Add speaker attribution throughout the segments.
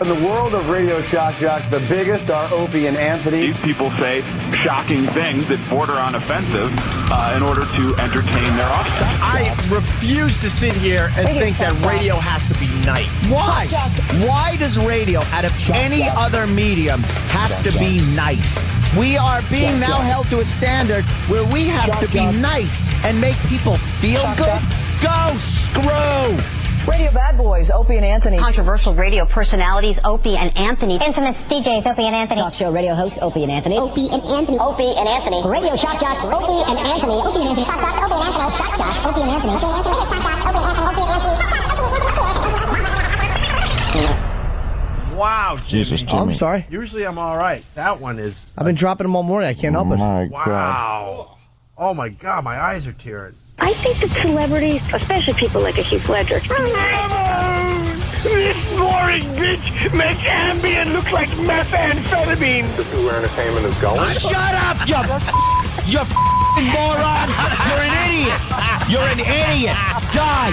Speaker 1: In the world of radio shock jocks, the biggest are Opie and Anthony.
Speaker 2: These people say shocking things that border on offensive in order to entertain their offspring.
Speaker 3: I refuse to sit here and think that radio has to be nice. Why? Why does radio, out of any other medium, have to be nice? We are being now held to a standard where we have to be nice and make people feel good. Go screw!
Speaker 4: Radio bad boys, Opie and Anthony.
Speaker 5: Controversial radio personalities, Opie and Anthony.
Speaker 6: Infamous DJs, Opie and Anthony.
Speaker 7: Talk show radio hosts, Opie and Anthony.
Speaker 6: Opie and Anthony.
Speaker 5: Opie and Anthony.
Speaker 6: Radio shock jocks, Opie and Anthony. Opie and Anthony. Shock jocks, Opie and Anthony. Shock jocks, Opie and Anthony. Opie and Anthony. Shock jocks, Opie and Anthony. Opie and Anthony.
Speaker 3: Wow,
Speaker 8: Jesus,
Speaker 3: Jimmy.
Speaker 8: I'm
Speaker 9: sorry.
Speaker 3: Usually I'm all right. That one is...
Speaker 9: I've been dropping them all morning. I can't help it.
Speaker 8: My
Speaker 3: Wow.
Speaker 8: God.
Speaker 3: Oh, my God. My eyes are tearing.
Speaker 10: I think that celebrities, especially people like a Heath Ledger.
Speaker 11: This boring bitch makes Ambien look like methamphetamine.
Speaker 12: This is where entertainment is going.
Speaker 3: Shut up, you moron! You're an idiot! You're an idiot! Die!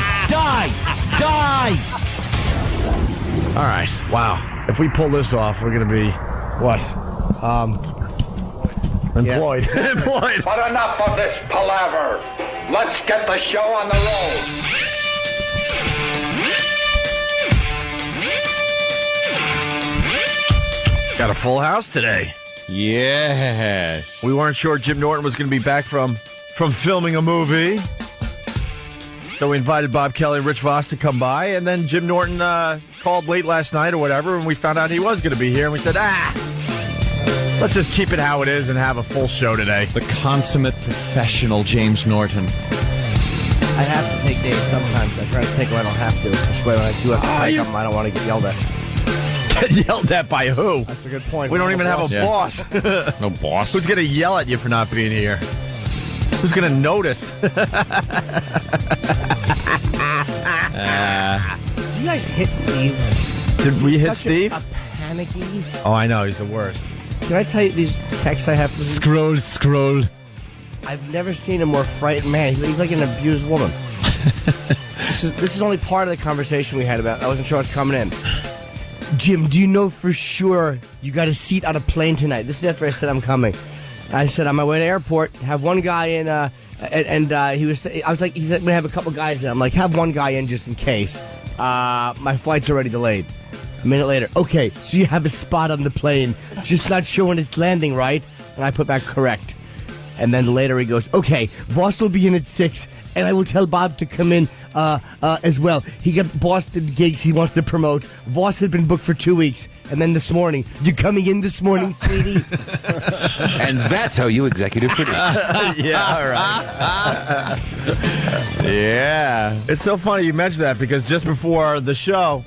Speaker 3: All right. Wow. If we pull this off, we're going to be, what? Employed. Employed.
Speaker 13: But enough of this palaver. Let's get the show on the road.
Speaker 3: Got a full house today.
Speaker 8: Yes.
Speaker 3: We weren't sure Jim Norton was going to be back from filming a movie. So we invited Bob Kelly and Rich Voss to come by, and then Jim Norton called late last night or whatever, and we found out he was going to be here, and we said, let's just keep it how it is and have a full show today.
Speaker 8: The consummate professional James Norton.
Speaker 9: I have to take days sometimes. I try to take them. I don't have to. That's why when I do have to take them, I don't want to get yelled at.
Speaker 3: Get yelled at by who?
Speaker 9: That's a good point.
Speaker 3: We don't even have a boss.
Speaker 8: No boss.
Speaker 3: Who's going to yell at you for not being here? Who's going to notice?
Speaker 9: Do you guys hit Steve?
Speaker 3: Did we hit
Speaker 9: Such
Speaker 3: Steve?
Speaker 9: A panicky.
Speaker 3: Oh, I know. He's the worst.
Speaker 9: Can I tell you these texts I have?
Speaker 8: Scroll.
Speaker 9: I've never seen a more frightened man. He's like an abused woman. This is only part of the conversation we had about. I wasn't sure I was coming in. Jim, do you know for sure you got a seat on a plane tonight? This is after I said I'm coming. I said on my way to the airport, have one guy in, and he was. I was like, he said we have a couple guys in. I'm like, have one guy in just in case. My flight's already delayed. A minute later, okay, so you have a spot on the plane, just not sure when it's landing, right? And I put back correct. And then later he goes, okay, Voss will be in at 6, and I will tell Bob to come in as well. He got Boston gigs he wants to promote. Voss had been booked for 2 weeks. And then this morning, you coming in this morning, sweetie?
Speaker 14: And that's how you executive produce.
Speaker 3: Yeah, all right. Yeah. It's so funny you mentioned that because just before the show,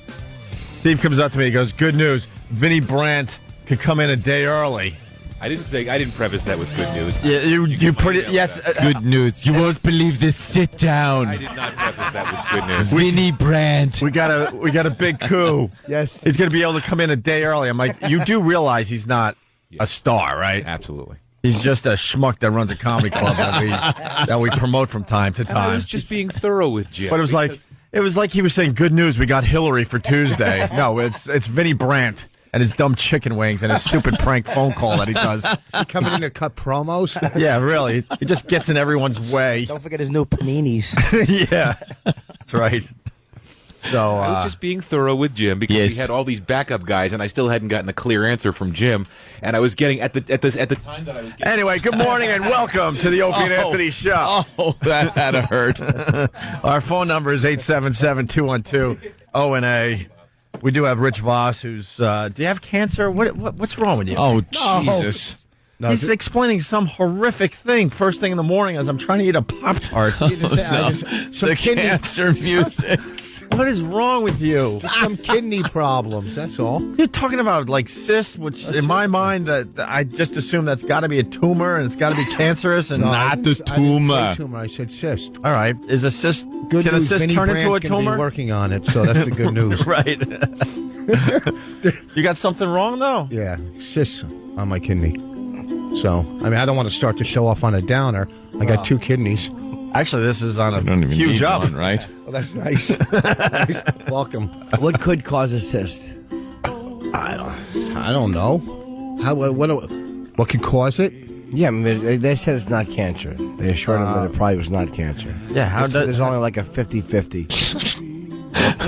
Speaker 3: Steve comes up to me and goes, good news, Vinnie Brandt could come in a day early.
Speaker 14: I didn't preface that with good news.
Speaker 3: Yeah, you put it, yes.
Speaker 8: Good news. You won't believe this. Sit down.
Speaker 14: I did not preface that with good news.
Speaker 8: Vinnie Brandt.
Speaker 3: We got a big coup.
Speaker 9: Yes.
Speaker 3: He's going to be able to come in a day early. I'm like, you do realize he's not a star, right?
Speaker 14: Absolutely.
Speaker 3: He's just a schmuck that runs a comedy club that we promote from time to time.
Speaker 14: I was just being thorough with Jim.
Speaker 3: But it was like he was saying, good news, we got Hillary for Tuesday. No, it's Vinnie Brandt and his dumb chicken wings and his stupid prank phone call that he does.
Speaker 15: He coming in to cut promos?
Speaker 3: Yeah, really. He just gets in everyone's way.
Speaker 9: Don't forget his new paninis.
Speaker 3: Yeah, that's right. So
Speaker 14: I was just being thorough with Jim because we had all these backup guys, and I still hadn't gotten a clear answer from Jim. And I was getting at the time that I was getting.
Speaker 3: Anyway, good morning and welcome to the Opie and Anthony Show.
Speaker 8: Oh, that had to hurt.
Speaker 3: Our phone number is 877-212-ONA. We do have Rich Voss, who's. Do you have cancer? What's wrong with you?
Speaker 8: Oh, Jesus.
Speaker 3: No, he's explaining some horrific thing first thing in the morning as I'm trying to eat a Pop-Tart.
Speaker 8: The cancer music.
Speaker 3: What is wrong with you?
Speaker 15: Just some kidney problems, that's all.
Speaker 3: You're talking about like cysts, which in my mind, I just assume that's got to be a tumor and it's got to be cancerous and
Speaker 8: not the tumor.
Speaker 15: I didn't say tumor, I said cyst.
Speaker 3: All right, is a cyst?
Speaker 15: Good
Speaker 3: can
Speaker 15: news,
Speaker 3: a cyst
Speaker 15: Vinnie
Speaker 3: turn into a
Speaker 15: Brandt's gonna
Speaker 3: tumor?
Speaker 15: Be working on it, so that's the good news.
Speaker 3: Right. You got something wrong though?
Speaker 15: Yeah, cysts on my kidney. So, I mean, I don't want to start the show off on a downer. I got 2 kidneys.
Speaker 3: Actually, this is on a
Speaker 8: don't even
Speaker 3: huge
Speaker 8: need
Speaker 3: up,
Speaker 8: one, right?
Speaker 15: Well, that's nice. Nice. Welcome.
Speaker 9: What could cause a cyst?
Speaker 15: I don't know. What could cause it?
Speaker 9: Yeah, I mean, they said it's not cancer. They assured him that it probably was not cancer.
Speaker 3: Yeah,
Speaker 9: there's only like a 50-50.
Speaker 15: I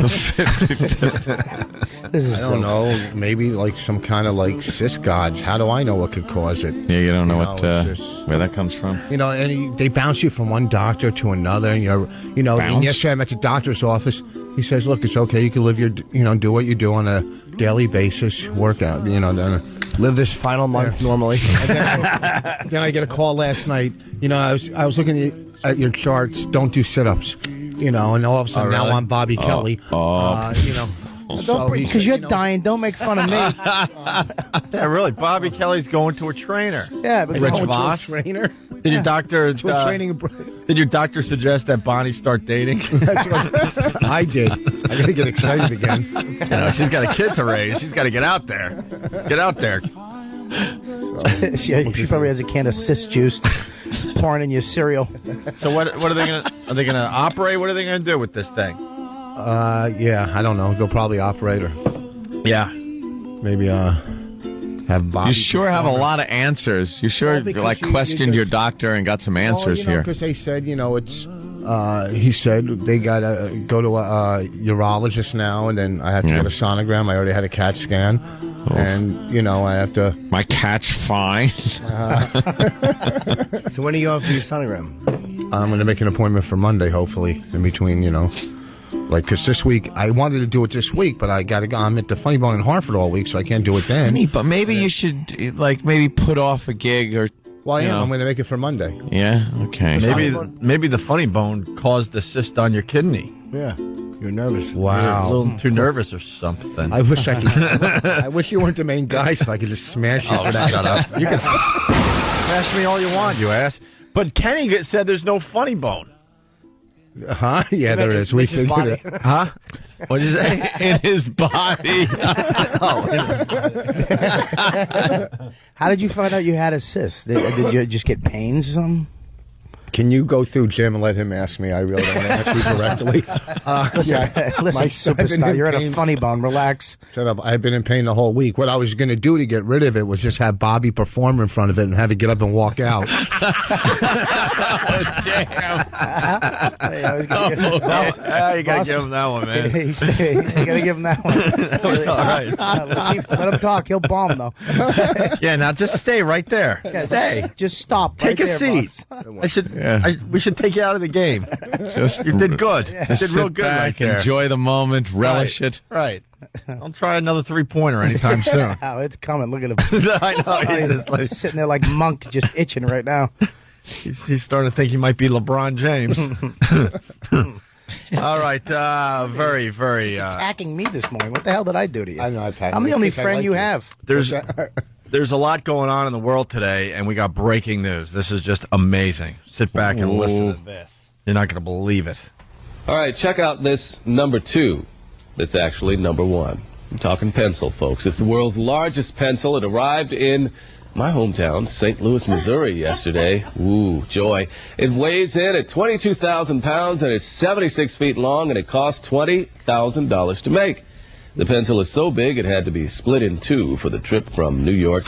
Speaker 15: don't know. Maybe like some kind of like cyst gods. How do I know what could cause it?
Speaker 8: Yeah, you don't know where that comes from.
Speaker 15: You know, and they bounce you from one doctor to another. And and yesterday I'm at the doctor's office. He says, "Look, it's okay. You can live do what you do on a daily basis. Work out.
Speaker 9: Live this final month normally."
Speaker 15: Then I get a call last night. I was looking at your charts. Don't do sit-ups. And all of a sudden now I'm Bobby Kelly.
Speaker 3: Because you're dying, don't make fun of me.
Speaker 7: Yeah, really. Bobby Kelly's going to a trainer.
Speaker 3: Yeah, but
Speaker 7: Rich Voss.
Speaker 15: Trainer.
Speaker 7: Did your doctor?
Speaker 15: Training.
Speaker 7: Did your doctor suggest that Bonnie start dating?
Speaker 15: That's what I did. I got to get excited again.
Speaker 7: She's got a kid to raise. She's got to get out there. Get out there.
Speaker 3: She probably has a can of cyst juice pouring in your cereal.
Speaker 7: So what are they gonna? Are they gonna operate? What are they gonna do with this thing?
Speaker 15: Yeah, I don't know. They'll probably operate her.
Speaker 7: Yeah,
Speaker 15: maybe have Bobby.
Speaker 8: You sure have a lot of answers. You sure questioned your doctor and got some answers here.
Speaker 15: Because they said it's. He said they gotta go to a urologist now, and then I have to get a sonogram. I already had a CAT scan. And, I have to...
Speaker 8: My cat's fine.
Speaker 9: So when are you going for your sonogram?
Speaker 15: I'm going to make an appointment for Monday, hopefully, in between, because this week, I wanted to do it this week, but I got to go. I'm at the Funny Bone in Hartford all week, so I can't do it then.
Speaker 8: But maybe you should, maybe put off a gig or...
Speaker 15: Well, I'm going to make it for Monday.
Speaker 8: Yeah, okay.
Speaker 7: Maybe the funny bone caused the cyst on your kidney.
Speaker 9: Yeah. You're nervous.
Speaker 15: Wow.
Speaker 7: You're a little too nervous or something.
Speaker 15: I wish I could. I wish you weren't the main guy so I could just smash you for that.
Speaker 7: Shut up. You can smash me all you want, you ass. But Kenny said there's no funny bone.
Speaker 15: Huh? Yeah, there is. We figured it.
Speaker 7: Huh? What did you say?
Speaker 8: In his body.
Speaker 3: How did you find out you had a cyst? Did you just get pains or something?
Speaker 15: Can you go through Jim and let him ask me? I really don't want to answer you directly.
Speaker 3: Listen, superstar, you're at a Funny Bone. Relax.
Speaker 15: Shut up. I've been in pain the whole week. What I was going to do to get rid of it was just have Bobby perform in front of it and have it get up and walk out.
Speaker 8: Damn.
Speaker 7: You got to give him that one, man.
Speaker 3: You got to give him that one.
Speaker 7: That was all right.
Speaker 3: Let him talk. He'll bomb, though.
Speaker 7: Yeah, now just stay right there. Stay.
Speaker 3: Just stop.
Speaker 7: Take
Speaker 3: right
Speaker 7: a
Speaker 3: there,
Speaker 7: seat. We should take you out of the game. You did good. You did real good
Speaker 8: back,
Speaker 7: right there.
Speaker 8: Enjoy the moment. Relish it.
Speaker 7: Right. I'll try another 3-pointer anytime soon.
Speaker 3: Oh, it's coming. Look at him.
Speaker 7: I know.
Speaker 3: He's sitting there like Monk, just itching right now.
Speaker 7: He's starting to think he might be LeBron James. All right. Very, very...
Speaker 3: attacking me this morning. What the hell did I do to you?
Speaker 15: I'm not attacking.
Speaker 3: I'm the only friend you have.
Speaker 7: There's a lot going on in the world today, and we got breaking news. This is just amazing. Sit back and listen to this. You're not going to believe it.
Speaker 12: All right, check out this number 2. That's actually number 1. I'm talking pencil, folks. It's the world's largest pencil. It arrived in my hometown, St. Louis, Missouri, yesterday. Ooh, joy. It weighs in at 22,000 pounds, and it's 76 feet long, and it costs $20,000 to make. The pencil is so big it had to be split in two for the trip from New York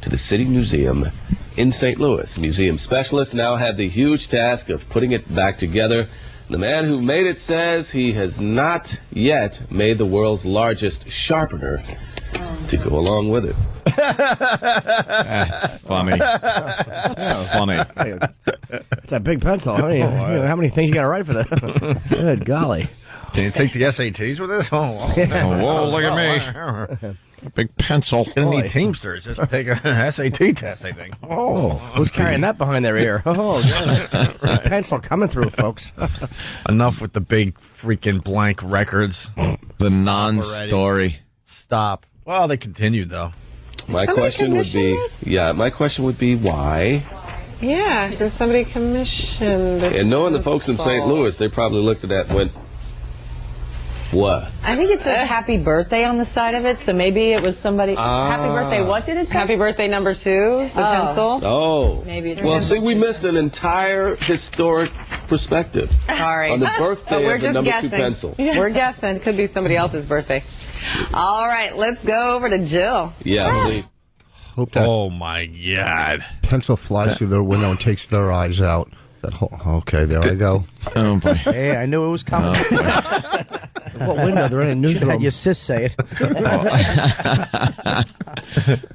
Speaker 12: to the City Museum in St. Louis. Museum specialists now have the huge task of putting it back together. The man who made it says he has not yet made the world's largest sharpener to go along with it.
Speaker 8: That's funny. That's funny.
Speaker 9: It's a big pencil. How many things you got to write for that? Good golly.
Speaker 7: Can you take the SATs with this?
Speaker 8: Whoa, look at me. A big pencil.
Speaker 7: Gonna need Teamsters. Just take a SAT test, I think.
Speaker 9: Who's carrying that behind their ear? Right. Pencil coming through, folks.
Speaker 7: Enough with the big freaking blank records.
Speaker 8: The non-story.
Speaker 7: Stop. Well, they continued, though.
Speaker 12: My question would be why?
Speaker 16: Yeah, did somebody commission this?
Speaker 12: And knowing the folks in St. Louis, they probably looked at that and went, What?
Speaker 4: I think it says happy birthday on the side of it, so maybe it was somebody. Happy birthday, what did it say?
Speaker 16: Happy birthday number 2, the pencil.
Speaker 12: Oh.
Speaker 4: Maybe it's
Speaker 12: well, see, we missed an entire historic perspective.
Speaker 16: Sorry.
Speaker 12: On the birthday of the number 2 pencil.
Speaker 16: We're guessing. Could be somebody else's birthday. All right, let's go over to Jill.
Speaker 12: Yeah, see.
Speaker 15: Hope that
Speaker 7: Oh, my God.
Speaker 15: pencil flies through their window and takes their eyes out. Okay, there I go.
Speaker 8: Oh, boy.
Speaker 9: Hey, I knew it was coming. What window? They're in a newsroom. Had your sis say it.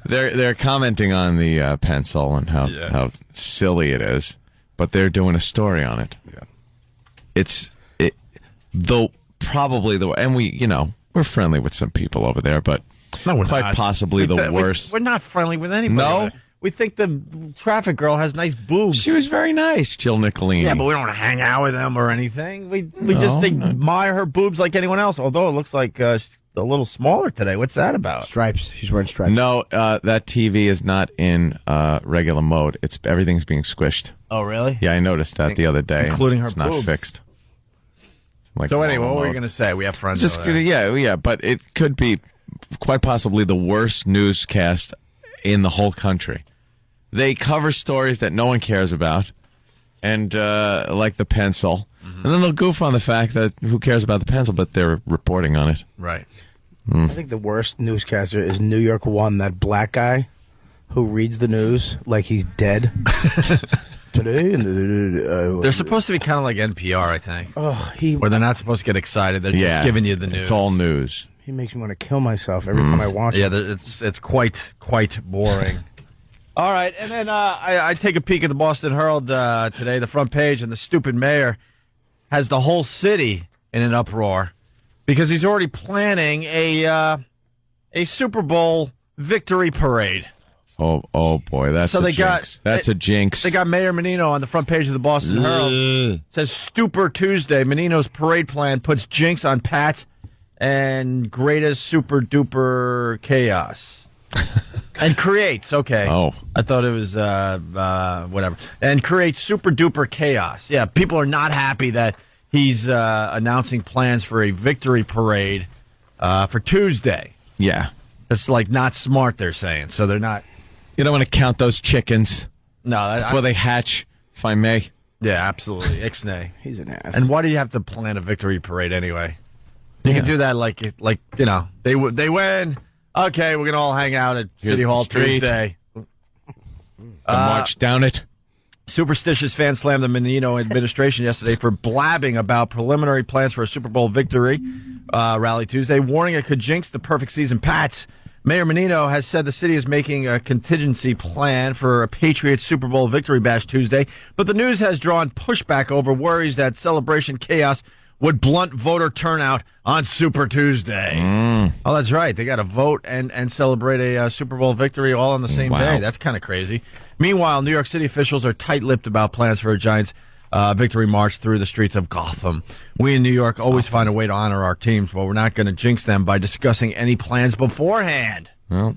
Speaker 8: They're commenting on the pencil and how silly it is, but they're doing a story on it.
Speaker 15: Yeah.
Speaker 8: It's probably and we're friendly with some people over there, but
Speaker 7: No, we're
Speaker 8: quite
Speaker 7: not.
Speaker 8: possibly the worst.
Speaker 7: We're not friendly with anybody.
Speaker 8: No?
Speaker 7: We think the traffic girl has nice boobs.
Speaker 8: She was very nice, Jill Nicolini.
Speaker 7: Yeah, but we don't want to hang out with them or anything. We just admire her boobs like anyone else, although it looks like she's a little smaller today. What's that about?
Speaker 9: Stripes. She's wearing stripes.
Speaker 8: No, that TV is not in regular mode. Everything's being squished.
Speaker 7: Oh, really?
Speaker 8: Yeah, I noticed that the other day.
Speaker 7: Including her
Speaker 8: It's not
Speaker 7: boobs.
Speaker 8: fixed. It's like
Speaker 7: So anyway,
Speaker 8: normal
Speaker 7: what were you
Speaker 8: mode.
Speaker 7: going to say? We have friends
Speaker 8: Just
Speaker 7: over there.
Speaker 8: yeah, but it could be quite possibly the worst newscast in the whole country. They cover stories that no one cares about, and like the pencil, and then they'll goof on the fact that who cares about the pencil, but they're reporting on it.
Speaker 7: Right.
Speaker 9: I think the worst newscaster is New York One, that black guy who reads the news like he's dead. Today,
Speaker 7: They're supposed to be kind of like NPR, I think. Where they're not supposed to get excited. They're just giving you the news.
Speaker 8: It's all news.
Speaker 9: He makes me want to kill myself every time I watch
Speaker 7: Yeah,
Speaker 9: it.
Speaker 7: it's quite boring. All right, and then I take a peek at the Boston Herald today, the front page, and the stupid mayor has the whole city in an uproar because he's already planning a Super Bowl victory parade.
Speaker 8: Oh boy, that's a jinx. That's a jinx.
Speaker 7: They got Mayor Menino on the front page of the Boston Herald. It says Stupor Tuesday. Menino's parade plan puts jinx on Pats and greatest super duper chaos. And creates, okay.
Speaker 8: Oh.
Speaker 7: I thought it was, whatever. And creates super duper chaos. Yeah, people are not happy that he's announcing plans for a victory parade for Tuesday.
Speaker 8: Yeah.
Speaker 7: That's like not smart, they're saying. So they're not.
Speaker 8: You don't want to count those chickens
Speaker 7: before
Speaker 8: they hatch, if I may.
Speaker 7: Yeah, absolutely. Ixnay.
Speaker 9: He's an ass.
Speaker 7: And why do you have to plan a victory parade anyway? You can do that like they win. Okay, we're gonna all hang out at City Hall Tuesday.
Speaker 8: March down it.
Speaker 7: Superstitious fans slammed the Menino administration yesterday for blabbing about preliminary plans for a Super Bowl victory rally Tuesday, warning it could jinx the perfect season Pats. Mayor Menino has said the city is making a contingency plan for a Patriots Super Bowl victory bash Tuesday, but the news has drawn pushback over worries that celebration chaos would blunt voter turnout on Super Tuesday. Oh, that's right. They got to vote and celebrate a Super Bowl victory all on the same day. That's kind of crazy. Meanwhile, New York City officials are tight-lipped about plans for a Giants victory march through the streets of Gotham. We in New York always find a way to honor our teams, but we're not going to jinx them by discussing any plans beforehand.
Speaker 8: Well,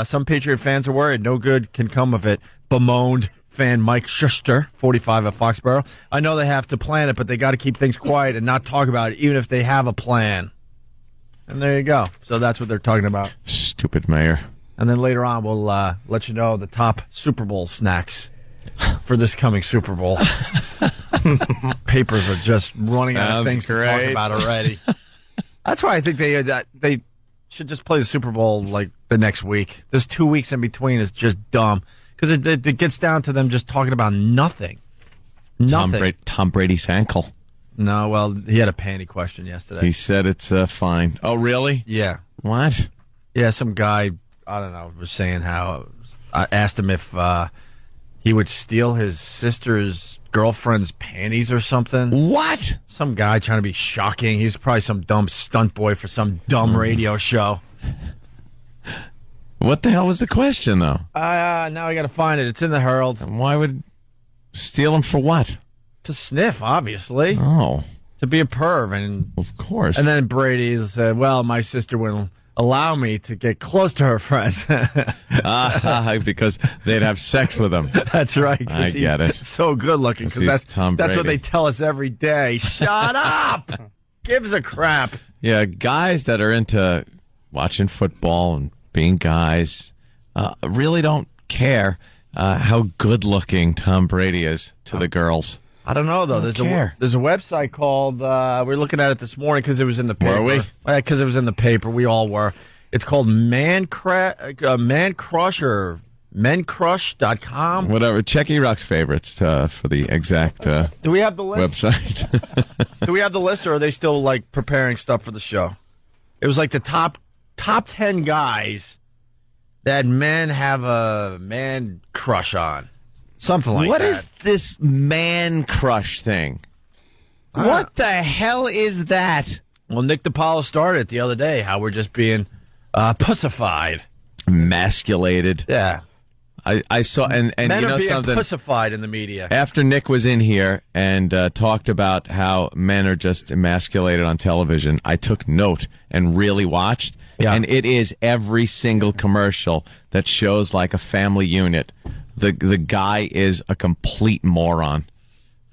Speaker 7: some Patriot fans are worried. No good can come of it, bemoaned fan Mike Schuster, 45 at Foxborough. I know they have to plan it, but they got to keep things quiet and not talk about it, even if they have a plan. And there you go. So that's what they're talking about.
Speaker 8: Stupid mayor.
Speaker 7: And then later on, we'll let you know the top Super Bowl snacks for this coming Super Bowl. Papers are just running out of things to talk about already. That's why I think they should just play the Super Bowl like the next week. This 2 weeks in between is just dumb. Because it gets down to them just talking about nothing. Nothing.
Speaker 8: Tom Brady's ankle.
Speaker 7: No, well, he had a panty question yesterday.
Speaker 8: He said it's fine. Oh, really?
Speaker 7: Yeah.
Speaker 8: What?
Speaker 7: Yeah, some guy, I don't know, was saying how I asked him if he would steal his sister's girlfriend's panties or something.
Speaker 8: What?
Speaker 7: Some guy trying to be shocking. He's probably some dumb stunt boy for some dumb radio show.
Speaker 8: What the hell was the question, though?
Speaker 7: Now I got to find it. It's in the Herald.
Speaker 8: And why would steal them for what?
Speaker 7: To sniff, obviously.
Speaker 8: Oh.
Speaker 7: To be a perv. And
Speaker 8: of course.
Speaker 7: And then Brady said, well, my sister wouldn't allow me to get close to her friends.
Speaker 8: Because they'd have sex with him.
Speaker 7: That's right.
Speaker 8: I get it.
Speaker 7: So good looking. Because that's what they tell us every day. Shut up! gives a crap?
Speaker 8: Yeah, guys that are into watching football and being guys really don't care how good-looking Tom Brady is to the girls.
Speaker 7: I don't know, though. There's a website called, we were looking at it this morning because it was in the paper.
Speaker 8: Were we?
Speaker 7: Because it was in the paper. We all were. It's called Man Crush or mencrush.com.
Speaker 8: Whatever. Check E-Rock's favorites for the exact
Speaker 7: Do we have the list?
Speaker 8: website.
Speaker 7: Do we have the list, or are they still, like, preparing stuff for the show? It was like the top 10 guys that men have a man crush on. Something like
Speaker 8: What
Speaker 7: that.
Speaker 8: is this man crush thing? What the hell is that?
Speaker 7: Well, Nick DiPaolo started it the other day, how we're just being pussified.
Speaker 8: Emasculated.
Speaker 7: Yeah.
Speaker 8: I saw, and
Speaker 7: Men
Speaker 8: you
Speaker 7: are
Speaker 8: know
Speaker 7: being
Speaker 8: something?
Speaker 7: pussified in the media.
Speaker 8: After Nick was in here and talked about how men are just emasculated on television, I took note and really watched.
Speaker 7: Yeah.
Speaker 8: And it is every single commercial that shows like a family unit. The guy is a complete moron.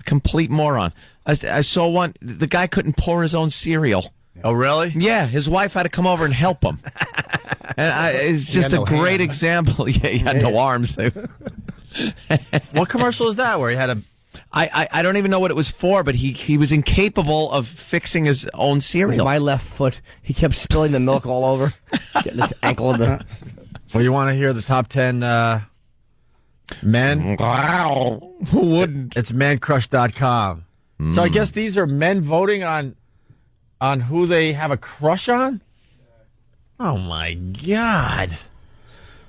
Speaker 8: A complete moron. I saw one. The guy couldn't pour his own cereal.
Speaker 7: Oh, really?
Speaker 8: Yeah, his wife had to come over and help him. And it's just a great example. Yeah, he had no arms.
Speaker 7: What commercial is that where he had a...
Speaker 8: I don't even know what it was for, but he was incapable of fixing his own cereal.
Speaker 9: With my left foot, he kept spilling the milk all over. Getting his ankle in the...
Speaker 7: Well, you want to hear the top 10 men?
Speaker 8: Wow. Who wouldn't?
Speaker 7: It's mancrush.com. So I guess these are men voting on who they have a crush on? Oh, my God.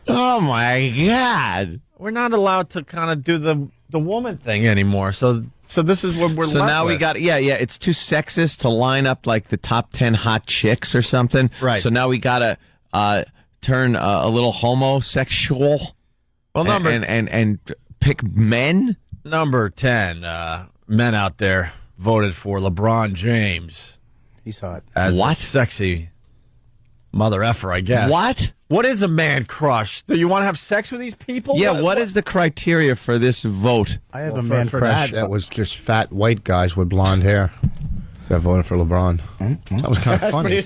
Speaker 8: Oh, my God.
Speaker 7: We're not allowed to kind of do the woman thing anymore. So this is what we're
Speaker 8: So
Speaker 7: left
Speaker 8: now we
Speaker 7: with.
Speaker 8: got, it's too sexist to line up like the top 10 hot chicks or something.
Speaker 7: Right.
Speaker 8: So now we got to turn a little homosexual.
Speaker 7: Well,
Speaker 8: and pick men.
Speaker 7: Number 10, men out there voted for LeBron James.
Speaker 9: He's hot.
Speaker 7: As
Speaker 8: What?
Speaker 7: a sexy mother effer, I guess.
Speaker 8: What?
Speaker 7: What is a man crush? Do you want to have sex with these people?
Speaker 8: Yeah, what is the criteria for this vote?
Speaker 9: I have
Speaker 15: Well,
Speaker 9: a man
Speaker 15: for
Speaker 9: crush.
Speaker 15: that was just fat white guys with blonde hair that voted for LeBron. That was kind of funny.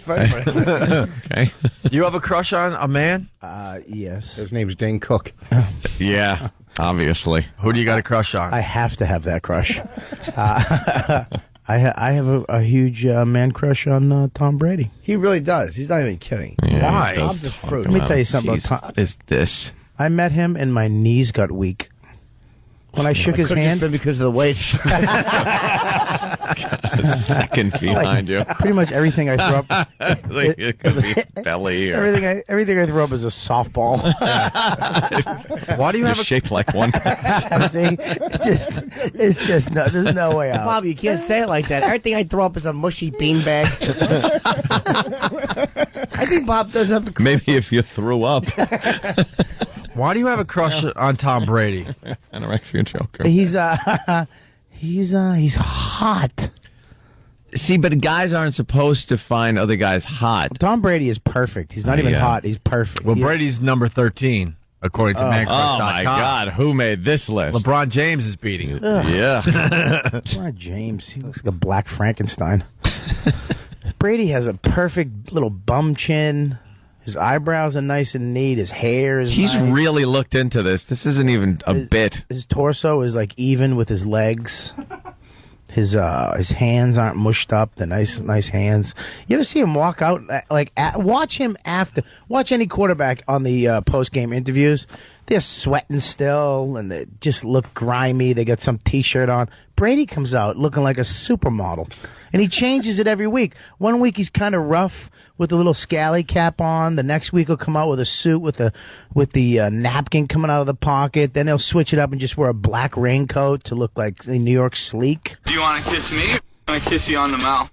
Speaker 8: Okay.
Speaker 7: You have a crush on a man?
Speaker 9: Yes.
Speaker 15: His name's Dane Cook.
Speaker 8: Yeah, obviously.
Speaker 7: Who do you got a crush on?
Speaker 9: I have to have that crush. I have a huge man crush on Tom Brady. He really does. He's not even kidding.
Speaker 8: Yeah,
Speaker 7: Why?
Speaker 8: he does
Speaker 9: Tom's just
Speaker 8: talk
Speaker 9: fruit. Let me
Speaker 8: about-
Speaker 9: tell you something
Speaker 8: Jeez,
Speaker 9: about Tom.
Speaker 8: What is this?
Speaker 9: I met him and my knees got weak. When I shook his hand,
Speaker 15: because of the weight.
Speaker 8: A second behind you.
Speaker 9: pretty much everything I throw up,
Speaker 8: Like, it could be belly or
Speaker 9: everything I throw up is a softball.
Speaker 7: Why do you
Speaker 8: you're
Speaker 7: have a
Speaker 8: shaped like one.
Speaker 9: See, it's just no. There's no way out. Bob, you can't say it like that. Everything I throw up is a mushy beanbag. I think Bob doesn't have the.
Speaker 8: Maybe if you threw up.
Speaker 7: Why do you have a crush on Tom Brady?
Speaker 8: Anorexia joker.
Speaker 9: He's hot.
Speaker 8: See, but guys aren't supposed to find other guys hot.
Speaker 9: Tom Brady is perfect. He's not even
Speaker 8: Yeah.
Speaker 9: hot. He's perfect.
Speaker 7: Well, Brady's number 13, according to mancrush.com.
Speaker 8: Oh, my God. Who made this list?
Speaker 7: LeBron James is beating him.
Speaker 8: Yeah.
Speaker 9: LeBron James. He looks like a black Frankenstein. Brady has a perfect little bum chin. His eyebrows are nice and neat. His hair is
Speaker 8: He's
Speaker 9: nice.
Speaker 8: really looked into this. This isn't even a bit.
Speaker 9: His torso is like even with his legs. His hands aren't mushed up. The nice hands. You ever see him walk out? Watch him after. Watch any quarterback on the post game interviews. They're sweating still, and they just look grimy. They got some T-shirt on. Brady comes out looking like a supermodel, and he changes it every week. One week he's kind of rough with a little scally cap on. The next week he'll come out with a suit with the napkin coming out of the pocket. Then they'll switch it up and just wear a black raincoat to look like New York sleek.
Speaker 17: Do you want to kiss me? I want to kiss you on the mouth.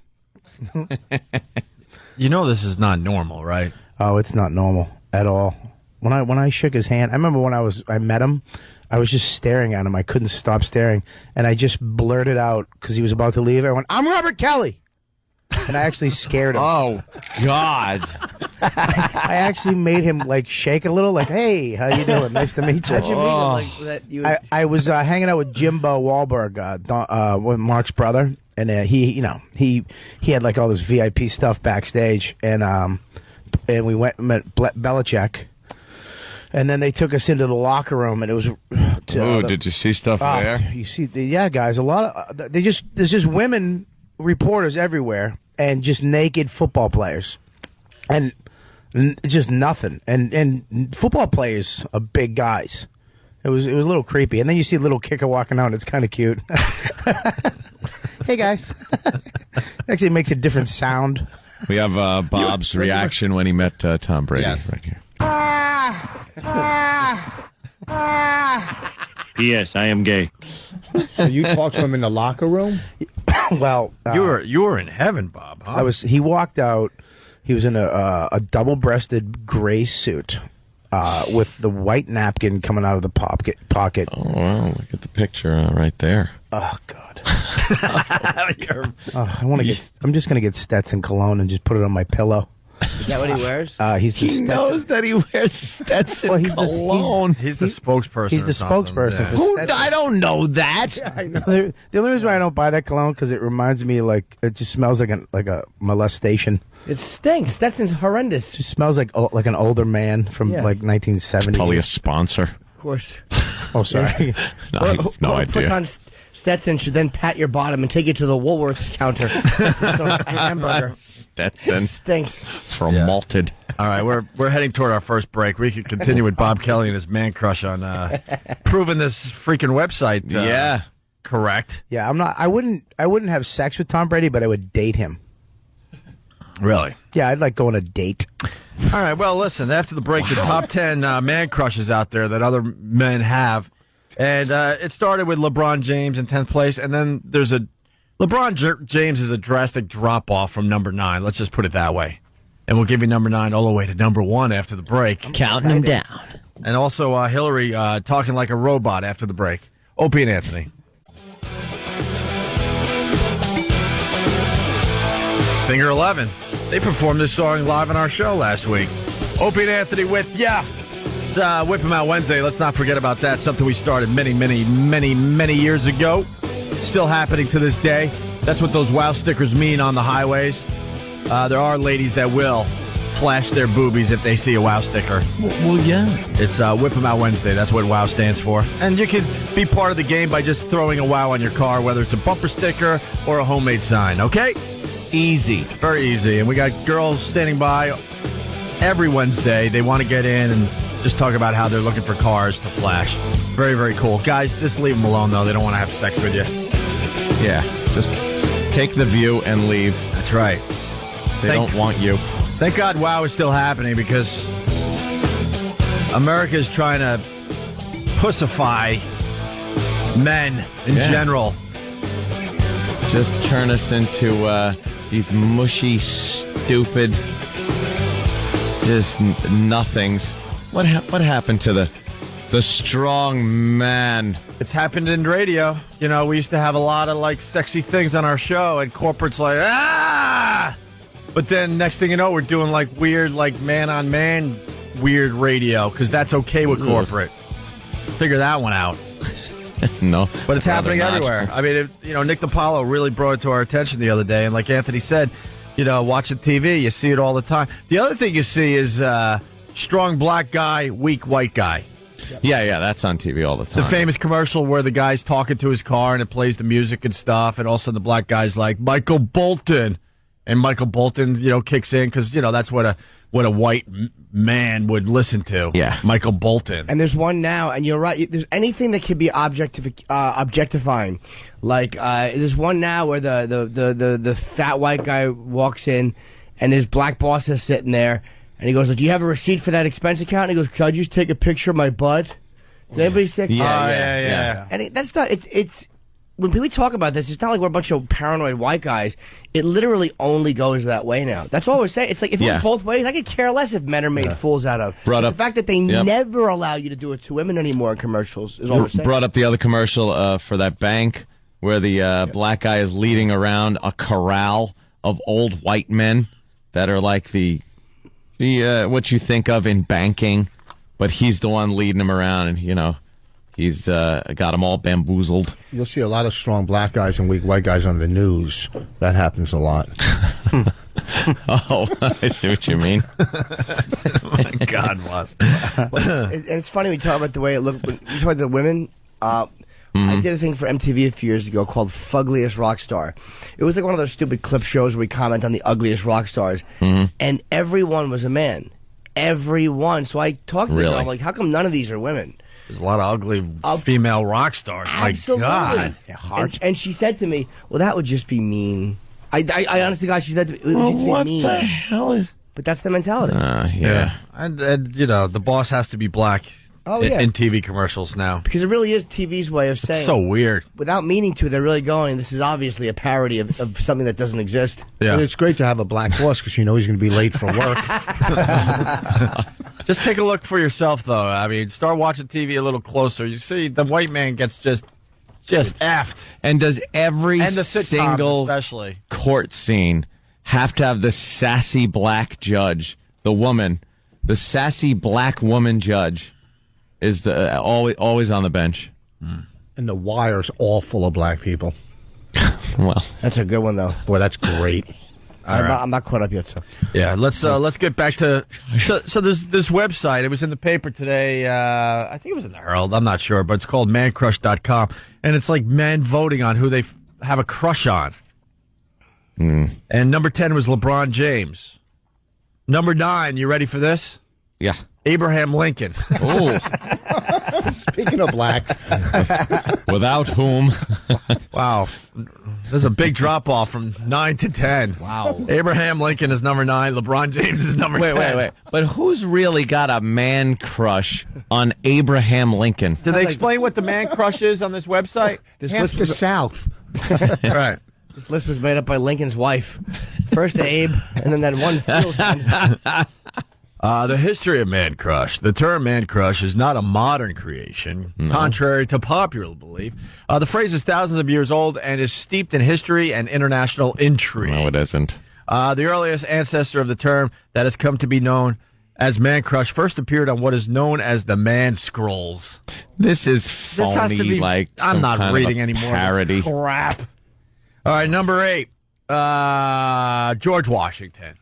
Speaker 7: You know this is not normal, right?
Speaker 9: Oh, it's not normal at all. When I shook his hand, I remember when I met him, I was just staring at him. I couldn't stop staring, and I just blurted out because he was about to leave. I went, "I'm Robert Kelly," and I actually scared him.
Speaker 8: Oh God!
Speaker 9: I actually made him like shake a little, like, "Hey, how you doing? Nice to meet you."
Speaker 16: How'd you meet him? Like, that you
Speaker 9: I was hanging out with Jimbo Wahlberg, with Mark's brother, And he had like all this VIP stuff backstage, and we went and met Belichick. And then they took us into the locker room, and it was.
Speaker 8: Did you see stuff there?
Speaker 9: You see, guys, a lot of there's just women reporters everywhere, and just naked football players, and just nothing. And football players are big guys. It was a little creepy. And then you see a little kicker walking out, and it's kind of cute. Hey guys, actually makes a different sound.
Speaker 8: We have Bob's reaction when he met Tom Brady right here.
Speaker 18: Yes, I am gay.
Speaker 15: So you talked to him in the locker room?
Speaker 9: Well,
Speaker 7: you were in heaven, Bob. Huh?
Speaker 9: He walked out. He was in a double-breasted gray suit with the white napkin coming out of the pocket.
Speaker 8: Oh wow! Look at the picture right there.
Speaker 9: Oh God! I'm just gonna get Stetson cologne and just put it on my pillow.
Speaker 19: Is that what he wears?
Speaker 8: He knows that he wears Stetson cologne.
Speaker 7: He's the spokesperson.
Speaker 9: He's the spokesperson for Stetson.
Speaker 8: I don't know that.
Speaker 9: Yeah, I know. The only reason why I don't buy that cologne because it reminds me it just smells like a molestation.
Speaker 19: It stinks. Stetson's horrendous.
Speaker 9: It just smells like an older man from like 1970.
Speaker 8: Probably a sponsor.
Speaker 19: Of course.
Speaker 9: Oh, sorry.
Speaker 8: No idea.
Speaker 19: Puts on Stetson should then pat your bottom and take you to the Woolworths counter for some hamburger.
Speaker 8: Stetson
Speaker 19: stinks.
Speaker 8: From malted.
Speaker 7: All right, we're heading toward our first break. We could continue with Bob Kelly and his man crush on proving this freaking website. Correct.
Speaker 9: Yeah, I'm not. I wouldn't have sex with Tom Brady, but I would date him.
Speaker 7: Really?
Speaker 9: Yeah, I'd like go on a date.
Speaker 7: All right. Well, listen. After the break, the top 10 man crushes out there that other men have, and it started with LeBron James in 10th place, and then there's James is a drastic drop off from number 9. Let's just put it that way, and we'll give you number 9 all the way to number 1 after the break.
Speaker 3: Counting him down,
Speaker 7: and also Hillary talking like a robot after the break. Opie and Anthony. Finger 11. They performed this song live on our show last week. Opie and Anthony with Whip 'em Out Wednesday. Let's not forget about that. Something we started many, many, many, many years ago. It's still happening to this day. That's what those WOW stickers mean on the highways. There are ladies that will flash their boobies if they see a WOW sticker.
Speaker 3: Well, yeah.
Speaker 7: It's Whip 'em Out Wednesday. That's what WOW stands for. And you can be part of the game by just throwing a WOW on your car, whether it's a bumper sticker or a homemade sign, okay?
Speaker 3: Easy.
Speaker 7: Very easy. And we got girls standing by every Wednesday. They want to get in and just talk about how they're looking for cars to flash. Very, very cool. Guys, just leave them alone, though. They don't want to have sex with you.
Speaker 8: Yeah. Just take the view and leave.
Speaker 7: That's right.
Speaker 8: They don't want you.
Speaker 7: Thank God WOW is still happening because America is trying to pussify men in general.
Speaker 8: Just turn us into these mushy, stupid, just nothings. What happened to the strong man?
Speaker 7: It's happened in radio. You know, we used to have a lot of sexy things on our show, and corporate's but then next thing you know, we're doing weird, man on man, weird radio because that's okay with corporate. Figure that one out.
Speaker 8: No,
Speaker 7: but it's happening everywhere. I mean, Nick DiPaolo really brought it to our attention the other day, and like Anthony said, watching TV, you see it all the time. The other thing you see is strong black guy, weak white guy.
Speaker 8: Yeah, that's on TV all the time.
Speaker 7: The famous commercial where the guy's talking to his car and it plays the music and stuff, and all of a sudden the black guy's like, Michael Bolton. And Michael Bolton, kicks in because, that's what a white man would listen to.
Speaker 8: Yeah.
Speaker 7: Michael Bolton.
Speaker 19: And there's one now, and you're right, there's anything that could be objectifying. There's one now where the fat white guy walks in, and his black boss is sitting there, and he goes, do you have a receipt for that expense account? And he goes, could I just take a picture of my butt? Is anybody sick?
Speaker 7: Yeah.
Speaker 19: And that's not, it's when people talk about this, it's not like we're a bunch of paranoid white guys. It literally only goes that way now. That's all we're saying. It's like, if it was both ways, I could care less if men are made fools out of. The fact that they never allow you to do it to women anymore in commercials is all we're saying.
Speaker 8: Brought up the other commercial for that bank where the black guy is leading around a corral of old white men that are like the what you think of in banking, but he's the one leading them around, and He's got them all bamboozled.
Speaker 15: You'll see a lot of strong black guys and weak white guys on the news. That happens a lot.
Speaker 8: Oh, I see what you mean.
Speaker 7: Oh my God, was.
Speaker 19: It's funny we talk about the way it looked. When you talk about the women. I did a thing for MTV a few years ago called Fuggliest Rock Star. It was like one of those stupid clip shows where we comment on the ugliest rock stars, and everyone was a man. Everyone. So I talked to them. I'm like, how come none of these are women?
Speaker 7: There's a lot of ugly female rock stars.
Speaker 19: Absolutely.
Speaker 7: My God.
Speaker 19: And she said to me, well, that would just be mean. I honestly, God, she said to me, it would just be mean.
Speaker 8: What the hell is...
Speaker 19: But that's the mentality.
Speaker 8: Yeah.
Speaker 7: And, you know, the boss has to be black in TV commercials now.
Speaker 19: Because it really is TV's way of saying.
Speaker 7: So weird.
Speaker 19: Without meaning to, they're really going, this is obviously a parody of something that doesn't exist.
Speaker 15: Yeah. And it's great to have a black boss because you know he's going to be late for work.
Speaker 7: Just take a look for yourself, though. I mean, start watching TV a little closer. You see, the white man gets just effed.
Speaker 8: And does every
Speaker 7: and the sitcoms
Speaker 8: single
Speaker 7: especially.
Speaker 8: Court scene have to have the sassy black judge, the woman, the sassy black woman judge is the always on the bench.
Speaker 15: And The Wire's all full of black people.
Speaker 8: Well,
Speaker 19: that's a good one, though.
Speaker 15: Boy, that's great.
Speaker 19: I'm not caught up yet, so.
Speaker 7: Yeah, let's get back to so there's this website. It was in the paper today. I think it was in the Herald. I'm not sure, but it's called mancrush.com, and it's like men voting on who they have a crush on. And number 10 was LeBron James. Number 9, you ready for this?
Speaker 8: Yeah.
Speaker 7: Abraham Lincoln.
Speaker 8: Oh.
Speaker 15: Speaking of blacks.
Speaker 8: Without whom.
Speaker 7: Wow. There's a big drop off from 9 to 10.
Speaker 8: Wow.
Speaker 7: Abraham Lincoln is number 9. LeBron James is number 10.
Speaker 8: Wait. But who's really got a man crush on Abraham Lincoln?
Speaker 7: Do they explain what the man crush is on this website?
Speaker 15: This list the South.
Speaker 7: Right.
Speaker 19: This list was made up by Lincoln's wife. First Abe, and then that one field.
Speaker 7: The history of man crush. The term man crush is not a modern creation, contrary to popular belief. The phrase is thousands of years old and is steeped in history and international intrigue.
Speaker 8: No, it isn't.
Speaker 7: The earliest ancestor of the term that has come to be known as man crush first appeared on what is known as the Man Scrolls.
Speaker 8: This is phony,
Speaker 7: has to be,
Speaker 8: like
Speaker 7: I'm not
Speaker 8: kind
Speaker 7: reading
Speaker 8: of a
Speaker 7: anymore.
Speaker 8: Parody.
Speaker 7: Crap. All right, number 8. George Washington.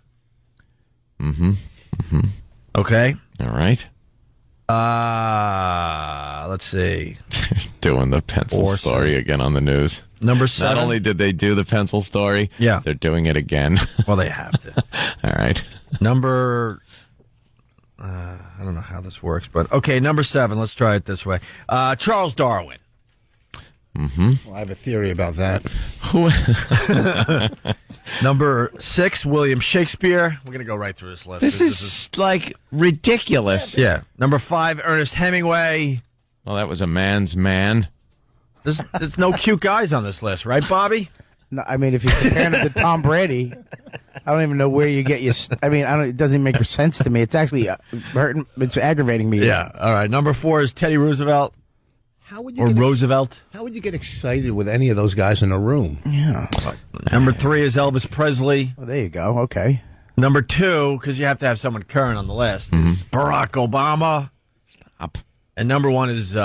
Speaker 7: Okay.
Speaker 8: All right.
Speaker 7: Let's see.
Speaker 8: Doing the pencil story again on the news.
Speaker 7: Number 7.
Speaker 8: Not only did they do the pencil story, they're doing it again.
Speaker 7: Well, they have to.
Speaker 8: All right.
Speaker 7: Number, I don't know how this works, but okay, number 7. Let's try it this way. Charles Darwin.
Speaker 15: Well, I have a theory about that.
Speaker 7: Number 6, William Shakespeare. We're going to go right through this list.
Speaker 8: This is like ridiculous.
Speaker 7: Yeah. Number 5, Ernest Hemingway.
Speaker 8: Well, that was a man's man.
Speaker 7: There's no cute guys on this list, right, Bobby?
Speaker 9: No, I mean, if you're comparing it to Tom Brady, I don't even know where you get your. I mean, it doesn't make sense to me. It's actually hurting. It's aggravating me.
Speaker 7: Yeah. All right. Number 4 is Teddy Roosevelt.
Speaker 15: How would you
Speaker 7: Roosevelt?
Speaker 15: How would you get excited with any of those guys in a room?
Speaker 9: Yeah.
Speaker 7: Number 3 is Elvis Presley.
Speaker 9: Well, there you go. Okay.
Speaker 7: Number 2, because you have to have someone current on the list, is Barack Obama.
Speaker 8: Stop.
Speaker 7: And number 1 is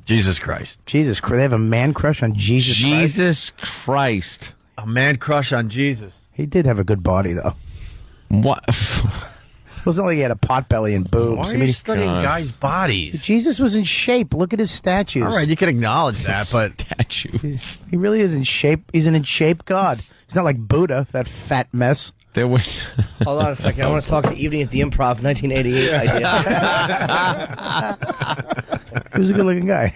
Speaker 7: Jesus Christ.
Speaker 9: Jesus Christ. They have a man crush on Jesus Christ?
Speaker 8: Jesus Christ.
Speaker 7: A man crush on Jesus.
Speaker 9: He did have a good body, though.
Speaker 8: What?
Speaker 9: It wasn't like he had a pot belly and boobs.
Speaker 7: Why are you studying guys' bodies?
Speaker 9: Jesus was in shape. Look at his statues.
Speaker 7: All right, you can acknowledge that, but
Speaker 8: statues.
Speaker 9: He really is in shape. He's an in shape God. He's not like Buddha, that fat mess.
Speaker 8: There was.
Speaker 19: Hold on a second. I want to talk to Evening at the Improv 1988 idea.
Speaker 9: He was a good-looking guy.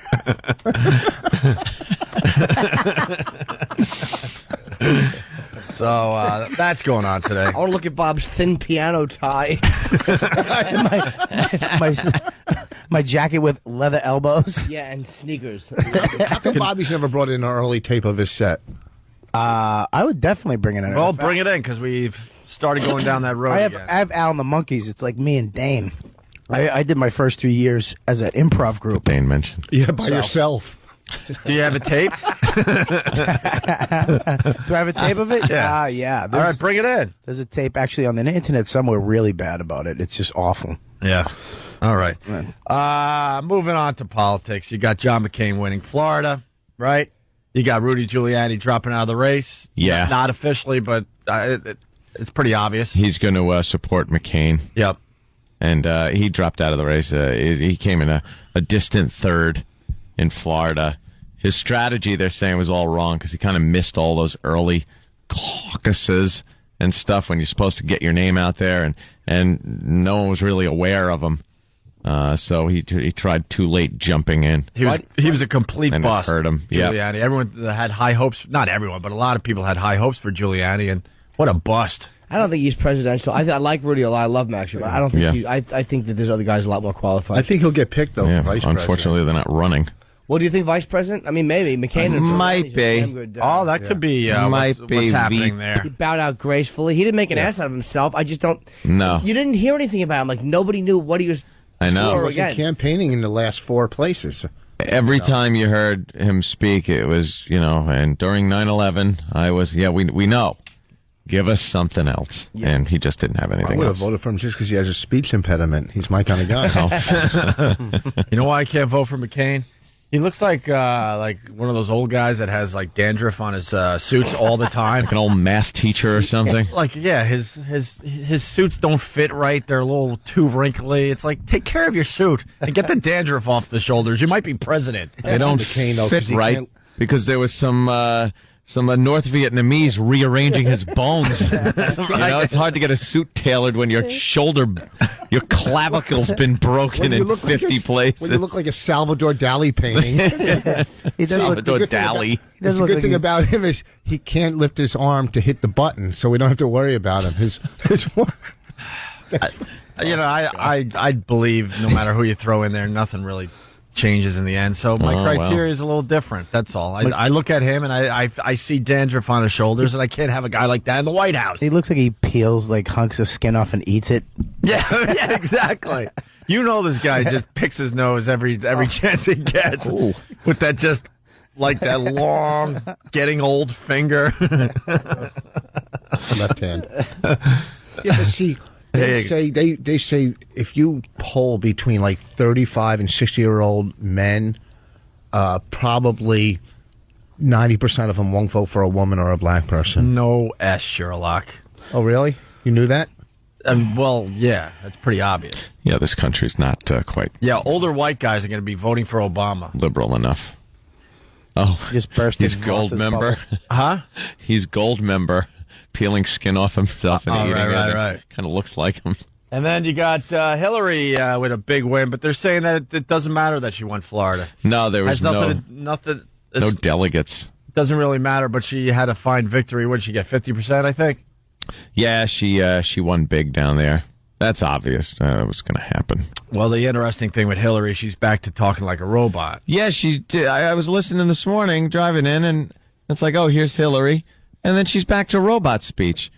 Speaker 7: So that's going on today. I
Speaker 19: want to look at Bob's thin piano tie.
Speaker 9: my jacket with leather elbows.
Speaker 19: Yeah, and sneakers.
Speaker 15: How come Bobby's never brought in an early tape of his set?
Speaker 9: I would definitely bring it in.
Speaker 7: Well, bring it in, because we've started going down that road
Speaker 9: I have
Speaker 7: again.
Speaker 9: Al and the Monkeys. It's like me and Dane. I did my first 3 years as an improv group.
Speaker 8: Dane mentioned.
Speaker 15: Yeah, by yourself.
Speaker 7: Do you have it taped?
Speaker 19: Do I have a tape of it?
Speaker 7: Yeah.
Speaker 19: Yeah.
Speaker 7: All right, bring it in.
Speaker 19: There's a tape actually on the internet somewhere really bad about it. It's just awful.
Speaker 7: Yeah. All right. Moving on to politics. You got John McCain winning Florida, right? You got Rudy Giuliani dropping out of the race.
Speaker 8: Yeah.
Speaker 7: Not officially, but it's pretty obvious.
Speaker 8: He's going to support McCain.
Speaker 7: Yep.
Speaker 8: And he dropped out of the race. He came in a distant third in Florida. His strategy, they're saying, was all wrong because he kind of missed all those early caucuses and stuff when you're supposed to get your name out there, and no one was really aware of him. So he tried too late jumping in.
Speaker 7: He was a complete
Speaker 8: and
Speaker 7: bust.
Speaker 8: It hurt him.
Speaker 7: Giuliani.
Speaker 8: Yeah.
Speaker 7: Everyone had high hopes. Not everyone, but a lot of people had high hopes for Giuliani, and what a bust.
Speaker 19: I don't think he's presidential. I like Rudy a lot. I love him, actually. But I don't think I think that there's other guys a lot more qualified.
Speaker 15: I think he'll get picked, though, for vice president.
Speaker 8: Unfortunately, they're not running.
Speaker 19: Well, do you think vice president? I mean, maybe. McCain
Speaker 8: might be.
Speaker 7: Oh, that could be what's happening there.
Speaker 19: He bowed out gracefully. He didn't make an ass out of himself. I just don't.
Speaker 8: No.
Speaker 19: You didn't hear anything about him. Like, nobody knew what he was
Speaker 8: I know.
Speaker 19: for
Speaker 15: He
Speaker 19: or
Speaker 15: wasn't
Speaker 19: against.
Speaker 15: campaigning in the last 4 places.
Speaker 8: Every time you heard him speak, it was, and during 9/11, I was, we know. Give us something else. Yeah. And he just didn't have anything
Speaker 15: I would have
Speaker 8: else.
Speaker 15: voted for him just because he has a speech impediment. He's my kind of guy.
Speaker 7: You know why I can't vote for McCain? He looks like one of those old guys that has like dandruff on his suits all the time.
Speaker 8: Like an old math teacher or something.
Speaker 7: His suits don't fit right. They're a little too wrinkly. It's like, take care of your suit and get the dandruff off the shoulders. You might be president.
Speaker 8: They don't fit right because there was some North Vietnamese rearranging his bones. It's hard to get a suit tailored when your clavicle's been broken in 50 places.
Speaker 15: When you look like a Salvador Dali painting.
Speaker 8: Salvador Dali.
Speaker 15: The good thing about him is he can't lift his arm to hit the button, so we don't have to worry about him.
Speaker 7: I believe no matter who you throw in there, nothing really changes in the end. So my criteria is a little different. That's all. I look at him and I see dandruff on his shoulders, and I can't have a guy like that in the White House.
Speaker 19: He looks like he peels like hunks of skin off and eats it.
Speaker 7: Yeah, exactly. This guy just picks his nose every chance he gets.
Speaker 8: Ooh.
Speaker 7: With that just like that long, getting old finger.
Speaker 15: Left hand. Yeah, but see. They say if you poll between like 35 and 60-year-old men, probably 90% of them won't vote for a woman or a black person.
Speaker 7: No S, Sherlock.
Speaker 15: Oh, really? You knew that?
Speaker 7: Well, yeah, that's pretty obvious.
Speaker 8: Yeah, this country's not quite.
Speaker 7: Yeah, older white guys are going to be voting for Obama.
Speaker 8: Liberal enough. Oh,
Speaker 19: just burst.
Speaker 8: He's gold member.
Speaker 7: Huh?
Speaker 8: He's gold member. Peeling skin off himself and eating it.
Speaker 7: Right.
Speaker 8: Kind of looks like him.
Speaker 7: And then you got Hillary with a big win, but they're saying that it doesn't matter that she won Florida.
Speaker 8: No, there was
Speaker 7: nothing.
Speaker 8: No delegates.
Speaker 7: Doesn't really matter, but she had a fine victory. What did she get? 50%, I think.
Speaker 8: Yeah, she won big down there. That's obvious. That was going to happen.
Speaker 7: Well, the interesting thing with Hillary, she's back to talking like a robot.
Speaker 8: Yeah, she did. I was listening this morning, driving in, and it's like, oh, here's Hillary. And then she's back to robot speech.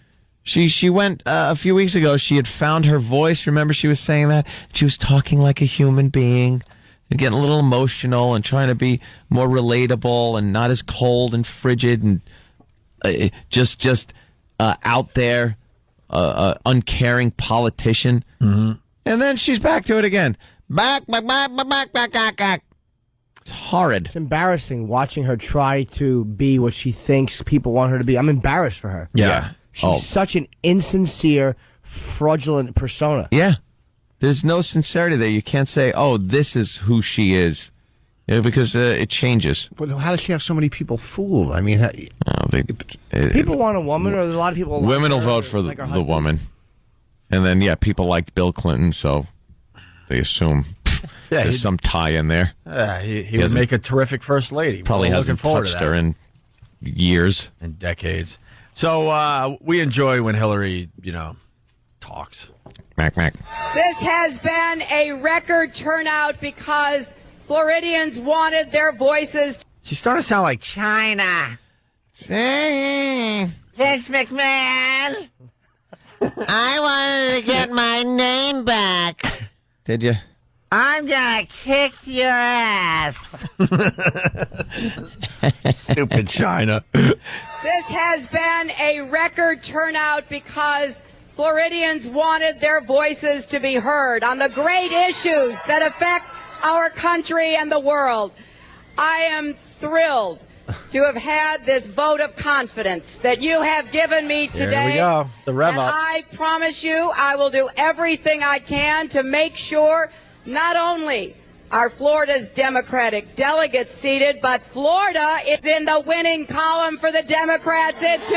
Speaker 8: She went a few weeks ago. She had found her voice. Remember, she was saying that? She was talking like a human being and getting a little emotional and trying to be more relatable and not as cold and frigid and just out there, uncaring politician.
Speaker 7: Mm-hmm.
Speaker 8: And then she's back to it again. Back. It's horrid.
Speaker 19: It's embarrassing watching her try to be what she thinks people want her to be. I'm embarrassed for her.
Speaker 8: Yeah.
Speaker 19: She's such an insincere, fraudulent persona.
Speaker 8: Yeah. There's no sincerity there. You can't say, oh, this is who she is. Because it changes.
Speaker 15: But how does she have so many people fooled? I mean,
Speaker 19: people want a woman, or a lot of people want
Speaker 8: women will
Speaker 19: her,
Speaker 8: vote for the woman. And then, people liked Bill Clinton, so they assume there's some tie in there.
Speaker 7: He would make a terrific first lady.
Speaker 8: Probably hasn't touched her in years.
Speaker 7: In decades. So we enjoy when Hillary, talks.
Speaker 8: Mac.
Speaker 18: This has been a record turnout because Floridians wanted their voices.
Speaker 7: She's starting to sound like China.
Speaker 20: Thanks, McMahon. I wanted to get my name back.
Speaker 8: Did you?
Speaker 20: I'm gonna kick your ass.
Speaker 7: Stupid China.
Speaker 18: This has been a record turnout because Floridians wanted their voices to be heard on the great issues that affect our country and the world. I am thrilled to have had this vote of confidence that you have given me today.
Speaker 7: There we go. The rev
Speaker 18: and
Speaker 7: up.
Speaker 18: I promise you I will do everything I can to make sure not only are Florida's Democratic delegates seated, but Florida is in the winning column for the Democrats in 2000.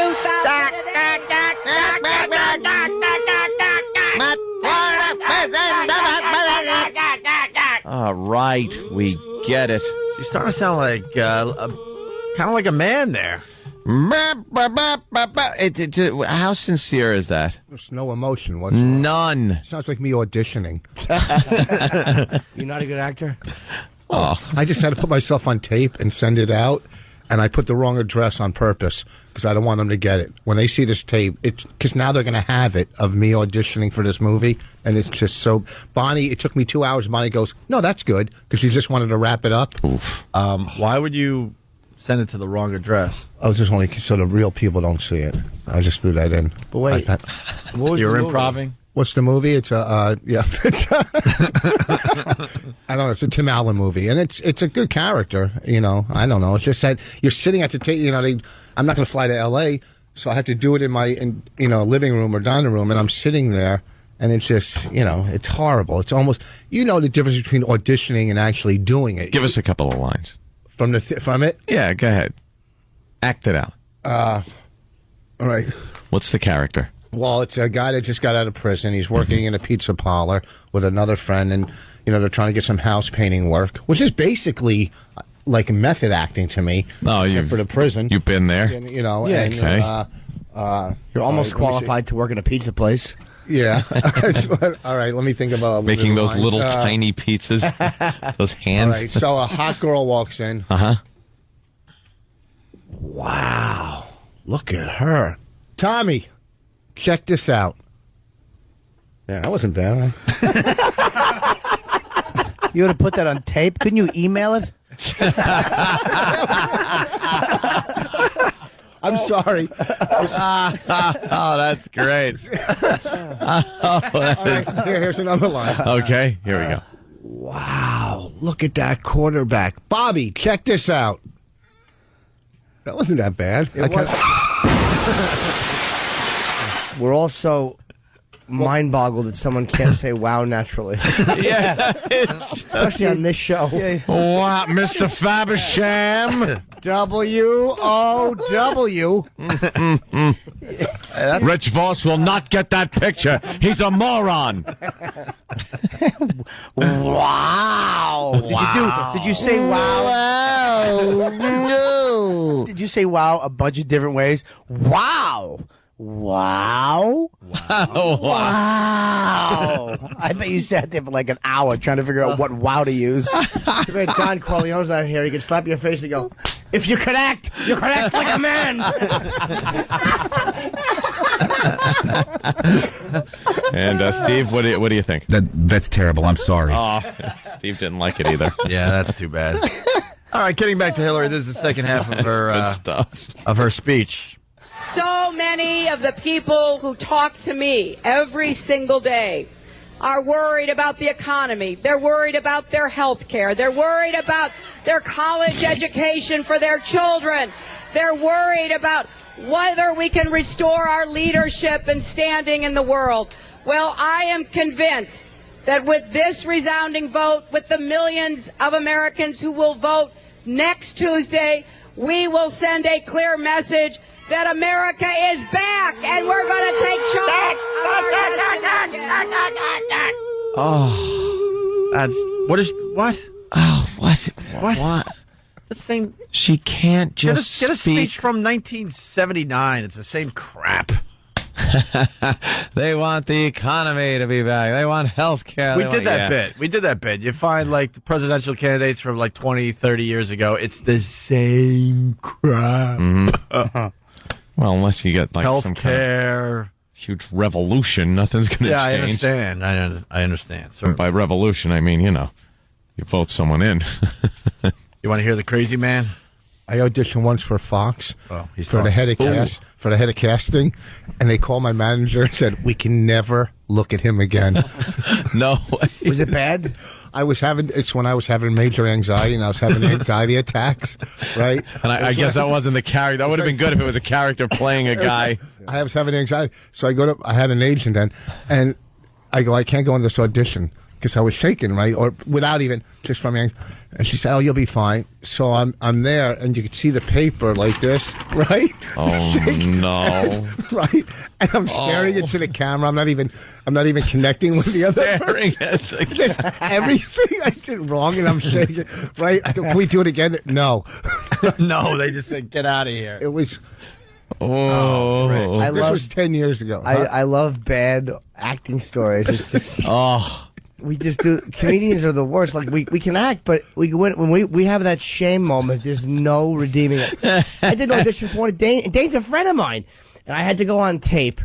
Speaker 8: All right, we get it.
Speaker 7: She's starting to sound like kind of like a man there.
Speaker 8: How sincere is that?
Speaker 15: There's no emotion whatsoever.
Speaker 8: None.
Speaker 15: Sounds like me auditioning.
Speaker 19: You're not a good actor?
Speaker 15: Oh, I just had to put myself on tape and send it out, and I put the wrong address on purpose because I don't want them to get it. When they see this tape, it's because now they're going to have it of me auditioning for this movie, and it's just so... Bonnie, it took me 2 hours. Bonnie goes, no, that's good, because she just wanted to wrap it up.
Speaker 8: Oof.
Speaker 7: Why would you send it to the wrong address?
Speaker 15: I was just only so the real people don't see it. I just threw that in.
Speaker 19: But wait, what was
Speaker 7: You're
Speaker 19: the movie?
Speaker 7: improving?
Speaker 15: What's the movie? It's a yeah. I don't know. It's a Tim Allen movie, and it's a good character. You know, I don't know. It's just that you're sitting at the table. You know, I'm not going to fly to L.A., so I have to do it in my living room or dining room, and I'm sitting there, and it's just it's horrible. It's almost the difference between auditioning and actually doing it.
Speaker 8: Give us a couple of lines
Speaker 15: from it.
Speaker 8: Yeah, go ahead. Act it out.
Speaker 15: All right.
Speaker 8: What's the character?
Speaker 15: Well, it's a guy that just got out of prison. He's working in a pizza parlor with another friend, and they're trying to get some house painting work, which is basically like method acting to me.
Speaker 8: Oh,
Speaker 15: for the prison.
Speaker 8: You've been there.
Speaker 15: And,
Speaker 19: Yeah,
Speaker 15: okay.
Speaker 19: You're almost qualified to work in a pizza place.
Speaker 15: Yeah. All right, let me think about
Speaker 8: making those little tiny pizzas. Those hands.
Speaker 15: All right, so a hot girl walks in.
Speaker 8: Uh-huh.
Speaker 15: Wow. Look at her. Tommy, check this out. Yeah, that wasn't bad, right?
Speaker 19: You would have put that on tape. Couldn't you email it?
Speaker 15: I'm sorry.
Speaker 8: Oh, that's great.
Speaker 15: Here's another line.
Speaker 8: Okay, here we go.
Speaker 15: Wow, look at that quarterback. Bobby, check this out. That wasn't that bad.
Speaker 19: We're also mind-boggled that someone can't say wow naturally.
Speaker 8: Yeah.
Speaker 19: Especially on this show.
Speaker 8: What, Mr. Fabersham?
Speaker 15: W-O-W.
Speaker 8: Rich Voss will not get that picture. He's a moron.
Speaker 19: Wow. Did you say wow?
Speaker 15: No.
Speaker 19: Did you say wow a bunch of different ways? Wow. Wow. Wow. I bet you sat there for like an hour trying to figure out what wow to use. Don Corleone's not here. He can slap your face and go, if you could act, you could act like a man.
Speaker 8: And Steve, what do you think?
Speaker 14: That's terrible. I'm sorry.
Speaker 8: Oh, Steve didn't like it either.
Speaker 7: Yeah, that's too bad. All right, getting back to Hillary, this is the second half of her speech.
Speaker 18: So many of the people who talk to me every single day are worried about the economy. They're worried about their health care. They're worried about their college education for their children. They're worried about whether we can restore our leadership and standing in the world. Well, I am convinced that with this resounding vote, with the millions of Americans who will vote next Tuesday, we will send a clear message that America is back, and we're going to take charge.
Speaker 7: Oh, that's what?
Speaker 8: Oh, what?
Speaker 7: The same.
Speaker 8: She can't just
Speaker 7: get a speech from 1979. It's the same crap.
Speaker 8: They want the economy to be back. They want health care.
Speaker 7: We did that bit. You find like the presidential candidates from like 20, 30 years ago. It's the same crap.
Speaker 8: Mm-hmm. Well, unless you get like
Speaker 7: health
Speaker 8: some
Speaker 7: care,
Speaker 8: huge revolution. Nothing's going to change.
Speaker 7: Yeah, I understand. I understand. So
Speaker 8: by revolution, I mean, you vote someone in.
Speaker 7: You want to hear the crazy man?
Speaker 15: I auditioned once for Fox
Speaker 7: he's
Speaker 15: for the head of casting, and they called my manager and said, "We can never look at him again."
Speaker 8: No way.
Speaker 19: Was it bad?
Speaker 15: It's when I was having major anxiety and I was having anxiety attacks, right?
Speaker 8: And I guess that wasn't the character. That would have been good if it was a character playing a guy.
Speaker 15: I was having anxiety. So I had an agent then, and I go, I can't go on this audition because I was shaking, right? Or without even, just from anxiety. And she said, "Oh, you'll be fine." So I'm there, and you can see the paper like this, right?
Speaker 8: Oh no!
Speaker 15: Right, and I'm staring into the camera. I'm not even connecting with the other.
Speaker 8: Staring at the camera.
Speaker 15: Everything I did wrong, and I'm shaking. Right? Can we do it again? No,
Speaker 7: no. They just said, "Get out of here."
Speaker 15: It was.
Speaker 8: Oh,
Speaker 15: this was 10 years ago.
Speaker 19: I love bad acting stories. It's just we just do. Comedians are the worst. Like we can act, but when we have that shame moment, there's no redeeming it. I did an audition for one. Dane's a friend of mine, and I had to go on tape,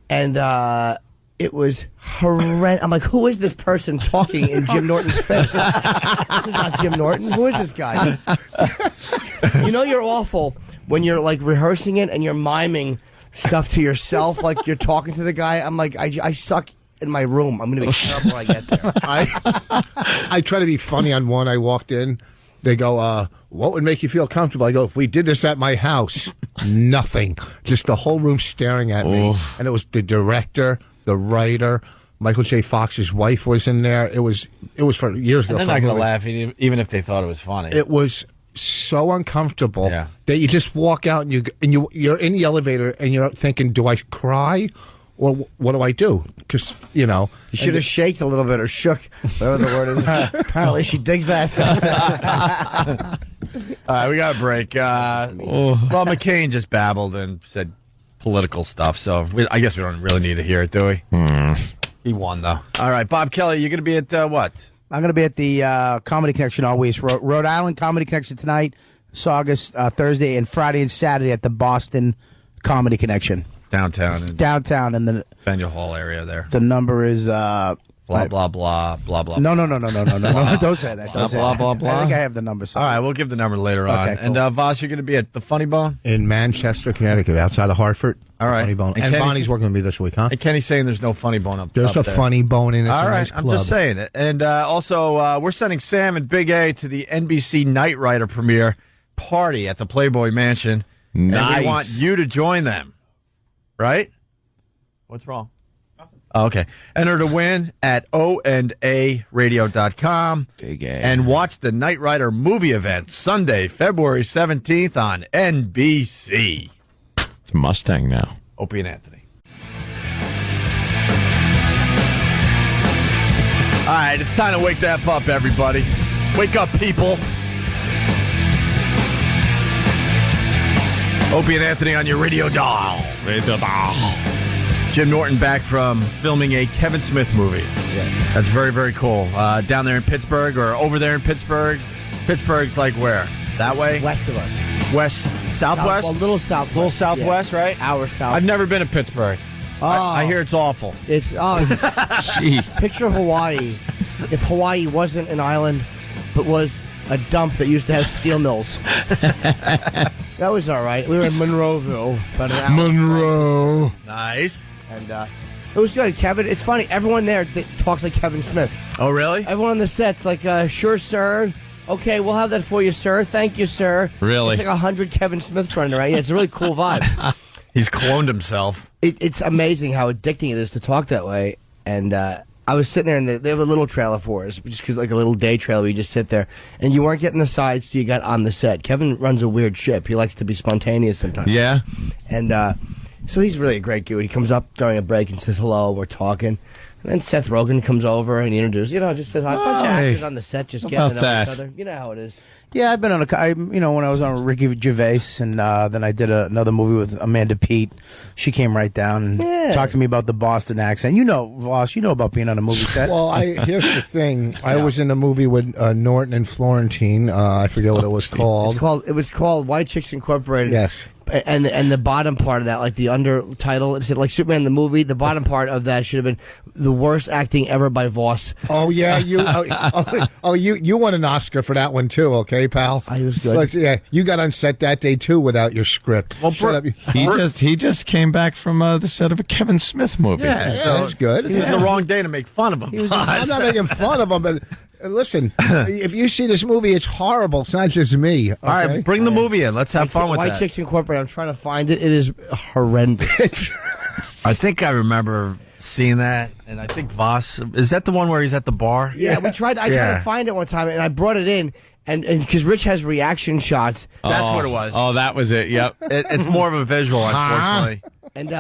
Speaker 19: and it was horrendous. I'm like, who is this person talking in Jim Norton's face? This is not Jim Norton. Who is this guy? You're awful when you're like rehearsing it and you're miming stuff to yourself, like you're talking to the guy. I'm like, I suck in my room. I'm going to be terrible when I get there.
Speaker 15: I try to be funny on one. I walked in. They go, what would make you feel comfortable? I go, if we did this at my house, nothing. Just the whole room staring at me. And it was the director, the writer, Michael J. Fox's wife was in there. It was for years ago.
Speaker 7: And they're not going to laugh even if they thought it was funny.
Speaker 15: It was so uncomfortable that you just walk out and you're in the elevator and you're thinking, do I cry? Or what do I do? Because, you
Speaker 19: should have shaked a little bit or shook, whatever the word is. Apparently she digs that.
Speaker 7: All right, we got a break. Well, McCain just babbled and said political stuff, so I guess we don't really need to hear it, do we? He won, though. All right, Bob Kelly, you're going to be at what?
Speaker 21: I'm going to be at the Comedy Connection always. Rhode Island Comedy Connection tonight, August Thursday, and Friday and Saturday at the Boston Comedy Connection.
Speaker 7: Downtown
Speaker 21: in the
Speaker 7: Faneuil Hall area there.
Speaker 21: The number is
Speaker 7: blah blah blah blah blah.
Speaker 21: No. Don't say that.
Speaker 7: Blah blah blah.
Speaker 21: I think I have the number.
Speaker 7: All right, we'll give the number later on.
Speaker 21: Okay, cool.
Speaker 7: And Voss, you're going to be at the Funny Bone
Speaker 15: in Manchester, Connecticut, outside of Hartford.
Speaker 7: All right,
Speaker 15: Funny Bone. And Bonnie's working with me this week, huh?
Speaker 7: And Kenny's saying there's no Funny Bone up.
Speaker 15: There's
Speaker 7: up
Speaker 15: a
Speaker 7: there.
Speaker 15: Funny Bone in.
Speaker 7: All right,
Speaker 15: nice
Speaker 7: I'm
Speaker 15: club.
Speaker 7: just saying it. And also, we're sending Sam and Big A to the NBC Knight Rider premiere party at the Playboy Mansion.
Speaker 8: Nice.
Speaker 7: And we want you to join them. Right? What's wrong? Oh, okay. Enter to win at onaradio.com.
Speaker 8: Big A.
Speaker 7: And watch the Knight Rider movie event Sunday, February 17th on NBC.
Speaker 8: It's a Mustang now.
Speaker 7: Opie and Anthony. All right, it's time to wake that up, everybody. Wake up, people. Opie and Anthony on your radio dial.
Speaker 8: Radio dial.
Speaker 7: Jim Norton back from filming a Kevin Smith movie.
Speaker 19: Yes.
Speaker 7: That's very, very cool. Down there in Pittsburgh or over there in Pittsburgh. Pittsburgh's like where? That way?
Speaker 19: West of us.
Speaker 7: West, southwest?
Speaker 19: A little southwest.
Speaker 7: Little southwest, right?
Speaker 19: Hour south.
Speaker 7: I've never been to Pittsburgh.
Speaker 19: Oh.
Speaker 7: I hear it's awful.
Speaker 19: It's picture Hawaii. If Hawaii wasn't an island, but was a dump that used to have steel mills. That was all right. We were in Monroeville. About an hour.
Speaker 15: Monroe.
Speaker 7: Nice.
Speaker 19: And it was good. Kevin, it's funny. Everyone there talks like Kevin Smith.
Speaker 7: Oh, really?
Speaker 19: Everyone on the set's like, sure, sir. Okay, we'll have that for you, sir. Thank you, sir.
Speaker 8: Really?
Speaker 19: It's like 100 Kevin Smiths running around. Yeah, it's a really cool vibe.
Speaker 7: He's cloned himself.
Speaker 19: It's amazing how addicting it is to talk that way. And I was sitting there, and they have a little trailer for us, just because like a little day trailer where you just sit there. And you weren't getting the sides till you got on the set. Kevin runs a weird ship. He likes to be spontaneous sometimes.
Speaker 8: Yeah.
Speaker 19: And so he's really a great dude. He comes up during a break and says hello. We're talking. And then Seth Rogen comes over and he introduces, just says, a bunch of actors on the set just getting to know each other. You know how it is.
Speaker 21: Yeah, I've been on when I was on Ricky Gervais, and then I did another movie with Amanda Peet. She came right down and talked to me about the Boston accent. Voss, you know about being on a movie set.
Speaker 15: Well, here's the thing. I was in a movie with Norton and Florentine. I forget what it was called.
Speaker 19: It was called White Chicks Incorporated.
Speaker 15: Yes.
Speaker 19: and the bottom part of that, like the undertitle, it said like Superman the movie. The bottom part of that should have been the worst acting ever by Voss.
Speaker 15: Oh yeah, you you won an Oscar for that one too. Okay, pal.
Speaker 19: I was good.
Speaker 15: But, yeah, you got on set that day too without your script.
Speaker 7: Well,
Speaker 8: he just came back from the set of a Kevin Smith movie.
Speaker 15: Yeah, that's good.
Speaker 7: This is the wrong day to make fun of him.
Speaker 15: I'm not making fun of him, but listen, if you see this movie, it's horrible. It's not just me. Okay?
Speaker 7: All right, bring the movie in. Let's have fun with
Speaker 19: White
Speaker 7: that.
Speaker 19: Chicks Incorporated. I'm trying to find it. It is horrendous.
Speaker 7: I think I remember seeing that, and I think Voss, is that the one where he's at the bar?
Speaker 19: Yeah, I tried to find it one time, and I brought it in, and because Rich has reaction shots.
Speaker 7: That's what it was.
Speaker 8: Oh, that was it. Yep.
Speaker 7: It's more of a visual, unfortunately.
Speaker 19: And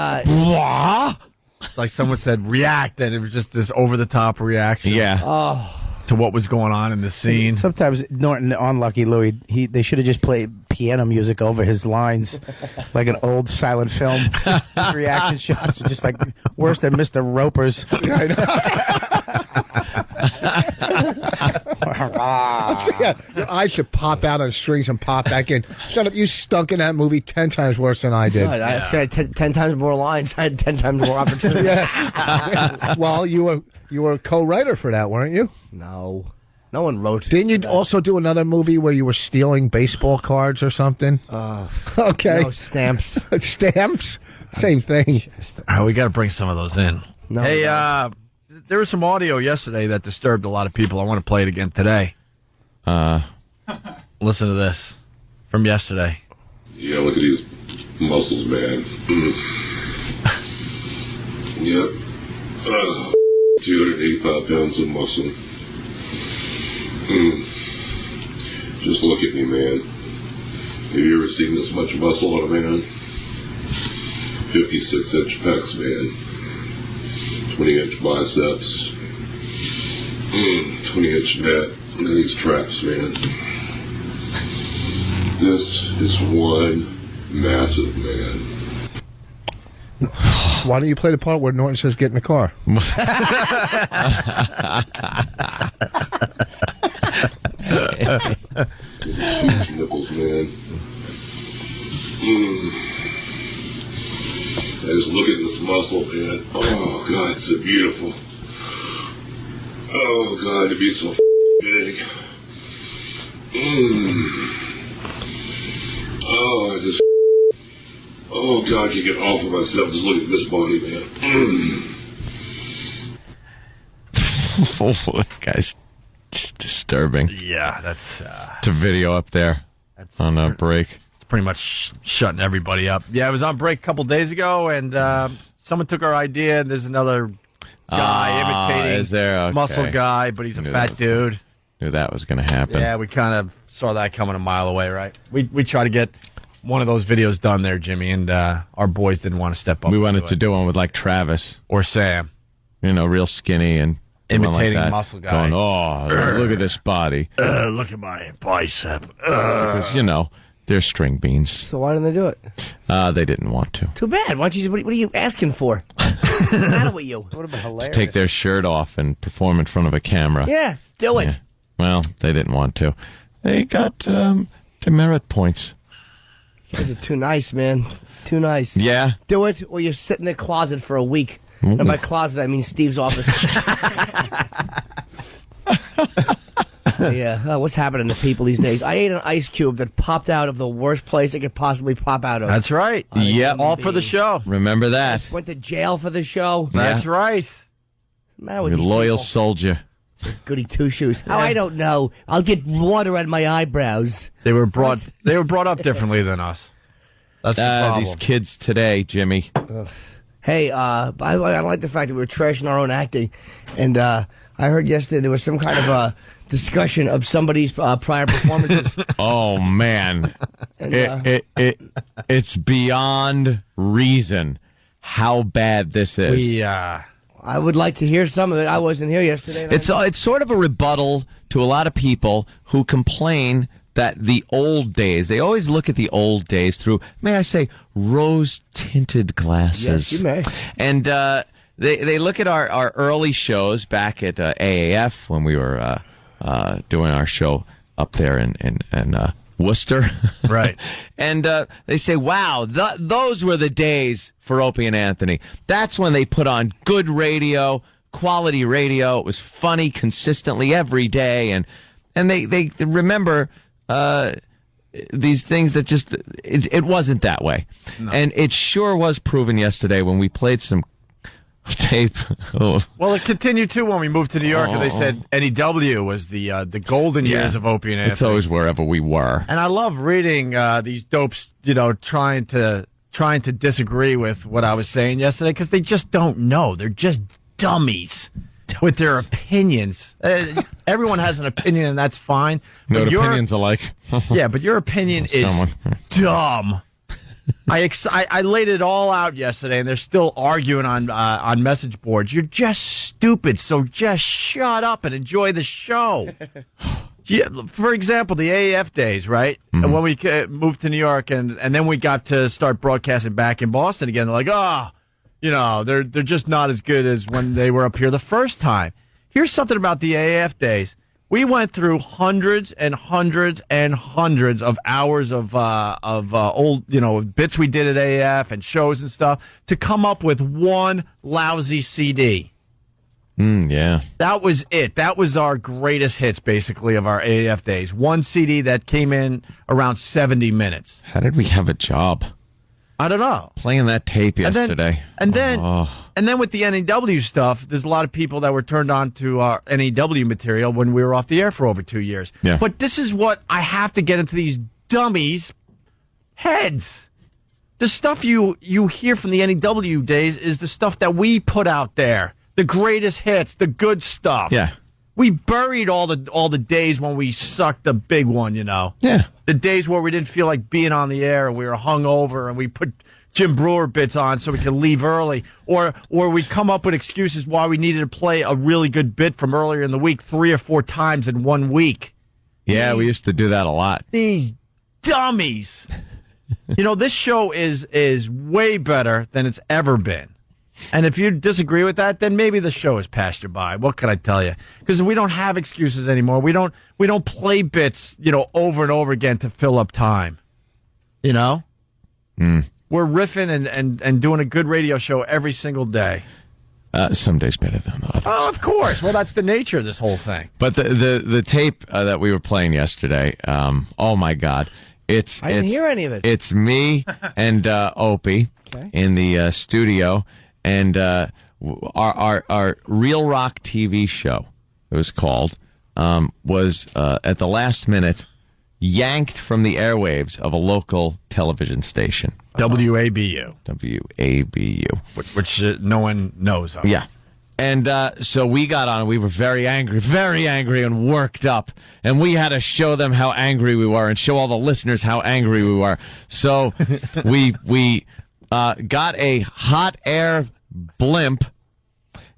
Speaker 7: it's like someone said react, and it was just this over-the-top reaction.
Speaker 8: Yeah.
Speaker 7: To what was going on in the scene.
Speaker 21: Sometimes Norton, on Lucky Louie, they should have just played piano music over his lines, like an old silent film. His reaction shots are just like worse than Mr. Roper's.
Speaker 15: Your eyes should pop out on strings and pop back in. Shut up! You stunk in that movie 10 times worse than I did.
Speaker 19: God, I had 10 times more lines. I had 10 times more opportunities.
Speaker 15: Well, you were a co-writer for that, weren't you?
Speaker 19: No one wrote.
Speaker 15: Didn't you also do another movie where you were stealing baseball cards or something? Okay.
Speaker 19: No, stamps.
Speaker 15: Stamps? Same thing.
Speaker 7: All right, we got to bring some of those in.
Speaker 19: No,
Speaker 7: hey, there was some audio yesterday that disturbed a lot of people. I want to play it again today. Listen to this from yesterday.
Speaker 1: Yeah, look at these muscles, man. Yep. 285 pounds of muscle. Just look at me, man. Have you ever seen this much muscle on a man? 56-inch pecs, man. 20-inch biceps. 20-inch net. Look at these traps, man. This is one massive man.
Speaker 15: Why don't you play the part where Norton says, "Get in the car"?
Speaker 1: Huge nipples, man. I just look at this muscle, man. Oh, God, it's so beautiful. Oh, God, to be so big. Oh, I just... Oh, God, I can get off of myself just looking at this body, man.
Speaker 8: Oh, guys, just disturbing.
Speaker 7: Yeah, that's...
Speaker 8: to video up there on a break.
Speaker 7: It's pretty much shutting everybody up. Yeah, I was on break a couple days ago, and someone took our idea, and there's another guy imitating
Speaker 8: is there? Okay.
Speaker 7: muscle guy, but he's a fat dude.
Speaker 8: Knew that was going to happen.
Speaker 7: Yeah, we kind of saw that coming a mile away, right? We try to get one of those videos done there, Jimmy, and our boys didn't want to step up.
Speaker 8: We wanted to do one with like Travis
Speaker 7: or Sam,
Speaker 8: real skinny and
Speaker 7: imitating
Speaker 8: like
Speaker 7: muscle guy.
Speaker 8: Going, look at this body.
Speaker 7: Look at my bicep.
Speaker 8: Because they're string beans.
Speaker 19: So why didn't they do it?
Speaker 8: They didn't want to.
Speaker 19: Too bad. Why don't you? What are you asking for? What's the matter with you?
Speaker 21: Would have been hilarious.
Speaker 8: Take their shirt off and perform in front of a camera.
Speaker 19: Yeah, do it.
Speaker 8: Yeah. Well, they didn't want to. They got demerit points.
Speaker 19: You guys are too nice, man. Too nice.
Speaker 8: Yeah.
Speaker 19: Do it, or you sit in the closet for a week. And by closet, I mean Steve's office. Yeah, what's happening to people these days? I ate an ice cube that popped out of the worst place it could possibly pop out of.
Speaker 7: That's right.
Speaker 8: Yeah,
Speaker 7: all for the show.
Speaker 8: Remember that.
Speaker 19: Went to jail for the show.
Speaker 7: That's right.
Speaker 19: Man,
Speaker 8: You're a loyal soldier.
Speaker 19: Goody two shoes. Oh, I don't know. I'll get water on my eyebrows.
Speaker 7: They were brought up differently than us. That's the problem.
Speaker 8: These kids today, Jimmy.
Speaker 19: Hey, I like the fact that we're trashing our own acting, and I heard yesterday there was some kind of discussion of somebody's prior performances.
Speaker 8: Oh man,
Speaker 19: And,
Speaker 8: it's beyond reason how bad this is.
Speaker 19: I would like to hear some of it. I wasn't here yesterday.
Speaker 8: It's sort of a rebuttal to a lot of people who complain that the old days, they always look at the old days through, may I say, rose-tinted glasses.
Speaker 19: Yes, you may.
Speaker 8: And they look at our early shows back at AAF when we were doing our show up there in Worcester.
Speaker 7: Right.
Speaker 8: And they say, wow, those were the days for Opie and Anthony. That's when they put on good radio, quality radio. It was funny consistently every day. And they remember these things that just, it wasn't that way. No. And it sure was proven yesterday when we played some tape. Oh.
Speaker 7: Well, it continued too when we moved to New York, and they said NEW was the golden years of Opie and Anthony.
Speaker 8: It's always wherever we were.
Speaker 7: And I love reading these dopes, trying to disagree with what I was saying yesterday because they just don't know. They're just dummies with their opinions. Everyone has an opinion, and that's fine.
Speaker 8: No opinions alike.
Speaker 7: Yeah, but your opinion is dumb. I laid it all out yesterday, and they're still arguing on message boards. You're just stupid, so just shut up and enjoy the show. Yeah, for example, the AAF days, right? Mm-hmm. When we moved to New York, and then we got to start broadcasting back in Boston again. They're like, they're just not as good as when they were up here the first time. Here's something about the AAF days. We went through hundreds and hundreds and hundreds of hours of old, bits we did at AAF and shows and stuff to come up with one lousy CD.
Speaker 8: Yeah.
Speaker 7: That was it. That was our greatest hits, basically, of our AAF days. One CD that came in around 70 minutes.
Speaker 8: How did we have a job?
Speaker 7: I don't know.
Speaker 8: Playing that tape yesterday.
Speaker 7: And then with the NEW stuff, there's a lot of people that were turned on to our NEW material when we were off the air for over 2 years.
Speaker 8: Yeah.
Speaker 7: But this is what I have to get into these dummies' heads. The stuff you hear from the NEW days is the stuff that we put out there. The greatest hits, the good stuff.
Speaker 8: Yeah.
Speaker 7: We buried all the days when we sucked the big one,
Speaker 8: Yeah.
Speaker 7: The days where we didn't feel like being on the air and we were hungover and we put Jim Brewer bits on so we could leave early. Or we'd come up with excuses why we needed to play a really good bit from earlier in the week 3 or 4 times in 1 week.
Speaker 8: Yeah, we used to do that a lot.
Speaker 7: These dummies. This show is way better than it's ever been. And if you disagree with that, then maybe the show has passed you by. What can I tell you? Because we don't have excuses anymore. We don't play bits, over and over again to fill up time. We're riffing and doing a good radio show every single day.
Speaker 8: Some days better than others.
Speaker 7: Oh, of course. Well, that's the nature of this whole thing.
Speaker 8: But the tape that we were playing yesterday, oh my God.
Speaker 19: I didn't hear any of it.
Speaker 8: It's me and Opie in the studio. And our Real Rock TV show, it was called, was at the last minute yanked from the airwaves of a local television station.
Speaker 7: WABU.
Speaker 8: WABU.
Speaker 7: Which no one knows of.
Speaker 8: Yeah. And so we got on, we were very angry and worked up. And we had to show them how angry we were and show all the listeners how angry we were. So we got a hot air blimp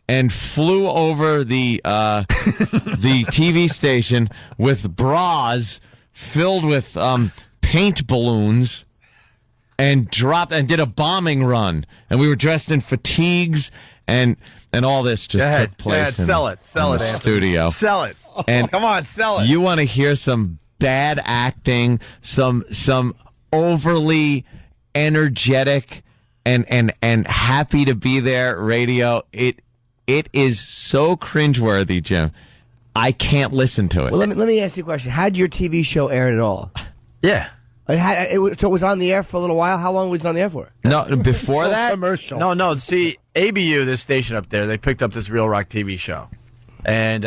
Speaker 8: and flew over the TV station with bras filled with paint balloons and did a bombing run. And we were dressed in fatigues and all this just took place in
Speaker 7: sell it,
Speaker 8: the studio.
Speaker 7: Sell it.
Speaker 8: And
Speaker 7: come on, sell it.
Speaker 8: You want to hear some bad acting, some overly energetic and happy to be there radio. It is so cringeworthy, Jim. I can't listen to it.
Speaker 19: Well, let me ask you a question. How did your TV show air at all?
Speaker 7: Yeah.
Speaker 19: So it was on the air for a little while. How long was it on the air for?
Speaker 8: No, before that?
Speaker 15: Commercial.
Speaker 7: No. See, ABU, this station up there, they picked up this Real Rock TV show. And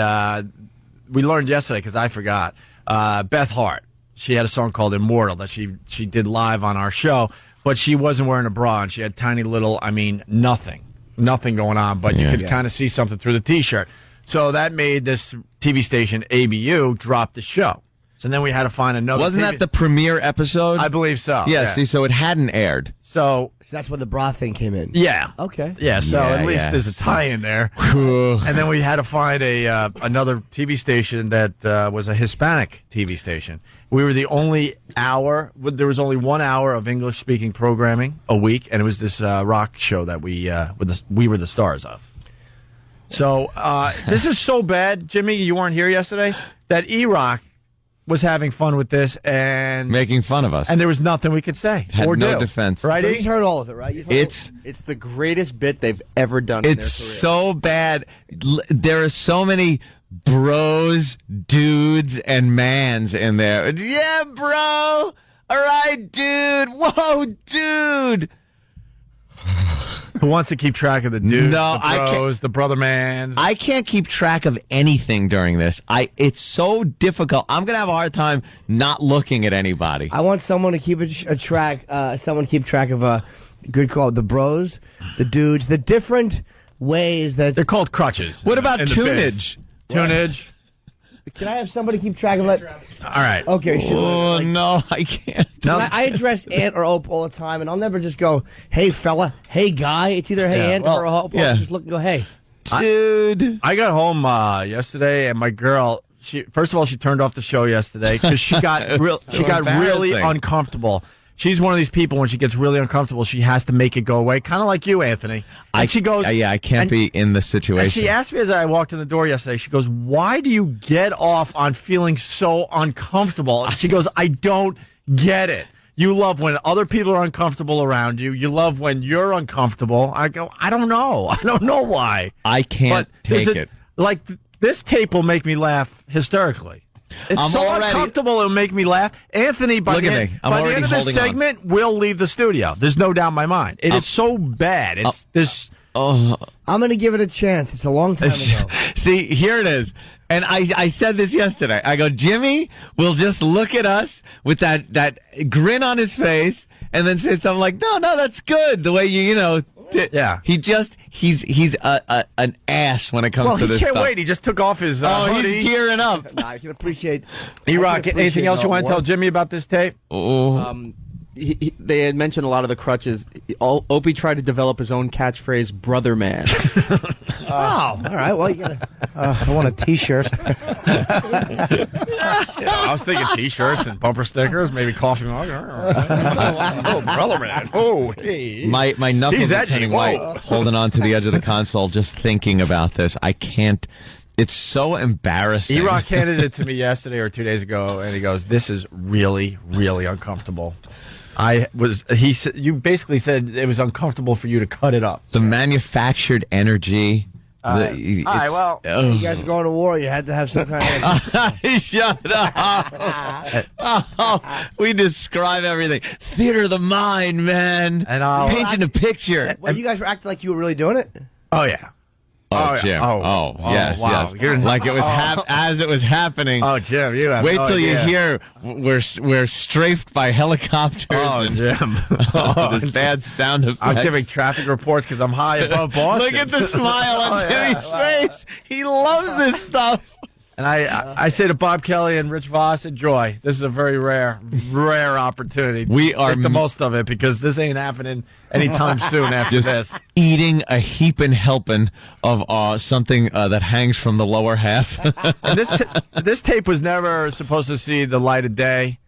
Speaker 7: we learned yesterday, because I forgot, Beth Hart, she had a song called Immortal that she did live on our show. But she wasn't wearing a bra, and she had tiny little, nothing going on. But you could kind of see something through the T-shirt. So that made this TV station, ABU, drop the show. So then we had to find another.
Speaker 8: Wasn't that the premiere episode?
Speaker 7: I believe so.
Speaker 8: Yeah, see, so it hadn't aired.
Speaker 7: So
Speaker 19: that's when the bra thing came in.
Speaker 7: Yeah.
Speaker 19: Okay.
Speaker 7: Yeah, so at least there's a tie in there. And then we had to find another TV station that was a Hispanic TV station. We were the only hour. There was only 1 hour of English-speaking programming a week, and it was this rock show that we were the stars of. So this is so bad, Jimmy. You weren't here yesterday. That E-Rock was having fun with this and
Speaker 8: making fun of us,
Speaker 7: and there was nothing we could say
Speaker 8: had
Speaker 7: or
Speaker 8: no
Speaker 7: do.
Speaker 8: defense.
Speaker 7: Right?
Speaker 19: So you've heard all of it, right?
Speaker 8: It's
Speaker 2: the greatest bit they've ever done. In their
Speaker 8: It's
Speaker 2: career.
Speaker 8: so bad. There are so many bros, dudes, and mans in there. Yeah, bro. All right, dude. Whoa, dude.
Speaker 7: Who wants to keep track of the dudes,
Speaker 8: No,
Speaker 7: the
Speaker 8: I can't-
Speaker 7: bros, the brother mans?
Speaker 8: I can't keep track of anything during this. It's so difficult. I'm gonna have a hard time not looking at anybody.
Speaker 19: I want someone to keep a track. Someone keep track of good call. The bros, the dudes, the different ways that
Speaker 7: they're called crutches.
Speaker 8: What about
Speaker 7: in the biz.
Speaker 8: tunage?
Speaker 7: Tunage.
Speaker 19: Can I have somebody keep track of that?
Speaker 7: All right.
Speaker 19: Okay.
Speaker 8: Oh no, I can't.
Speaker 19: I address Aunt or Ope all the time, and I'll never just go, "Hey fella," "Hey guy." It's either "Hey Aunt" or "Ope."
Speaker 7: yeah.
Speaker 19: I'll just look and go, "Hey,
Speaker 8: dude."
Speaker 7: I got home yesterday, and my girl. First of all, she turned off the show yesterday because she got really
Speaker 8: embarrassing.
Speaker 7: uncomfortable. She's one of these people when she gets really uncomfortable, she has to make it go away, kind of like you, Anthony. And she goes,
Speaker 8: yeah, I can't be in this situation.
Speaker 7: And she asked me as I walked in the door yesterday, she goes, why do you get off on feeling so uncomfortable? And she goes, I don't get it. You love when other people are uncomfortable around you. You love when you're uncomfortable. I go, I don't know. I don't know why.
Speaker 8: I can't take it.
Speaker 7: Like, this tape will make me laugh hysterically. It's
Speaker 8: I'm
Speaker 7: so
Speaker 8: already-
Speaker 7: uncomfortable it'll make me laugh. Anthony, by
Speaker 8: Look
Speaker 7: the
Speaker 8: at
Speaker 7: end,
Speaker 8: me. I'm
Speaker 7: by the
Speaker 8: already
Speaker 7: end of this
Speaker 8: holding on.
Speaker 7: segment, will leave the studio. There's no doubt in my mind. It is so bad. It's this.
Speaker 8: Oh,
Speaker 19: I'm going to give it a chance. It's a long time ago."
Speaker 8: See, here it is. And I said this yesterday. I go, Jimmy will just look at us with that grin on his face and then say something like, no, that's good. The way you know.
Speaker 7: Yeah.
Speaker 8: He's an ass when it comes
Speaker 7: Well,
Speaker 8: to
Speaker 7: he
Speaker 8: this
Speaker 7: can't
Speaker 8: stuff.
Speaker 7: wait. He just took off his hoodie.
Speaker 8: He's gearing up.
Speaker 19: Nah, I can appreciate.
Speaker 7: E-Rock, anything else you want to tell Jimmy about this tape?
Speaker 8: Oh.
Speaker 2: They had mentioned a lot of the crutches. Opie tried to develop his own catchphrase, "Brother Man."
Speaker 19: Oh, all right. Well, you gotta.
Speaker 21: I want a T-shirt.
Speaker 7: I was thinking T-shirts and bumper stickers, maybe coffee mug. Oh, brother man. Oh, hey.
Speaker 8: My knuckles
Speaker 7: He's
Speaker 8: are
Speaker 7: edgy.
Speaker 8: turning
Speaker 7: Whoa.
Speaker 8: white, holding on to the edge of the console, just thinking about this. I can't. It's so embarrassing.
Speaker 7: E-Rock handed it to me yesterday or 2 days ago, and he goes, "This is really, really uncomfortable." You basically said it was uncomfortable for you to cut it up.
Speaker 8: The manufactured energy.
Speaker 7: All right, well,
Speaker 19: You guys are going to war. You had to have some kind of.
Speaker 8: Shut up. Oh, we describe everything. Theater of the mind, man.
Speaker 7: And
Speaker 8: painting a picture.
Speaker 19: Well, you guys were acting like you were really doing it.
Speaker 7: Oh yeah.
Speaker 8: Oh, Jim.
Speaker 7: Oh,
Speaker 8: Oh, yes,
Speaker 7: wow.
Speaker 8: yes.
Speaker 7: You're
Speaker 8: Like it was as it was happening.
Speaker 7: Oh, Jim, you have
Speaker 8: Wait
Speaker 7: no
Speaker 8: till you
Speaker 7: idea.
Speaker 8: hear we're strafed by helicopters.
Speaker 7: Oh,
Speaker 8: and
Speaker 7: Jim.
Speaker 8: the bad sound effects.
Speaker 7: I'm giving traffic reports because I'm high above Boston.
Speaker 8: Look at the smile on
Speaker 7: Oh, yeah.
Speaker 8: Jimmy's face. He loves this stuff.
Speaker 7: And I say to Bob Kelly and Rich Voss, enjoy. This is a very rare opportunity.
Speaker 8: We are
Speaker 7: Make the most of it because this ain't happening anytime soon after this.
Speaker 8: Eating a heaping helping of something that hangs from the lower half.
Speaker 7: And this tape was never supposed to see the light of day.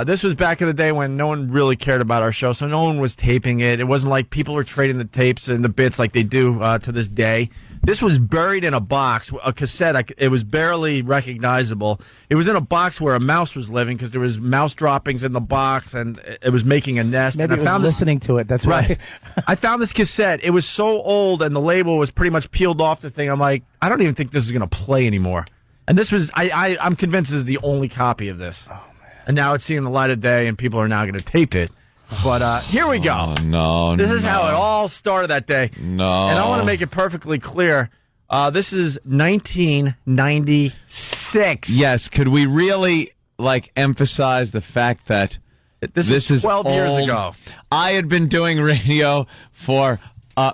Speaker 7: This was back in the day when no one really cared about our show, so no one was taping it. It wasn't like people were trading the tapes and the bits like they do to this day. This was buried in a box, a cassette. It was barely recognizable. It was in a box where a mouse was living because there was mouse droppings in the box, and it was making a nest.
Speaker 21: Maybe
Speaker 7: and
Speaker 21: it was listening to it. That's
Speaker 7: right.
Speaker 21: why.
Speaker 7: I found this cassette. It was so old, and the label was pretty much peeled off the thing. I'm like, I don't even think this is going to play anymore. And this was, I'm convinced this is the only copy of this. Oh, man. And now it's seeing the light of day, and people are now going to tape it. But here we go.
Speaker 8: Oh, no,
Speaker 7: This is how it all started that day.
Speaker 8: No.
Speaker 7: And I want to make it perfectly clear. This is 1996.
Speaker 8: Yes. Could we really emphasize the fact that
Speaker 7: this is 12 years
Speaker 8: old?
Speaker 7: ago.
Speaker 8: I had been doing radio for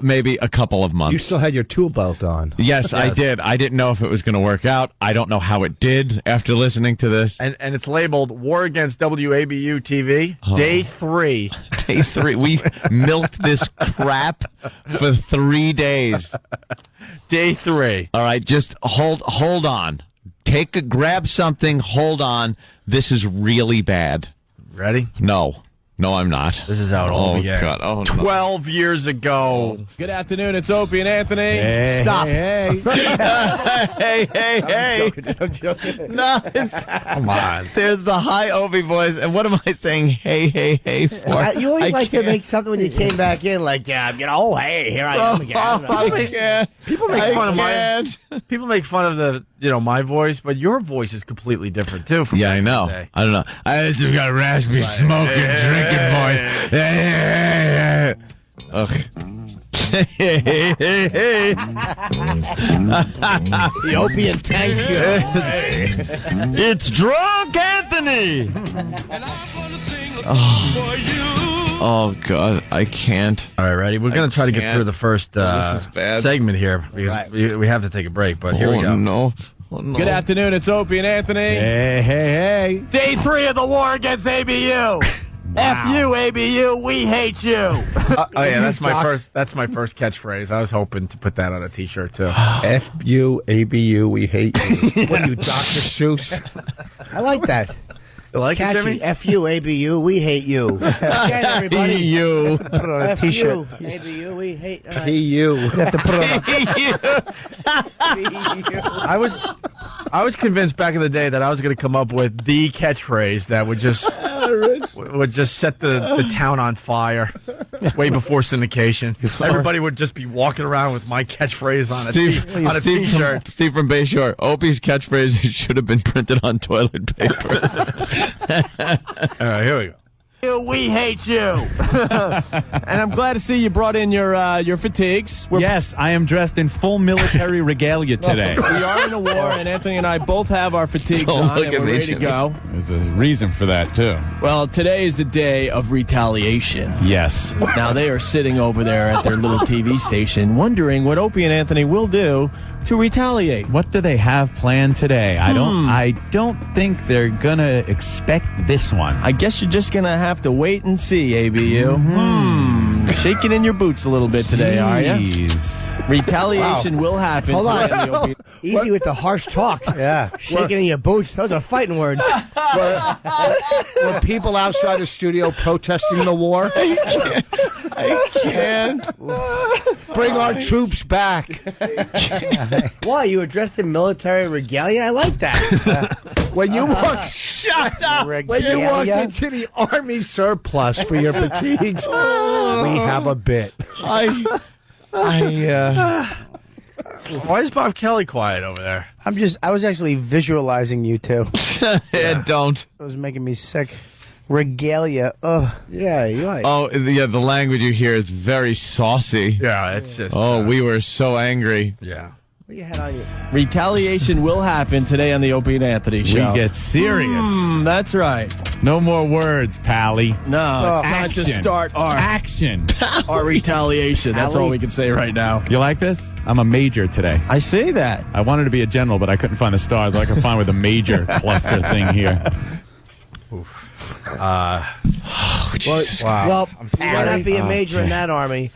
Speaker 8: maybe a couple of months.
Speaker 15: You still had your tool belt on.
Speaker 8: Yes, I did. I didn't know if it was going to work out. I don't know how it did after listening to this.
Speaker 7: And it's labeled War Against WABU TV, Day 3.
Speaker 8: Day 3. We milked this crap for 3 days.
Speaker 7: Day 3.
Speaker 8: All right, just hold on. Grab something, hold on. This is really bad.
Speaker 7: Ready?
Speaker 8: No. No, I'm not.
Speaker 7: This is how it all began.
Speaker 8: God. Oh, no.
Speaker 7: 12 years ago.
Speaker 3: Good afternoon. It's Opie and Anthony.
Speaker 7: Hey,
Speaker 3: Stop.
Speaker 7: Hey, hey.
Speaker 9: I'm joking.
Speaker 8: No, come on. There's the high Opie voice, and what am I saying? Hey for?
Speaker 9: You always like to
Speaker 8: can't.
Speaker 9: make something when you came back in, like, yeah, oh, hey, here I am again.
Speaker 8: I can't.
Speaker 7: People make fun of
Speaker 8: can't.
Speaker 7: People make fun of the, my voice, but your voice is completely different too. From
Speaker 8: Yeah, I
Speaker 7: back in
Speaker 8: know.
Speaker 7: the day.
Speaker 8: I don't know. I just got a raspy, smoking, drinking voice. Ugh.
Speaker 9: The Opie and Tank Show.
Speaker 8: It's Drunk Anthony. Oh God, I can't.
Speaker 7: All right, ready? We're going to try to get through the first
Speaker 8: this is bad.
Speaker 7: segment here because we have to take a break. But here we go.
Speaker 8: No. Oh, no.
Speaker 3: Good afternoon. It's Opie and Anthony.
Speaker 7: Hey.
Speaker 3: Day 3 of the war against ABU. F you, ABU. We hate you.
Speaker 7: Oh yeah, that's my first catchphrase. I was hoping to put that on a T-shirt too.
Speaker 15: F-U, A-B-U, we hate you. What are you, Dr. Seuss?
Speaker 9: I like that.
Speaker 7: You like it, Jimmy?
Speaker 9: F-U, A-B-U, we hate you. Again, everybody.
Speaker 8: You.
Speaker 21: Put it on a T-shirt.
Speaker 9: F-U, A-B-U, we hate
Speaker 15: P-U.
Speaker 21: You have to put it on.
Speaker 7: I was convinced back in the day that I was going to come up with the catchphrase that would just set the town on fire way before syndication. Everybody would just be walking around with my catchphrase on a T-shirt.
Speaker 8: Steve from Bayshore. Opie's catchphrase should have been printed on toilet paper.
Speaker 7: All right, here we go.
Speaker 3: We hate you. And I'm glad to see you brought in your fatigues.
Speaker 5: Yes, I am dressed in full military regalia today.
Speaker 3: We are in a war, and Anthony and I both have our fatigues
Speaker 8: Don't
Speaker 3: on,
Speaker 8: look
Speaker 3: and
Speaker 8: at
Speaker 3: we're
Speaker 8: me,
Speaker 3: ready to
Speaker 8: Jimmy.
Speaker 3: go.
Speaker 5: There's a reason for that, too.
Speaker 3: Well, today is the day of retaliation.
Speaker 5: Yes.
Speaker 3: Now, they are sitting over there at their little TV station wondering what Opie and Anthony will do to retaliate.
Speaker 5: What do they have planned today? I don't think they're gonna expect this one.
Speaker 3: I guess you're just going to have to wait and see, ABU. Shaking in your boots a little bit today, are you? Retaliation will happen.
Speaker 9: Hold
Speaker 3: today
Speaker 9: on.
Speaker 3: on the OP.
Speaker 9: Easy with the harsh talk.
Speaker 21: Yeah.
Speaker 9: Shaking in your boots. Those are fighting words.
Speaker 15: Were people outside the studio protesting the war?
Speaker 8: I can't.
Speaker 15: Bring our troops back.
Speaker 9: Why? You were dressed in military regalia? I like that.
Speaker 15: When you walk, shut up. When you walk into the army surplus for your fatigues, we have a bit.
Speaker 7: Why is Bob Kelly quiet over there?
Speaker 21: I was actually visualizing you two.
Speaker 8: Don't.
Speaker 21: It was making me sick. Regalia. Ugh.
Speaker 9: Yeah, you're right.
Speaker 8: Oh, yeah, the language you hear is very saucy.
Speaker 7: Yeah, it's just.
Speaker 8: We were so angry.
Speaker 7: Yeah.
Speaker 9: What you had on you?
Speaker 3: Retaliation will happen today on the Opie and Anthony show.
Speaker 5: We get serious.
Speaker 3: That's right.
Speaker 5: No more words, Pally.
Speaker 3: No, it's time to start our our retaliation. That's all we can say right now.
Speaker 5: You like this? I'm a major today.
Speaker 3: I say that.
Speaker 5: I wanted to be a general, but I couldn't find the stars. I could find with a major cluster thing here.
Speaker 7: Wow.
Speaker 9: Well, you might not be a major in that army.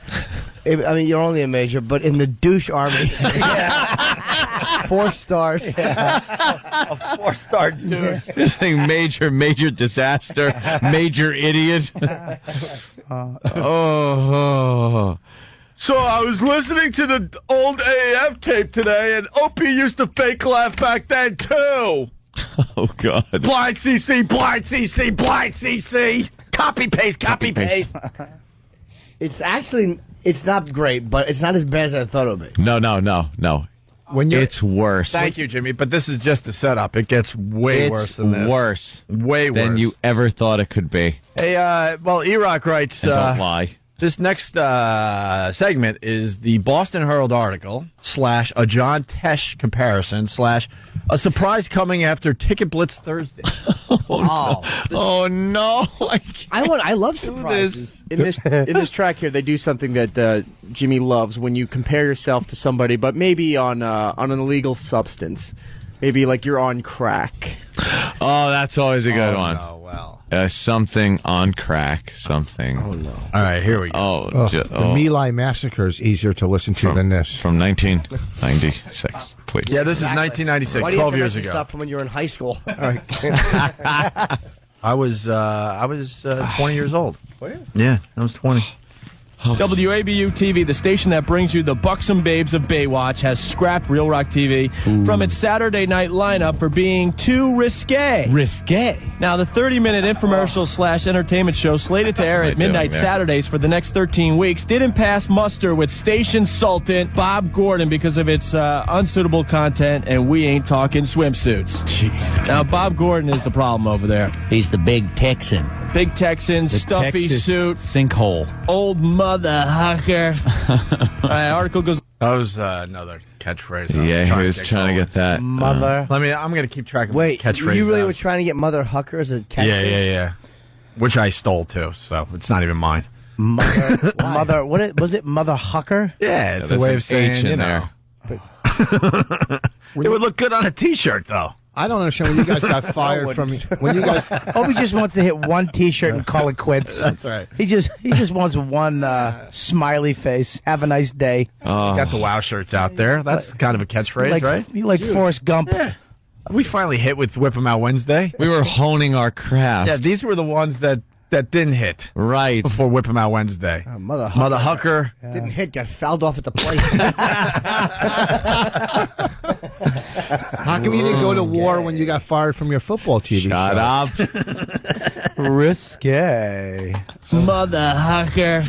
Speaker 9: I mean, you're only a major, but in the douche army. 4 stars.
Speaker 7: A 4-star douche.
Speaker 8: This thing, major disaster, major idiot.
Speaker 7: So I was listening to the old AAF tape today, and OP used to fake laugh back then, too.
Speaker 8: Oh, God.
Speaker 7: Blind CC, blind CC, blind CC. Copy paste.
Speaker 9: It's not great, but it's not as bad as I thought it would be.
Speaker 8: No. It's worse.
Speaker 7: Thank you, Jimmy, but this is just a setup. It gets way worse than this.
Speaker 8: Worse.
Speaker 7: Way worse.
Speaker 8: Than you ever thought it could be.
Speaker 7: Hey, well, E-Rock writes...
Speaker 8: don't lie.
Speaker 7: This next segment is the Boston Herald article / a John Tesh comparison / a surprise coming after Ticket Blitz Thursday.
Speaker 8: Oh no!
Speaker 9: I love surprises.
Speaker 2: In this track here, they do something that Jimmy loves when you compare yourself to somebody, but maybe on an illegal substance. Maybe like you're on crack.
Speaker 8: Oh, that's always a good one.
Speaker 7: No, well.
Speaker 8: Something on crack. Something.
Speaker 7: Oh no! All right, here we go.
Speaker 15: The My Lai massacre is easier to listen to than this.
Speaker 8: From 1996, please.
Speaker 7: Yeah, this is 1996,
Speaker 9: Why do you
Speaker 7: 12
Speaker 9: have to
Speaker 7: years
Speaker 9: mention
Speaker 7: ago.
Speaker 9: stuff from when you were in high school?
Speaker 7: I was 20 years old.
Speaker 9: Were you?
Speaker 7: Yeah, I was 20.
Speaker 6: WABU TV, the station that brings you the buxom babes of Baywatch, has scrapped Real Rock TV from its Saturday night lineup for being too risque.
Speaker 5: Risque?
Speaker 6: Now, the 30-minute infomercial/entertainment show slated to air at midnight Saturdays for the next 13 weeks didn't pass muster with station sultan Bob Gordon because of its unsuitable content, and we ain't talking swimsuits.
Speaker 5: Jeez.
Speaker 6: Now, Bob Gordon is the problem over there.
Speaker 3: He's the big Texan.
Speaker 6: Big Texan, stuffy
Speaker 5: Texas
Speaker 6: suit,
Speaker 5: sinkhole.
Speaker 6: old mother hucker. Article goes.
Speaker 7: That was another catchphrase.
Speaker 8: Yeah, he was trying to get that.
Speaker 21: Mother.
Speaker 7: I'm going to keep track of
Speaker 19: Wait,
Speaker 7: catchphrases.
Speaker 19: you really were trying to get Mother Hucker as a catchphrase?
Speaker 7: Yeah. Which I stole too, so it's not even mine.
Speaker 21: Mother, was it Mother Hucker?
Speaker 7: Yeah, it's a way of saying, you know. It would look good on a T-shirt, though.
Speaker 15: I don't understand when you guys got fired from when you guys.
Speaker 21: Oh, he just wants to hit one T-shirt and call it quits.
Speaker 7: That's right.
Speaker 21: He just wants one smiley face. Have a nice day.
Speaker 7: Got the WOW shirts out there. That's kind of a catchphrase, right?
Speaker 21: You like Forrest Gump?
Speaker 7: Yeah. We finally hit with Whip 'em Out Wednesday.
Speaker 8: We were honing our craft.
Speaker 7: Yeah, these were the ones that didn't hit.
Speaker 8: Right.
Speaker 7: Before Whip 'em Out Wednesday.
Speaker 19: Mother
Speaker 7: Hucker.
Speaker 19: Didn't hit, got fouled off at the plate.
Speaker 15: How come you didn't go to war when you got fired from your football TV
Speaker 8: Shut
Speaker 15: show?
Speaker 8: up.
Speaker 21: Risque.
Speaker 6: Mother hucker.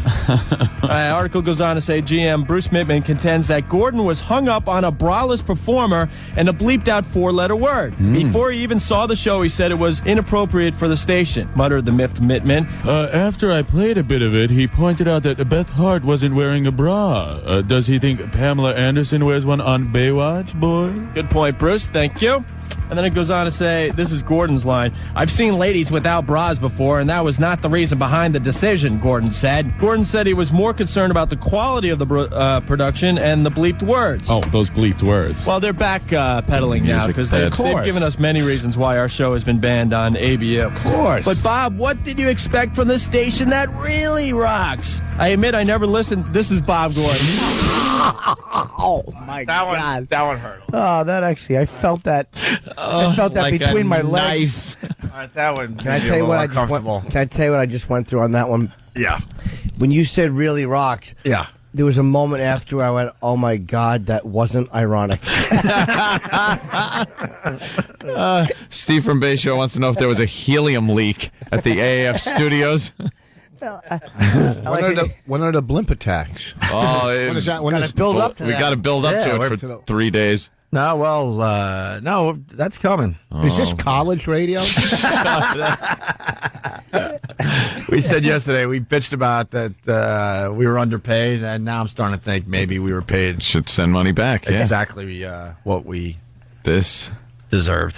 Speaker 6: Article goes on to say GM Bruce Mittman contends that Gordon was hung up on a braless performer and a bleeped out 4-letter word. Before he even saw the show, he said it was inappropriate for the station, muttered the miffed Mittman.
Speaker 5: After I played a bit of it, he pointed out that Beth Hart wasn't wearing a bra. Does he think Pamela Anderson wears one on Baywatch, boy?
Speaker 6: Good point, Bruce. Thank you. And then it goes on to say, this is Gordon's line, I've seen ladies without bras before, and that was not the reason behind the decision, Gordon said. Gordon said he was more concerned about the quality of the production and the bleeped words.
Speaker 5: Oh, those bleeped words.
Speaker 6: Well, they're back pedaling now because they've given us many reasons why our show has been banned on ABU.
Speaker 7: Of course.
Speaker 6: But, Bob, what did you expect from the station that really rocks? I admit I never listened. This is Bob Gordon.
Speaker 21: Oh, my God.
Speaker 7: That one hurt.
Speaker 21: Oh, that actually, I felt that. I felt that
Speaker 8: like
Speaker 21: between
Speaker 8: a
Speaker 21: my legs.
Speaker 7: All right, that one.
Speaker 19: Can I tell you what I just went? Can I tell you what I just went through on that one?
Speaker 7: Yeah.
Speaker 19: When you said "really rocks,"
Speaker 7: Yeah.
Speaker 19: there was a moment after I went, "Oh my God, that wasn't ironic."
Speaker 8: Steve from Bay Show wants to know if there was a helium leak at the AAF studios.
Speaker 15: When are the blimp attacks?
Speaker 8: Oh,
Speaker 15: When is that? When
Speaker 19: Gotta
Speaker 15: is
Speaker 19: build up to
Speaker 8: we
Speaker 19: that.
Speaker 8: got to build up
Speaker 7: Yeah,
Speaker 8: to
Speaker 7: we're
Speaker 8: it for 3 days.
Speaker 7: No, well, no, that's coming.
Speaker 15: Is this college radio?
Speaker 7: We said yesterday, we bitched about that we were underpaid, and now I'm starting to think maybe we were paid
Speaker 8: Should send money back. Yeah.
Speaker 7: exactly what we
Speaker 8: This.
Speaker 7: deserved.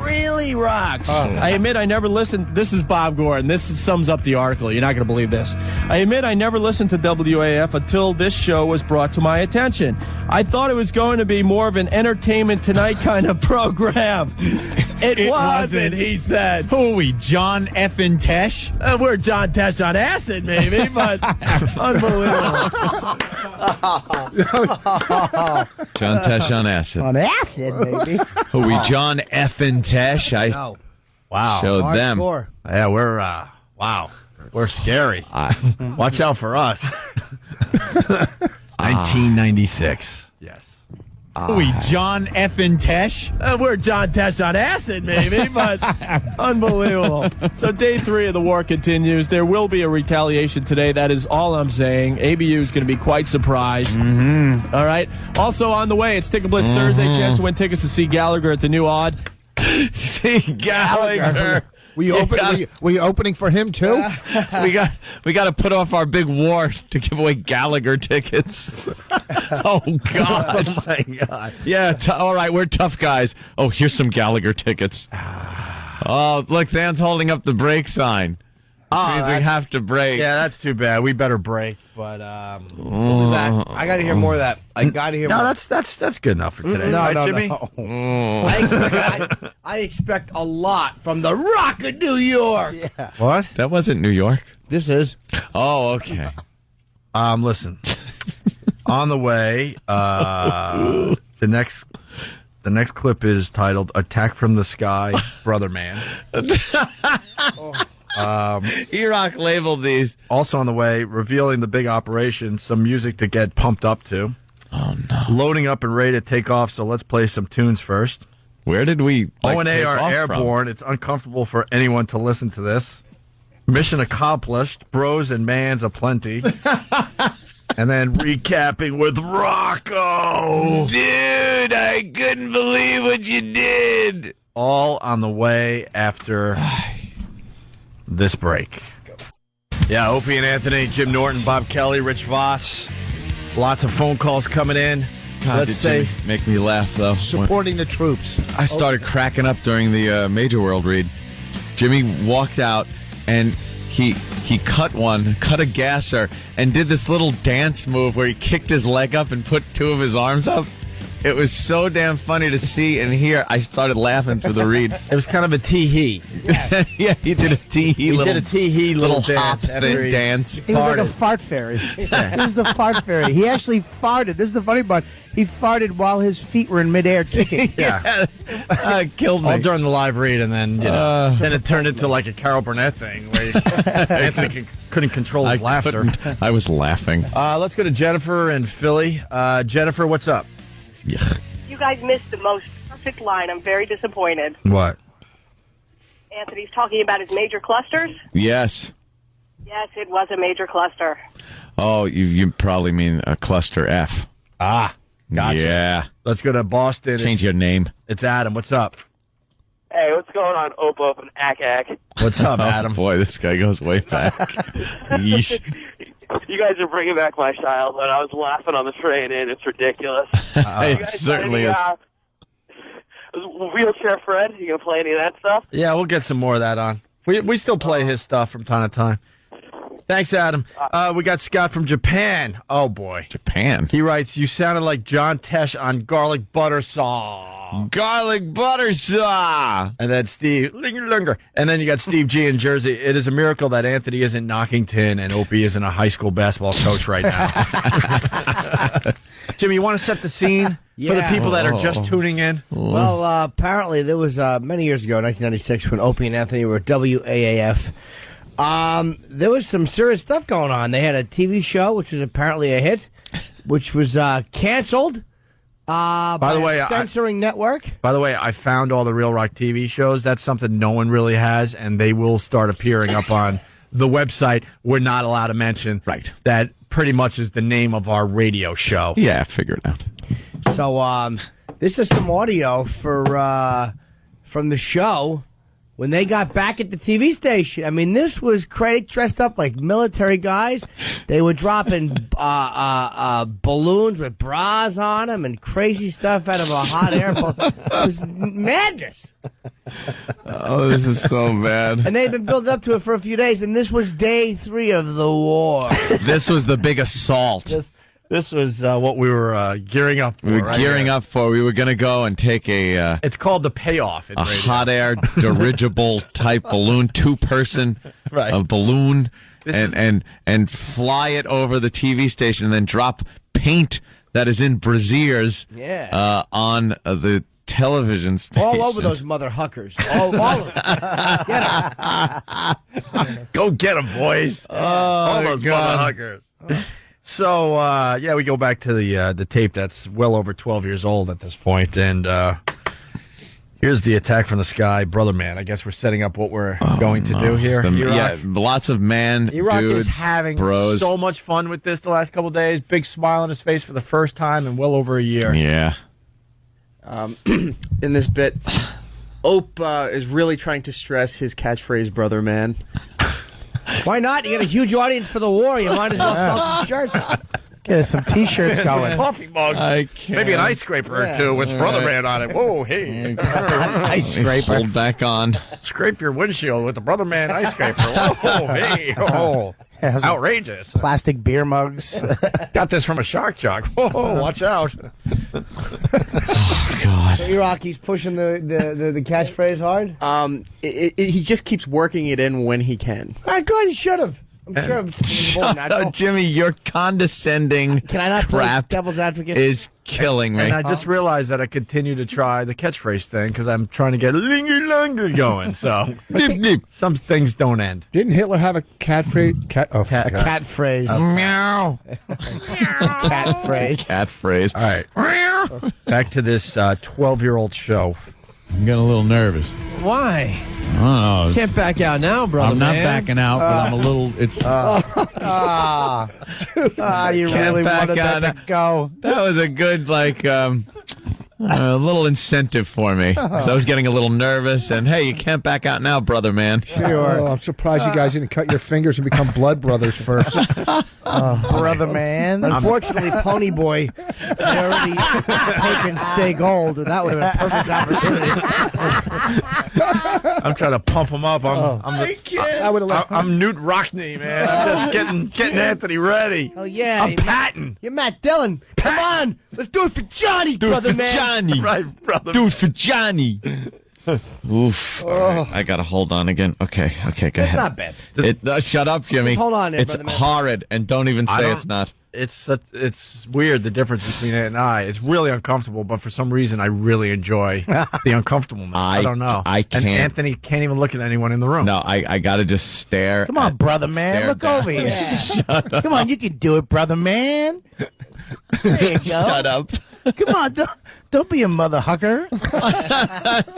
Speaker 6: Really rocks. I admit I never listened. This is Bob Gordon. This sums up the article. You're not going to believe this. I admit I never listened to WAF until this show was brought to my attention. I thought it was going to be more of an Entertainment Tonight kind of program. It wasn't, he said.
Speaker 5: Who are we, John F. Tesh?
Speaker 6: We're John Tesh on acid, maybe, but unbelievable.
Speaker 8: John Tesh on acid.
Speaker 21: On acid, baby.
Speaker 8: Who are we, John F. Tesh? I
Speaker 7: Wow.
Speaker 8: showed them.
Speaker 19: Hardcore.
Speaker 7: Yeah, we're wow, we're scary. Watch out for us. 1996. Yes.
Speaker 5: Who are we, John F. Tesh?
Speaker 6: We're John Tesh on acid, maybe, but unbelievable. So day 3 of the war continues. There will be a retaliation today. That is all I'm saying. ABU is going to be quite surprised. All right. Also on the way, it's Ticket Blitz Thursday. Chance to win tickets to see Gallagher at the New Odd.
Speaker 8: See Gallagher.
Speaker 15: Were you opening for him too?
Speaker 8: we got to put off our big war to give away Gallagher tickets. Oh God!
Speaker 7: Oh my God!
Speaker 8: Yeah, all right, we're tough guys. Oh, here's some Gallagher tickets. Oh, look, Dan's holding up the break sign. Means we have to break.
Speaker 7: Yeah, that's too bad. We better break. But
Speaker 19: We'll be back. I got to hear more of that. I got to hear more.
Speaker 7: no, that's good enough for today.
Speaker 19: No,
Speaker 7: right,
Speaker 19: no,
Speaker 7: Jimmy?
Speaker 19: no. I expect a lot from the Rock of New York.
Speaker 7: Yeah. What?
Speaker 8: That wasn't New York.
Speaker 19: This is.
Speaker 8: Oh, okay.
Speaker 7: Listen. On the way, the The next clip is titled "Attack from the Sky, Brother Man."
Speaker 8: E-Rock labeled these.
Speaker 7: Also on the way, revealing the big operation, some music to get pumped up to.
Speaker 8: Oh, no.
Speaker 7: Loading up and ready to take off, so let's play some tunes first.
Speaker 8: Where did we
Speaker 7: O&A are
Speaker 8: off
Speaker 7: airborne.
Speaker 8: from?
Speaker 7: It's uncomfortable for anyone to listen to this. Mission accomplished. Bros and mans aplenty. And then recapping with Rocco.
Speaker 8: Dude, I couldn't believe what you did.
Speaker 7: All on the way after this break. Yeah, Opie and Anthony, Jim Norton, Bob Kelly, Rich Voss. Lots of phone calls coming in.
Speaker 8: God,
Speaker 7: Let's say
Speaker 8: Jimmy make me laugh, though.
Speaker 15: Supporting the troops.
Speaker 8: I started cracking up during the Major World read. Jimmy walked out, and he cut a gasser, and did this little dance move where he kicked his leg up and put two of his arms up. It was so damn funny to see and hear. I started laughing through the read.
Speaker 7: It was kind of a tee-hee.
Speaker 8: Yeah, he did a tee-hee little hop dance.
Speaker 21: He was like a fart fairy. He was the fart fairy. He actually farted. This is the funny part. He farted while his feet were in midair kicking.
Speaker 7: Yeah.
Speaker 8: Killed me.
Speaker 7: All during the live read, and then then it turned into like a Carol Burnett thing where Anthony couldn't control his laughter.
Speaker 8: I was laughing.
Speaker 7: Let's go to Jennifer in Philly. Jennifer, what's up?
Speaker 8: Yeah.
Speaker 10: You guys missed the most perfect line. I'm very disappointed.
Speaker 7: What?
Speaker 10: Anthony's talking about his major clusters.
Speaker 8: Yes.
Speaker 10: Yes, it was a major cluster.
Speaker 8: Oh, you probably mean a cluster F.
Speaker 7: Ah, gotcha.
Speaker 8: Yeah.
Speaker 7: Let's go to Boston.
Speaker 8: Change your name.
Speaker 7: It's Adam. What's up?
Speaker 22: Hey, what's going on, Opa and Ack?
Speaker 7: What's up, Adam?
Speaker 8: Oh, boy, this guy goes way back. Yeesh.
Speaker 22: You guys are bringing back my childhood. I was laughing on the train in. It's ridiculous.
Speaker 8: It certainly is.
Speaker 22: Wheelchair Fred, you going to play any of that stuff?
Speaker 7: Yeah, we'll get some more of that on. We still play his stuff from time to time. Thanks, Adam. We got Scott from Japan. Oh, boy.
Speaker 8: Japan?
Speaker 7: He writes, you sounded like John Tesh on Garlic Butter Saw.
Speaker 8: Garlic Butter Saw!
Speaker 7: And then Steve, linger. And then you got Steve G in Jersey. It is a miracle that Anthony is in Knockington and Opie isn't a high school basketball coach right now. Jimmy, you want to set the scene for the people that are just tuning in?
Speaker 19: Well, apparently there was many years ago, 1996, when Opie and Anthony were WAAF. There was some serious stuff going on. They had a TV show, which was apparently a hit, which was canceled by
Speaker 7: the way,
Speaker 19: a censoring network.
Speaker 7: By the way, I found all the Real Rock TV shows. That's something no one really has, and they will start appearing up on the website. We're not allowed to mention that pretty much is the name of our radio show.
Speaker 8: Yeah, figure it out.
Speaker 19: So this is some audio for from the show when they got back at the TV station. I mean, this was crazy, dressed up like military guys. They were dropping balloons with bras on them and crazy stuff out of a hot air balloon. It was madness.
Speaker 8: Oh, this is so bad.
Speaker 19: And they've been building up to it for a few days, and this was day 3 of the war.
Speaker 8: This was the big assault.
Speaker 7: This was what we were gearing up for.
Speaker 8: We were gearing up for. We were going to go and take a...
Speaker 7: it's called the payoff.
Speaker 8: A hot air dirigible type balloon, 2-person balloon, and fly it over the TV station and then drop paint that is in braziers on the television station.
Speaker 19: All over those mother huckers. All of them.
Speaker 7: Go get them, boys. All those mother huckers. So, we go back to the tape that's well over 12 years old at this point, and here's the Attack from the Sky, Brother Man. I guess we're setting up what we're going to do here.
Speaker 8: Lots of
Speaker 7: E-Rock
Speaker 8: dudes,
Speaker 7: is having
Speaker 8: bros.
Speaker 7: so much fun with this the last couple of days. Big smile on his face for the first time in well over a year.
Speaker 8: Yeah.
Speaker 2: In this bit, Ope is really trying to stress his catchphrase, Brother Man.
Speaker 19: Why not? You got a huge audience for the war. You might as well sell some shirts.
Speaker 21: Get some T-shirts going.
Speaker 7: Coffee mugs. Maybe an ice scraper or two with Brother Man on it. Whoa, hey.
Speaker 21: Ice scraper.
Speaker 8: Hold back on.
Speaker 7: Scrape your windshield with the Brother Man ice scraper. Whoa, hey. Oh, outrageous.
Speaker 21: Plastic beer mugs.
Speaker 7: Got this from a shark jock. Whoa, watch out.
Speaker 8: Oh, God.
Speaker 19: So E-Rocky's pushing the catchphrase hard?
Speaker 2: He just keeps working it in when he can.
Speaker 19: Good, he should have. I'm sure it's more
Speaker 8: Shut
Speaker 19: natural.
Speaker 8: up, Jimmy. Your condescending
Speaker 19: Can I not play
Speaker 8: crap
Speaker 19: devil's advocate?
Speaker 8: is killing me.
Speaker 7: And I just realized that I continue to try the catchphrase thing because I'm trying to get linger going. So some things don't end.
Speaker 15: Didn't Hitler have a cat phrase?
Speaker 19: A cat phrase.
Speaker 8: Meow.
Speaker 19: Cat phrase.
Speaker 8: Cat phrase.
Speaker 7: All right. Back to this 12-year-old show.
Speaker 5: I'm getting a little nervous.
Speaker 6: Why?
Speaker 5: I don't know.
Speaker 6: Can't back out now, brother.
Speaker 5: I'm not
Speaker 6: man.
Speaker 5: backing out, but I'm a little. It's.
Speaker 21: You
Speaker 8: Can't
Speaker 21: really
Speaker 8: back
Speaker 21: wanted that
Speaker 8: out.
Speaker 21: to go.
Speaker 8: That was a good, a little incentive for me. So I was getting a little nervous, and hey, you can't back out now, brother man.
Speaker 15: Oh, I'm surprised you guys didn't cut your fingers and become blood brothers first.
Speaker 21: Brother man.
Speaker 19: Unfortunately, Pony Boy had already taken Stay Gold, and that would have been a perfect opportunity.
Speaker 7: I'm trying to pump him up. I'm Newt Rockney, man. I'm just getting Anthony ready.
Speaker 19: Oh yeah,
Speaker 7: I'm patting.
Speaker 19: You're Matt Dillon. Come on, let's do it for Johnny, brother man.
Speaker 8: Johnny.
Speaker 7: Right, brother.
Speaker 8: Do it for Johnny. Oof. All right, I gotta hold on again. Okay, go
Speaker 19: It's
Speaker 8: ahead.
Speaker 19: not bad.
Speaker 8: Shut up, Jimmy.
Speaker 19: Just hold on there,
Speaker 8: It's
Speaker 19: brother man.
Speaker 8: horrid, and don't even say it's not.
Speaker 7: It's weird, the difference between it and I. It's really uncomfortable, but for some reason I really enjoy the uncomfortableness. I don't know.
Speaker 8: I can't.
Speaker 7: And Anthony can't even look at anyone in the room.
Speaker 8: No, I gotta just stare.
Speaker 21: Come on, brother man.
Speaker 8: stare
Speaker 21: Look
Speaker 8: down.
Speaker 21: over here.
Speaker 8: Shut up.
Speaker 21: Come on, you can do it, brother man. There you go.
Speaker 8: Shut up.
Speaker 21: Come on, don't be a mother hucker.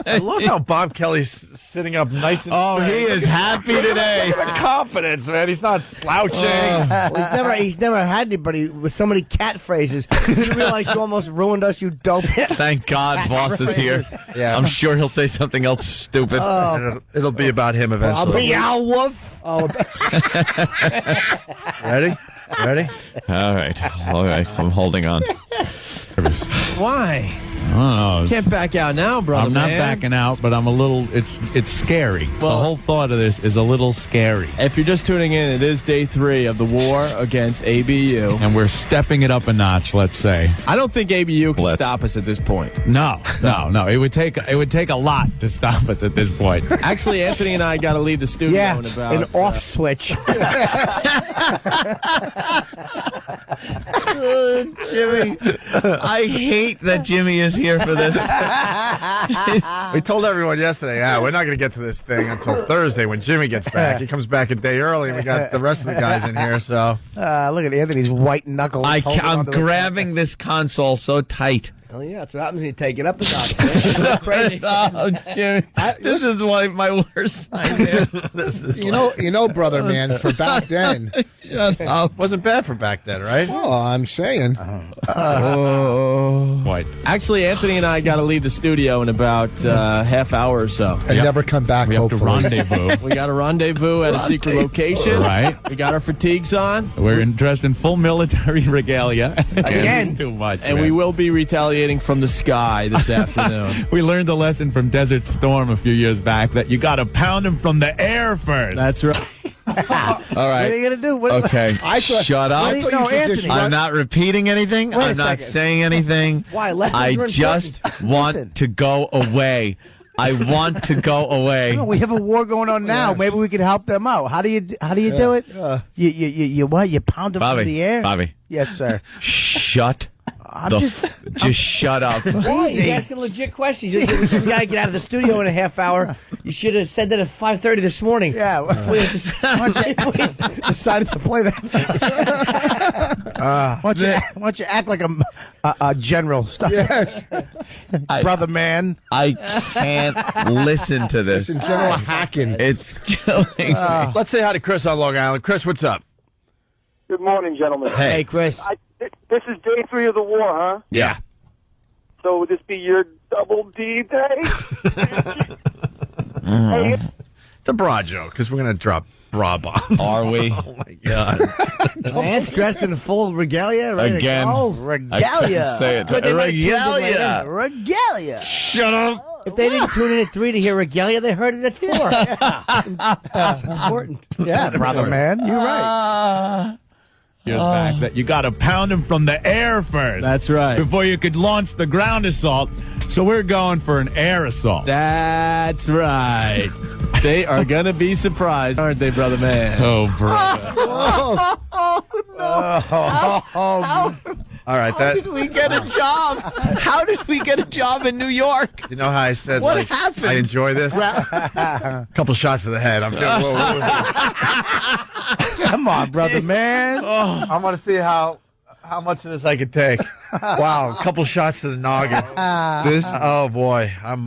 Speaker 7: I love how Bob Kelly's sitting up nice and
Speaker 8: Oh, he is happy today.
Speaker 7: The confidence, man. He's not slouching.
Speaker 19: Well, he's never had anybody with so many cat phrases. You realize you almost ruined us, you dope.
Speaker 8: Thank God Boss is here.
Speaker 7: Yeah.
Speaker 8: I'm sure he'll say something else stupid.
Speaker 7: It'll be about him eventually.
Speaker 19: Meow wolf.
Speaker 15: Oh,
Speaker 7: Ready?
Speaker 8: All right. I'm holding on.
Speaker 6: Why?
Speaker 5: I don't know.
Speaker 6: Can't back out now, brother.
Speaker 5: I'm not
Speaker 6: man.
Speaker 5: backing out, but I'm a little. It's scary.
Speaker 6: Well-
Speaker 5: the whole thought of this is a little scary,
Speaker 6: If you're just tuning in, it is day 3 of the war against ABU.
Speaker 5: and we're stepping it up a notch. Let's say.
Speaker 6: I don't think ABU can
Speaker 8: Let's-
Speaker 6: stop us at this point.
Speaker 5: No. It would take a lot to stop us at this point.
Speaker 6: Actually, Anthony and I got to leave the studio
Speaker 19: Yeah,
Speaker 6: in about
Speaker 19: an off switch.
Speaker 8: Jimmy, I hate that Jimmy is here for this.
Speaker 7: We told everyone yesterday, we're not going to get to this thing until Thursday when Jimmy gets back. He comes back a day early, and we got the rest of the guys in here, so.
Speaker 21: Look at Anthony's white knuckles. holding
Speaker 8: I'm
Speaker 21: onto the-
Speaker 8: grabbing this console so tight.
Speaker 19: Oh yeah, that's what happens when you take it up a notch. It's so crazy.
Speaker 8: Oh, Jimmy, this is my worst nightmare.
Speaker 15: you know, brother man, for back then.
Speaker 8: Shut up.
Speaker 7: Wasn't bad for back then, right?
Speaker 15: Oh, I'm saying.
Speaker 5: What?
Speaker 6: Actually, Anthony and I got to leave the studio in about half hour or so.
Speaker 15: And never come back,
Speaker 5: We have to
Speaker 15: hopefully.
Speaker 5: rendezvous.
Speaker 6: We got a rendezvous at a secret location.
Speaker 5: Right.
Speaker 6: We got our fatigues on.
Speaker 5: We're dressed in full military regalia.
Speaker 19: Again.
Speaker 5: Too much.
Speaker 6: And
Speaker 5: man.
Speaker 6: we will be retaliating from the sky this afternoon.
Speaker 5: We learned a lesson from Desert Storm a few years back that you got to pound them from the air first.
Speaker 6: That's right.
Speaker 8: All
Speaker 21: What are
Speaker 8: right.
Speaker 21: you going to do? What,
Speaker 8: Okay. Shut up.
Speaker 21: What do you- no, Anthony.
Speaker 8: I'm not repeating anything.
Speaker 21: Wait a
Speaker 8: I'm not
Speaker 21: second.
Speaker 8: saying anything.
Speaker 19: Why? Lessons
Speaker 8: I
Speaker 19: are
Speaker 8: just
Speaker 19: important.
Speaker 8: want
Speaker 21: Listen.
Speaker 8: to go away. I want to go away.
Speaker 21: No, we have a war going on now. Maybe we can help them out. How do you do it? You what? You pound them
Speaker 8: Bobby.
Speaker 21: from the air?
Speaker 8: Bobby.
Speaker 21: Yes, sir.
Speaker 8: Shut
Speaker 21: I'm
Speaker 8: the
Speaker 21: just-
Speaker 8: just shut up.
Speaker 19: Why? He's asking legit questions. You got to get out of the studio in a half hour. You should have said that at 5:30 this morning.
Speaker 21: Yeah.
Speaker 19: We decided to play that.
Speaker 21: Why don't you act like a general? Stop.
Speaker 15: Yes.
Speaker 21: Brother man.
Speaker 8: I can't listen to this.
Speaker 15: Listen, General Hacking.
Speaker 8: It's killing me.
Speaker 7: Let's say hi to Chris on Long Island. Chris, what's up?
Speaker 22: Good morning, gentlemen.
Speaker 19: Hey, Chris.
Speaker 22: This is day 3 of the war, huh?
Speaker 7: Yeah.
Speaker 22: So would this be your double D day? Hey,
Speaker 7: It's a bra joke, because we're going to drop bra bombs.
Speaker 8: Are we?
Speaker 7: Oh, my God.
Speaker 19: Man's dressed in full regalia, ready
Speaker 8: Again.
Speaker 19: to go.
Speaker 8: I couldn't say it.
Speaker 19: Good, they might tune in
Speaker 8: Regalia.
Speaker 19: later.
Speaker 21: Regalia.
Speaker 8: Shut up.
Speaker 19: If they didn't tune in at 3 to hear regalia, they heard it at 4. That's important.
Speaker 21: Yeah, brother man. You're right.
Speaker 5: Years back that you got to pound them from the air first.
Speaker 6: That's right.
Speaker 5: Before you could launch the ground assault. So we're going for an air assault.
Speaker 6: That's right. They are going to be surprised, aren't they, brother man?
Speaker 8: Oh, brother.
Speaker 7: All right,
Speaker 2: How did we get a job? How did we get a job in New York?
Speaker 7: You know how I said,
Speaker 2: What
Speaker 7: like,
Speaker 2: happened?
Speaker 7: I enjoy this? A couple shots to the head. I'm feeling a little woozy.
Speaker 21: Come on, brother man.
Speaker 7: I want to see how much of this I could take. Wow, a couple shots to the noggin. Oh boy, I'm.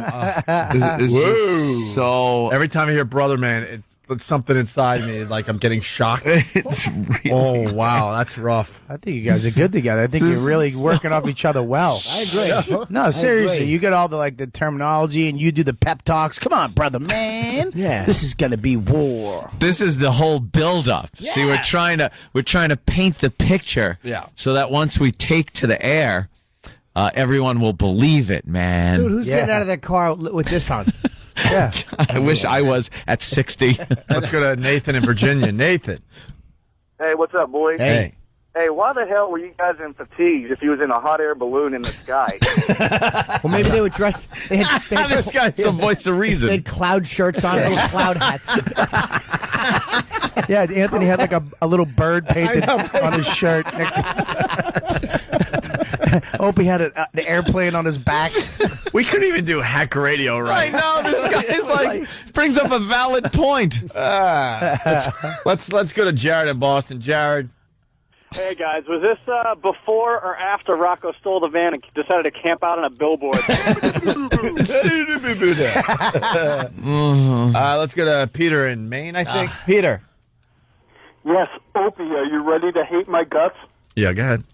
Speaker 8: This is just so.
Speaker 7: Every time I hear "brother man," it's something inside me. Like I'm getting shocked.
Speaker 8: It's really.
Speaker 7: Oh wow, that's rough.
Speaker 21: I think you guys are good together. I think you're really working off each other well.
Speaker 15: I agree.
Speaker 21: No, seriously, you get all the terminology and you do the pep talks. Come on, brother man.
Speaker 15: Yeah.
Speaker 21: This is gonna be war.
Speaker 8: This is the whole build-up.
Speaker 21: Yeah.
Speaker 8: See, we're trying to paint the picture.
Speaker 7: Yeah.
Speaker 8: So that once we take to the air, everyone will believe it, man.
Speaker 19: Dude, who's getting out of their car with this on?
Speaker 21: Yeah.
Speaker 8: I wish I was at 60.
Speaker 7: Let's go to Nathan in Virginia. Nathan.
Speaker 22: Hey, what's up, boys?
Speaker 7: Hey.
Speaker 22: Hey, why the hell were you guys in fatigues if you was in a hot air balloon in the sky?
Speaker 19: Well, maybe they were dressed. They had
Speaker 8: This guy's the voice of reason.
Speaker 19: They had cloud shirts on, little cloud hats.
Speaker 21: Yeah, Anthony had like a little bird painted on his shirt. Opie had the airplane on his back.
Speaker 7: We couldn't even do hack radio right.
Speaker 8: I know, this guy is like, brings up a valid point.
Speaker 7: Let's go to Jared in Boston. Jared.
Speaker 22: Hey, guys, was this before or after Rocco stole the van and decided to camp out on a billboard?
Speaker 7: Let's go to Peter in Maine, I think. Peter.
Speaker 22: Yes, Opie, are you ready to hate my guts?
Speaker 7: Yeah, go ahead.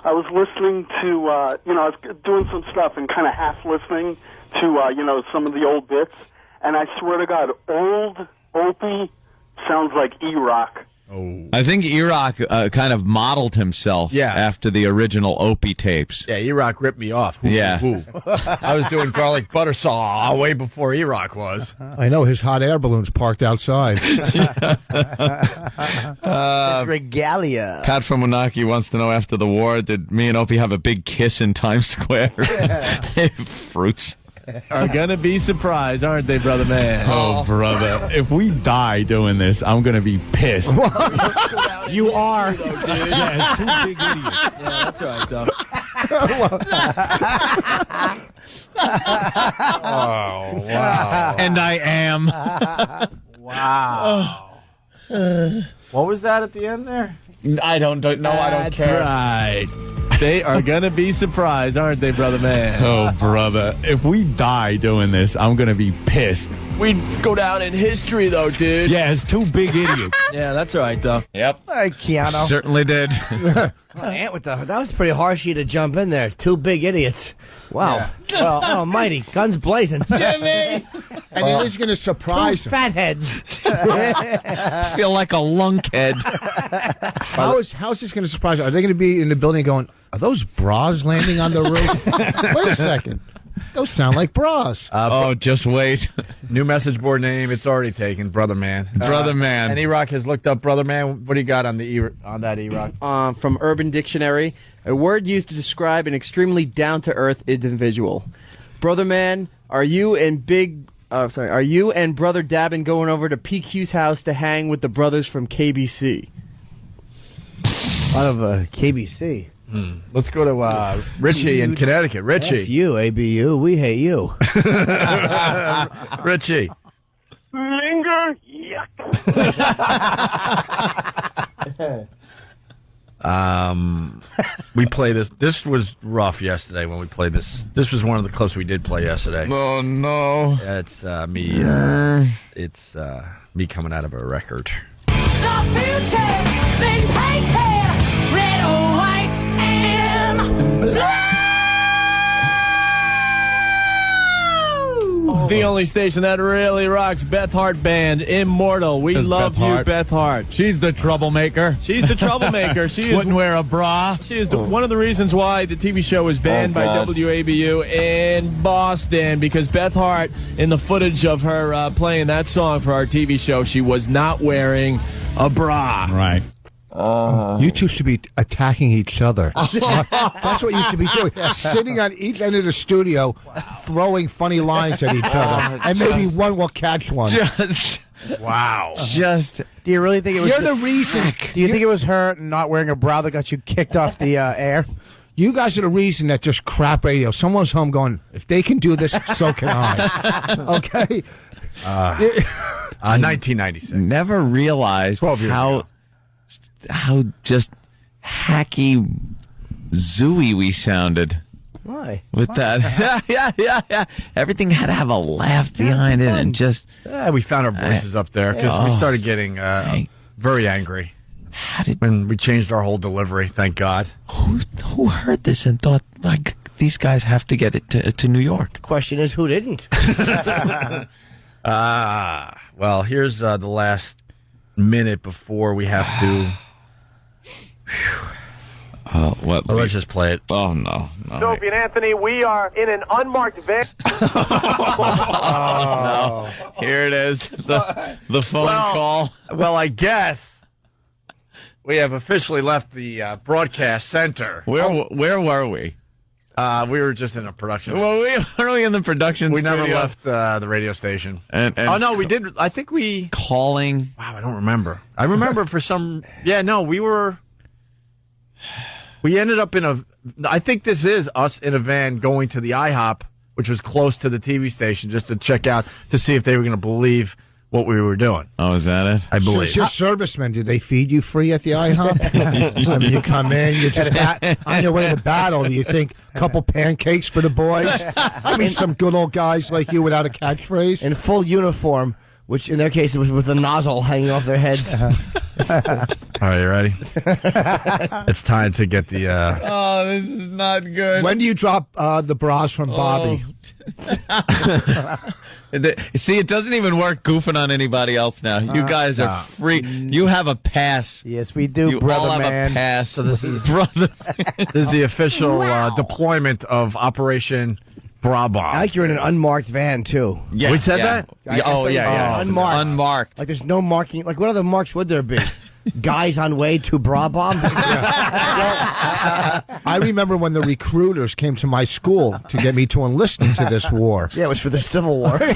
Speaker 22: I was listening to, I was doing some stuff and kind of half listening to, some of the old bits, and I swear to God, old Opie sounds like E-Rock.
Speaker 8: I think E-Rock kind of modeled himself after the original Opie tapes.
Speaker 7: Yeah, E-Rock ripped me off.
Speaker 8: Yeah.
Speaker 7: I was doing garlic butter saw way before E-Rock was.
Speaker 15: I know his hot air balloon's parked outside.
Speaker 21: It's regalia.
Speaker 8: Pat from Wanaki wants to know, after the war, did me and Opie have a big kiss in Times Square? Fruits.
Speaker 6: Are gonna be surprised, aren't they, brother man?
Speaker 5: Oh, brother. If we die doing this, I'm going to be pissed.
Speaker 19: You are.
Speaker 5: Yeah, two big idiots.
Speaker 6: Yeah, that's right, though.
Speaker 7: Oh, wow.
Speaker 8: And I am.
Speaker 7: Wow. What was that at the end there?
Speaker 8: I don't know. I don't care.
Speaker 6: That's right. They are gonna be surprised, aren't they, brother man?
Speaker 5: Oh, brother. If we die doing this, I'm going to be pissed.
Speaker 6: We'd go down in history, though, dude.
Speaker 5: Yeah, it's two big idiots.
Speaker 6: Yeah, that's right, though.
Speaker 8: Yep.
Speaker 21: All right, Keanu.
Speaker 8: Certainly did.
Speaker 19: Ant with that was pretty harshy to jump in there. Two big idiots. Wow.
Speaker 21: Yeah.
Speaker 19: Well, almighty. Guns blazing.
Speaker 15: Jimmy! And he was going to surprise
Speaker 19: Two
Speaker 15: him.
Speaker 19: fatheads.
Speaker 8: I feel like a lunkhead.
Speaker 15: How is this going to surprise you? Are they going to be in the building going, are those bras landing on the roof? Wait a second. Those sound like bras.
Speaker 8: Just wait.
Speaker 7: New message board name. It's already taken. Brother Man.
Speaker 8: Brother Man.
Speaker 7: And E-Rock has looked up Brother Man. What do you got on that E-Rock?
Speaker 2: From Urban Dictionary, a word used to describe an extremely down-to-earth individual. Brother man, are you and Brother Dabin going over to PQ's house to hang with the brothers from KBC?
Speaker 19: Out of KBC.
Speaker 7: Let's go to Richie in Connecticut. Richie.
Speaker 19: F you, ABU. We hate you.
Speaker 7: Richie.
Speaker 22: Linger? Yuck.
Speaker 7: We play this. This was rough yesterday when we played this. This was one of the clips we did play yesterday.
Speaker 8: Oh, no.
Speaker 7: It's me. It's me coming out of a record.
Speaker 6: The only station that really rocks, Beth Hart Band, Immortal. We love you, Beth Hart.
Speaker 5: She's the troublemaker.
Speaker 6: She's the troublemaker. She
Speaker 5: wouldn't wear a bra.
Speaker 6: She is one of the reasons why the TV show was banned by WABU in Boston, because Beth Hart, in the footage of her playing that song for our TV show, she was not wearing a bra.
Speaker 5: Right.
Speaker 15: You two should be attacking each other. That's what you should be doing. Sitting on each end of the studio, throwing funny lines at each other, and maybe one will catch one.
Speaker 7: Wow.
Speaker 21: Do you really think it was?
Speaker 15: You're the reason.
Speaker 21: Do you think it was her not wearing a bra that got you kicked off the air?
Speaker 15: You guys are the reason that just crap radio. Someone's home going, if they can do this, so can I. Okay?
Speaker 7: 1996.
Speaker 8: Never realized
Speaker 7: 12 years ago.
Speaker 8: how just hacky, zooey we sounded.
Speaker 19: Why?
Speaker 8: With that. Yeah. Everything had to have a laugh behind it and just...
Speaker 7: we found our voices up there because we started getting very angry when we changed our whole delivery, thank God.
Speaker 8: Who heard this and thought, like, these guys have to get it to New York?
Speaker 19: The question is, who didn't?
Speaker 7: Well, here's the last minute before we have to... let's just play it.
Speaker 8: Oh, no.
Speaker 11: Sophie and Anthony, we are in an unmarked van.
Speaker 8: No. Here it is. The phone call.
Speaker 7: Well, I guess we have officially left the broadcast center.
Speaker 8: Where were we?
Speaker 7: We were just in a production.
Speaker 8: Well, were we in the production studio?
Speaker 7: Never left the radio station.
Speaker 8: And
Speaker 7: oh, no, we did. I think we...
Speaker 8: Calling.
Speaker 7: Wow, I don't remember. I remember for some... Yeah, no, we were... We ended up in a... I think this is us in a van going to the IHOP, which was close to the TV station, just to check out, to see if they were going to believe what we were doing.
Speaker 8: Oh, is that it?
Speaker 7: I believe.
Speaker 15: So, your servicemen, did they feed you free at the IHOP? I mean, you come in, you're just on your way to battle. Do you think a couple pancakes for the boys? I mean, some good old guys like you without a catchphrase?
Speaker 19: In full uniform, which in their case it was with a nozzle hanging off their heads.
Speaker 7: All right, you ready? It's time to get the...
Speaker 8: Oh, this is not good.
Speaker 15: When do you drop the bras from Bobby?
Speaker 8: See, it doesn't even work goofing on anybody else now. You guys are free. You have a pass.
Speaker 21: Yes, we do,
Speaker 8: you
Speaker 21: brother
Speaker 8: all have
Speaker 21: man.
Speaker 8: a pass.
Speaker 7: So this is
Speaker 8: brother.
Speaker 7: This is the official deployment of Operation Bra Bomb.
Speaker 19: I like you're in an unmarked van, too.
Speaker 7: Yeah, we said that?
Speaker 19: Unmarked.
Speaker 8: Unmarked.
Speaker 19: Like there's no marking. Like what other marks would there be? Guys on way to Bra Bomb?
Speaker 15: I remember when the recruiters came to my school to get me to enlist into this war.
Speaker 19: Yeah, it was for the Civil War.
Speaker 8: Okay,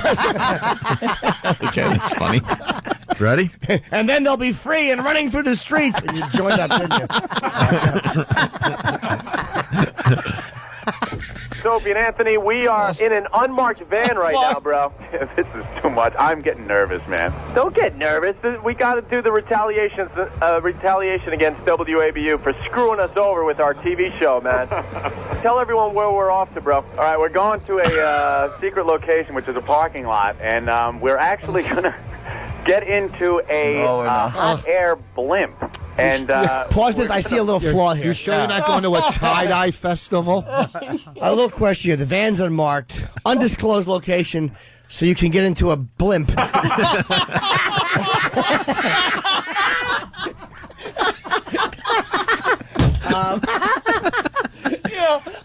Speaker 8: that's funny.
Speaker 7: Ready?
Speaker 19: And then they'll be free and running through the streets. And you joined up, didn't you?
Speaker 11: Sophie and Anthony, we are in an unmarked van right now, bro. This is too much. I'm getting nervous, man. Don't get nervous. We got to do the retaliation against WABU for screwing us over with our TV show, man. Tell everyone where we're off to, bro. All right, we're going to a secret location, which is a parking lot, and we're actually going to get into a hot air blimp. And
Speaker 19: pause this. I see a little flaw here.
Speaker 15: You sure you're not going to a tie-dye festival?
Speaker 19: A little question here. The van's unmarked, undisclosed location, so you can get into a blimp.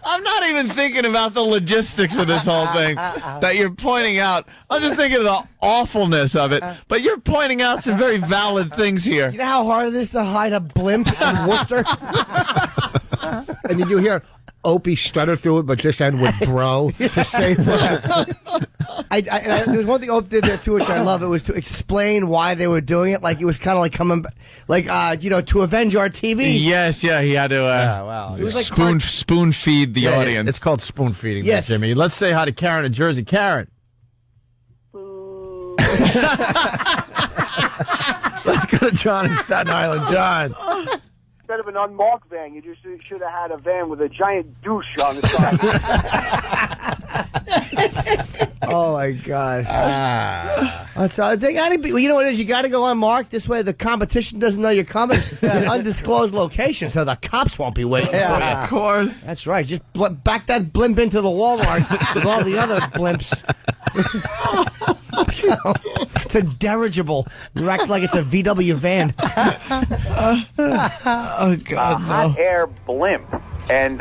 Speaker 8: I'm not even thinking about the logistics of this whole thing that you're pointing out. I'm just thinking of the awfulness of it. But you're pointing out some very valid things here.
Speaker 19: You know how hard it is to hide a blimp in Worcester?
Speaker 15: And then you hear Opie stutter through it, but just end with bro to say that.
Speaker 19: There's one thing Opie did there too, which I love. It was to explain why they were doing it. Like it was kind of like coming, like to avenge our TV.
Speaker 8: Yes, yeah, he had to
Speaker 7: wow.
Speaker 19: It was like
Speaker 8: spoon feed the audience.
Speaker 7: It's called spoon feeding,
Speaker 19: yes.
Speaker 7: Jimmy. Let's say hi to Karen in Jersey. Karen. Let's go to John in Staten Island. John.
Speaker 22: Instead of an unmarked van, you just should have had a van with a giant douche on the side.
Speaker 19: Oh my God! So I think you know what it is. You got to go unmarked. This way, the competition doesn't know you're coming. An undisclosed location, so the cops won't be waiting.
Speaker 8: Yeah, of course.
Speaker 19: That's right. Just back that blimp into the Walmart with all the other blimps. It's a dirigible. You act like it's a VW van.
Speaker 8: Oh God!
Speaker 11: Hot air blimp, and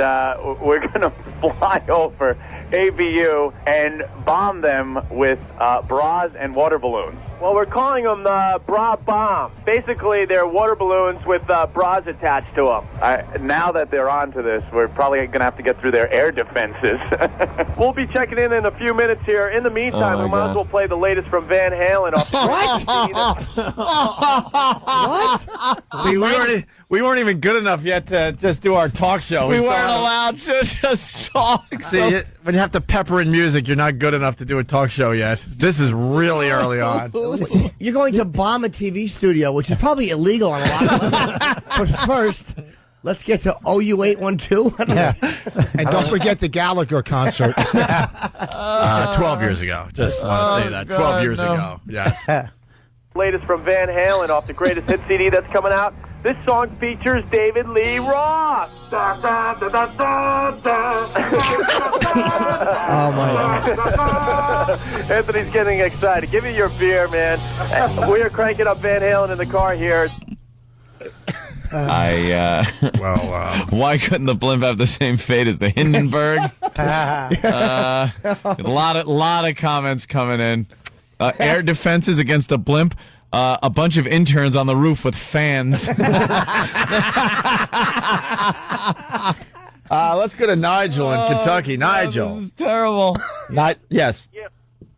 Speaker 11: we're gonna fly over ABU and bomb them with bras and water balloons. Well, we're calling them bra bombs. Basically, they're water balloons with bras attached to them. Now that they're onto this, we're probably going to have to get through their air defenses. We'll be checking in a few minutes here. In the meantime, we might as well play the latest from Van Halen.
Speaker 7: What? We weren't even good enough yet to just do our talk show.
Speaker 8: We weren't allowed to just talk.
Speaker 7: See, when you have to pepper in music, you're not good enough to do a talk show yet. This is really early on.
Speaker 19: You're going to bomb a TV studio, which is probably illegal on a lot of them. But first, let's get to OU812.
Speaker 15: And don't forget the Gallagher concert.
Speaker 7: 12 years ago. Just want to say that. 12 years ago. Yeah.
Speaker 11: Latest from Van Halen off the greatest hit CD that's coming out. This song features David Lee Roth.
Speaker 19: Oh, my God.
Speaker 11: Anthony's getting excited. Give me your beer, man. We are cranking up Van Halen in the car here.
Speaker 8: Why couldn't the blimp have the same fate as the Hindenburg? A lot of comments coming in. Air defenses against the blimp. A bunch of interns on the roof with fans.
Speaker 7: Let's go to Nigel in Kentucky. Nigel.
Speaker 8: This is terrible.
Speaker 7: Yes.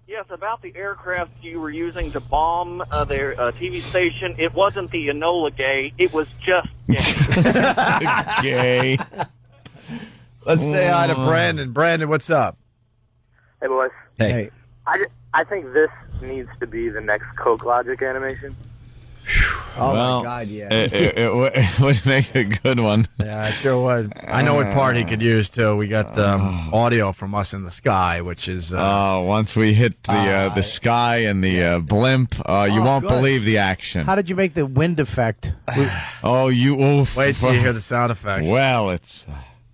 Speaker 4: Yes, about the aircraft you were using to bomb their TV station. It wasn't the Enola Gay. It was just gay.
Speaker 8: Gay.
Speaker 7: Let's say hi to Brandon. Brandon, what's up?
Speaker 13: Hey, boys.
Speaker 7: Hey.
Speaker 13: I think this needs to be the next Coke Logic animation.
Speaker 19: Oh,
Speaker 8: Well,
Speaker 19: my God, yeah.
Speaker 8: It would make a good one.
Speaker 7: Yeah, it sure would. I know what part he could use, too. We got audio from us in the sky, which is...
Speaker 8: once we hit the sky and the blimp, you won't believe the action.
Speaker 21: How did you make the wind effect?
Speaker 7: Wait till you hear the sound effects.
Speaker 8: Well, it's...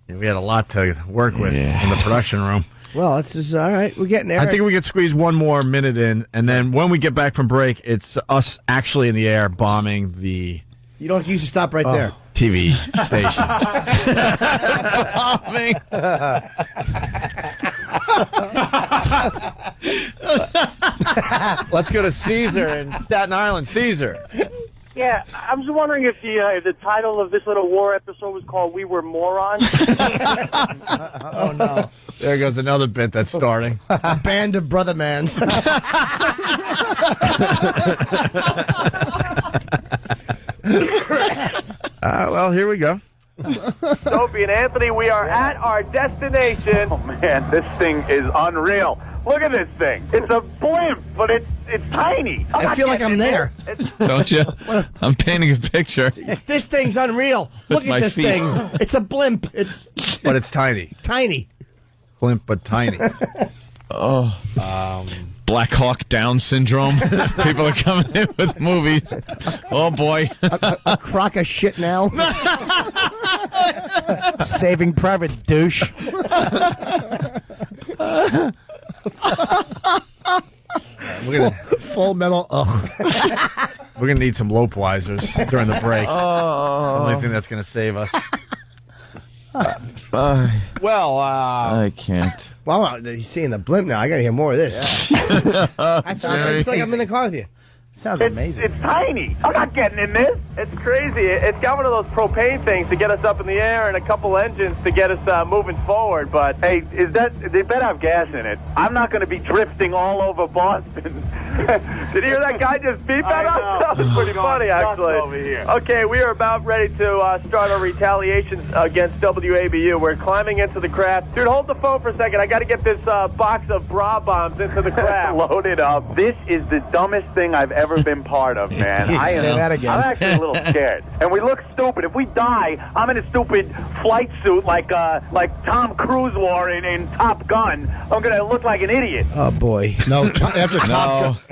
Speaker 7: we had a lot to work with in the production room.
Speaker 19: Well, it's just, all right. We're getting there.
Speaker 7: I think we could squeeze one more minute in, and then when we get back from break, it's us actually in the air bombing the...
Speaker 19: You don't use to stop right there.
Speaker 7: TV station. Let's go to Caesar in Staten Island. Caesar.
Speaker 4: Yeah, I was wondering if the title of this little war episode was called "We Were Morons."
Speaker 7: Oh no! There goes another bit that's starting.
Speaker 19: A band of brother mans.
Speaker 7: Well, here we go.
Speaker 11: Sophie and Anthony, we are at our destination. Oh, man, this thing is unreal. Look at this thing. It's a blimp, but it's tiny.
Speaker 19: I feel like I'm there.
Speaker 8: Don't you? I'm painting a picture.
Speaker 19: This thing's unreal. Look
Speaker 8: my
Speaker 19: at this
Speaker 8: feet.
Speaker 19: thing. It's a blimp.
Speaker 7: But it's tiny.
Speaker 19: Tiny.
Speaker 7: Blimp, but tiny.
Speaker 8: Black Hawk Down syndrome. People are coming in with movies. Oh boy.
Speaker 19: A crock of shit now.
Speaker 21: Saving Private Douche.
Speaker 15: Full metal.
Speaker 7: We're gonna need some Lopeweisers during the break. The only thing that's gonna save us. Well,
Speaker 8: I can't.
Speaker 19: Wow, you're seeing the blimp now. I got to hear more of this. I feel like I'm in the car with you.
Speaker 21: Sounds amazing.
Speaker 11: It's tiny. I'm not getting in this. It's crazy. It's got one of those propane things to get us up in the air and a couple engines to get us moving forward. But, hey, they better have gas in it. I'm not going to be drifting all over Boston. Did you hear that guy just beep at us? That was pretty funny, actually. Over here. Okay, we are about ready to start our retaliations against WABU. We're climbing into the craft. Dude, hold the phone for a second. I got to get this box of bra bombs into the craft. Load it up. This is the dumbest thing I've ever been part of, man.
Speaker 21: Say that again.
Speaker 11: I'm actually a little scared. And we look stupid. If we die, I'm in a stupid flight suit like Tom Cruise wore in Top Gun. I'm going to look like an idiot.
Speaker 19: Oh, boy.
Speaker 15: No,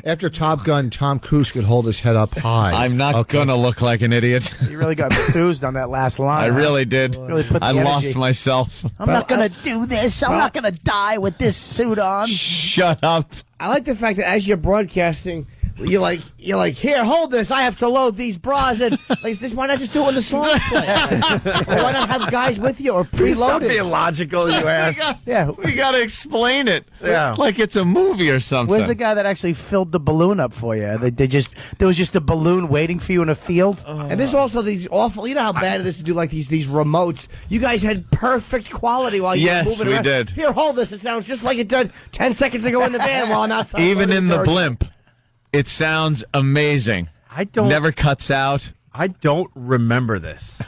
Speaker 15: after Top Gun, Tom Cruise could hold his head up high.
Speaker 8: I'm not gonna look like an idiot.
Speaker 21: You really got enthused on that last line.
Speaker 8: I really did.
Speaker 21: Really put the
Speaker 8: I
Speaker 21: energy.
Speaker 8: lost myself.
Speaker 21: I'm not going to do this. I'm not going to die with this suit on.
Speaker 8: Shut up.
Speaker 19: I like the fact that as you're broadcasting, you're like, here, hold this. I have to load these bras, and like, why not just do it when the song's playing? Or why not have guys with you or preloaded?
Speaker 7: Stop being logical, you ass.
Speaker 8: We gotta explain it.
Speaker 7: Yeah.
Speaker 8: Like it's a movie or something.
Speaker 21: Where's the guy that actually filled the balloon up for you? There was just a balloon waiting for you in a field.
Speaker 19: And there's also these awful. You know how bad it is to do like these remotes. You guys had perfect quality while you were moving around.
Speaker 8: Did.
Speaker 19: Here, hold this. It sounds just like it did 10 seconds ago in the van while I'm outside.
Speaker 8: Even in the blimp, it sounds amazing. Never cuts out.
Speaker 7: I don't remember this.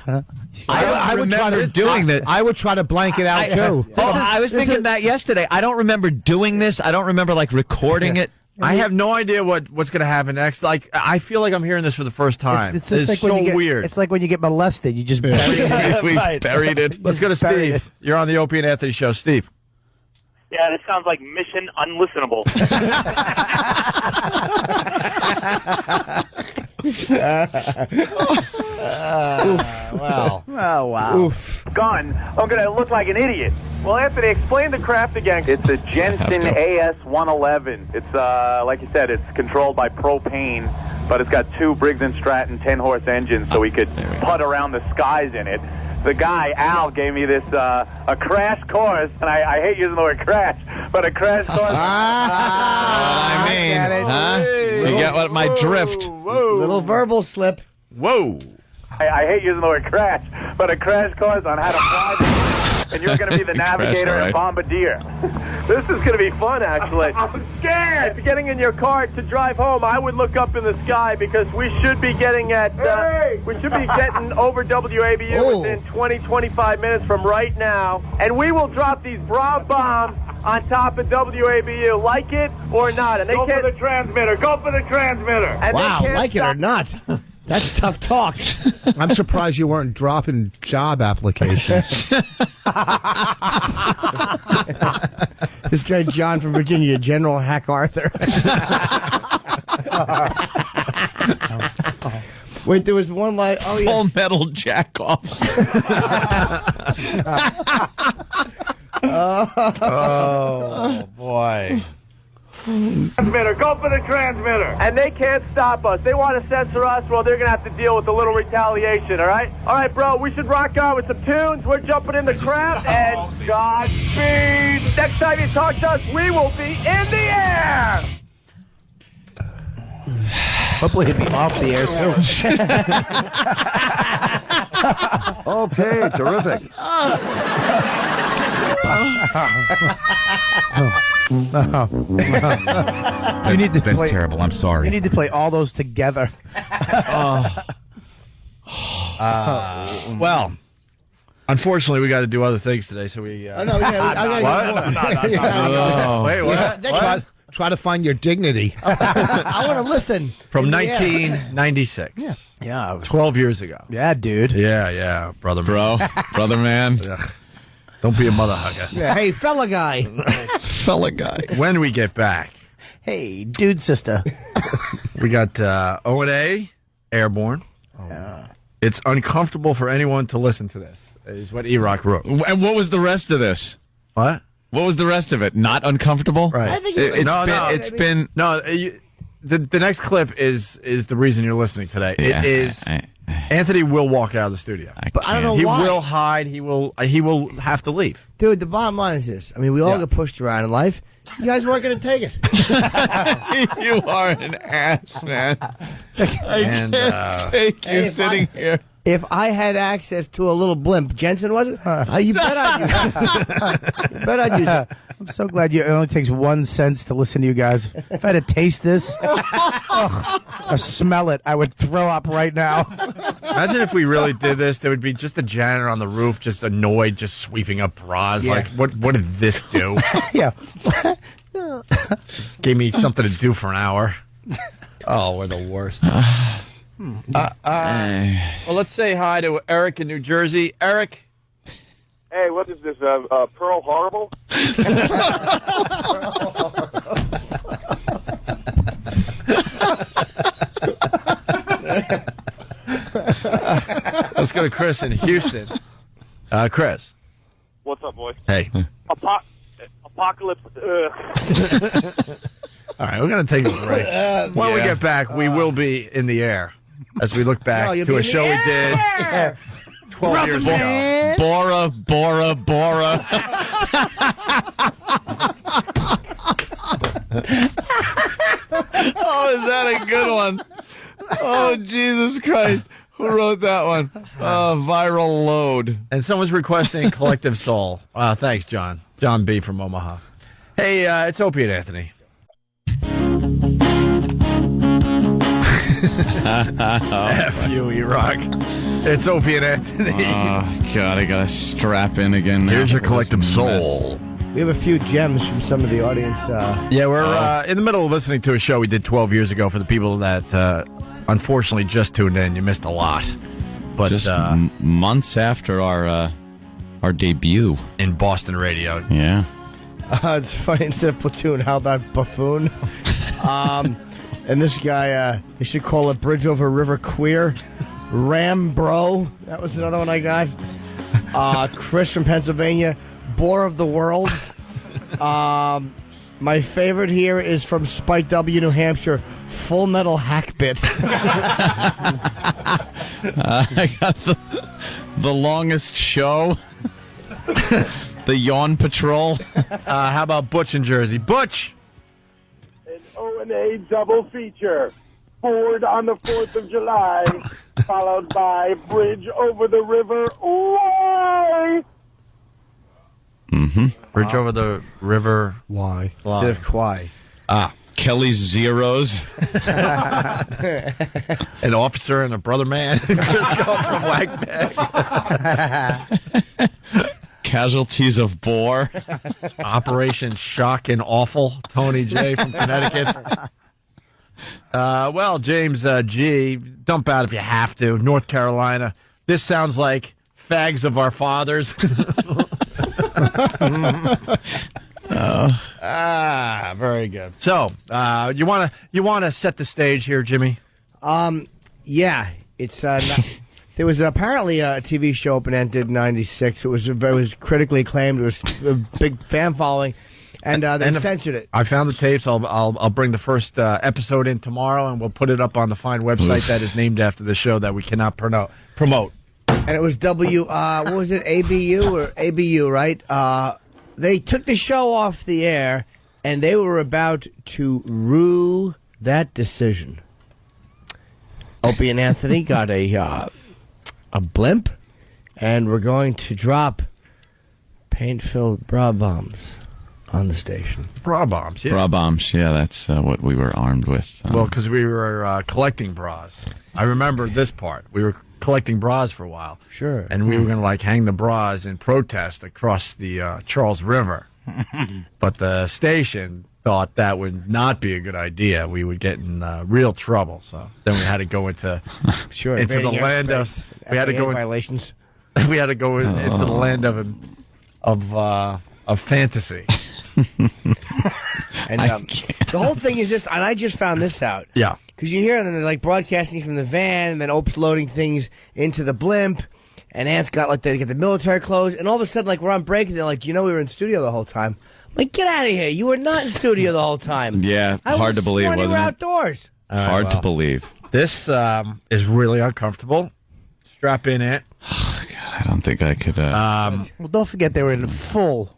Speaker 15: I would try to
Speaker 8: doing that.
Speaker 15: I would try to blank it out too.
Speaker 8: I was thinking that yesterday. I don't remember doing this. I don't remember like recording it.
Speaker 7: I have no idea what's going to happen next. Like, I feel like I'm hearing this for the first time.
Speaker 21: It's like
Speaker 7: so weird.
Speaker 21: It's like when you get molested. You just bury it.
Speaker 8: We buried it.
Speaker 7: Let's go to Steve. You're on the Opie and Anthony show. Steve.
Speaker 11: Yeah, this sounds like Mission Unlistenable.
Speaker 7: Wow.
Speaker 21: Oh, wow.
Speaker 11: Oof. Gun. I'm going to look like an idiot. Well, Anthony, explain the craft again. It's a Jensen AS-111. It's, like you said, it's controlled by propane, but it's got two Briggs & Stratton 10-horse engines, so we could putt around the skies in it. The guy, Al, gave me this, a crash course, and I hate using the word crash, but a crash course.
Speaker 8: I mean, huh? You get what my drift.
Speaker 19: Little verbal slip.
Speaker 7: Whoa.
Speaker 11: I hate using the word crash, but a crash course on how to fly this, and you're going to be the navigator and bombardier. This is going to be fun, actually. I'm scared. If you're getting in your car to drive home, I would look up in the sky because we should be getting getting over WABU within 20-25 minutes from right now, and we will drop these bra bombs on top of WABU, like it or not. And they Go for the transmitter. Go for the transmitter. And
Speaker 19: wow, like it or not. That's tough talk.
Speaker 15: I'm surprised you weren't dropping job applications.
Speaker 19: This guy John from Virginia, General Hack Arthur. Wait, there was one line. Oh, yeah.
Speaker 8: Full Metal Jack-Offs.
Speaker 7: Oh, boy.
Speaker 11: Transmitter, go for the transmitter. And they can't stop us. They want to censor us. Well, they're going to have to deal with a little retaliation, all right? All right, bro, we should rock on with some tunes. We're jumping in the crowd, and Godspeed. Next time you talk to us, we will be in the air.
Speaker 21: Hopefully he'll be off the air, too.
Speaker 7: Okay, terrific.
Speaker 21: You need to
Speaker 14: That's
Speaker 21: play,
Speaker 14: terrible. I'm sorry.
Speaker 21: You need to play all those together.
Speaker 7: Well, unfortunately, we got to do other things today, so we.
Speaker 19: Oh, no, yeah,
Speaker 7: What? Wait, what?
Speaker 15: Try to find your dignity.
Speaker 19: I want to listen.
Speaker 7: From 1996.
Speaker 21: Yeah.
Speaker 7: 12 years ago.
Speaker 21: Yeah, dude.
Speaker 7: Yeah, brother
Speaker 8: man.
Speaker 7: Don't be a mother hugger.
Speaker 19: Yeah, hey, fella guy.
Speaker 8: Fella guy.
Speaker 7: When we get back,
Speaker 21: Hey, dude, sister.
Speaker 7: we got O&A, Airborne.
Speaker 21: Yeah.
Speaker 7: It's uncomfortable for anyone to listen to this, is what E-Rock wrote.
Speaker 8: And what was the rest of this?
Speaker 7: What?
Speaker 8: What was the rest of it? Not uncomfortable?
Speaker 7: Right.
Speaker 19: I think
Speaker 8: It's been.
Speaker 7: The next clip is the reason you're listening today.
Speaker 8: Yeah,
Speaker 7: it is Anthony will walk out of the studio.
Speaker 19: But I don't know
Speaker 7: He
Speaker 19: why.
Speaker 7: will hide. He will have to leave.
Speaker 19: Dude, the bottom line is this. I mean, we all get pushed around in life. You guys weren't going to take it.
Speaker 8: You are an ass, man. I can't take you sitting here.
Speaker 19: If I had access to a little blimp, Jensen wasn't. You bet I'd use it. You bet I'd use it.
Speaker 21: I'm so glad it only takes 1 cent to listen to you guys. If I had to taste this, or smell it, I would throw up right now.
Speaker 7: Imagine if we really did this. There would be just a janitor on the roof, just annoyed, just sweeping up bras.
Speaker 19: Yeah.
Speaker 7: Like, what did this do?
Speaker 21: Yeah.
Speaker 7: Gave me something to do for an hour. Oh, we're the worst. Well, let's say hi to Eric in New Jersey. Eric.
Speaker 11: Hey, what is this, Pearl Horrible?
Speaker 7: Let's go to Chris in Houston. Chris.
Speaker 11: What's up, boys?
Speaker 7: Hey.
Speaker 11: Apocalypse.
Speaker 7: All right, we're going to take a break. When we get back, we will be in the air as we look back to a show we did 12 years ago.
Speaker 8: Bora, Bora, Bora. Oh, is that a good one? Oh, Jesus Christ. Who wrote that one? Viral load.
Speaker 7: And someone's requesting Collective Soul. Thanks, John. John B. from Omaha. Hey, it's Opie and Anthony. F you, E-Rock. It's Opie and Anthony.
Speaker 8: Oh, God, I got to strap in again now.
Speaker 7: Here's your Collective Soul.
Speaker 19: We have a few gems from some of the audience.
Speaker 7: Yeah, we're in the middle of listening to a show we did 12 years ago for the people that unfortunately just tuned in. You missed a lot. But
Speaker 8: just months after our debut
Speaker 7: in Boston radio.
Speaker 8: Yeah.
Speaker 19: It's funny, instead of platoon, how about buffoon? And this guy, they should call it Bridge Over River Queer. Ram Bro, that was another one I got. Chris from Pennsylvania, Bore of the World. My favorite here is from Spike W, New Hampshire, Full Metal Hackbit.
Speaker 8: I got the longest show. The Yawn Patrol.
Speaker 7: How about Butch in Jersey? Butch!
Speaker 12: An O&A double feature. Ford on the 4th of July, followed by Bridge Over the River. Why?
Speaker 8: Mm-hmm.
Speaker 7: Bridge Over the River.
Speaker 15: Why?
Speaker 19: Instead of Kwai.
Speaker 8: Kelly's Zeros.
Speaker 7: An officer and a brother man. Crisco from Wagman.
Speaker 8: Casualties of Boar.
Speaker 7: Operation Shock and Awful. Tony J. from Connecticut. Well, James G. Dump out if you have to. North Carolina. This sounds like Fags of Our Fathers. Very good. So, you want to set the stage here, Jimmy?
Speaker 19: Yeah, it's there was apparently a TV show open-ended in '96. It was critically acclaimed. It was a big fan following, and they censored it.
Speaker 7: I found the tapes. I'll bring the first episode in tomorrow, and we'll put it up on the fine website that is named after the show that we cannot promote.
Speaker 19: And it was what was it, ABU or ABU, right? They took the show off the air, and they were about to rue that decision. Opie and Anthony got a blimp, and we're going to drop paint-filled bra bombs on the station.
Speaker 7: Bra bombs, yeah.
Speaker 8: Bra bombs, yeah, that's what we were armed with.
Speaker 7: Well, because we were collecting bras. I remember this part. We were collecting bras for a while.
Speaker 19: Sure.
Speaker 7: And we were going to hang the bras in protest across the Charles River. But the station thought that would not be a good idea. We would get in real trouble. So then we had to go into the land of
Speaker 19: violations.
Speaker 7: We had to go into the land of fantasy.
Speaker 19: And the whole thing is just, and I just found this out.
Speaker 7: Yeah.
Speaker 19: Because you hear them, they're broadcasting from the van, and then Ope's loading things into the blimp, and Ant's got they get the military clothes, and all of a sudden, we're on break, and they're like, we were in studio the whole time. I'm like, get out of here! You were not in studio the whole time.
Speaker 8: Yeah, hard to believe, wasn't it?
Speaker 19: You were outdoors.
Speaker 8: Hard to believe.
Speaker 7: This is really uncomfortable. Strap in, Ant.
Speaker 8: Oh, God, I don't think I could.
Speaker 21: Well, don't forget they were in full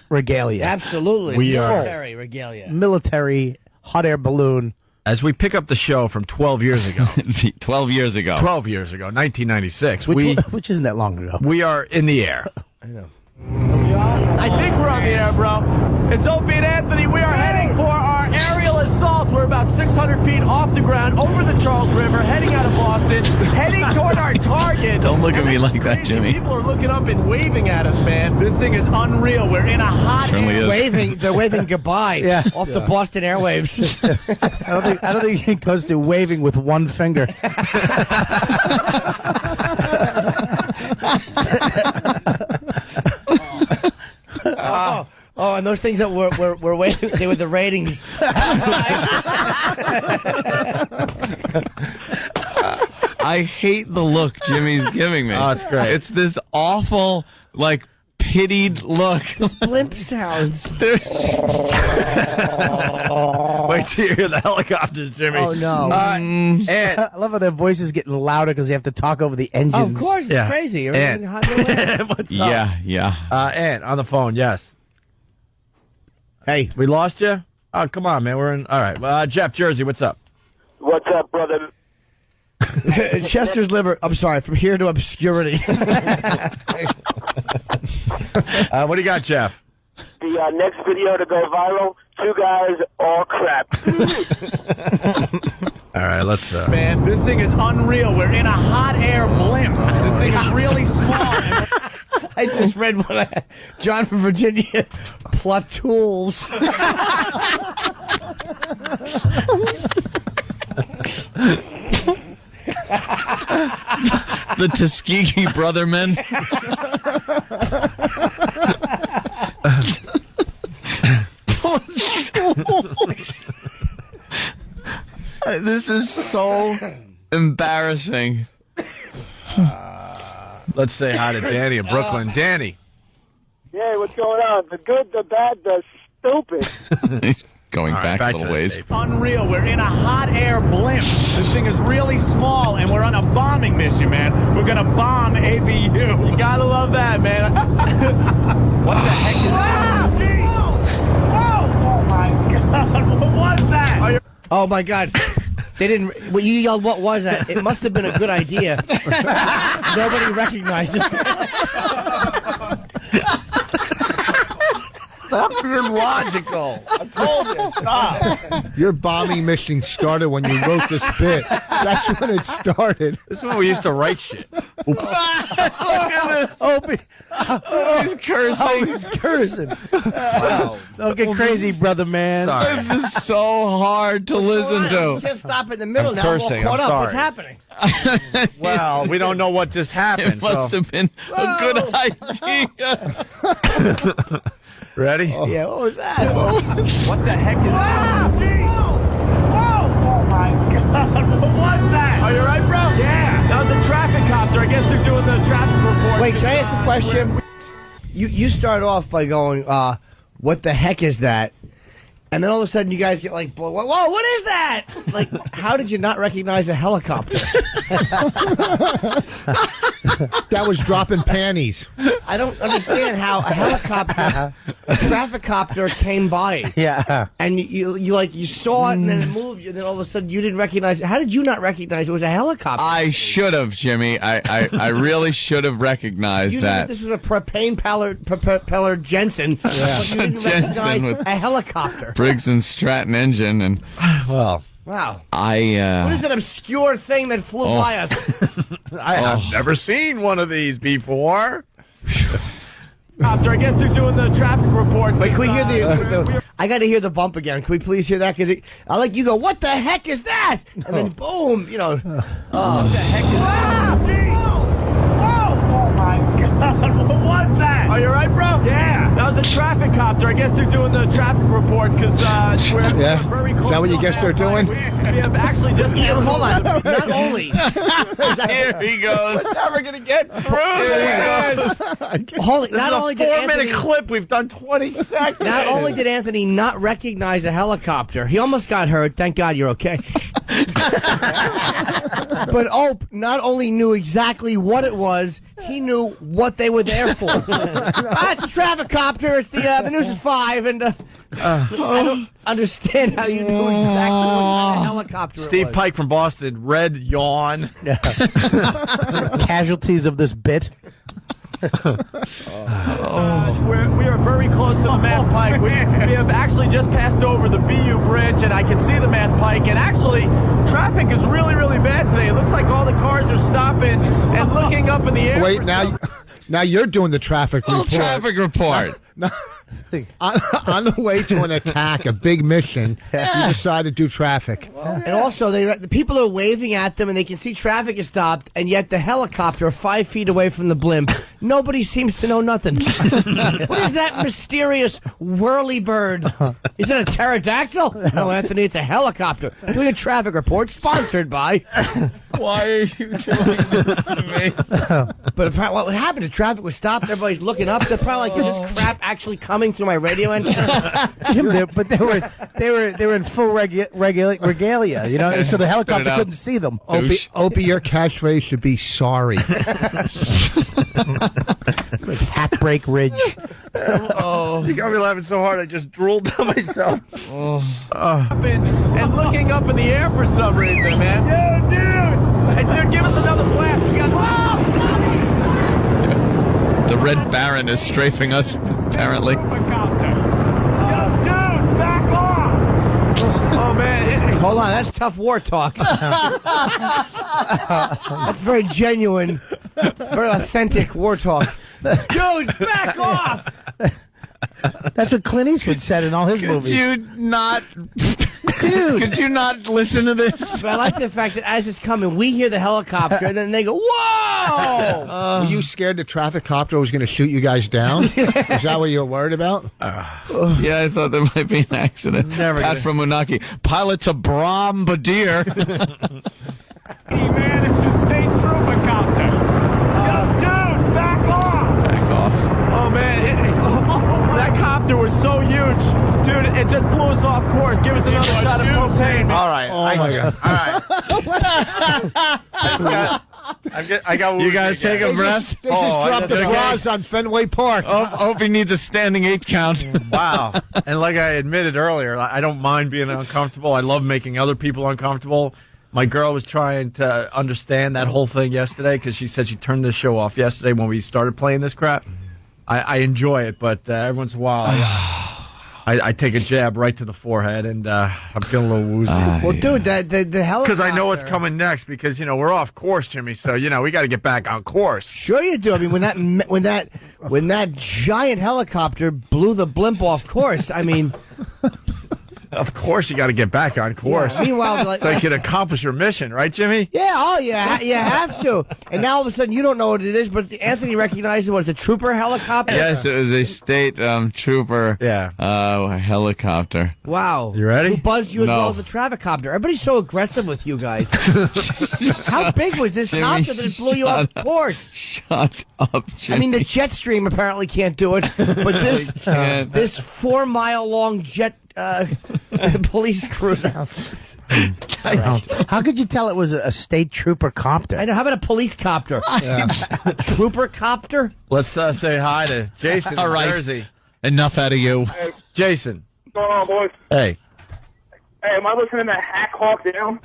Speaker 21: regalia.
Speaker 19: Absolutely, military regalia.
Speaker 21: Military hot air balloon.
Speaker 7: As we pick up the show from 12 years ago.
Speaker 8: 12 years ago.
Speaker 7: 12 years ago, 1996.
Speaker 21: Which isn't that long ago.
Speaker 7: We are in the air.
Speaker 19: I know.
Speaker 6: I think we're on the air, bro. It's Opie and Anthony. We are heading for our aerial assault. We're about 600 feet off the ground, over the Charles River, heading out of Boston, heading toward our target.
Speaker 8: Don't look at me like that, Jimmy.
Speaker 6: People are looking up and waving at us, man. This thing is unreal. We're in a hot air.
Speaker 19: They're waving goodbye off the Boston airwaves.
Speaker 21: I don't think it goes to waving with one finger.
Speaker 19: Oh, and those things that were waiting, they were the ratings.
Speaker 8: I hate the look Jimmy's giving me.
Speaker 7: Oh, it's great.
Speaker 8: It's this awful, pitied look.
Speaker 19: Blimp sounds.
Speaker 7: wait till you hear the helicopters, Jimmy.
Speaker 9: Oh, no.
Speaker 7: And
Speaker 21: I love how their voices getting louder because they have to talk over the engines.
Speaker 9: Of course, it's crazy.
Speaker 7: And, what's up?
Speaker 8: Yeah.
Speaker 7: And on the phone, yes.
Speaker 9: Hey,
Speaker 7: we lost you. Oh, come on, man. We're in. All right, Jeff, Jersey, what's up?
Speaker 12: What's up, brother?
Speaker 9: Chester's liver. I'm sorry, from here to obscurity.
Speaker 7: What do you got, Jeff?
Speaker 12: The next video to go viral, 2 guys, all crap.
Speaker 7: All right, let's.
Speaker 3: Man, this thing is unreal. We're in a hot air blimp. This thing is really small.
Speaker 9: I just read what John from Virginia, plot tools.
Speaker 8: The Tuskegee brother men. This is so embarrassing.
Speaker 7: Let's say hi to Danny in Brooklyn. Danny.
Speaker 12: Yeah, what's going on? The good, the bad, the stupid.
Speaker 8: He's going
Speaker 7: All right,
Speaker 8: back a
Speaker 7: back
Speaker 8: little
Speaker 7: to
Speaker 8: ways.
Speaker 7: tape.
Speaker 3: Unreal. We're in a hot air blimp. This thing is really small, and we're on a bombing mission, man. We're gonna bomb ABU. You gotta love that, man. What the heck is that? Whoa! Oh my God! What was that?
Speaker 9: Oh my God! They didn't. Well, you yelled, "What was that?" It must have been a good idea. Nobody recognized it.
Speaker 7: That's illogical. I told you, stop.
Speaker 15: Your bombing mission started when you wrote this bit. That's when it started.
Speaker 7: This is when we used to write shit.
Speaker 8: Look at this. He's cursing.
Speaker 21: Oh, he's cursing. Wow. Don't get crazy, brother man.
Speaker 7: Sorry.
Speaker 8: This is so hard to listen
Speaker 9: You
Speaker 8: to.
Speaker 9: can't stop in the middle
Speaker 7: I'm
Speaker 9: now. We're all
Speaker 7: cursing.
Speaker 9: caught
Speaker 7: I'm
Speaker 9: up. What's
Speaker 7: sorry.
Speaker 9: happening?
Speaker 7: Well, we don't know what just happened.
Speaker 8: It must have been a good idea.
Speaker 7: Ready?
Speaker 9: Yeah, what was that?
Speaker 3: What the heck is that? Whoa! Oh my God! What was that? Are you right, bro? Yeah. That was a traffic copter. I guess they're doing the traffic report.
Speaker 9: Wait, can I ask a question? You start off by going, "What the heck is that?" And then all of a sudden, you guys get like, "Whoa, what is that?" Like, how did you not recognize a helicopter?
Speaker 15: That was dropping panties.
Speaker 9: I don't understand how a helicopter, a traffic copter came by.
Speaker 21: Yeah.
Speaker 9: And you saw it and then it moved, and then all of a sudden you didn't recognize it. How did you not recognize it was a helicopter?
Speaker 8: I should have, Jimmy. I really should have recognized
Speaker 9: You knew
Speaker 8: that.
Speaker 9: this was a propane propeller Jensen, but you didn't
Speaker 8: Jensen
Speaker 9: recognize
Speaker 8: with-
Speaker 9: a helicopter.
Speaker 8: Briggs and Stratton engine, and
Speaker 7: Well,
Speaker 9: Wow.
Speaker 8: I.
Speaker 9: What is that obscure thing that flew by us?
Speaker 7: I have never seen one of these before.
Speaker 3: I guess they're doing the traffic report.
Speaker 9: Wait, can we hear the I got to hear the bump again. Can we please hear that? Because I like you go, what the heck is that? And then boom, you know.
Speaker 3: What the heck is that? Oh my God! What was that? Are you right, bro? Yeah. That was a traffic copter. I guess they're doing the traffic report because we're very close.
Speaker 15: Is that what you guess they're doing?
Speaker 3: We have actually just.
Speaker 9: Yeah, hold on. Not only.
Speaker 8: Here he goes.
Speaker 7: We're never gonna get through this.
Speaker 9: Holy,
Speaker 7: This
Speaker 9: not
Speaker 7: is
Speaker 9: only
Speaker 7: a
Speaker 9: did
Speaker 7: 4-minute
Speaker 9: Anthony,
Speaker 7: clip. We've done 20 seconds.
Speaker 9: not only did Anthony not recognize a helicopter, he almost got hurt. Thank God you're okay. But not only knew exactly what it was, he knew what they were there for. It's a traffic copter. It's the news is 5, and I don't understand how you knew exactly what kind of helicopter it
Speaker 7: Steve
Speaker 9: was.
Speaker 7: Pike from Boston, red yawn.
Speaker 21: Casualties of this bit.
Speaker 3: We are very close to the Mass Pike. We have actually just passed over the BU Bridge, and I can see the Mass Pike. And actually, traffic is really, really bad today. It looks like all the cars are stopping and looking up in the air.
Speaker 15: Wait, now you're doing the traffic report.
Speaker 8: Traffic report.
Speaker 15: On the way to an attack, a big mission, you decide to do traffic.
Speaker 9: And also, the people are waving at them, and they can see traffic is stopped, and yet the helicopter 5 feet away from the blimp
Speaker 19: Nobody seems to know nothing. What is that mysterious whirly bird? Is it a pterodactyl? No, Anthony, it's a helicopter. Doing a traffic report sponsored by...
Speaker 7: Why are you doing this to me?
Speaker 19: But apparently, what happened? The traffic was stopped. Everybody's looking up. They're probably like, is this crap actually coming through my radio antenna?
Speaker 21: But they were in full regalia, you know, so the helicopter couldn't see them.
Speaker 15: Opie, your catchphrase should be sorry.
Speaker 21: It's like Hat-Break Ridge.
Speaker 7: You got me laughing so hard I just drooled on myself.
Speaker 6: And looking up in the air for some reason, man. Yo, dude! Hey, dude, give us another blast. We got...
Speaker 8: The Red Baron is strafing us, apparently.
Speaker 6: Yo, dude, back off! Oh, man.
Speaker 19: Hold on, that's tough war talk. That's very genuine, very authentic war talk. Dude, back off!
Speaker 21: That's what Clint Eastwood said in all his movies.
Speaker 8: Could you not listen to this?
Speaker 19: But I like the fact that as it's coming, we hear the helicopter, and then they go, whoa!
Speaker 15: Were you scared the traffic copter was going to shoot you guys down? Is that what you were worried about?
Speaker 8: Yeah, I thought there might be an accident. Pat from Munaki. Pilot to Bombardier.
Speaker 6: Hey, man, it's a state trooper copter. Yo, dude, back off!
Speaker 8: Back off.
Speaker 6: Oh, man, that copter was so huge. Dude, it just blew us off course. Give us another shot of propane.
Speaker 7: All right.
Speaker 15: Oh, my God.
Speaker 7: All right. I got
Speaker 8: You got to take a breath.
Speaker 15: They just dropped the bras on Fenway Park.
Speaker 8: Opie needs a standing 8 count.
Speaker 7: Wow. And like I admitted earlier, I don't mind being uncomfortable. I love making other people uncomfortable. My girl was trying to understand that whole thing yesterday because she said she turned this show off yesterday when we started playing this crap. I enjoy it, but every once in a while I take a jab right to the forehead, and I'm feeling a little woozy.
Speaker 19: Well, dude, the helicopter...
Speaker 7: Because I know what's coming next, because, you know, we're off course, Jimmy, so, you know, we got to get back on course.
Speaker 19: Sure you do. I mean, when that giant helicopter blew the blimp off course, I mean...
Speaker 7: Of course you got to get back on course.
Speaker 19: Yeah, meanwhile,
Speaker 7: so you can accomplish your mission, right, Jimmy?
Speaker 19: Yeah, oh, yeah, you have to. And now all of a sudden you don't know what it is, but Anthony recognized it was a trooper helicopter?
Speaker 8: Yes, it was a state trooper helicopter.
Speaker 19: Wow.
Speaker 7: You ready?
Speaker 19: Who buzzed you as
Speaker 8: No.
Speaker 19: well as the traffic copter? Everybody's so aggressive with you guys. How big was this
Speaker 8: Jimmy,
Speaker 19: copter that it blew you off course?
Speaker 8: Shut up, Jimmy.
Speaker 19: I mean, the jet stream apparently can't do it, but this 4-mile-long jet police cruiser.
Speaker 21: How could you tell it was a state trooper copter?
Speaker 19: I know. How about a police copter? A trooper copter?
Speaker 7: Let's say hi to Jason
Speaker 8: All
Speaker 7: in
Speaker 8: right.
Speaker 7: Jersey.
Speaker 8: Enough out of you.
Speaker 7: Jason.
Speaker 12: What's going on, boys?
Speaker 7: Hey.
Speaker 12: Hey, am I listening to Hack Hawk Down?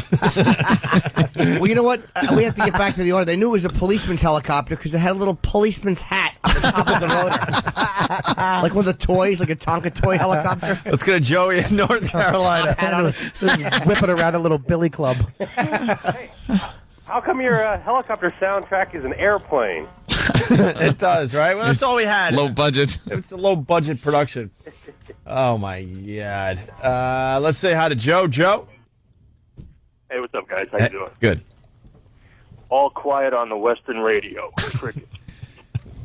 Speaker 19: Well, you know what? We have to get back to the order. They knew it was a policeman's helicopter because it had a little policeman's hat on the top of the rotor. Like one of the toys, like a Tonka toy helicopter.
Speaker 7: Let's go to Joey in North Carolina.
Speaker 21: Whipping around a little billy club.
Speaker 12: How come your helicopter soundtrack is an airplane?
Speaker 7: It does, right? Well, that's all we had.
Speaker 8: Low budget.
Speaker 7: It's a low budget production. Oh my God. Let's say hi to Joe. Joe.
Speaker 12: Hey, what's up, guys? How you doing?
Speaker 7: Good.
Speaker 12: All quiet on the Western radio. Cricket.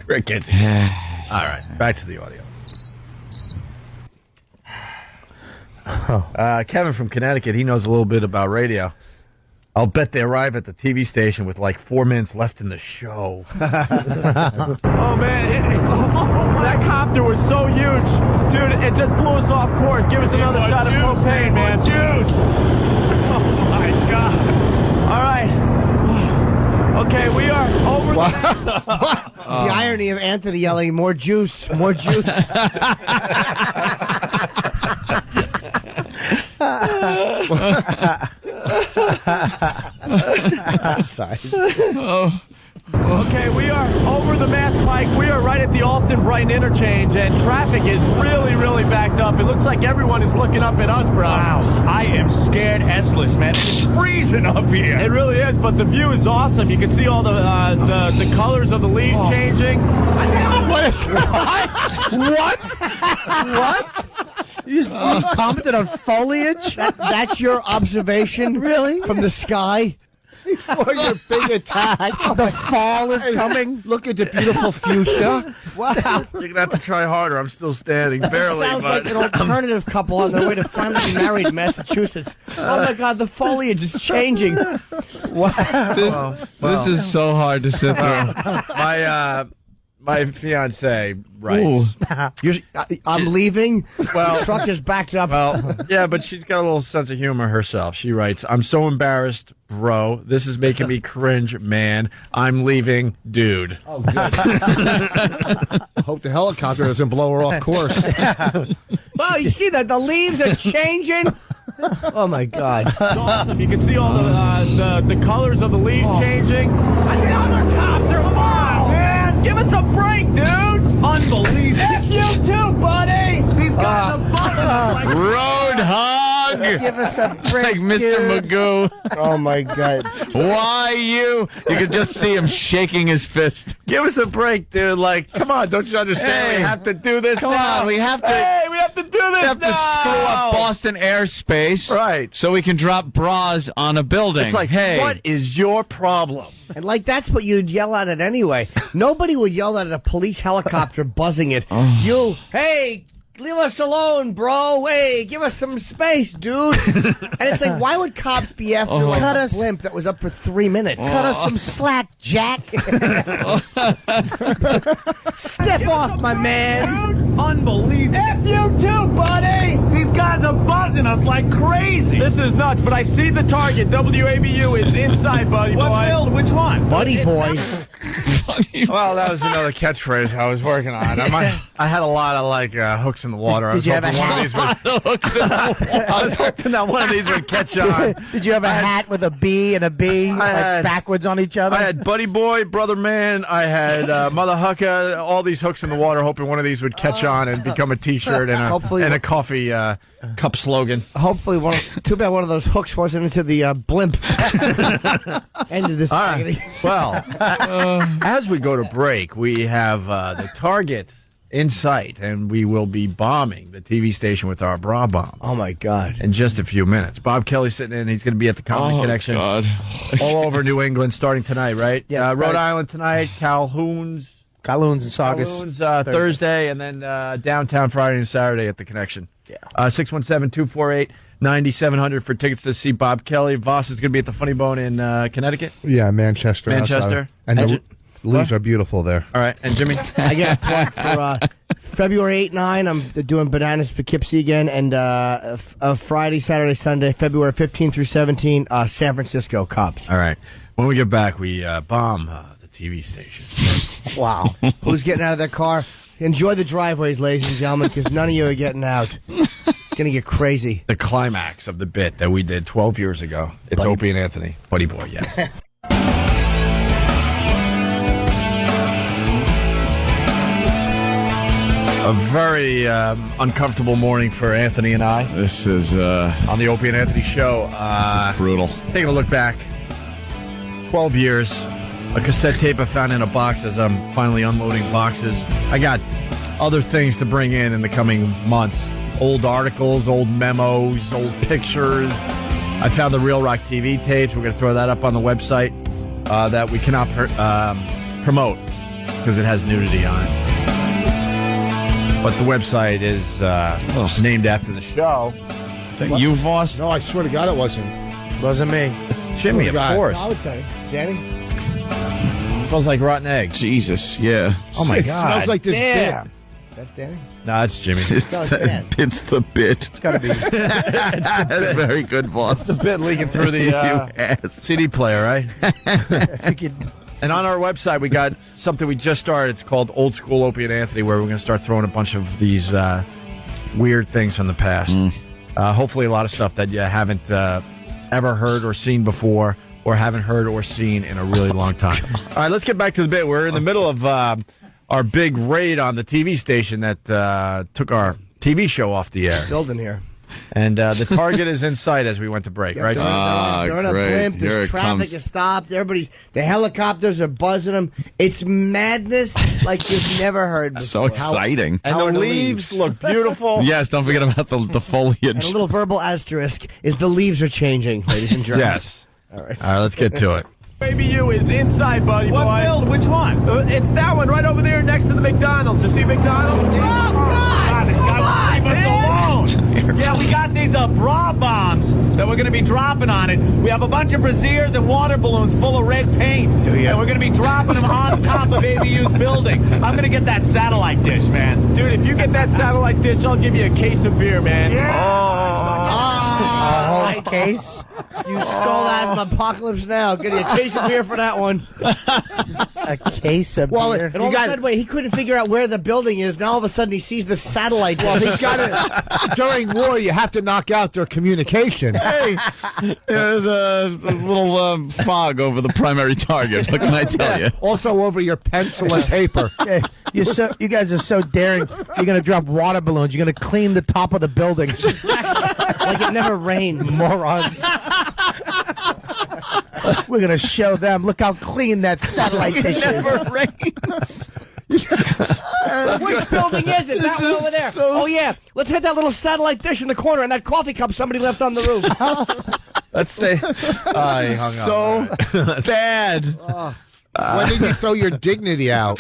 Speaker 7: Cricket. All right. Back to the audio. Kevin from Connecticut. He knows a little bit about radio. I'll bet they arrive at the TV station with like 4 minutes left in the show.
Speaker 6: Oh, man, that copter was so huge. Dude, it just blew us off course. Give us another shot of propane, man. Juice! Oh, my God. All right. Okay, we are over
Speaker 19: The irony of Anthony yelling, more juice, more juice.
Speaker 21: Sorry.
Speaker 6: Okay, we are over the Mass Pike. We are right at the Alston-Brighton interchange, and traffic is really, really backed up. It looks like everyone is looking up at us, bro.
Speaker 3: Wow, I am scared essless, man. It's freezing up here.
Speaker 6: It really is, but the view is awesome. You can see all the colors of the leaves changing.
Speaker 21: What? You commented on foliage?
Speaker 19: That's your observation?
Speaker 21: Really?
Speaker 19: From the sky?
Speaker 15: Before your big attack.
Speaker 21: The fall is coming.
Speaker 15: Look at the beautiful fuchsia.
Speaker 19: Wow.
Speaker 7: You're going to have to try harder. I'm still standing, barely.
Speaker 19: Sounds
Speaker 7: but
Speaker 19: like an alternative couple on their way to finally be married in Massachusetts. Oh my God, the foliage is changing. Wow.
Speaker 8: This is so hard to sit through.
Speaker 7: My fiance writes.
Speaker 19: I'm leaving.
Speaker 7: Well,
Speaker 19: the truck is backed up.
Speaker 7: Well, yeah, but she's got a little sense of humor herself. She writes, "I'm so embarrassed, bro. This is making me cringe, man. I'm leaving, dude."
Speaker 15: Oh, good. Hope the helicopter doesn't blow her off course.
Speaker 19: Well, you see that the leaves are changing. Oh my God!
Speaker 6: It's awesome. You can see all the colors of the leaves changing. Another copter! Come on, man! Give us a break, dude! Unbelievable! F you too, buddy! These guys are bugging us like
Speaker 8: Roadhog!
Speaker 21: Give us a break,
Speaker 8: Like Mr. Magoo.
Speaker 19: Oh my God!
Speaker 8: Why you? You could just see him shaking his fist.
Speaker 7: Give us a break, dude. Like, come on, don't you understand?
Speaker 8: Hey,
Speaker 7: we have to do this
Speaker 8: Come
Speaker 7: now.
Speaker 8: on, we have to.
Speaker 7: Hey, we have to do this
Speaker 8: We have to screw up Boston airspace,
Speaker 7: right?
Speaker 8: So we can drop bras on a building.
Speaker 7: It's like,
Speaker 8: hey,
Speaker 7: what is your problem?
Speaker 19: And like that's what you'd yell at it anyway. Nobody would yell at a police helicopter buzzing it. You, hey, leave us alone, bro. Hey, give us some space, dude. And it's like, why would cops be after like a blimp that was up for 3 minutes?
Speaker 21: Cut us some slack, Jack.
Speaker 19: Step off, my man.
Speaker 6: Unbelievable. F you too, buddy! These guys are buzzing us like crazy. This is nuts, but I see the target. WABU is inside, buddy boy. What field? Which one?
Speaker 19: Buddy boy.
Speaker 7: Well, that was another catchphrase I was working on. I had a lot of like hooks in the water.
Speaker 21: Did you have a
Speaker 7: I was hoping that one of these would catch on.
Speaker 21: Did you have a hat with a B and a B backwards on each other?
Speaker 7: I had Buddy Boy, Brother Man. I had Mother Hucka. All these hooks in the water, hoping one of these would catch on and become a T-shirt and a coffee cup slogan.
Speaker 19: Hopefully, too bad one of those hooks wasn't into the blimp. End of this.
Speaker 7: Well, as we go to break, we have the target in sight, and we will be bombing the TV station with our bra bomb.
Speaker 19: Oh, my God.
Speaker 7: In just a few minutes. Bob Kelly's sitting in. He's going to be at the Comedy Connection.
Speaker 8: God.
Speaker 7: All over New England starting tonight, right?
Speaker 21: Yeah,
Speaker 7: Rhode Island tonight, Calhoun's
Speaker 21: and Saugus.
Speaker 7: Thursday, and then downtown Friday and Saturday at the Connection. Yeah. 617-248-9700 for tickets to see Bob Kelly. Voss is going to be at the Funny Bone in Connecticut.
Speaker 15: Yeah, Manchester.
Speaker 7: Manchester.
Speaker 15: And the leaves are beautiful there.
Speaker 7: All right. And Jimmy?
Speaker 19: I got a plug for February 8-9. I'm doing Bananas Poughkeepsie again. And Friday, Saturday, Sunday, February 15 through 17, San Francisco Cops.
Speaker 7: All right. When we get back, we bomb the TV station.
Speaker 19: Wow. Who's getting out of their car? Enjoy the driveways, ladies and gentlemen, because none of you are getting out. It's going to get crazy.
Speaker 7: The climax of the bit that we did 12 years ago. It's Opie and Anthony. Buddy Boy, yes. A very uncomfortable morning for Anthony and I.
Speaker 8: This is
Speaker 7: on the Opie and Anthony show.
Speaker 8: This is brutal.
Speaker 7: Taking a look back, 12 years, a cassette tape I found in a box as I'm finally unloading boxes. I got other things to bring in the coming months. Old articles, old memos, old pictures. I found the Real Rock TV tapes. We're going to throw that up on the website that we cannot promote because it has nudity on it. But the website is named after the show.
Speaker 8: Is that you, Voss?
Speaker 15: No, I swear to God it wasn't.
Speaker 21: Wasn't me.
Speaker 7: It's Jimmy, of course.
Speaker 19: I would say. Danny?
Speaker 7: It smells like rotten eggs.
Speaker 8: Jesus, yeah.
Speaker 7: Oh, my
Speaker 15: It
Speaker 7: God.
Speaker 15: smells like this
Speaker 19: Damn.
Speaker 15: bit.
Speaker 19: That's Danny?
Speaker 7: No, it's Jimmy.
Speaker 8: It's the bit.
Speaker 21: It's got to be.
Speaker 8: That's very good, Voss.
Speaker 7: The bit leaking through the CD player, right? And on our website, we got something we just started. It's called Old School Opie and Anthony, where we're going to start throwing a bunch of these weird things from the past. Hopefully a lot of stuff that you haven't ever heard or seen before, or haven't heard or seen in a really long time. All right, let's get back to the bit. We're in the middle of our big raid on the TV station that took our TV show off the air.
Speaker 19: Building here.
Speaker 7: And the target is in sight as we went to break, right?
Speaker 19: They're on a blimp.
Speaker 8: Here
Speaker 19: There's
Speaker 8: it
Speaker 19: traffic
Speaker 8: comes.
Speaker 19: is stopped. The helicopters are buzzing them. It's madness like you've never heard before.
Speaker 8: So exciting.
Speaker 7: And the leaves look beautiful.
Speaker 8: Yes, don't forget about the
Speaker 19: And
Speaker 8: foliage.
Speaker 19: a little verbal asterisk is the leaves are changing, ladies and gentlemen.
Speaker 7: Yes. All right, let's get to it.
Speaker 6: Baby U is inside, buddy boy.
Speaker 3: What build? Which one?
Speaker 6: It's that one right over there next to the McDonald's. You see McDonald's?
Speaker 3: Oh, God!
Speaker 6: This guy won't leave us alone.
Speaker 3: Yeah, we got these bra bombs that we're going to be dropping on it. We have a bunch of brassieres and water balloons full of red paint.
Speaker 9: Do you?
Speaker 3: And we're going to be dropping them on top of ABU's building. I'm going to get that satellite dish, man.
Speaker 6: Dude, if you get that satellite dish, I'll give you a case of beer, man.
Speaker 21: A whole case.
Speaker 19: You stole that from Apocalypse Now. Get you a case of beer for that one.
Speaker 21: A case of beer.
Speaker 19: And all of a sudden, wait, he couldn't figure out where the building is. Now all of a sudden he sees the satellite.
Speaker 15: Well, he's got it. During war, you have to knock out their communication.
Speaker 8: Hey, there's a little fog over the primary target. What can I tell you?
Speaker 15: Also over your pencil and paper.
Speaker 21: Hey, you guys are so daring. You're going to drop water balloons. You're going to clean the top of the building.
Speaker 19: Like it never rains.
Speaker 21: Morons. We're going to show them. Look how clean that satellite dish is.
Speaker 8: It never rains.
Speaker 19: Which building is it? That one over there. Oh, yeah. Let's hit that little satellite dish in the corner and that coffee cup somebody left on the roof.
Speaker 7: Let's say. He hung up.
Speaker 8: So bad.
Speaker 15: When did you throw your dignity out?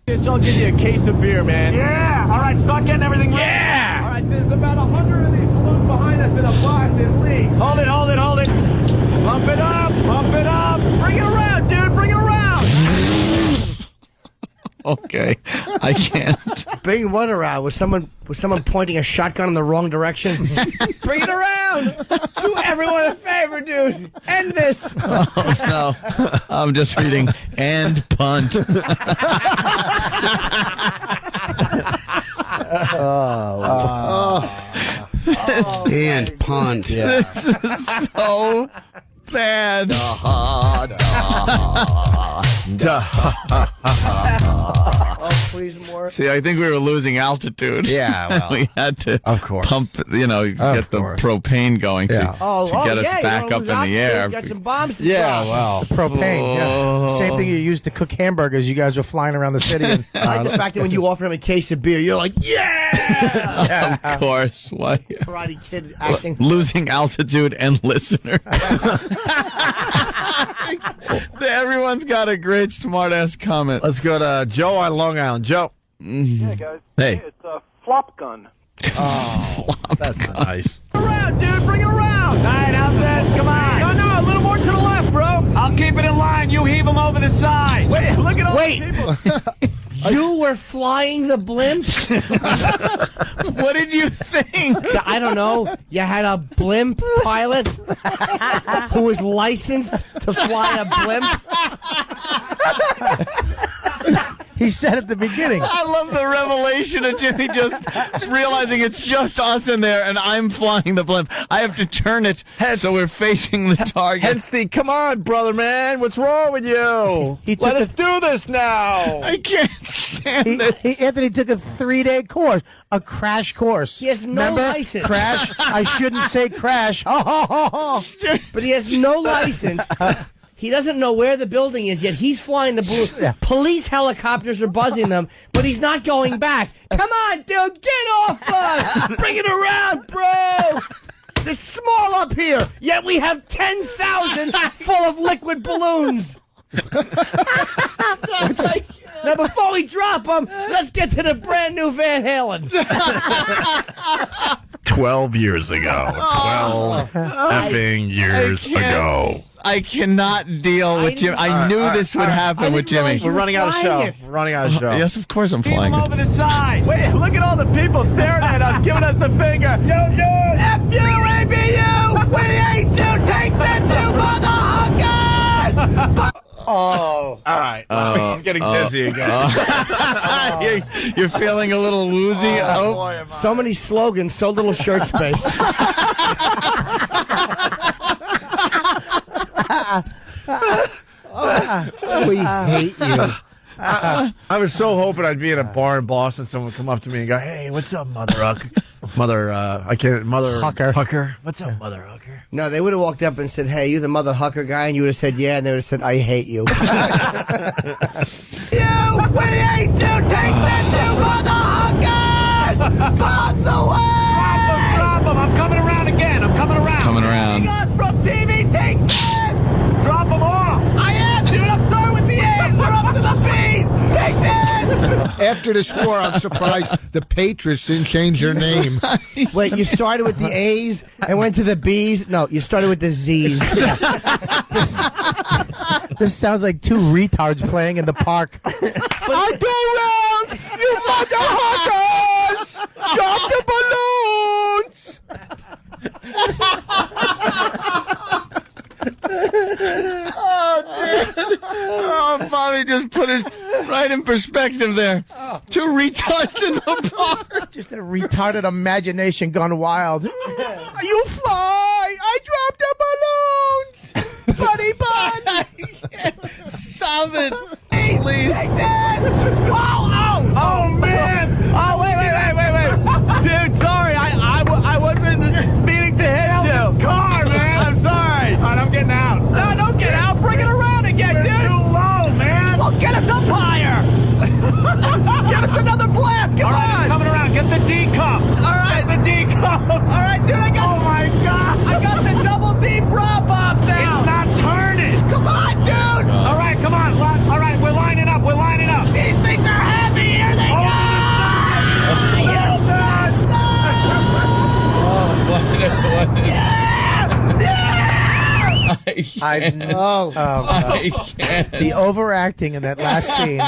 Speaker 3: Yes, I'll give you a case of beer, man. Yeah! All right, start getting everything ready. Yeah! All right, there's about 100 of these balloons behind us in a box at least. Hold it, hold it, hold it. Pump it up, pump it up. Bring it around, dude, bring it around.
Speaker 8: Okay, I can't.
Speaker 19: Bring what around? Was someone pointing a shotgun in the wrong direction?
Speaker 3: Bring it around. Do everyone a favor, dude. End this.
Speaker 8: Oh, no. I'm just reading and punt.
Speaker 15: And punt.
Speaker 8: This is so bad.
Speaker 19: Oh, please more.
Speaker 8: See, I think we were losing altitude.
Speaker 7: Yeah, well,
Speaker 8: we had to
Speaker 7: of course.
Speaker 8: pump, get the propane going to get us back up in the air.
Speaker 19: Got some bombs to
Speaker 7: Yeah,
Speaker 19: drop.
Speaker 7: well.
Speaker 21: Propane. Yeah. Same thing you used to cook hamburgers. You guys were flying around the city. And,
Speaker 19: I like the fact that when you offer him a case of beer, you're like, yeah!
Speaker 8: Of course. Why?
Speaker 19: Karate Kid acting.
Speaker 8: Losing altitude and listener. Everyone's got a great smart-ass comment.
Speaker 7: Let's go to Joe on Long Island. Joe.
Speaker 11: Yeah, guys.
Speaker 7: Hey.
Speaker 11: It's a flop gun.
Speaker 7: Oh, that's nice.
Speaker 3: Bring it around, dude, bring it around. All right, how's that? Come on. No, a little more to the left, bro. I'll keep it in line. You heave them over the side. Wait, look at all the people.
Speaker 19: You were flying the blimp?
Speaker 8: What did you think?
Speaker 19: I don't know. You had a blimp pilot who was licensed to fly a blimp?
Speaker 21: he said at the beginning.
Speaker 8: I love the revelation of Jimmy just realizing it's just us in there and I'm flying the blimp. I have to turn it so we're facing the target.
Speaker 7: Hence the, come on, brother man, what's wrong with you? Let us do this now.
Speaker 8: I can't stand it.
Speaker 21: Anthony took a 3-day course, a crash course.
Speaker 19: He has no license.
Speaker 21: Crash? I shouldn't say crash.
Speaker 19: But he has no license. He doesn't know where the building is yet. He's flying the blue.
Speaker 21: Yeah.
Speaker 19: Police helicopters are buzzing them, but he's not going back. Come on, dude, get off us! Bring it around, bro! It's small up here, yet we have 10,000 full of liquid balloons. Now, before we drop them, let's get to the brand new Van Halen.
Speaker 7: 12 years ago. 12 effing years ago.
Speaker 8: I cannot deal with Jimmy. I knew this would happen with Jimmy.
Speaker 7: We're running out of show. We're running out of show.
Speaker 8: Yes, of course I'm
Speaker 3: Keep
Speaker 8: flying
Speaker 3: them
Speaker 8: it.
Speaker 3: over the side. Wait, look at all the people staring at us, giving us the finger. Yo, dude! F-U-A-B-U! We ain't you! Take that, you motherfuckers!
Speaker 7: Oh. All right. I'm getting dizzy again.
Speaker 8: You're feeling a little woozy.
Speaker 19: Boy, so many slogans, so little shirt space.
Speaker 15: We hate you.
Speaker 7: I was so hoping I'd be in a bar in Boston. Someone would come up to me and go, "Hey, what's up, Mother Hucker? Mother Hucker. What's up, Mother Hucker?"
Speaker 19: No, they would have walked up and said, "Hey, you the Mother Hucker guy?" And you would have said, "Yeah," and they would have said, "I hate you."
Speaker 3: You! We ain't you! Take that, you motherfuckers! Bombs away! Drop them! I'm coming around again. I'm coming around.
Speaker 8: Coming around.
Speaker 3: Us from TV
Speaker 15: After this war, I'm surprised the Patriots didn't change their name.
Speaker 19: Wait, you started with the A's and went to the B's? No, you started with the Z's.
Speaker 21: This sounds like two retards playing in the park.
Speaker 3: I go round, you motherfuckers! Drop the balloons!
Speaker 8: Oh, Bobby just put it right in perspective there. Two retards in the park.
Speaker 21: Just a retarded imagination gone wild.
Speaker 3: You fly! I dropped the balloons! Buddy bun!
Speaker 8: Stop it! Please.
Speaker 3: Oh, man! Oh, wait. Dude, sorry. I wasn't meaning to hit you. Car, man. I'm sorry. All right, I'm getting out. No, don't get out. Bring it around again, dude. Too low, man. Well, get us up higher. Get us another blast. Come on. Coming around. Get the D cups. All right. Get the D cups. All right, dude. I got. Oh, my God. I got the double D bra bombs now. It's not turning. Come on, dude. All right, come on. All right, we're lining up. These things are heavy. Here they go.
Speaker 21: I know. The overacting in that last scene.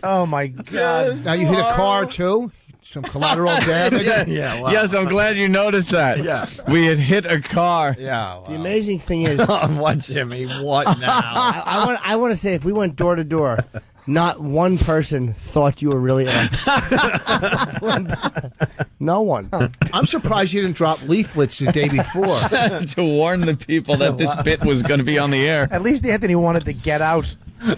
Speaker 21: Oh my God!
Speaker 15: Now you hit a car too. Some collateral damage.
Speaker 8: Wow. Yes, I'm glad you noticed that.
Speaker 7: Yeah.
Speaker 8: We had hit a car.
Speaker 7: Yeah. Wow.
Speaker 19: The amazing thing is,
Speaker 7: What, Jimmy? What now?
Speaker 19: I want to say, if we went door to door, not one person thought you were really ill. No one.
Speaker 15: I'm surprised you didn't drop leaflets the day before.
Speaker 8: To warn the people that this bit was going to be on the air.
Speaker 21: At least Anthony wanted to get out.
Speaker 19: No,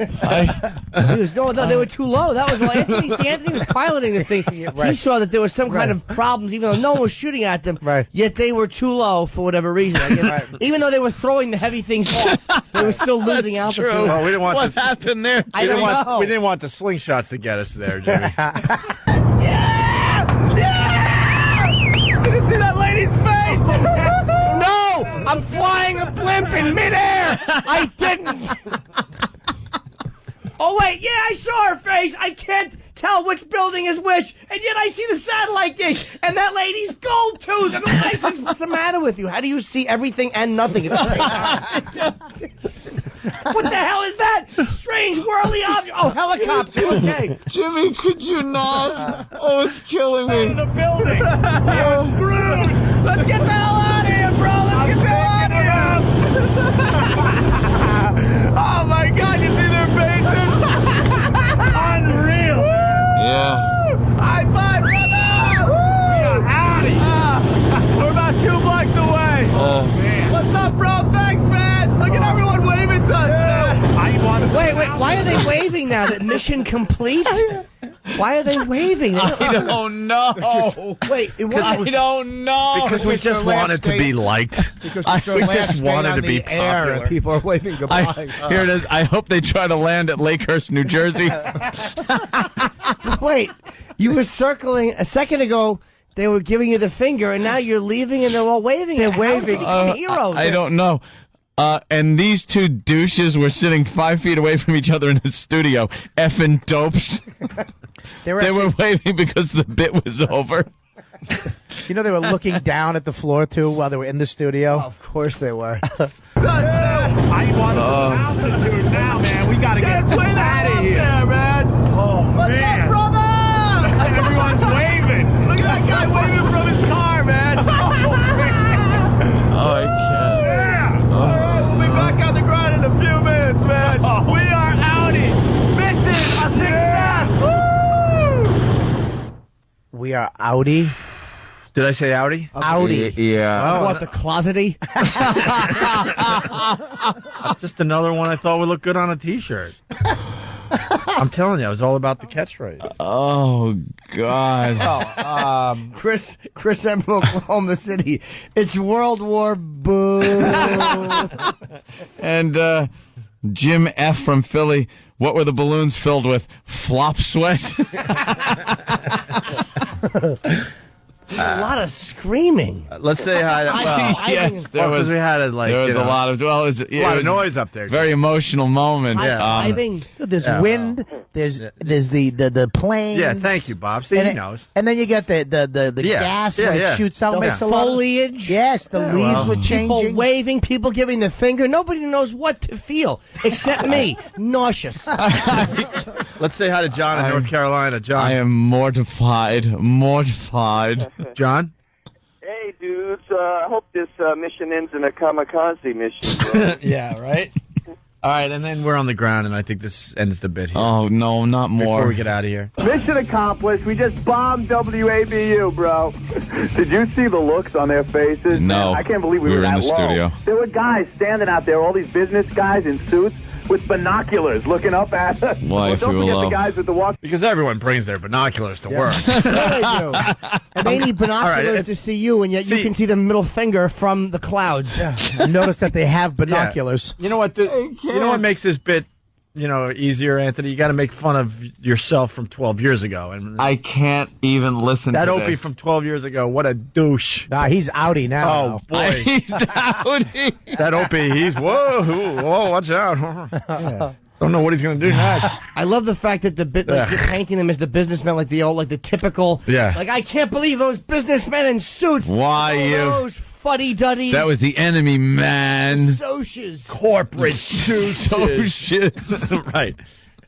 Speaker 19: they were too low. That was why Anthony was piloting the thing. He saw that there was some kind of problems, even though no one was shooting at them.
Speaker 21: Right.
Speaker 19: Yet they were too low for whatever reason. I guess. Even though they were throwing the heavy things off, they were still losing altitude.
Speaker 8: True.
Speaker 7: Well, we didn't want
Speaker 8: what happened there?
Speaker 19: I don't know.
Speaker 7: We didn't want the slingshots to get us there, Jimmy.
Speaker 3: Did you see that lady's face? No! I'm flying a blimp in midair! I didn't!
Speaker 19: Oh, wait, yeah, I saw her face. I can't tell which building is which, and yet I see the satellite dish, and that lady's gold tooth. And I said, what's the matter with you? How do you see everything and nothing at the same time? What the hell is that? Strange whirly object. Oh, helicopter. Okay.
Speaker 8: Jimmy, could you not? Oh, it's killing me.
Speaker 3: In the building! You're screwed! Let's get the hell out of here, bro! Let's get the hell out of here! Oh my God, you see their faces? Unreal!
Speaker 8: Yeah.
Speaker 3: High five, brother! We are howdy! We're about 2 blocks away!
Speaker 8: Oh, man.
Speaker 3: What's up, bro? Thanks, man! Look at everyone waving to us!
Speaker 19: Wait, why are they waving now? That mission complete? Why are they waving?
Speaker 8: I don't know.
Speaker 19: Wait,
Speaker 8: I don't know.
Speaker 7: Because we just wanted to be liked.
Speaker 15: Because
Speaker 7: we just wanted to be
Speaker 15: air
Speaker 7: popular.
Speaker 15: and people are waving goodbye.
Speaker 8: Here it is. I hope they try to land at Lakehurst, New Jersey.
Speaker 19: Wait, you were circling a second ago. They were giving you the finger, and now you're leaving, and they're all waving. They're waving. Heroes.
Speaker 8: I don't know. And these two douches were sitting 5 feet away from each other in the studio, effing dopes. They were waving because the bit was over.
Speaker 21: You know, they were looking down at the floor, too, while they were in the studio.
Speaker 19: Oh, of course they were.
Speaker 3: I want some altitude now, man. We gotta get way out of here, there, man. Oh, man. Up, brother? Everyone's waving. Look at that guy waving from his car, man. Oh, man.
Speaker 8: Oh, I can't.
Speaker 3: Yeah. All right, we'll be back on the ground in a few minutes, man. We are outie. Mission a success. Woo!
Speaker 21: We are outie.
Speaker 7: Did I say Audi?
Speaker 21: Outie.
Speaker 8: Yeah.
Speaker 19: What, the closety?
Speaker 7: Just another one I thought would look good on a T-shirt. I'm telling you, it was all about the catchphrase.
Speaker 8: Oh, God.
Speaker 19: Chris M from Oklahoma City. It's World War Boo.
Speaker 8: And Jim F. from Philly. What were the balloons filled with? Flop sweat?
Speaker 19: a lot of screaming.
Speaker 7: Let's say hi.
Speaker 8: Yes, there was.
Speaker 7: We had a,
Speaker 8: there was a lot of. Well, it
Speaker 7: lot of
Speaker 8: was
Speaker 7: noise up there.
Speaker 8: Very emotional moment.
Speaker 21: There's
Speaker 7: Yeah.
Speaker 21: wind. There's the plane.
Speaker 7: Yeah, thank you, Bob. See, he knows.
Speaker 21: And then you get the
Speaker 7: Yeah.
Speaker 21: gas
Speaker 7: Yeah,
Speaker 21: when
Speaker 7: yeah.
Speaker 21: it shoots out.
Speaker 19: The
Speaker 21: Makes a lot of
Speaker 19: foliage.
Speaker 21: Yes, the leaves were changing.
Speaker 19: People waving, people giving the finger. Nobody knows what to feel except me. Nauseous.
Speaker 7: Let's say hi to John in North Carolina. John.
Speaker 8: I am mortified. Mortified.
Speaker 7: John?
Speaker 16: Hey, dudes. I hope this mission ends in a kamikaze mission.
Speaker 7: Yeah, right? All right, and then we're on the ground, and I think this ends the bit here.
Speaker 8: Oh, no, not more.
Speaker 7: Before we get out of here.
Speaker 11: Mission accomplished. We just bombed WABU, bro. Did you see the looks on their faces?
Speaker 8: No.
Speaker 11: Man, I can't believe we were
Speaker 8: in
Speaker 11: that
Speaker 8: the
Speaker 11: low.
Speaker 8: studio.
Speaker 11: There were guys standing out there, all these business guys in suits with binoculars looking up at us.
Speaker 8: Life
Speaker 11: don't
Speaker 8: we
Speaker 11: forget
Speaker 8: love.
Speaker 11: the guys with the walk.
Speaker 7: Because everyone brings their binoculars to work.
Speaker 19: Sure they do. And they need binoculars to see you, and yet you can see the middle finger from the clouds.
Speaker 21: Notice that they have binoculars.
Speaker 7: You know what? You know what makes this bit, easier, Anthony? You got to make fun of yourself from 12 years ago. And
Speaker 8: I can't even listen
Speaker 7: that
Speaker 8: to
Speaker 7: Opie
Speaker 8: this.
Speaker 7: from 12 years ago, what a douche.
Speaker 21: Nah, he's outie now.
Speaker 7: Oh, boy.
Speaker 8: He's outie.
Speaker 7: That Opie, he's, whoa, watch out. Don't know what he's going to do next.
Speaker 19: I love the fact that you're painting them as the businessmen, like the typical.
Speaker 7: Yeah.
Speaker 19: Like, I can't believe those businessmen in suits.
Speaker 8: Why
Speaker 19: all
Speaker 8: you?
Speaker 19: Those fuddy-duddies.
Speaker 8: That was the enemy, man.
Speaker 19: Socias.
Speaker 7: Corporate douches. Right.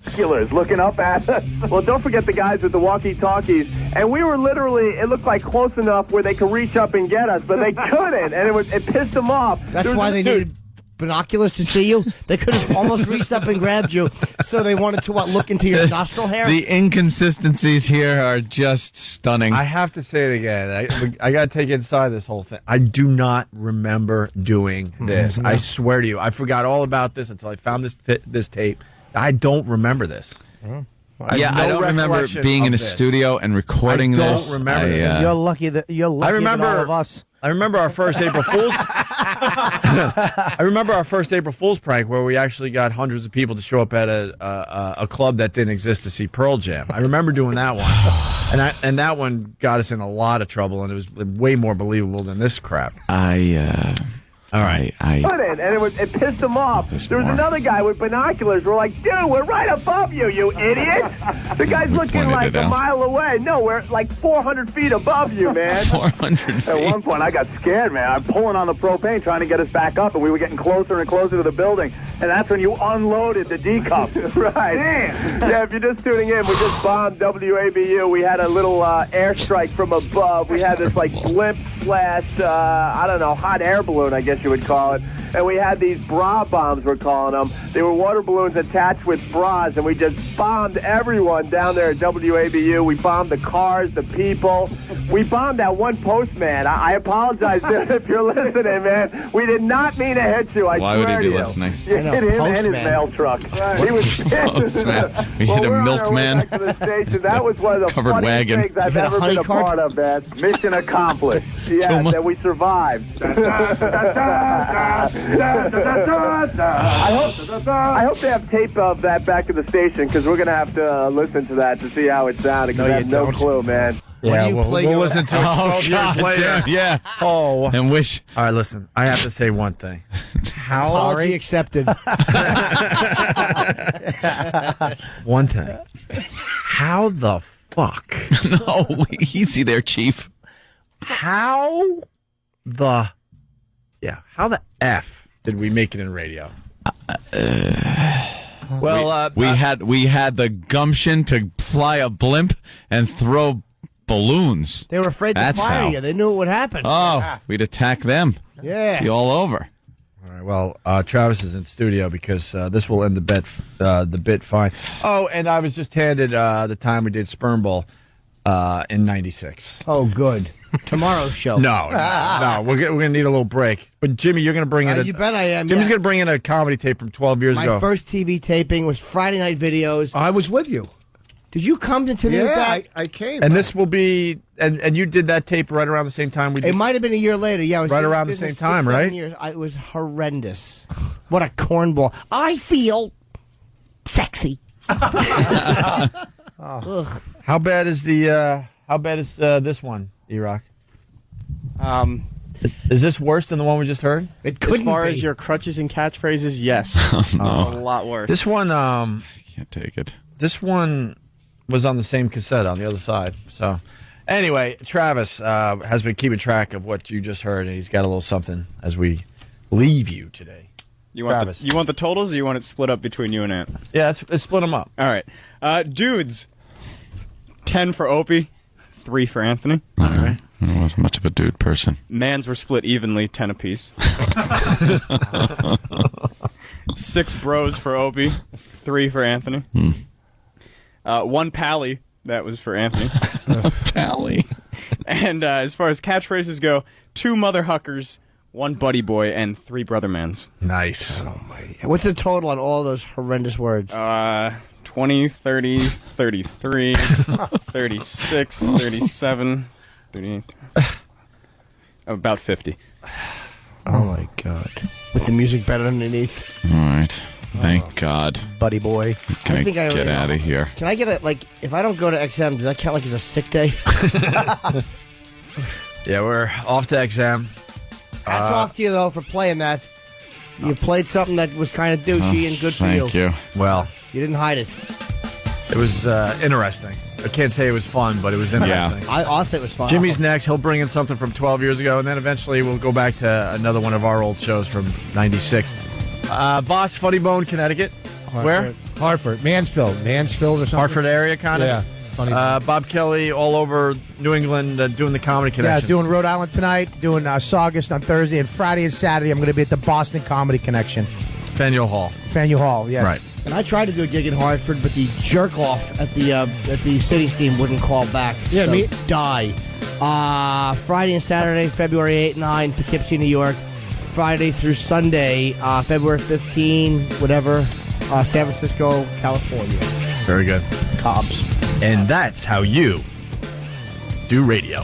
Speaker 11: Binoculars looking up at us. Well, don't forget the guys with the walkie-talkies. And we were literally, it looked like close enough where they could reach up and get us, but they couldn't. And it pissed them off.
Speaker 19: That's why they needed binoculars to see you. They could have almost reached up and grabbed you, so they wanted to look into your nostril hair.
Speaker 8: The inconsistencies here are just stunning.
Speaker 7: I have to say it again. I got to take inside this whole thing. I do not remember doing this. I swear to you. I forgot all about this until I found this tape. I don't remember this.
Speaker 8: I don't remember being in a studio and recording this.
Speaker 7: I don't remember this.
Speaker 21: You're lucky that all of us.
Speaker 7: I remember our first April Fool's. I remember our first April Fool's prank where we actually got hundreds of people to show up at a club that didn't exist to see Pearl Jam. I remember doing that one, and that one got us in a lot of trouble, and it was way more believable than this crap.
Speaker 8: All right,
Speaker 11: couldn't, and it pissed them off. There was another guy with binoculars. We're like, dude, we're right above you, you idiot. The guy's looking like a mile away. No, we're like 400 feet above you, man.
Speaker 8: 400 feet.
Speaker 11: At one point, I got scared, man. I'm pulling on the propane trying to get us back up, and we were getting closer and closer to the building. And that's when you unloaded the D-cup. Right. Damn. Yeah, if you're just tuning in, we just bombed WABU. We had a little airstrike from above. We had this, blimp / I don't know, hot air balloon, I guess you would call it. And we had these bra bombs, we're calling them. They were water balloons attached with bras, and we just bombed everyone down there at WABU. We bombed the cars, the people. We bombed that one postman. I apologize, dude, if you're listening, man. We did not mean to hit you.
Speaker 8: Why would he be listening?
Speaker 11: You hit him and his mail truck. He was
Speaker 8: Postman. We hit a milkman.
Speaker 11: Back to the station. That was one of the
Speaker 8: Covered
Speaker 11: funniest
Speaker 8: wagon.
Speaker 11: things I've ever been a part of, man. Mission accomplished. Yeah, that we survived. I hope they have tape of that back at the station, because we're going to have to listen to that to see how it sounded, because I have no clue, man.
Speaker 7: Yeah, we'll listen to it 12 years later.
Speaker 8: Damn, yeah.
Speaker 7: Oh.
Speaker 8: And wish.
Speaker 7: All right, listen. I have to say one thing.
Speaker 19: Apology accepted.
Speaker 7: One thing. How the fuck?
Speaker 8: No, easy there, Chief.
Speaker 7: How the F did we make it in radio?
Speaker 8: We had the gumption to fly a blimp and throw balloons.
Speaker 19: They were afraid to fire you. They knew it would happen.
Speaker 8: Oh, we'd attack them.
Speaker 19: Yeah.
Speaker 8: Be all over.
Speaker 7: All right, well, Travis is in studio because this will end the bit fine. Oh, and I was just handed the time we did Sperm Bowl in '96.
Speaker 19: Oh, good. Tomorrow's show.
Speaker 7: No, we're gonna need a little break. But Jimmy, you're gonna bring in.
Speaker 19: You bet I am.
Speaker 7: Jimmy's gonna bring in a comedy tape from 12 years ago.
Speaker 19: My first TV taping was Friday Night Videos.
Speaker 15: I was with you.
Speaker 19: Did you come to me with that?
Speaker 15: I came.
Speaker 7: And this will be, and you did that tape right around the same time we did.
Speaker 19: It might have been a year later. Yeah, it was
Speaker 7: right around the same time,
Speaker 19: 6, 7
Speaker 7: right?
Speaker 19: years. It was horrendous. What a cornball! I feel sexy.
Speaker 7: How bad is this one, E-Rock? Is this worse than the one we just heard?
Speaker 19: It
Speaker 2: As far as your crutches and catchphrases, yes. It's a lot worse.
Speaker 7: This one,
Speaker 8: I can't take it.
Speaker 7: This one was on the same cassette on the other side. So, anyway, Travis has been keeping track of what you just heard, and he's got a little something as we leave you today.
Speaker 17: You want
Speaker 7: Travis.
Speaker 17: you want the totals, or you want it split up between you and Ant?
Speaker 7: Yeah, let's split them up.
Speaker 17: All right, dudes. 10 for Opie, 3 for Anthony.
Speaker 8: All right. I wasn't much of a dude person.
Speaker 17: Mans were split evenly, 10 apiece. 6 bros for Opie, 3 for Anthony. 1 pally, that was for Anthony.
Speaker 8: Pally.
Speaker 17: And as far as catchphrases go, 2 mother huckers, 1 buddy boy, and 3 brother mans.
Speaker 7: Nice.
Speaker 19: What's the total on all those horrendous words?
Speaker 17: 20, 30, 33, 36, 37, 38. About 50.
Speaker 19: Oh my God! With the music better underneath.
Speaker 8: All right. Thank God.
Speaker 21: Buddy boy.
Speaker 8: Can I
Speaker 19: think I
Speaker 8: get
Speaker 19: already
Speaker 8: out of here?
Speaker 19: Can I get a, like, if I don't go to XM, does that count like as a sick day?
Speaker 7: Yeah, we're off to XM.
Speaker 19: Hats off to you, though, for playing that. You played something that was kind of douchey and good for you.
Speaker 8: Thank you.
Speaker 7: Well,
Speaker 19: You didn't hide it.
Speaker 7: it was interesting. I can't say it was fun, but it was interesting.
Speaker 19: I also it was fun.
Speaker 7: Jimmy's next. He'll bring in something from 12 years ago, and then eventually we'll go back to another one of our old shows from 96. Boss, Funny Bone, Connecticut. Where?
Speaker 15: Hartford. Mansfield or something.
Speaker 7: Hartford area, kind of?
Speaker 15: Yeah. Funny.
Speaker 7: Bob Kelly all over New England doing the comedy
Speaker 21: Yeah,
Speaker 7: connection.
Speaker 21: doing Rhode Island tonight, doing Saugus on Thursday, and Friday and Saturday I'm going to be at the Boston Comedy Connection.
Speaker 7: Faneuil Hall.
Speaker 21: Faneuil Hall, yeah.
Speaker 7: Right.
Speaker 19: And I tried to do a gig in Hartford, but the jerk off at the City Steam wouldn't call back.
Speaker 15: Yeah,
Speaker 19: so
Speaker 15: me-
Speaker 19: die. Friday and Saturday, February 8, 9, Poughkeepsie, New York. Friday through Sunday, February 15, whatever, San Francisco, California.
Speaker 7: Very good.
Speaker 21: Cobbs.
Speaker 7: And that's how you do radio.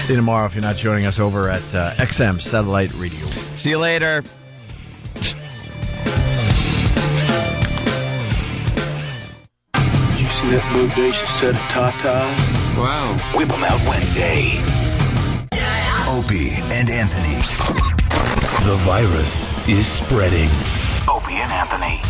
Speaker 7: See you tomorrow if you're not joining us over at XM Satellite Radio.
Speaker 8: See you later.
Speaker 20: Did you see that bodacious set of tatas?
Speaker 23: Wow. Whip 'em out Wednesday. Opie and Anthony. The virus is spreading. Opie and Anthony.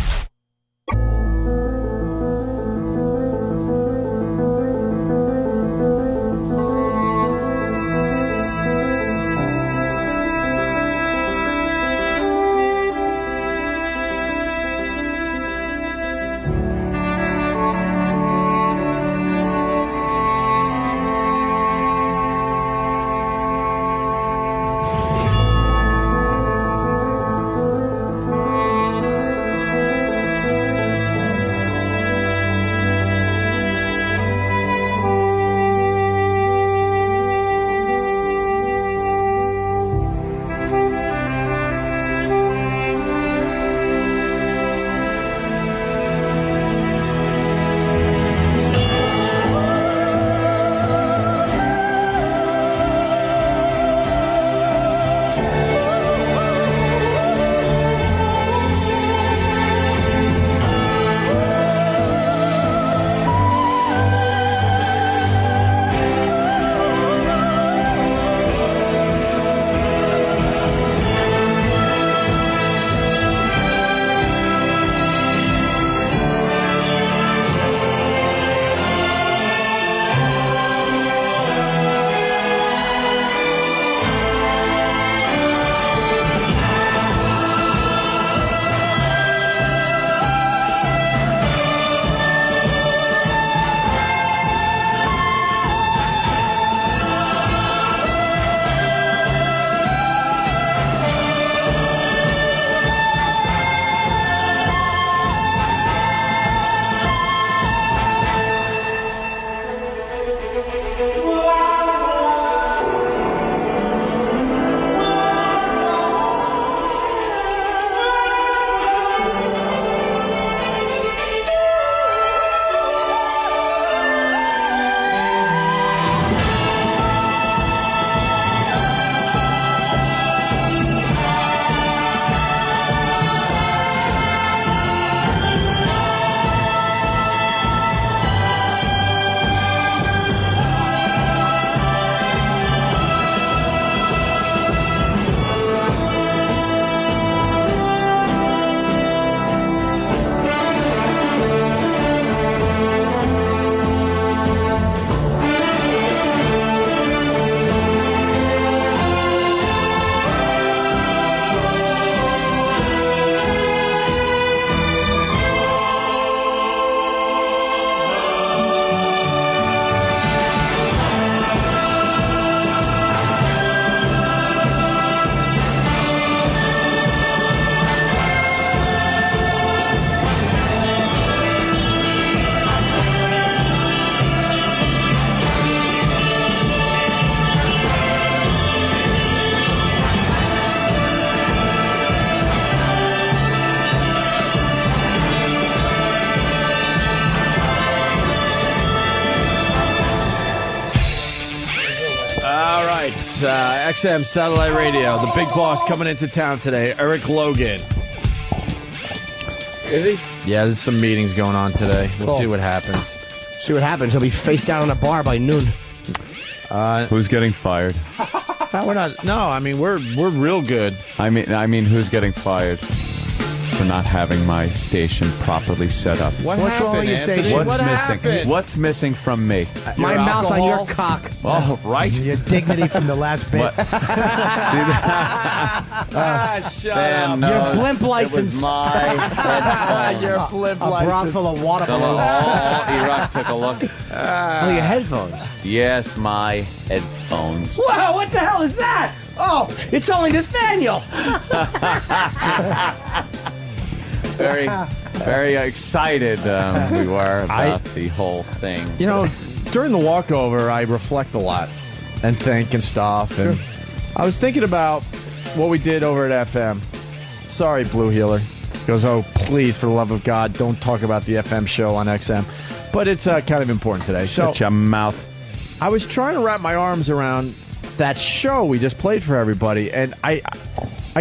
Speaker 7: Yes, XM Satellite Radio. The big boss coming into town today, Eric Logan.
Speaker 19: Is he?
Speaker 7: Yeah, there's some meetings going on today. We'll
Speaker 19: Cool.
Speaker 7: see what happens.
Speaker 19: See what happens. He'll be face down in a bar by noon.
Speaker 5: Who's getting fired?
Speaker 7: We're not. No, I mean we're real good.
Speaker 5: I mean, who's getting fired for not having my station properly set up?
Speaker 7: What's wrong with your station?
Speaker 5: What's
Speaker 7: What
Speaker 5: missing?
Speaker 7: happened?
Speaker 5: What's missing from me?
Speaker 19: My mouth on your cock.
Speaker 5: Oh, right.
Speaker 21: Your dignity from the last bit.
Speaker 5: Shut up.
Speaker 19: Your blimp license.
Speaker 5: It was my headphones.
Speaker 19: Your blimp
Speaker 21: A bra full of water
Speaker 5: All
Speaker 21: balloons.
Speaker 5: Iraq took a look.
Speaker 19: Oh, your headphones.
Speaker 5: Yes, my headphones.
Speaker 19: Wow, what the hell is that? Oh, it's only Nathaniel.
Speaker 5: Very, very excited we were about the whole thing.
Speaker 7: You know, during the walkover, I reflect a lot and think and stuff. And I was thinking about what we did over at FM. Sorry, Blue Healer. Goes, oh, please, for the love of God, don't talk about the FM show on XM. But it's kind of important today. So,
Speaker 5: Shut your mouth.
Speaker 7: I was trying to wrap my arms around that show we just played for everybody, and I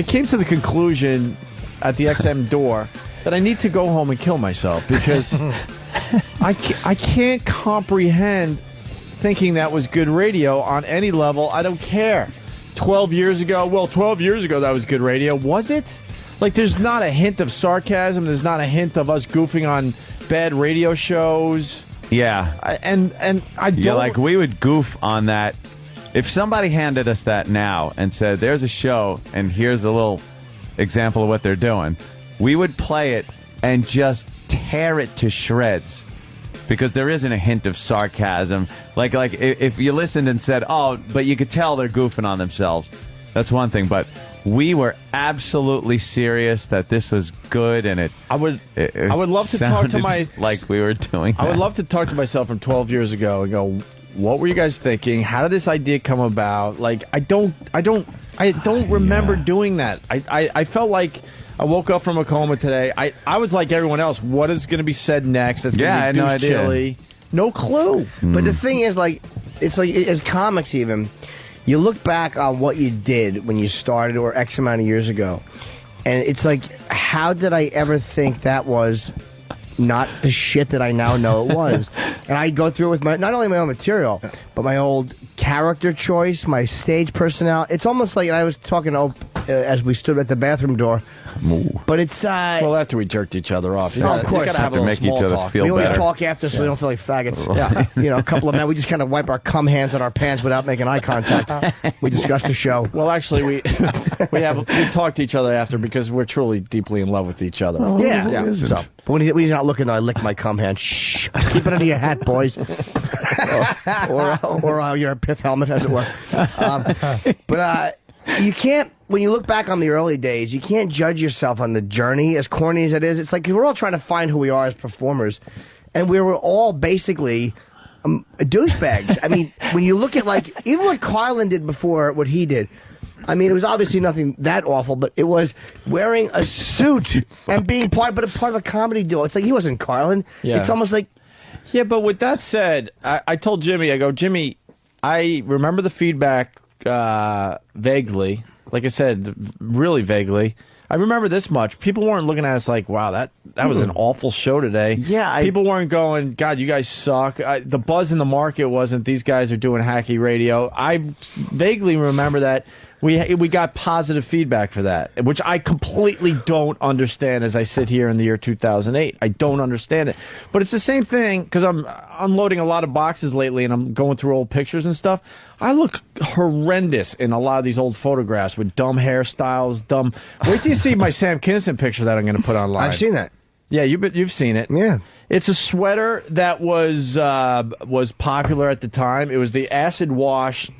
Speaker 7: came to the conclusion at the XM door that I need to go home and kill myself because I can't comprehend thinking that was good radio on any level. I don't care. 12 years ago, that was good radio. Was it? Like, there's not a hint of sarcasm. There's not a hint of us goofing on bad radio shows.
Speaker 5: Yeah.
Speaker 7: And I don't...
Speaker 5: Yeah, like, we would goof on that. If somebody handed us that now and said, there's a show, and here's a little example of what they're doing, we would play it and just tear it to shreds. Because there isn't a hint of sarcasm. Like if you listened and said, oh, but you could tell they're goofing on themselves. That's one thing. But we were absolutely serious that this was good, and I would
Speaker 7: love to talk to my...
Speaker 5: like we were doing that.
Speaker 7: I would love to talk to myself from 12 years ago and go, what were you guys thinking? How did this idea come about? Like, I don't remember doing that. I felt like I woke up from a coma today. I was like everyone else. What is going to be said next? That's going to be
Speaker 5: I had no idea.
Speaker 7: chili. No clue.
Speaker 19: But the thing is, like, it's like as comics even, you look back on what you did when you started or X amount of years ago, and it's like, how did I ever think that was not the shit that I now know it was? And I go through it with not only my own material, but my old character choice, my stage personnel. It's almost like I was talking as we stood at the bathroom door. But it's
Speaker 7: well, after we jerked each other off.
Speaker 19: Of course,
Speaker 7: you gotta have a little small talk.
Speaker 19: We always talk after, so we don't feel like faggots. Yeah, you know, a couple of men. We just kind of wipe our cum hands on our pants without making eye contact. We discuss the show.
Speaker 7: Well, actually, we talk to each other after because we're truly deeply in love with each other.
Speaker 19: Yeah. So, but when he's not looking, I lick my cum hand. Shh, keep it under your hat, boys. or your pith helmet, as it were. But you can't. When you look back on the early days, you can't judge yourself on the journey, as corny as it is. It's like we're all trying to find who we are as performers, and we were all basically douchebags. I mean, when you look at, like, even what Carlin did before what he did, I mean, it was obviously nothing that awful, but it was wearing a suit and being part of a comedy duo. It's like he wasn't Carlin.
Speaker 7: Yeah.
Speaker 19: It's almost like...
Speaker 7: Yeah, but with that said, I told Jimmy, I go, Jimmy, I remember the feedback vaguely. Like I said, really vaguely. I remember this much. People weren't looking at us like, wow, that was an awful show today.
Speaker 19: Yeah.
Speaker 7: People weren't going, God, you guys suck. The buzz in the market wasn't, these guys are doing hacky radio. I vaguely remember that we got positive feedback for that, which I completely don't understand as I sit here in the year 2008. I don't understand it. But it's the same thing, because I'm unloading a lot of boxes lately, and I'm going through old pictures and stuff. I look horrendous in a lot of these old photographs with dumb hairstyles, dumb... Wait till you see my Sam Kinison picture that I'm going to put online.
Speaker 19: I've seen that.
Speaker 7: Yeah, you've seen it.
Speaker 19: Yeah.
Speaker 7: It's a sweater that was popular at the time. It was the acid-washed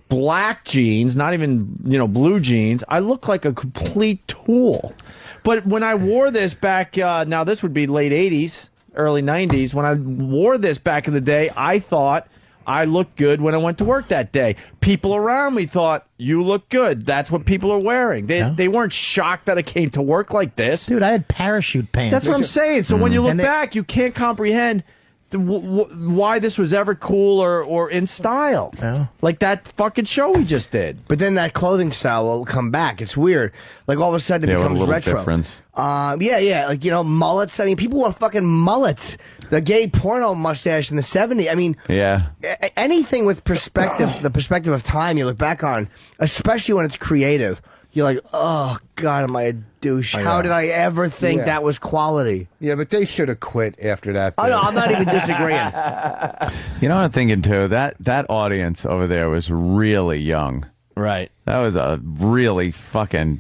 Speaker 7: black jeans, not even, blue jeans. I look like a complete tool. But when I wore this back, now this would be late 80s, early 90s. When I wore this back in the day, I thought I looked good when I went to work that day. People around me thought, you look good. That's what people are wearing. They weren't shocked that I came to work like this.
Speaker 21: Dude, I had parachute pants.
Speaker 7: That's what I'm saying. So when you look back, you can't comprehend why this was ever cool or in style. Like that fucking show we just did.
Speaker 19: But then that clothing style will come back. It's weird. Like all of a sudden it
Speaker 5: Yeah, what a
Speaker 19: becomes
Speaker 5: little
Speaker 19: retro.
Speaker 5: difference.
Speaker 19: Yeah. Like, mullets. I mean, people wore fucking mullets. The gay porno mustache in the 70s. I mean,
Speaker 5: Yeah.
Speaker 19: anything with perspective, the perspective of time you look back on, especially when it's creative, you're like, oh, God, am I a douche? How did I ever think that was quality?
Speaker 15: Yeah, but they should have quit after that.
Speaker 19: Oh, no, I'm not even disagreeing.
Speaker 5: You know what I'm thinking, too? That audience over there was really young.
Speaker 7: Right.
Speaker 5: That was a really fucking...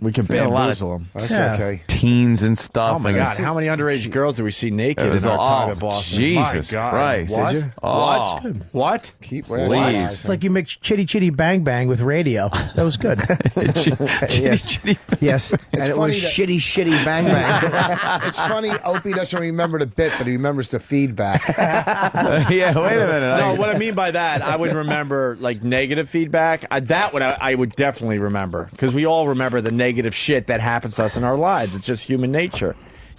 Speaker 7: We can
Speaker 5: a lot of
Speaker 7: bamboozle them.
Speaker 15: That's okay.
Speaker 5: teens and stuff.
Speaker 7: Oh, my
Speaker 5: and
Speaker 7: God. How many underage girls do we see naked
Speaker 5: It was
Speaker 7: in our
Speaker 5: all-
Speaker 7: time at Boston?
Speaker 5: Jesus
Speaker 7: My God.
Speaker 5: Christ.
Speaker 7: What?
Speaker 5: Did you?
Speaker 7: What?
Speaker 5: Oh.
Speaker 7: What?
Speaker 15: Keep
Speaker 5: Please.
Speaker 21: It's like you make chitty chitty bang bang with radio. That was good.
Speaker 19: Yes. And it was
Speaker 15: funny
Speaker 19: shitty bang bang.
Speaker 15: It's funny, Opie doesn't remember the bit, but he remembers the feedback.
Speaker 5: Yeah, wait a minute.
Speaker 7: No, what I mean by that, I would remember like negative feedback. That one I would definitely remember because we all remember the negative shit that happens to us in our lives. It's just human nature.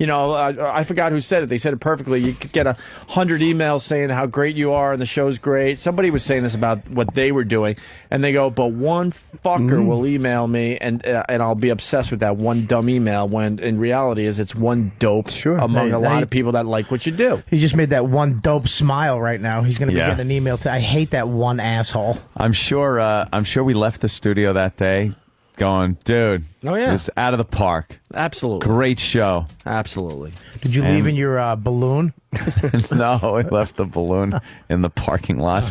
Speaker 7: I forgot who said it. They said it perfectly. You could get 100 emails saying how great you are and the show's great. Somebody was saying this about what they were doing, and they go, "But one fucker will email me, and I'll be obsessed with that one dumb email." When in reality, it's one dope among a lot of people that like what you do.
Speaker 21: He just made that one dope smile right now. He's going to be
Speaker 5: Yeah.
Speaker 21: getting an email. I hate that one asshole.
Speaker 5: I'm sure we left the studio that day going, dude,
Speaker 7: Oh, yeah.
Speaker 5: it's out of the park.
Speaker 7: Absolutely.
Speaker 5: Great show.
Speaker 7: Absolutely.
Speaker 21: Did you leave in your balloon?
Speaker 5: No, we left the balloon in the parking lot.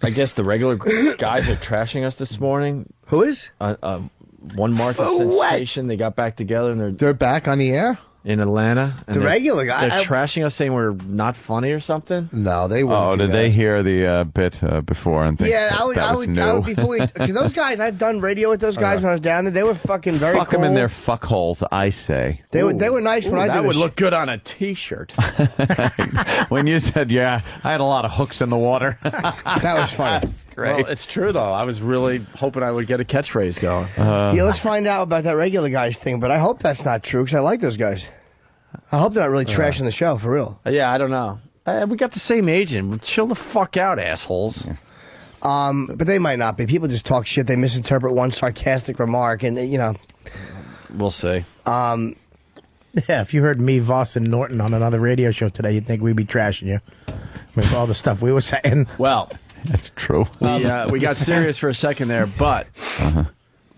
Speaker 7: I guess the regular guys are trashing us this morning.
Speaker 19: Who is?
Speaker 7: One market sensation. They got back together and
Speaker 15: They're back on the air?
Speaker 7: in Atlanta. And
Speaker 19: The regular guy.
Speaker 7: They're trashing us, saying we're not funny or something.
Speaker 15: No, they wouldn't.
Speaker 5: Oh,
Speaker 15: do
Speaker 5: did
Speaker 15: that.
Speaker 5: they hear the bit before and think
Speaker 19: Yeah,
Speaker 5: that,
Speaker 19: I would
Speaker 5: new?
Speaker 19: before we, because those guys, I've done radio with those guys when I was down there. They were fucking very
Speaker 5: Fuck
Speaker 19: cool.
Speaker 5: them in their fuckholes, I say.
Speaker 19: They were nice when I did
Speaker 7: That would
Speaker 19: this.
Speaker 7: look good on a T-shirt.
Speaker 5: When you said, yeah, I had a lot of hooks in the water.
Speaker 19: That was funny.
Speaker 5: Great.
Speaker 7: Well, it's true though. I was really hoping I would get a catchphrase going.
Speaker 19: Yeah, let's find out about that regular guys thing, but I hope that's not true because I like those guys. I hope they're not really trashing the show for real.
Speaker 7: Yeah, I don't know. We got the same agent. Chill the fuck out, assholes.
Speaker 19: But they might not be. People just talk shit. They misinterpret one sarcastic remark, and
Speaker 7: We'll see.
Speaker 21: Yeah, if you heard me, Voss, and Norton on another radio show today, you'd think we'd be trashing you with all the stuff we were saying.
Speaker 7: Well,
Speaker 5: that's true.
Speaker 7: We got serious for a second there, but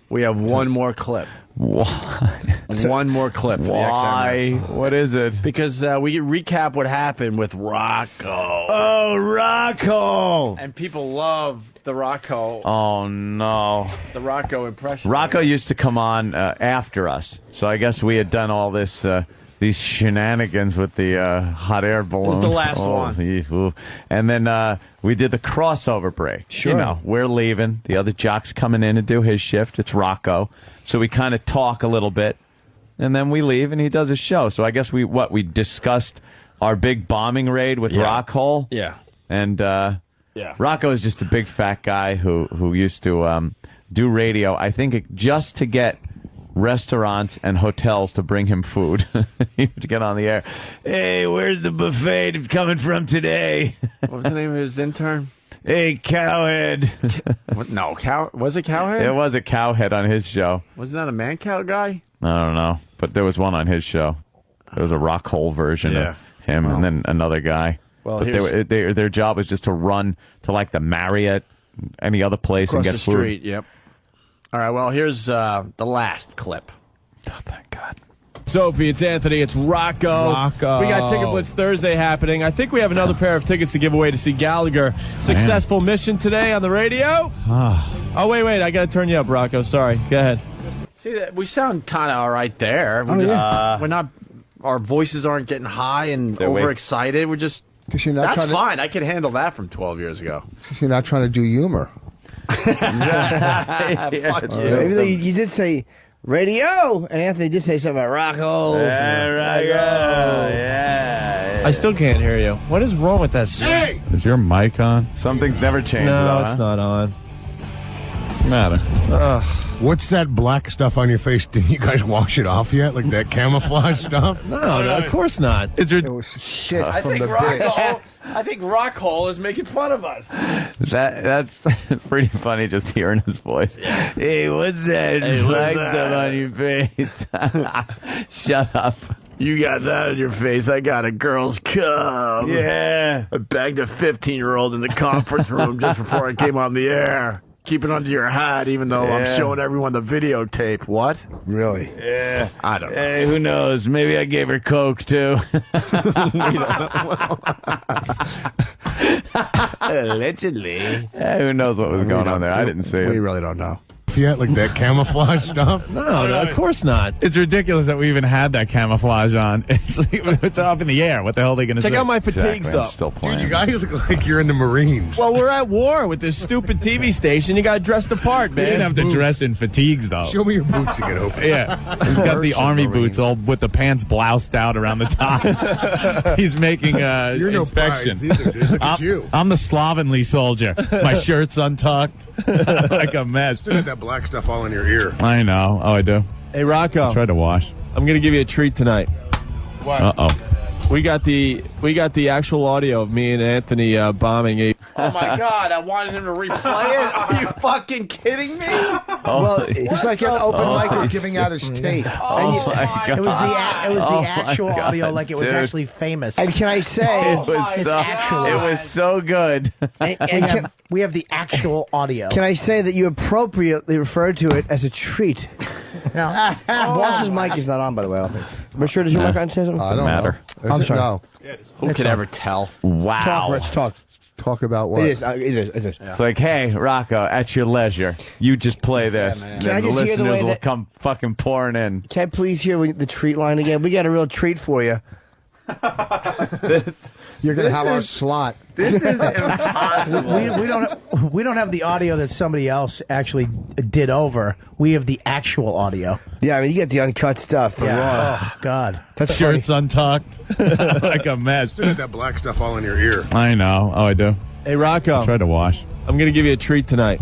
Speaker 7: we have one more clip. One more clip. For the
Speaker 5: Why?
Speaker 7: XMers.
Speaker 5: What is it?
Speaker 7: Because we recap what happened with Rocco.
Speaker 5: Oh, Rocco!
Speaker 7: And people love the Rocco.
Speaker 5: Oh, no.
Speaker 7: The Rocco impression.
Speaker 5: Rocco used to come on after us, so I guess we had done all this these shenanigans with the hot air balloon.
Speaker 7: the last one.
Speaker 5: Ooh. And then we did the crossover break.
Speaker 7: Sure.
Speaker 5: You know, we're leaving. The other jock's coming in to do his shift. It's Rocco. So we kind of talk a little bit, and then we leave, and he does his show. So I guess we discussed our big bombing raid with Rockhole.
Speaker 7: Yeah.
Speaker 5: And Rocco is just a big fat guy who used to do radio, I think, just to get restaurants and hotels to bring him food. He would get on the air. Hey, where's the buffet coming from today?
Speaker 7: What was the name of his intern?
Speaker 5: Hey, Cowhead.
Speaker 7: What? No, was it Cowhead?
Speaker 5: It was a Cowhead on his show.
Speaker 7: Wasn't that a man cow guy?
Speaker 5: I don't know, but there was one on his show. There was a Rockhole version of him, and then another guy.
Speaker 7: Well,
Speaker 5: but their job was just to run to like the Marriott, any other place,
Speaker 7: Across
Speaker 5: and get
Speaker 7: the
Speaker 5: food.
Speaker 7: street. Yep. All right. Well, here's the last clip.
Speaker 5: Oh, thank God.
Speaker 6: Soapy, it's Anthony, it's Rocco.
Speaker 21: Rocco.
Speaker 6: We got Ticket Blitz Thursday happening. I think we have another pair of tickets to give away to see Gallagher. Successful mission today on the radio. Oh, wait, I got to turn you up, Rocco. Sorry. Go ahead.
Speaker 7: See, we sound kind of all right there. We're not. Our voices aren't getting high and overexcited. We're just.
Speaker 15: You're not
Speaker 7: That's
Speaker 15: trying
Speaker 7: fine. I can handle that from 12 years ago.
Speaker 15: You're not trying to do humor.
Speaker 7: Fuck you.
Speaker 19: Even though you did say radio, and Anthony did say something about Rocco.
Speaker 5: Yeah.
Speaker 6: I still can't hear you. What is wrong with that shit?
Speaker 5: Is your mic on? Something's never changed.
Speaker 6: No,
Speaker 5: though,
Speaker 6: it's
Speaker 5: huh?
Speaker 6: not on.
Speaker 5: What's the matter?
Speaker 6: Ugh.
Speaker 1: What's that black stuff on your face? Didn't you guys wash it off yet? Like that camouflage stuff?
Speaker 6: No, of course not. It's
Speaker 15: It was shit
Speaker 7: I
Speaker 15: from
Speaker 7: think
Speaker 15: the bit.
Speaker 7: Rockhole is making fun of us.
Speaker 5: That's pretty funny just hearing his voice. Hey, what's that black stuff on your face? Shut up.
Speaker 7: You got that on your face. I got a girl's cum.
Speaker 5: Yeah.
Speaker 7: I bagged a 15-year-old in the conference room just before I came on the air. Keep it under your hat, even though I'm showing everyone the videotape. What?
Speaker 15: Really?
Speaker 5: Yeah.
Speaker 7: I don't know.
Speaker 5: Hey, who knows? Maybe I gave her coke, too.
Speaker 7: Allegedly.
Speaker 5: Hey, who knows what was going on there? I didn't see it.
Speaker 15: We really don't know.
Speaker 1: Yet? Like that camouflage stuff?
Speaker 6: No, of course not.
Speaker 8: It's ridiculous that we even had that camouflage on. It's up in the air. What the hell are they going to say?
Speaker 6: Check out my fatigue
Speaker 5: Exactly, I'm
Speaker 6: stuff.
Speaker 5: still playing.
Speaker 1: Dude, you guys look like you're in the Marines.
Speaker 6: Well, we're at war with this stupid TV station. You got dressed apart,
Speaker 8: We
Speaker 6: man.
Speaker 8: didn't have to dress in fatigues, though.
Speaker 1: Show me your boots to get open.
Speaker 8: Yeah, he's got the army boots all with the pants bloused out around the tops. He's making
Speaker 1: You're no
Speaker 8: inspection.
Speaker 1: prize either, dude. Look at you.
Speaker 8: I'm the slovenly soldier. My shirt's untucked, like a mess.
Speaker 1: Still got that black stuff all in your ear.
Speaker 8: I know. Oh, I do.
Speaker 6: Hey, Rocco.
Speaker 8: I tried to wash.
Speaker 6: I'm going to give you a treat tonight.
Speaker 1: What?
Speaker 8: Uh-oh.
Speaker 6: We got the actual audio of me and Anthony bombing a.
Speaker 7: Oh, my God. I wanted him to replay it. Are you fucking kidding me?
Speaker 15: Well, it's like an open micer giving out his tape.
Speaker 21: It was the
Speaker 5: Oh, my
Speaker 21: actual
Speaker 5: God,
Speaker 21: audio, like it was
Speaker 5: dude.
Speaker 21: actually famous.
Speaker 19: And can I say,
Speaker 5: It was so good.
Speaker 21: And we have the actual audio.
Speaker 19: can I say that you appropriately referred to it as a treat? Boss's mic is not on, by the way. I don't think. But sure, does your mic on? Say something?
Speaker 15: I don't
Speaker 5: matter.
Speaker 15: know.
Speaker 19: I'm sorry.
Speaker 15: No.
Speaker 7: Who could ever tell?
Speaker 5: Wow.
Speaker 19: Talk, let's talk.
Speaker 15: Talk about what?
Speaker 19: It is. It is. It is.
Speaker 5: It's like, hey, Rocco, at your leisure, you just play this.
Speaker 19: Can I
Speaker 5: and then the
Speaker 19: just hear the
Speaker 5: listeners
Speaker 19: way
Speaker 5: will
Speaker 19: that-
Speaker 5: come fucking pouring in.
Speaker 19: Can I please hear the treat line again? We got a real treat for you.
Speaker 15: You're going to have our slot.
Speaker 5: This is impossible.
Speaker 21: we don't have the audio that somebody else actually did over. We have the actual audio.
Speaker 19: Yeah, I mean, you get the uncut stuff from Raw.
Speaker 21: Oh God,
Speaker 19: That's
Speaker 8: Shirt's untucked, like a mess.
Speaker 1: Still got that black stuff all in your ear.
Speaker 8: I know. Oh, I do.
Speaker 6: Hey, Rocco.
Speaker 8: I tried to wash.
Speaker 6: I'm going to give you a treat tonight.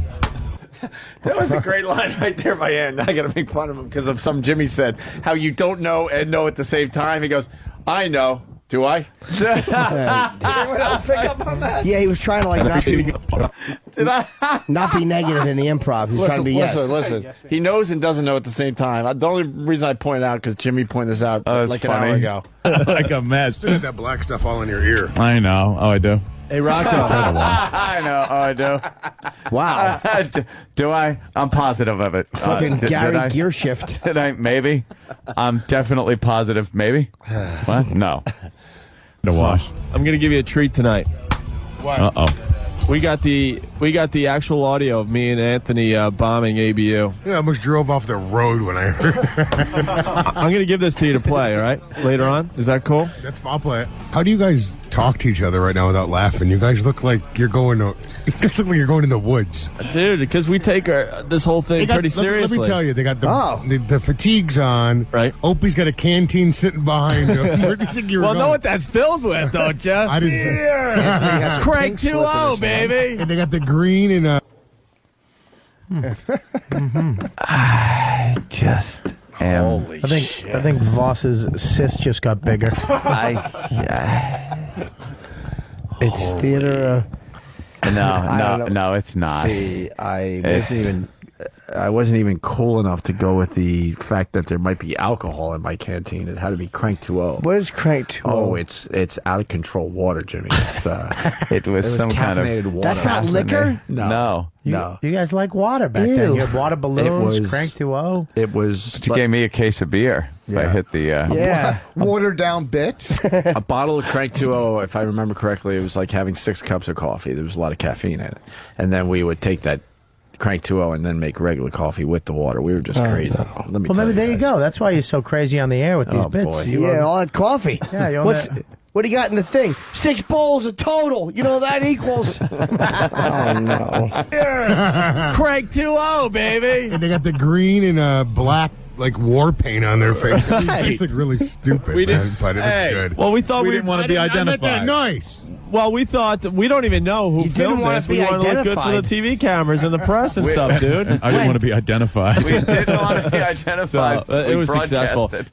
Speaker 7: That was a great line right there by Ann. I got to make fun of him because of something Jimmy said. How you don't know and know at the same time. He goes, I know. Do I? Did anyone else pick up on that?
Speaker 19: Yeah, he was trying to like not be,
Speaker 7: Did I?
Speaker 19: not be negative in the improv. He was trying to be yes.
Speaker 7: Listen. He knows and doesn't know at the same time. The only reason I point it out because Jimmy pointed this out like an hour ago.
Speaker 8: Like a mess.
Speaker 1: Still got that black stuff all in your ear.
Speaker 8: I know. Oh, I do.
Speaker 6: Hey, Rocco.
Speaker 5: I know. Oh, I do.
Speaker 19: Wow.
Speaker 5: Do I? I'm positive of it.
Speaker 19: Fucking
Speaker 5: Did
Speaker 19: Gary
Speaker 5: I?
Speaker 19: Gear Shift.
Speaker 5: Did I? Maybe. I'm definitely positive. Maybe. What? No.
Speaker 8: To wash.
Speaker 6: I'm going to give you a treat tonight.
Speaker 1: What?
Speaker 8: Uh-oh.
Speaker 6: We got the actual audio of me and Anthony bombing ABU.
Speaker 1: Yeah, I almost drove off the road when I heard.
Speaker 6: I'm going to give this to you to play, all right? Later on. Is that cool?
Speaker 1: That's fine. I'll play it. How do you guys talk to each other right now without laughing? You guys look like you're going to. You guys look like you're going in the woods.
Speaker 6: Dude, because we take this whole thing pretty seriously.
Speaker 1: Let me tell you, they got the fatigues on.
Speaker 6: Right.
Speaker 1: Opie's got a canteen sitting behind him. Where do you think you were
Speaker 6: Well,
Speaker 1: going?
Speaker 6: know what that's filled with, don't you?
Speaker 1: I didn't say.
Speaker 6: Crank 2-0, baby.
Speaker 1: And they got the green and
Speaker 5: I just am.
Speaker 21: I think Voss's cyst just got bigger.
Speaker 19: It's theater.
Speaker 5: No, it's not.
Speaker 7: See, I wasn't even cool enough to go with the fact that there might be alcohol in my canteen. It had to be Crank 2-0.
Speaker 19: What is Crank 2-0?
Speaker 7: Oh, it's out of control water, Jimmy. It's,
Speaker 5: It was some kind of
Speaker 7: caffeinated water.
Speaker 19: That's not liquor?
Speaker 5: No.
Speaker 21: You guys like water back then. You had water balloons,
Speaker 7: was-
Speaker 21: Crank 2-0.
Speaker 7: It was
Speaker 5: But you gave me a case of beer. If I hit the.
Speaker 19: Yeah.
Speaker 15: Watered down bits.
Speaker 7: a bottle of Crank 2-0, if I remember correctly, it was like having 6 cups of coffee. There was a lot of caffeine in it. And then we would take that Crank 2-0 and then make regular coffee with the water. We were just crazy. Let me
Speaker 21: Well,
Speaker 7: tell
Speaker 21: maybe there you
Speaker 7: guys.
Speaker 21: go. That's why you're so crazy on the air with these
Speaker 7: Oh,
Speaker 21: bits.
Speaker 7: boy.
Speaker 19: Yeah, all that coffee.
Speaker 21: Yeah, you own
Speaker 19: What's,
Speaker 21: that.
Speaker 19: what do you got in the thing? 6 bowls of total. You know that equals. Oh, no.
Speaker 6: Crank 2-0, baby.
Speaker 1: and they got the green and black like war paint on their face. They look really stupid,
Speaker 6: We
Speaker 1: man,
Speaker 6: didn't-
Speaker 1: but it looks
Speaker 6: Hey.
Speaker 1: good.
Speaker 8: Well, we thought we didn't want to be
Speaker 1: I'm not that
Speaker 8: identified.
Speaker 1: nice.
Speaker 6: Well, we thought we don't even know who
Speaker 19: You didn't
Speaker 6: filmed
Speaker 19: wanna
Speaker 6: this.
Speaker 19: be
Speaker 6: We want to look good for the
Speaker 19: identified.
Speaker 6: TV cameras and the press and stuff, dude.
Speaker 8: I didn't want to be identified.
Speaker 5: We didn't want to be identified.
Speaker 6: So, it
Speaker 5: We
Speaker 6: was successful.
Speaker 5: broadcasted.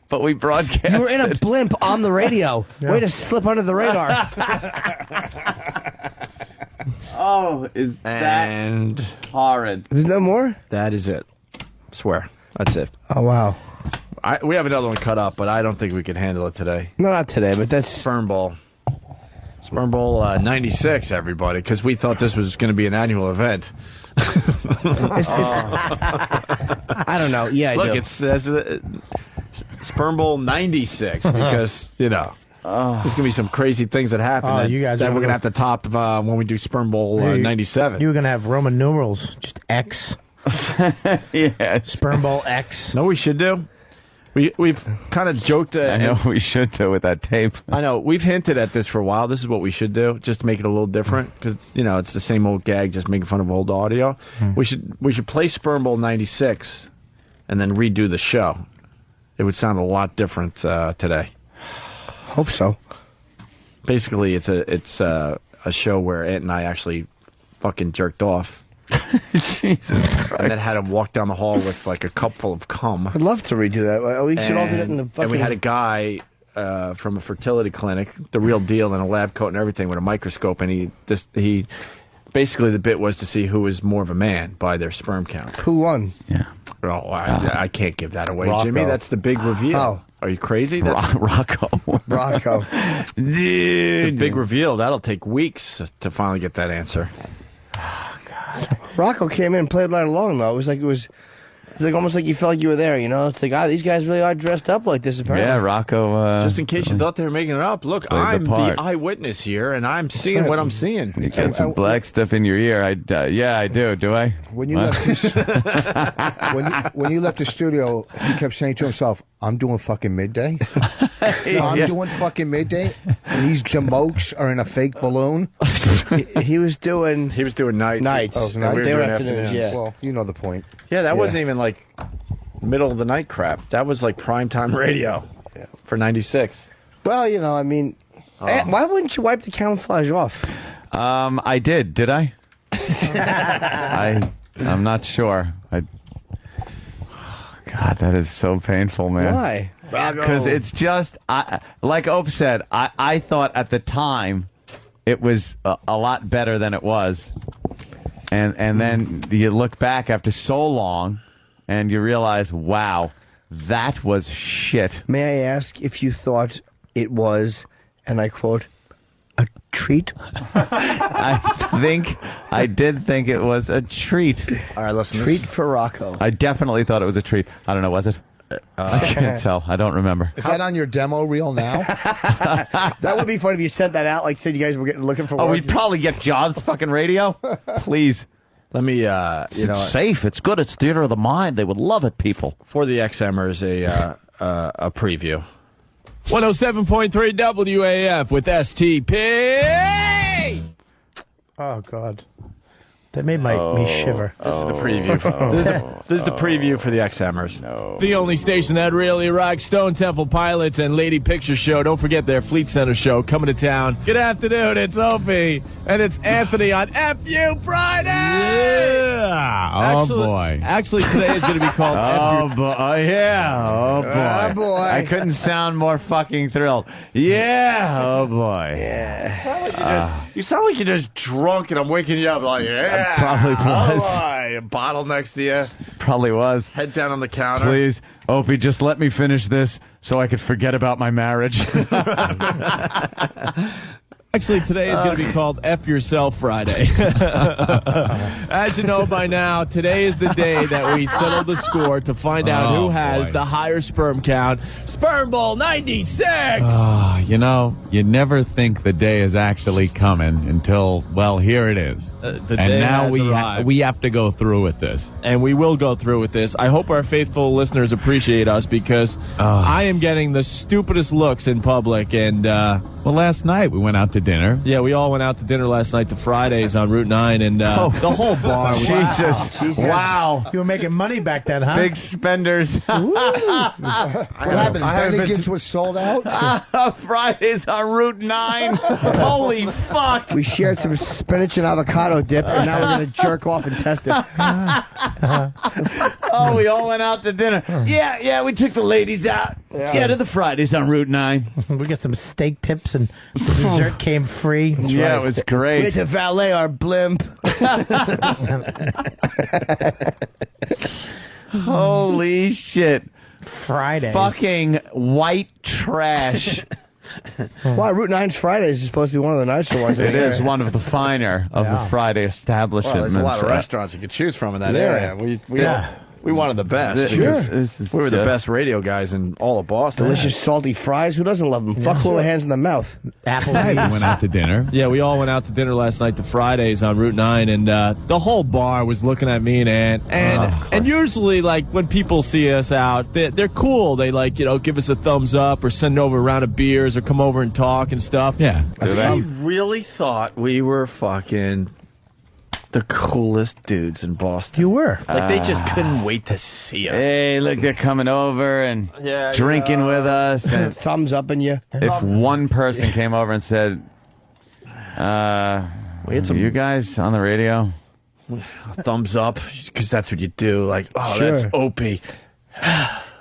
Speaker 5: But we broadcast.
Speaker 19: You were in a blimp on the radio. Way to slip under the radar.
Speaker 5: Oh, is that horrid?
Speaker 19: There's no more?
Speaker 7: That is it. Swear. That's it.
Speaker 19: Oh, wow.
Speaker 7: We have another one cut up, but I don't think we can handle it today.
Speaker 19: No, not today, but that's...
Speaker 7: Sperm Bowl. Sperm Bowl 96, everybody, because we thought this was going to be an annual event.
Speaker 19: I don't know. Yeah, I
Speaker 7: Look,
Speaker 19: do.
Speaker 7: it says Sperm Bowl 96 because, you know, there's going to be some crazy things that happen
Speaker 21: Oh,
Speaker 7: that,
Speaker 21: you guys
Speaker 7: that
Speaker 21: are
Speaker 7: we're going
Speaker 21: gonna-
Speaker 7: to have to top when we do Sperm Bowl
Speaker 21: Hey,
Speaker 7: 97.
Speaker 21: You were going to have Roman numerals, just X.
Speaker 5: Yeah.
Speaker 21: Sperm Bowl X.
Speaker 7: Know what we should do? We've kind of joked.
Speaker 5: I know we should do with that tape.
Speaker 7: I know. We've hinted at this for a while. This is what we should do, just to make it a little different, because, you know, it's the same old gag, just making fun of old audio. We should play Sperm Bowl 96 and then redo the show. It would sound a lot different today.
Speaker 19: Hope so.
Speaker 7: Basically, it's a show where Ant and I actually fucking jerked off.
Speaker 5: Jesus Christ.
Speaker 7: And then had him walk down the hall with like a cup full of cum.
Speaker 19: I'd love to redo that. We should all do that in the fucking...
Speaker 7: And we had a guy from a fertility clinic, the real deal, in a lab coat and everything with a microscope, and he basically the bit was to see who was more of a man by their sperm count.
Speaker 19: Who won?
Speaker 5: Yeah.
Speaker 7: Oh, I can't give that away,
Speaker 19: Rocco.
Speaker 7: Jimmy. That's the big reveal.
Speaker 19: Oh.
Speaker 7: Are you crazy? That's
Speaker 5: Rocco.
Speaker 19: Rocco.
Speaker 7: the big reveal. That'll take weeks to finally get that answer.
Speaker 19: Rocco came in and played right along, though. It was like almost like you felt like you were there, you know? It's like, these guys really are dressed up like this, apparently.
Speaker 5: Yeah, Rocco.
Speaker 7: Just in case you thought they were making it up, look,
Speaker 5: played the
Speaker 7: I'm the
Speaker 5: part.
Speaker 7: eyewitness here, and I'm seeing what I'm seeing.
Speaker 5: You got some black stuff in your ear. Yeah, I do. Do I?
Speaker 15: When you left this, when you left the studio, he kept saying to himself, "I'm doing fucking midday. I'm doing fucking midday." And these jamokes are in a fake balloon.
Speaker 19: He was doing
Speaker 7: nights.
Speaker 19: Nights.
Speaker 15: Oh,
Speaker 19: And
Speaker 15: nights.
Speaker 19: we were
Speaker 15: They were
Speaker 19: doing
Speaker 15: afternoons.
Speaker 19: yeah.
Speaker 15: Well, you know the point.
Speaker 7: Yeah, that
Speaker 15: Yeah.
Speaker 7: wasn't even like middle of the night crap. That was like primetime radio for 96.
Speaker 19: Well, you know, I mean, why wouldn't you wipe the camouflage off?
Speaker 5: I did. Did I? I'm not sure. God, that is so painful, man.
Speaker 19: Why?
Speaker 5: Because it's just, like Ope said, I thought at the time it was a lot better than it was. And then you look back after so long and you realize, wow, that was shit.
Speaker 19: May I ask if you thought it was, and I quote, a treat?
Speaker 5: I did think it was a treat.
Speaker 7: All right, listen.
Speaker 19: Treat for Rocco.
Speaker 5: I definitely thought it was a treat. I don't know, was it? I can't tell. I don't remember.
Speaker 15: Is that on your demo reel now?
Speaker 19: That would be funny if you sent that out, like said you guys were looking for work.
Speaker 5: Oh, we'd probably get jobs, fucking radio. Please.
Speaker 7: Let me,
Speaker 5: It's safe. It's good. It's theater of the mind. They would love it, people.
Speaker 7: For the XMers, a preview.
Speaker 6: 107.3 WAF with STP.
Speaker 21: Oh, God. That made me shiver.
Speaker 7: This is the preview. This is the preview for the XMers.
Speaker 6: The only station that really rocks. Stone Temple Pilots and Lady Picture Show. Don't forget their Fleet Center show coming to town. Good afternoon. It's Opie. And it's Anthony on FU Friday.
Speaker 8: Yeah.
Speaker 6: Boy. Actually, today is going to be called
Speaker 5: Oh, boy. Yeah. Oh, boy.
Speaker 19: Oh, boy.
Speaker 5: I couldn't sound more fucking thrilled. Yeah. Oh, boy.
Speaker 19: Yeah.
Speaker 7: You sound like you're just drunk, and I'm waking you up like, yeah.
Speaker 5: Probably was.
Speaker 7: Oh, boy. A bottle next to you.
Speaker 5: Probably was.
Speaker 7: Head down on the counter.
Speaker 5: Please, Opie, just let me finish this so I could forget about my marriage.
Speaker 6: Actually, today is going to be called F Yourself Friday. As you know by now, today is the day that we settle the score to find out who has the higher sperm count. Sperm Bowl 96!
Speaker 8: You know, you never think the day is actually coming until, well, here it is.
Speaker 6: The
Speaker 8: And
Speaker 6: day
Speaker 8: now
Speaker 6: has arrived.
Speaker 8: we have to go through with this.
Speaker 6: And we will go through with this. I hope our faithful listeners appreciate us because I am getting the stupidest looks in public, and
Speaker 8: Well, last night we went out to dinner.
Speaker 6: Yeah, we all went out to dinner last night to Fridays on Route 9, and the whole bar was...
Speaker 5: Jesus. Wow.
Speaker 21: You were making money back then, huh?
Speaker 5: Big spenders.
Speaker 15: What happened? Bennigan's was sold out?
Speaker 5: Fridays on Route 9. Holy fuck.
Speaker 19: We shared some spinach and avocado dip, and now we're going to jerk off and test it.
Speaker 5: Oh, we all went out to dinner. Yeah, we took the ladies out. Yeah, to the Fridays on Route 9.
Speaker 21: We got some steak tips, and the dessert came free.
Speaker 5: Yeah, it was great.
Speaker 19: We had to valet our blimp.
Speaker 5: Holy shit.
Speaker 21: Fridays.
Speaker 5: Fucking white trash.
Speaker 19: Why, Route 9's Fridays is supposed to be one of the nicer ones.
Speaker 5: It is one of the finer of the Friday establishments.
Speaker 7: Well, there's a lot of restaurants you could choose from in that
Speaker 19: Yeah.
Speaker 7: area. We wanted the best.
Speaker 19: Sure.
Speaker 7: We were the best radio guys in all of Boston.
Speaker 19: Delicious salty fries. Who doesn't love them? Fuck Houlihan's in the mouth.
Speaker 21: Applebee's.
Speaker 8: We went out to dinner.
Speaker 6: Yeah, we all went out to dinner last night to Fridays on Route 9, and the whole bar was looking at me and Ant. And usually, like, when people see us out, they're cool. They, like, give us a thumbs up or send over a round of beers or come over and talk and stuff.
Speaker 8: Yeah.
Speaker 7: I really thought we were fucking the coolest dudes in Boston.
Speaker 21: You were.
Speaker 7: Like, they just couldn't wait to see us.
Speaker 5: Hey, look, they're coming over and drinking with us. And
Speaker 19: thumbs up in you.
Speaker 5: If one person came over and said, you guys on the radio?
Speaker 7: Thumbs up, because that's what you do. Like, that's Opie.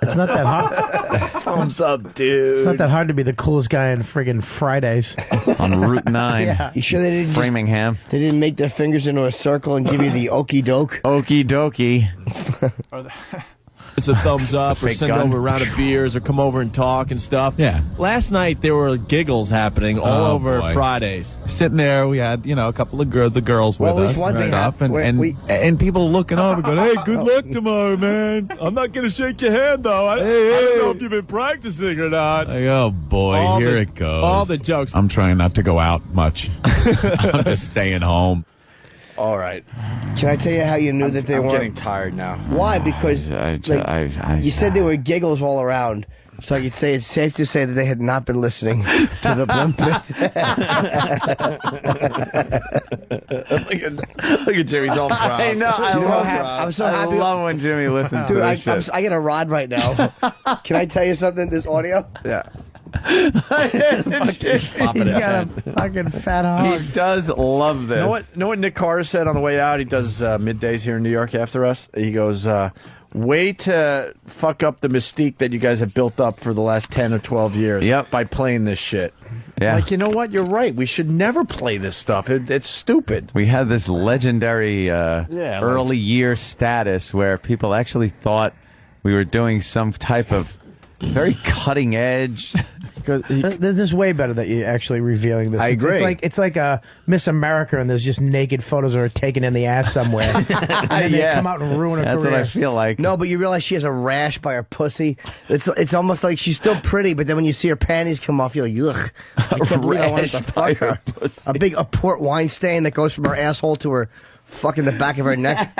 Speaker 21: It's not that hard.
Speaker 7: Thumbs up, dude.
Speaker 21: It's not that hard to be the coolest guy in friggin' Fridays.
Speaker 5: On Route 9.
Speaker 21: Yeah.
Speaker 19: You sure they didn't
Speaker 5: Framingham.
Speaker 19: They didn't make their fingers into a circle and give you the okie doke?
Speaker 5: Okie dokie.
Speaker 6: Us a thumbs up or
Speaker 5: Big
Speaker 6: send
Speaker 5: gun.
Speaker 6: over a round of beers or come over and talk and stuff.
Speaker 8: Yeah.
Speaker 6: Last night there were giggles happening all over
Speaker 8: boy.
Speaker 6: Fridays.
Speaker 8: Sitting there, we had a couple of the girls
Speaker 19: Well,
Speaker 8: with
Speaker 19: at least
Speaker 8: us
Speaker 19: one
Speaker 8: and
Speaker 19: thing
Speaker 8: stuff,
Speaker 19: happened.
Speaker 8: and people looking over, going, "Hey, good luck tomorrow, man. I'm not gonna shake your hand though. I don't know if you've been practicing or not." Like, oh boy,
Speaker 6: All
Speaker 8: here
Speaker 6: the-
Speaker 8: it goes.
Speaker 6: all the jokes.
Speaker 8: I'm trying not to go out much. I'm just staying home.
Speaker 7: All right.
Speaker 19: Can I tell you how you knew that they
Speaker 7: I'm
Speaker 19: weren't?
Speaker 7: getting tired now.
Speaker 19: Why? Because you said there were giggles all around. So I could say it's safe to say that they had not been listening to the blimp.
Speaker 7: Look at Jimmy's all proud.
Speaker 5: I know.
Speaker 19: I'm so happy.
Speaker 5: I love when Jimmy listens to
Speaker 19: Dude,
Speaker 5: this shit.
Speaker 19: I get a rod right now. Can I tell you something? This audio?
Speaker 7: Yeah.
Speaker 21: He's got a fucking fat hog.
Speaker 5: He does love this.
Speaker 7: Know what Nick Carter said on the way out? He does middays here in New York after us. He goes, way to fuck up the mystique that you guys have built up for the last 10 or 12 years by playing this shit.
Speaker 5: Yeah.
Speaker 7: Like, you know what? You're right. We should never play this stuff. It's stupid.
Speaker 5: We had this legendary early year status where people actually thought we were doing some type of very cutting edge.
Speaker 21: This is way better that you're actually revealing this.
Speaker 19: I agree.
Speaker 21: It's like a Miss America, and there's just naked photos of her taken in the ass somewhere, and then they come out and ruin her
Speaker 5: That's
Speaker 21: career.
Speaker 5: what I feel like.
Speaker 19: No, but you realize she has a rash by her pussy. It's almost like she's still pretty, but then when you see her panties come off, you're like, ugh. I can't believe I wanted to fuck her. A big port wine stain that goes from her asshole to her fucking the back of her neck.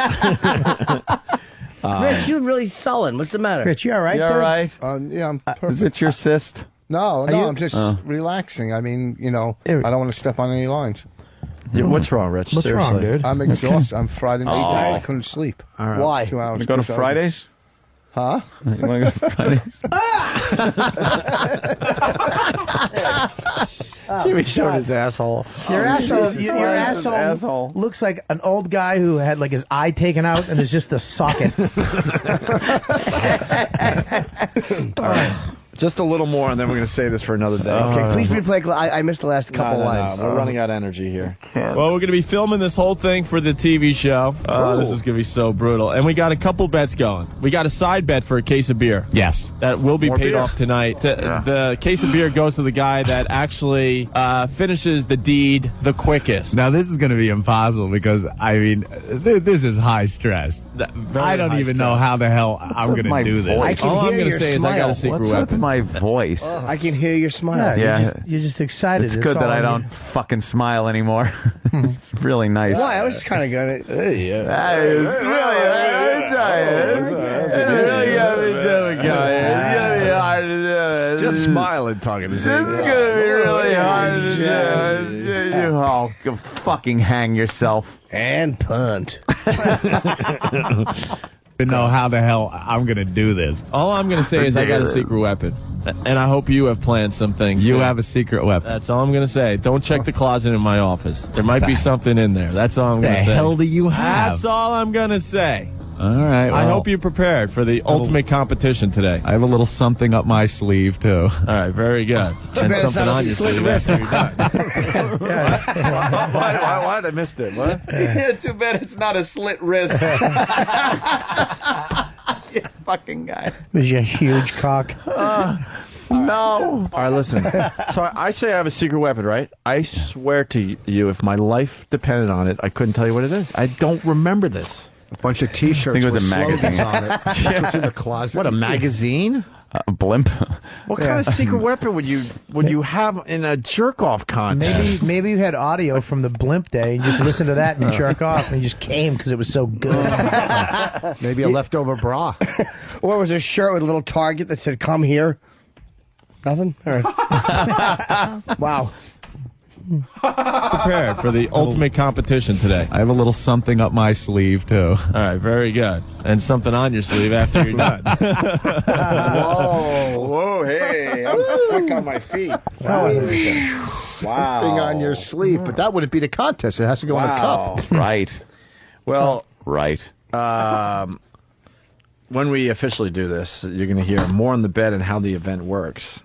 Speaker 19: Rich, you're really sullen. What's the matter?
Speaker 21: Rich, you all right?
Speaker 5: You all right?
Speaker 15: Yeah, I'm perfect.
Speaker 5: Is it your cyst?
Speaker 15: No,
Speaker 21: you-
Speaker 15: I'm just relaxing. I mean, I don't want to step on any lines.
Speaker 7: Yeah, what's wrong, Rich?
Speaker 21: What's
Speaker 7: Seriously.
Speaker 21: wrong, dude?
Speaker 15: I'm exhausted. I'm Friday night.
Speaker 5: Oh.
Speaker 15: I couldn't sleep.
Speaker 7: All right.
Speaker 19: Why?
Speaker 15: 2 hours.
Speaker 5: You go to
Speaker 15: 2 hours.
Speaker 5: Fridays?
Speaker 15: Huh?
Speaker 5: You want to go to Fridays?
Speaker 7: Jimmy showed his asshole.
Speaker 21: Your asshole,
Speaker 5: Jesus
Speaker 21: your
Speaker 5: Christ,
Speaker 21: asshole,
Speaker 5: asshole.
Speaker 21: looks like an old guy who had like his eye taken out and is just a socket.
Speaker 7: All right. Just a little more, and then we're going to save this for another day.
Speaker 19: Okay, please replay. I missed the last couple
Speaker 7: No,
Speaker 19: lines.
Speaker 7: We're running out of energy here.
Speaker 6: Well, we're going to be filming this whole thing for the TV show. This is going to be so brutal. And we got a couple bets going. We got a side bet for a case of beer.
Speaker 8: Yes.
Speaker 6: That will be
Speaker 7: More
Speaker 6: paid
Speaker 7: beer.
Speaker 6: off tonight. The case of beer goes to the guy that actually finishes the deed the quickest.
Speaker 8: Now, this is going to be impossible because, I mean, this is high stress. I don't even know how the hell I'm
Speaker 5: with
Speaker 8: going
Speaker 5: my
Speaker 8: to do this.
Speaker 5: voice?
Speaker 19: I can
Speaker 6: All I'm
Speaker 19: hear
Speaker 6: going to
Speaker 19: your
Speaker 6: say is I got a
Speaker 19: smile.
Speaker 6: secret
Speaker 5: What's with
Speaker 6: weapon.
Speaker 5: my voice?
Speaker 19: I can hear your smile.
Speaker 5: Yeah.
Speaker 21: You're just excited.
Speaker 5: It's
Speaker 21: That's
Speaker 5: good that
Speaker 21: all
Speaker 5: I
Speaker 21: I
Speaker 5: don't fucking smile anymore. It's really nice.
Speaker 19: Why? I was kind of gonna.
Speaker 7: Hey, yeah.
Speaker 5: That is really got me so
Speaker 7: Just smile and talking to
Speaker 5: This is going to be really hard to do. Oh, go fucking hang yourself.
Speaker 9: And punt.
Speaker 7: To know how the hell I'm going to do this.
Speaker 6: All I'm going to say is I got a secret weapon. And I hope you have planned some things.
Speaker 5: You
Speaker 6: too.
Speaker 5: have a secret weapon.
Speaker 6: That's all I'm going to say. Don't check the closet in my office. There might be something in there. That's all I'm going to say.
Speaker 7: The hell do you have?
Speaker 6: That's all I'm going to say.
Speaker 5: All right.
Speaker 6: I hope you're prepared for the ultimate competition today.
Speaker 5: I have a little something up my sleeve, too.
Speaker 6: All right, very good. And something on your sleeve after you're done.
Speaker 7: What? I missed it. What?
Speaker 5: Yeah, too bad it's not a slit wrist. You fucking guy.
Speaker 21: Was your huge cock?
Speaker 5: No.
Speaker 7: All right, listen. So I say I have a secret weapon, right? I swear to you, if my life depended on it, I couldn't tell you what it is. I don't remember this.
Speaker 15: A bunch of T-shirts.
Speaker 5: I think it was
Speaker 15: with
Speaker 5: a magazine.
Speaker 15: slogans on it. That's what's in the closet.
Speaker 7: What, a magazine?
Speaker 5: A blimp.
Speaker 7: What kind of secret weapon would you have in a jerk-off contest?
Speaker 21: Maybe you had audio from the blimp day and you just listened to that and jerk off and you just came because it was so good.
Speaker 15: Maybe a leftover bra.
Speaker 9: Or it was a shirt with a little target that said, "Come here." Nothing? All right. Wow.
Speaker 6: Prepared for the ultimate competition today.
Speaker 5: I have a little something up my sleeve, too.
Speaker 6: All right, very good. And something on your sleeve after you're done.
Speaker 7: Whoa, hey, I'm quick on my feet. Wow.
Speaker 15: Something on your sleeve, but that wouldn't be the contest. It has to go in a cup.
Speaker 5: Right.
Speaker 7: Well,
Speaker 5: right.
Speaker 7: When we officially do this, you're going to hear more on the bed and how the event works.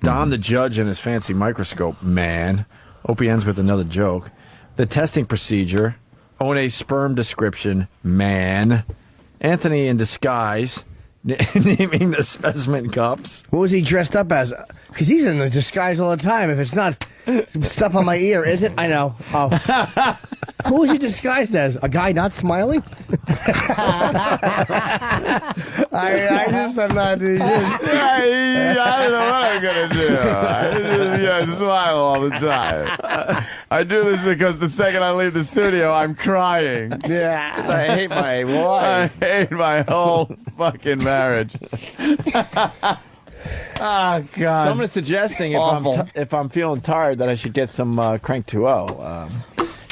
Speaker 7: Don the judge and his fancy microscope, man. Opie ends with another joke. The testing procedure. Own a sperm description, man. Anthony in disguise, naming the specimen cups.
Speaker 9: What was he dressed up as? Because he's in the disguise all the time. If it's not stuff on my ear, is it? I know. Oh. Who was he disguised as? A guy not smiling? I just am not doing this.
Speaker 5: I don't know what I'm going to do. I just smile all the time. I do this because the second I leave the studio, I'm crying.
Speaker 9: Yeah.
Speaker 7: I hate my wife.
Speaker 5: I hate my whole fucking marriage. Oh, God.
Speaker 7: Someone is suggesting if I'm feeling tired that I should get some Crank 2.0.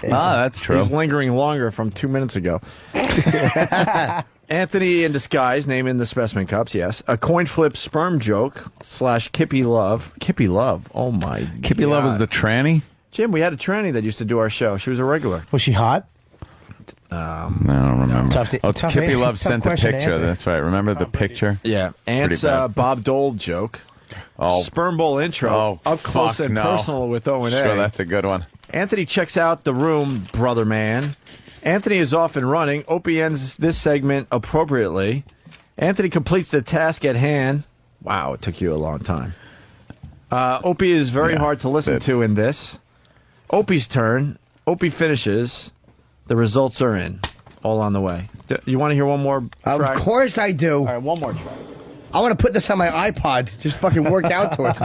Speaker 5: That's true.
Speaker 7: He's lingering longer from 2 minutes ago. Anthony in disguise, naming the specimen cups, yes. A coin flip sperm joke / Kippy Love. Kippy Love, oh my God.
Speaker 5: Kippy Love is the tranny?
Speaker 7: Jim, we had a tranny that used to do our show. She was a regular.
Speaker 21: Was she hot?
Speaker 5: I don't remember. Kippy Love sent a picture. That's right. Remember the picture?
Speaker 7: Yeah. Ant's Bob Dole joke.
Speaker 5: Oh.
Speaker 7: Sperm Bowl intro. Up close and personal with O&A.
Speaker 5: Sure, that's a good one.
Speaker 7: Anthony checks out the room, brother man. Anthony is off and running. Opie ends this segment appropriately. Anthony completes the task at hand. Wow, it took you a long time. Opie is very hard to listen to in this. Opie's turn. Opie finishes. The results are in. All on the way. You want to hear one more track?
Speaker 9: Of course I do.
Speaker 7: All right, one more track.
Speaker 9: I want to put this on my iPod. Just fucking work out to it.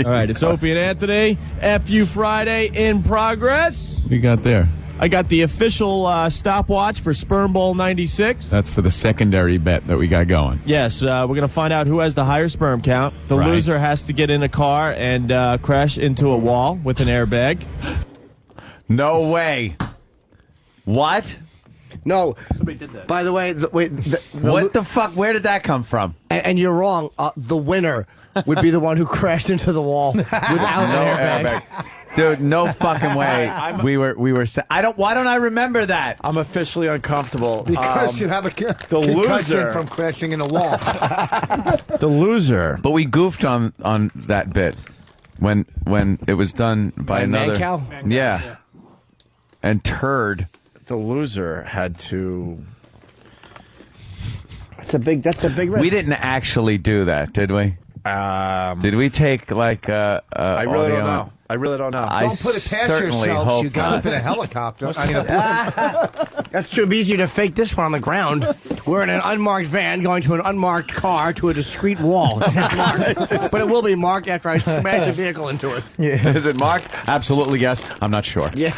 Speaker 6: All right, it's Opie and Anthony. FU Friday in progress.
Speaker 5: What you got there?
Speaker 6: I got the official stopwatch for Sperm Bowl 96.
Speaker 5: That's for the secondary bet that we got going.
Speaker 6: Yes, we're going to find out who has the higher sperm count. The loser has to get in a car and crash into a wall with an airbag.
Speaker 5: No way. What?
Speaker 9: No.
Speaker 17: Somebody did that.
Speaker 9: By the way,
Speaker 5: What the fuck? Where did that come from?
Speaker 9: And you're wrong. The winner would be the one who crashed into the wall without an airbag.
Speaker 5: Dude, no fucking way. We were. I don't. Why don't I remember that?
Speaker 7: I'm officially uncomfortable.
Speaker 15: Because you have a
Speaker 7: the loser
Speaker 15: from crashing in a wall.
Speaker 7: The loser.
Speaker 5: But we goofed on that bit when it was done by another.
Speaker 9: Mancow?
Speaker 5: Yeah. And Turd.
Speaker 7: The loser had to.
Speaker 9: That's a big risk.
Speaker 5: We didn't actually do that, did we? Did we take like
Speaker 7: I really don't know. I really don't know.
Speaker 15: Don't put it past yourselves. You got up in a helicopter.
Speaker 9: That's true. It'd be easier to fake this one on the ground. We're in an unmarked van going to an unmarked car to a discrete wall. It's not marked. But it will be marked after I smash a vehicle into it.
Speaker 5: Yeah. Is it marked? Absolutely, yes. I'm not sure.
Speaker 9: Yes.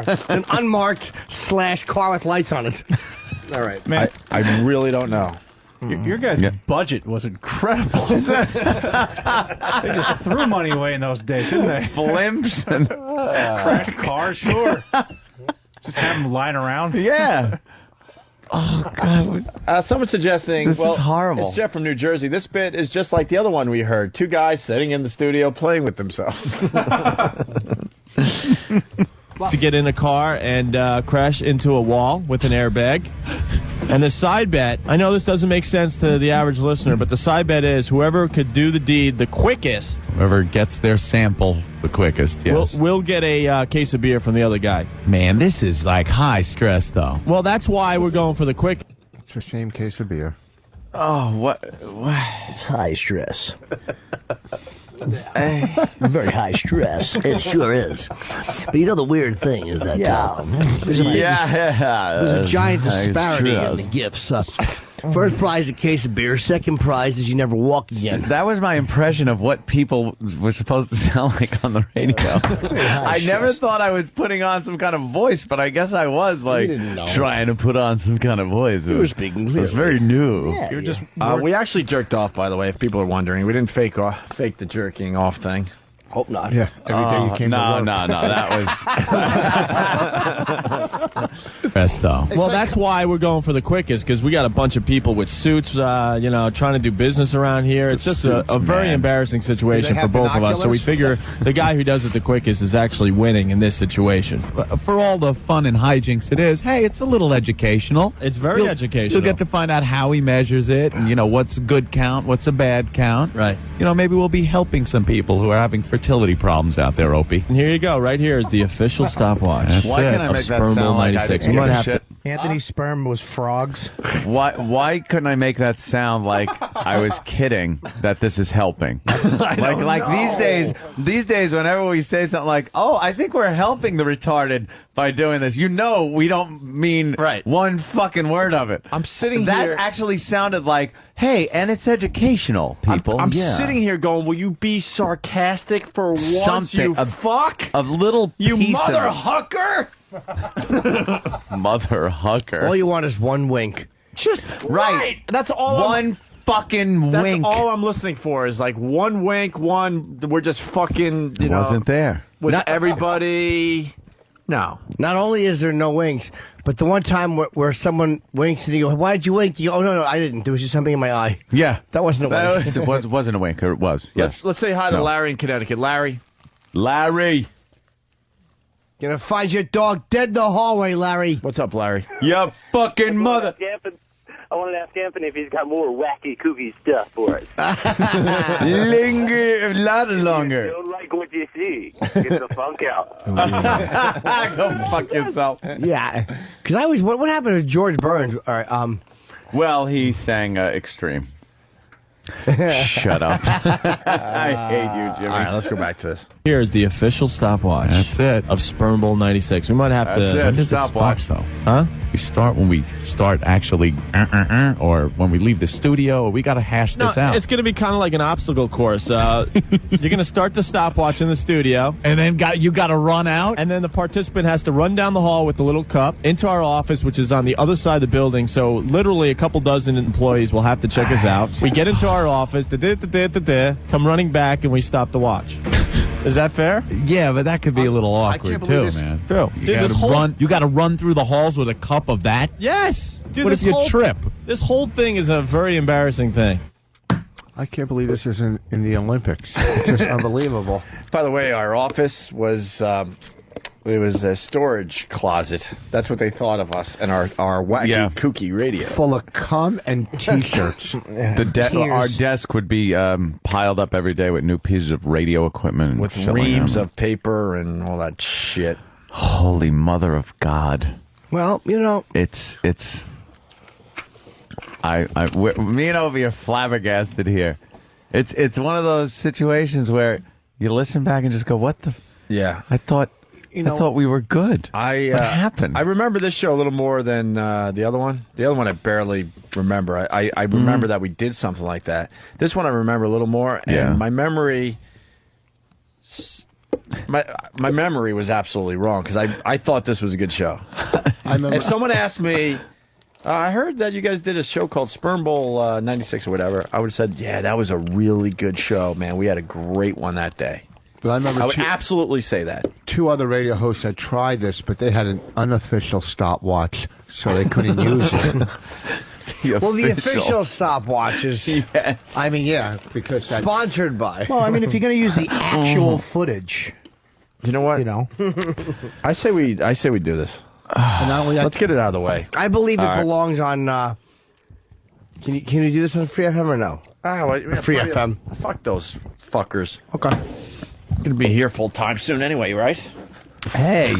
Speaker 9: It's an unmarked / car with lights on it.
Speaker 7: All right. Man. I really don't know.
Speaker 10: Your guys' budget was incredible. They just threw money away in those days, didn't they?
Speaker 5: Blimps and
Speaker 10: crashed cars, sure. Just have them lying around.
Speaker 5: Yeah. Oh, God.
Speaker 7: Someone's suggesting,
Speaker 5: This is horrible.
Speaker 7: It's Jeff from New Jersey. This bit is just like the other one we heard. Two guys sitting in the studio playing with themselves.
Speaker 6: To get in a car and crash into a wall with an airbag. And the side bet, I know this doesn't make sense to the average listener, but the side bet is whoever could do the deed the quickest.
Speaker 8: Whoever gets their sample the quickest, yes.
Speaker 6: Will get a case of beer from the other guy.
Speaker 8: Man, this is like high stress, though.
Speaker 6: Well, that's why we're going for the quick.
Speaker 1: It's the same case of beer.
Speaker 5: Oh, what?
Speaker 9: It's high stress. Very high stress. It sure is. But you know the weird thing is that there's a giant disparity in the gifts. First prize, a case of beer. Second prize is you never walk again.
Speaker 5: That was my impression of what people were supposed to sound like on the radio. I never thought I was putting on some kind of voice, but I guess I was like trying to put on some kind of voice.
Speaker 9: You were speaking clearly.
Speaker 5: It was very new.
Speaker 9: Yeah,
Speaker 7: You were just. We actually jerked off, by the way, if people are wondering. We didn't fake the jerking off thing.
Speaker 9: Hope not.
Speaker 1: Yeah. Every day you came to work.
Speaker 5: No, that was...
Speaker 8: Best, though.
Speaker 6: Well, that's why we're going for the quickest, because we got a bunch of people with suits, trying to do business around here. It's just a very embarrassing situation for both of us. So we figure the guy who does it the quickest is actually winning in this situation.
Speaker 8: For all the fun and hijinks it is, hey, it's a little educational.
Speaker 6: It's very educational.
Speaker 8: You'll get to find out how he measures it, and what's a good count, what's a bad count.
Speaker 6: Right.
Speaker 8: Maybe we'll be helping some people who are having fertility problems out there, Opie.
Speaker 6: And here you go. Right here is the official stopwatch.
Speaker 8: That's
Speaker 5: Why can't I
Speaker 6: of
Speaker 5: make that
Speaker 6: Sperm Bowl
Speaker 5: sound like I
Speaker 6: 96.
Speaker 5: didn't
Speaker 6: We might
Speaker 5: give a
Speaker 6: have
Speaker 5: shit?
Speaker 21: Anthony's sperm was frogs.
Speaker 5: Why couldn't I make that sound like I was kidding that this is helping? Like these days, whenever we say something like, "Oh, I think we're helping the retarded by doing this," we don't mean one fucking word of it.
Speaker 7: I'm sitting
Speaker 5: that
Speaker 7: here.
Speaker 5: That actually sounded like, "Hey, and it's educational, people."
Speaker 7: I'm sitting here going, "Will you be sarcastic for once,
Speaker 5: Something,
Speaker 7: you fuck?
Speaker 5: A little
Speaker 7: You
Speaker 5: piece
Speaker 7: mother
Speaker 5: of
Speaker 7: hucker!"
Speaker 5: Mother hucker.
Speaker 9: All you want is one wink.
Speaker 7: Just right. That's all.
Speaker 5: One fucking
Speaker 7: That's
Speaker 5: wink.
Speaker 7: all I'm listening for is like one wink, we're just fucking,
Speaker 5: It wasn't there.
Speaker 7: with everybody. No.
Speaker 9: Not only is there no winks, but the one time where someone winks and you go, "Why did you wink?" You go, "Oh, no, I didn't. There was just something in my eye."
Speaker 5: Yeah.
Speaker 9: That wasn't a wink.
Speaker 5: It wasn't a wink, or it was. Yes.
Speaker 7: Let's say hi to
Speaker 5: No.
Speaker 7: Larry in Connecticut. Larry.
Speaker 9: Gonna find your dog dead in the hallway, Larry.
Speaker 7: What's up, Larry?
Speaker 5: You fucking mother.
Speaker 11: I wanted to ask Anthony if he's got more wacky, kooky stuff for us.
Speaker 5: Linger a lot longer.
Speaker 11: Don't like what you see. Get the funk out.
Speaker 5: Go fuck yourself.
Speaker 9: Yeah, because I always. What happened to George Burns? All right,
Speaker 5: Well, he sang Extreme. Shut up. I hate you, Jimmy.
Speaker 7: All right, let's go back to this.
Speaker 6: Here is the official stopwatch.
Speaker 8: That's it.
Speaker 6: Of Sperm Bowl 96. We might have
Speaker 5: That's
Speaker 6: to.
Speaker 5: it.
Speaker 8: When does
Speaker 5: Stopwatch.
Speaker 8: it start, though?
Speaker 6: Huh?
Speaker 8: We start when we start actually, or when we leave the studio. We got to hash
Speaker 6: No,
Speaker 8: this out.
Speaker 6: it's going to be kind of like an obstacle course. You're going to start the stopwatch in the studio,
Speaker 8: and then you got to run out.
Speaker 6: and then the participant has to run down the hall with the little cup into our office, which is on the other side of the building. So literally a couple dozen employees will have to check us out. We get into our office, come running back, and we stop the watch. Is that fair?
Speaker 8: Yeah, but that could be a little awkward
Speaker 6: believe
Speaker 8: too,
Speaker 6: this.
Speaker 8: man.
Speaker 6: True.
Speaker 8: You
Speaker 6: Dude,
Speaker 8: gotta
Speaker 6: this whole-
Speaker 8: run. You got to run through the halls with a cup of that.
Speaker 6: Yes. Dude,
Speaker 8: What
Speaker 6: this
Speaker 8: if you
Speaker 6: whole-
Speaker 8: trip?
Speaker 6: This whole thing is a very embarrassing thing.
Speaker 1: I can't believe this isn't in the Olympics. It's just unbelievable.
Speaker 7: By the way, our office was it was a storage closet. That's what they thought of us and our wacky, kooky radio.
Speaker 1: Full of cum and T-shirts.
Speaker 5: Our desk would be piled up every day with new pieces of radio equipment.
Speaker 7: With
Speaker 5: shit like
Speaker 7: reams
Speaker 5: that.
Speaker 7: of paper and all that shit.
Speaker 5: Holy mother of God.
Speaker 9: well,
Speaker 5: It's me and Ovi are flabbergasted here. It's one of those situations where you listen back and just go, "What the?
Speaker 7: Yeah,
Speaker 5: I thought we were good.
Speaker 7: What
Speaker 5: happened?"
Speaker 7: I remember this show a little more than the other one. The other one I barely remember. I remember that we did something like that. This one I remember a little more, and
Speaker 5: Yeah.
Speaker 7: my memory. My memory was absolutely wrong because I thought this was a good show. If someone asked me I heard that you guys did a show called Sperm Bowl 96 or whatever. I would have said, yeah, that was a really good show, man. We had a great one that day.
Speaker 15: But I remember
Speaker 7: I would absolutely say that.
Speaker 15: 2 other radio hosts had tried this, but they had an unofficial stopwatch, so they couldn't use it.
Speaker 19: Well, the official stopwatch is.
Speaker 7: Yes.
Speaker 15: I mean, yeah, because
Speaker 19: sponsored by.
Speaker 21: Well, I mean, if you're going to use the actual footage,
Speaker 7: you know what?
Speaker 21: You know,
Speaker 7: I say we do this.
Speaker 15: And not only that,
Speaker 7: Let's get it out of the way.
Speaker 19: I believe it
Speaker 7: All right.
Speaker 19: belongs on. Can you do this on Free FM or no? Free FM.
Speaker 7: Fuck those fuckers.
Speaker 19: Okay.
Speaker 7: Gonna be here full time soon anyway, right?
Speaker 21: Hey.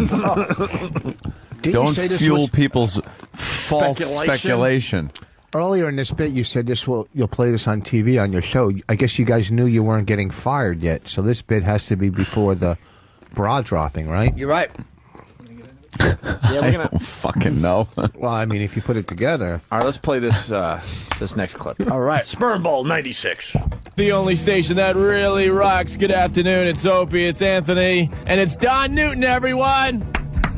Speaker 5: Don't fuel people's false speculation.
Speaker 15: Earlier in this bit, you said you'll play this on TV on your show. I guess you guys knew you weren't getting fired yet, so this bit has to be before the bra dropping, right?
Speaker 19: You're right.
Speaker 7: Yeah,
Speaker 5: I don't fucking know.
Speaker 15: Well, I mean, if you put it together.
Speaker 7: All right, let's play this this next clip.
Speaker 19: All right.
Speaker 7: Sperm Bowl 96.
Speaker 6: The only station that really rocks. Good afternoon. It's Opie, it's Anthony, and it's Don Newton, everyone.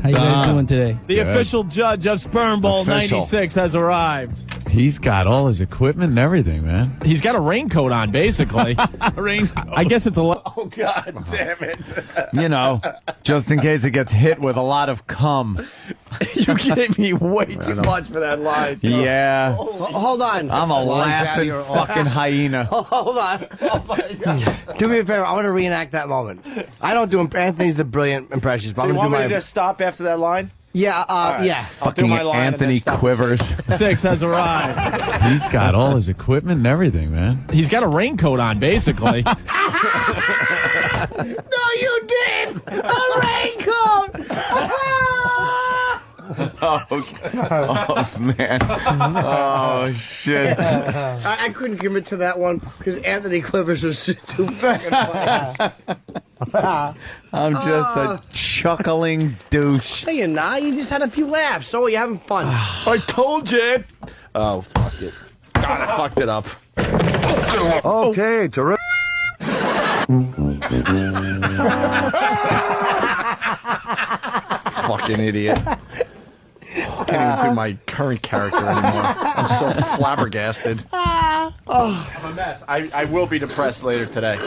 Speaker 13: How you guys doing today?
Speaker 6: The official judge of Sperm Bowl
Speaker 5: Official.
Speaker 6: 96 has arrived.
Speaker 8: He's got all his equipment and everything, man.
Speaker 6: He's got a raincoat on, basically.
Speaker 8: Raincoat.
Speaker 6: I guess it's a.
Speaker 7: Oh, God damn it.
Speaker 5: You know, just in case it gets hit with a lot of cum.
Speaker 7: You gave me way too much for that line.
Speaker 5: Yeah.
Speaker 19: Hold on.
Speaker 5: I'm a
Speaker 15: Flies out of
Speaker 5: laughing
Speaker 15: your
Speaker 5: fucking hyena.
Speaker 19: Hold on. Oh my God. Do me a favor. I want to reenact that moment. I don't do Anthony's the brilliant impressions, but
Speaker 7: So
Speaker 19: I'm
Speaker 7: you
Speaker 19: going
Speaker 7: want
Speaker 19: to
Speaker 7: me
Speaker 19: do
Speaker 7: to just stop after that line?
Speaker 19: Yeah.
Speaker 7: right.
Speaker 19: Yeah.
Speaker 7: I'll do
Speaker 5: Fucking
Speaker 7: my line and then
Speaker 5: Anthony
Speaker 7: stop.
Speaker 5: Quivers.
Speaker 6: 6 has arrived.
Speaker 8: He's got all his equipment and everything, man.
Speaker 6: He's got a raincoat on, basically.
Speaker 19: No, you did. A raincoat.
Speaker 5: Oh, man. Oh, shit.
Speaker 19: I couldn't commit to that one because Anthony Quivers was too fucking funny.
Speaker 5: I'm just a chuckling douche.
Speaker 19: No, you're not. You just had a few laughs. So you're having fun.
Speaker 7: I told you. Oh, fuck it. God, I fucked it up.
Speaker 15: Okay, terrific.
Speaker 7: Fucking idiot. I can't even do my current character anymore. I'm so flabbergasted. I'm a mess. I will be depressed later today.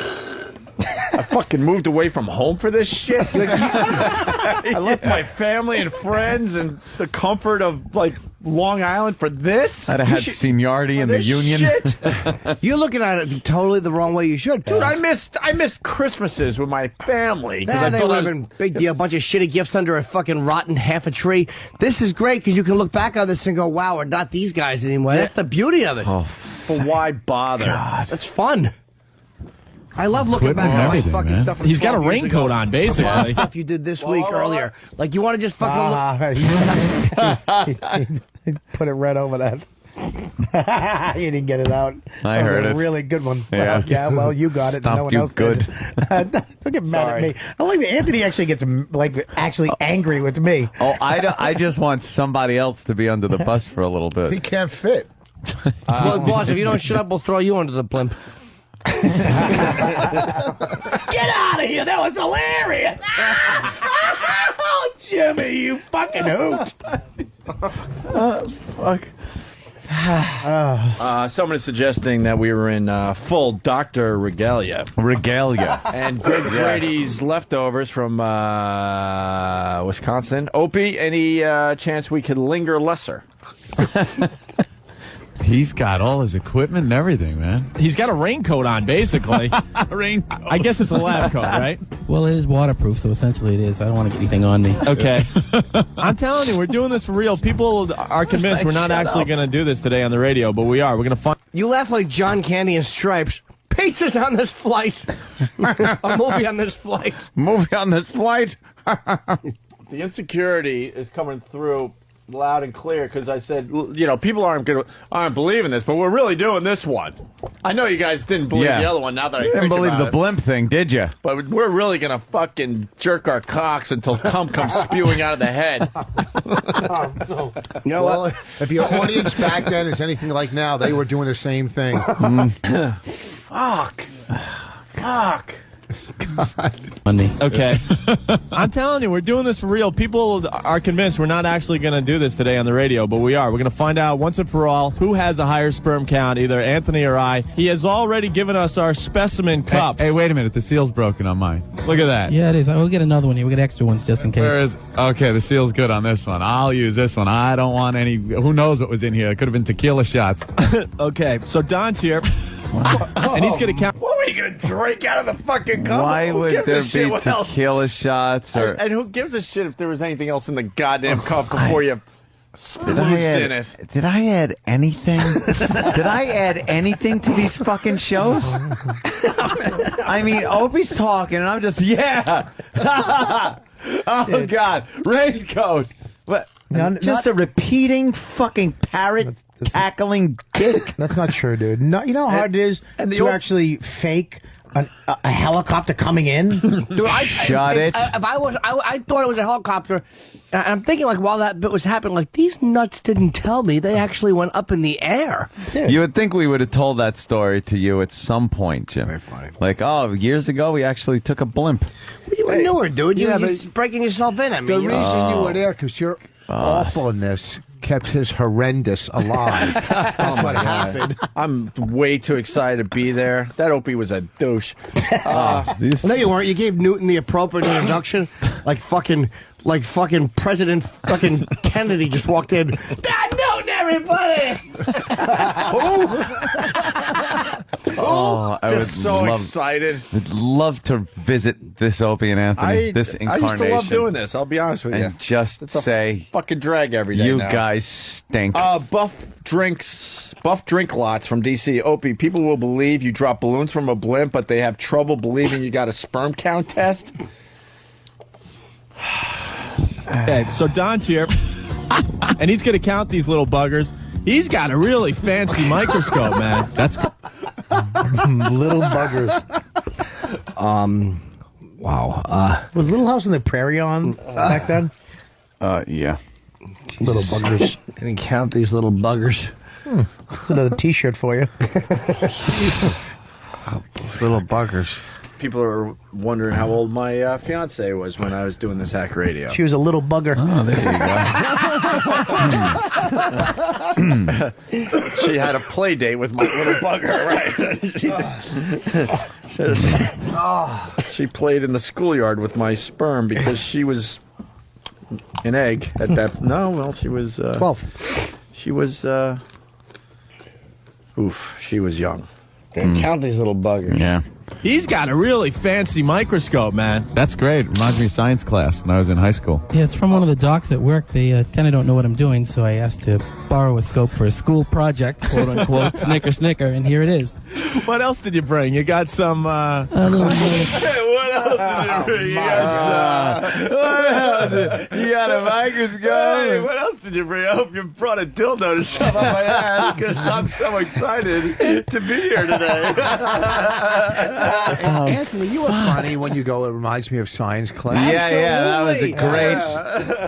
Speaker 7: I fucking moved away from home for this shit. I left my family and friends and the comfort of, like, Long Island for this?
Speaker 5: I'd have had seniority in the union.
Speaker 7: Shit.
Speaker 19: You're looking at it totally the wrong way you should.
Speaker 7: Dude, I missed Christmases with my family.
Speaker 19: Nah, they
Speaker 7: thought
Speaker 19: would
Speaker 7: I
Speaker 19: have
Speaker 7: was-
Speaker 19: been big deal. A bunch of shitty gifts under a fucking rotten half a tree. This is great because you can look back on this and go, wow, we're not these guys anymore. That's the beauty of it.
Speaker 7: Oh, but why bother?
Speaker 19: That's fun. I love looking back
Speaker 8: and
Speaker 19: at my
Speaker 8: everything,
Speaker 19: fucking
Speaker 8: man.
Speaker 19: stuff. From
Speaker 6: He's got a
Speaker 19: 12 years
Speaker 6: raincoat
Speaker 19: ago.
Speaker 6: on, basically.
Speaker 19: Stuff you did this week earlier. Like, you want to just fucking
Speaker 21: put it right over that. You didn't get it out.
Speaker 5: I
Speaker 21: That was
Speaker 5: heard
Speaker 21: a
Speaker 5: it.
Speaker 21: really good one.
Speaker 5: Yeah.
Speaker 21: Well, you got it.
Speaker 5: Stopped
Speaker 21: No one
Speaker 5: you
Speaker 21: else
Speaker 5: good.
Speaker 21: did. Don't get mad at me. I like that Anthony actually gets actually angry with me.
Speaker 5: Oh, I just want somebody else to be under the bus for a little
Speaker 15: He
Speaker 5: bit.
Speaker 15: can't fit.
Speaker 19: well, boss, if you don't shut up, we'll throw you under the blimp.
Speaker 21: Get out of here! That was hilarious. Oh, Jimmy, you fucking hoot!
Speaker 7: Fuck. Someone is suggesting that we were in full Dr. Regalia.
Speaker 5: Regalia.
Speaker 7: And Greg Brady's leftovers from Wisconsin. Opie, any chance we could linger lesser?
Speaker 8: He's got all his equipment and everything, man.
Speaker 6: He's got a raincoat on, basically.
Speaker 8: Raincoat.
Speaker 6: I guess it's a lab coat, right?
Speaker 13: Well, it is waterproof, so essentially it is. I don't want to get anything on me.
Speaker 6: Okay. I'm telling you, we're doing this for real. People are convinced we're not actually going to do this today on the radio, but we are. We're going to find.
Speaker 19: You laugh like John Candy in Stripes. Pizza's on this flight. A movie on this flight.
Speaker 5: Movie on this flight.
Speaker 7: The insecurity is coming through loud and clear because I said, you know, people aren't believing this, but we're really doing this one. I know you guys didn't believe
Speaker 5: Yeah.
Speaker 7: the other one. Now that I
Speaker 5: You
Speaker 7: think
Speaker 5: didn't believe
Speaker 7: about
Speaker 5: the
Speaker 7: it.
Speaker 5: blimp thing, did you?
Speaker 7: But we're really gonna fucking jerk our cocks until cum comes spewing out of the head.
Speaker 19: You know
Speaker 15: Well,
Speaker 19: what?
Speaker 15: if your audience back then is anything like now, they were doing the same thing.
Speaker 7: Fuck.
Speaker 13: Money.
Speaker 6: Okay. I'm telling you, we're doing this for real. People are convinced we're not actually going to do this today on the radio, but we are. We're going to find out once and for all who has a higher sperm count, either Anthony or I. He has already given us our specimen cups.
Speaker 5: Hey, wait a minute. The seal's broken on mine. Look at that.
Speaker 13: Yeah, it is. We'll get another one here. We'll get extra ones just in case.
Speaker 5: Where is? Okay, the seal's good on this one. I'll use this one. I don't want any. Who knows what was in here? It could have been tequila shots.
Speaker 6: Okay, so Don's here. And he's going to count.
Speaker 7: What were you going to drink out of the fucking cup?
Speaker 5: Why
Speaker 7: Who
Speaker 5: would
Speaker 7: gives
Speaker 5: there
Speaker 7: a shit
Speaker 5: be
Speaker 7: what else?
Speaker 5: tequila shots? Or
Speaker 7: And who gives a shit if there was anything else in the goddamn cup before you splooged in it?
Speaker 5: Did I add anything? Did I add anything to these fucking shows? I mean, Opie's talking, and I'm just oh God, raincoat. What? Just a repeating fucking parrot cackling dick.
Speaker 21: That's not true, dude. No, you know how hard it is to actually fake a helicopter coming in?
Speaker 19: Dude, I thought it was a helicopter. And I'm thinking, like, while that bit was happening, like, these nuts didn't tell me they actually went up in the air.
Speaker 5: You would think we would have told that story to you at some point, Jim. Very
Speaker 15: funny.
Speaker 5: Like, years ago we actually took a blimp.
Speaker 19: You were newer, dude.
Speaker 15: Yeah,
Speaker 19: You're
Speaker 15: but
Speaker 19: breaking yourself in. I mean,
Speaker 15: The reason you were there because your awfulness kept his horrendous alive. That's what happened.
Speaker 7: I'm way too excited to be there. That Opie was a douche.
Speaker 19: No, you weren't. You gave Newton the appropriate introduction, like fucking President fucking Kennedy just walked in. Dad Newton, everybody!
Speaker 5: I
Speaker 7: Just so excited.
Speaker 5: Would love to visit this Opie and Anthony, this
Speaker 7: I
Speaker 5: incarnation.
Speaker 7: used to love doing this. I'll be honest with you.
Speaker 5: And just
Speaker 7: It's a
Speaker 5: say,
Speaker 7: fucking drag every day.
Speaker 5: you
Speaker 7: now.
Speaker 5: guys stink.
Speaker 7: Buff drink lots from DC. Opie, people will believe you drop balloons from a blimp, but they have trouble believing you got a sperm count test.
Speaker 6: Okay, so Don's here, and he's going to count these little buggers. He's got a really fancy microscope, man. That's
Speaker 21: Little buggers.
Speaker 19: Wow.
Speaker 21: Was Little House on the Prairie on back then?
Speaker 5: Yeah.
Speaker 21: Little buggers.
Speaker 19: Can you count these little buggers?
Speaker 21: That's another T-shirt for you.
Speaker 15: Little buggers.
Speaker 7: People are wondering how old my fiance was when I was doing this hack radio.
Speaker 21: She was a little bugger.
Speaker 5: Oh, there you go.
Speaker 7: She had a play date with my little bugger, right? She played in the schoolyard with my sperm because she was an egg at that. No, well, she was
Speaker 21: 12.
Speaker 7: She was. She was young.
Speaker 19: Count these little buggers.
Speaker 5: Yeah.
Speaker 6: He's got a really fancy microscope, man.
Speaker 5: That's great. Reminds me of science class when I was in high school.
Speaker 13: Yeah, it's from one of the docs at work. They kind of don't know what I'm doing, so I asked to borrow a scope for a school project, quote unquote, snicker, and here it is.
Speaker 6: What else did you bring? You got some.
Speaker 7: What else did you bring?
Speaker 5: You got a microscope?
Speaker 7: Hey, what else did you bring? I hope you brought a dildo to shove up my ass because I'm so excited to be here today.
Speaker 15: Anthony, you were funny when you go, it reminds me of science class.
Speaker 5: Yeah, that was a great.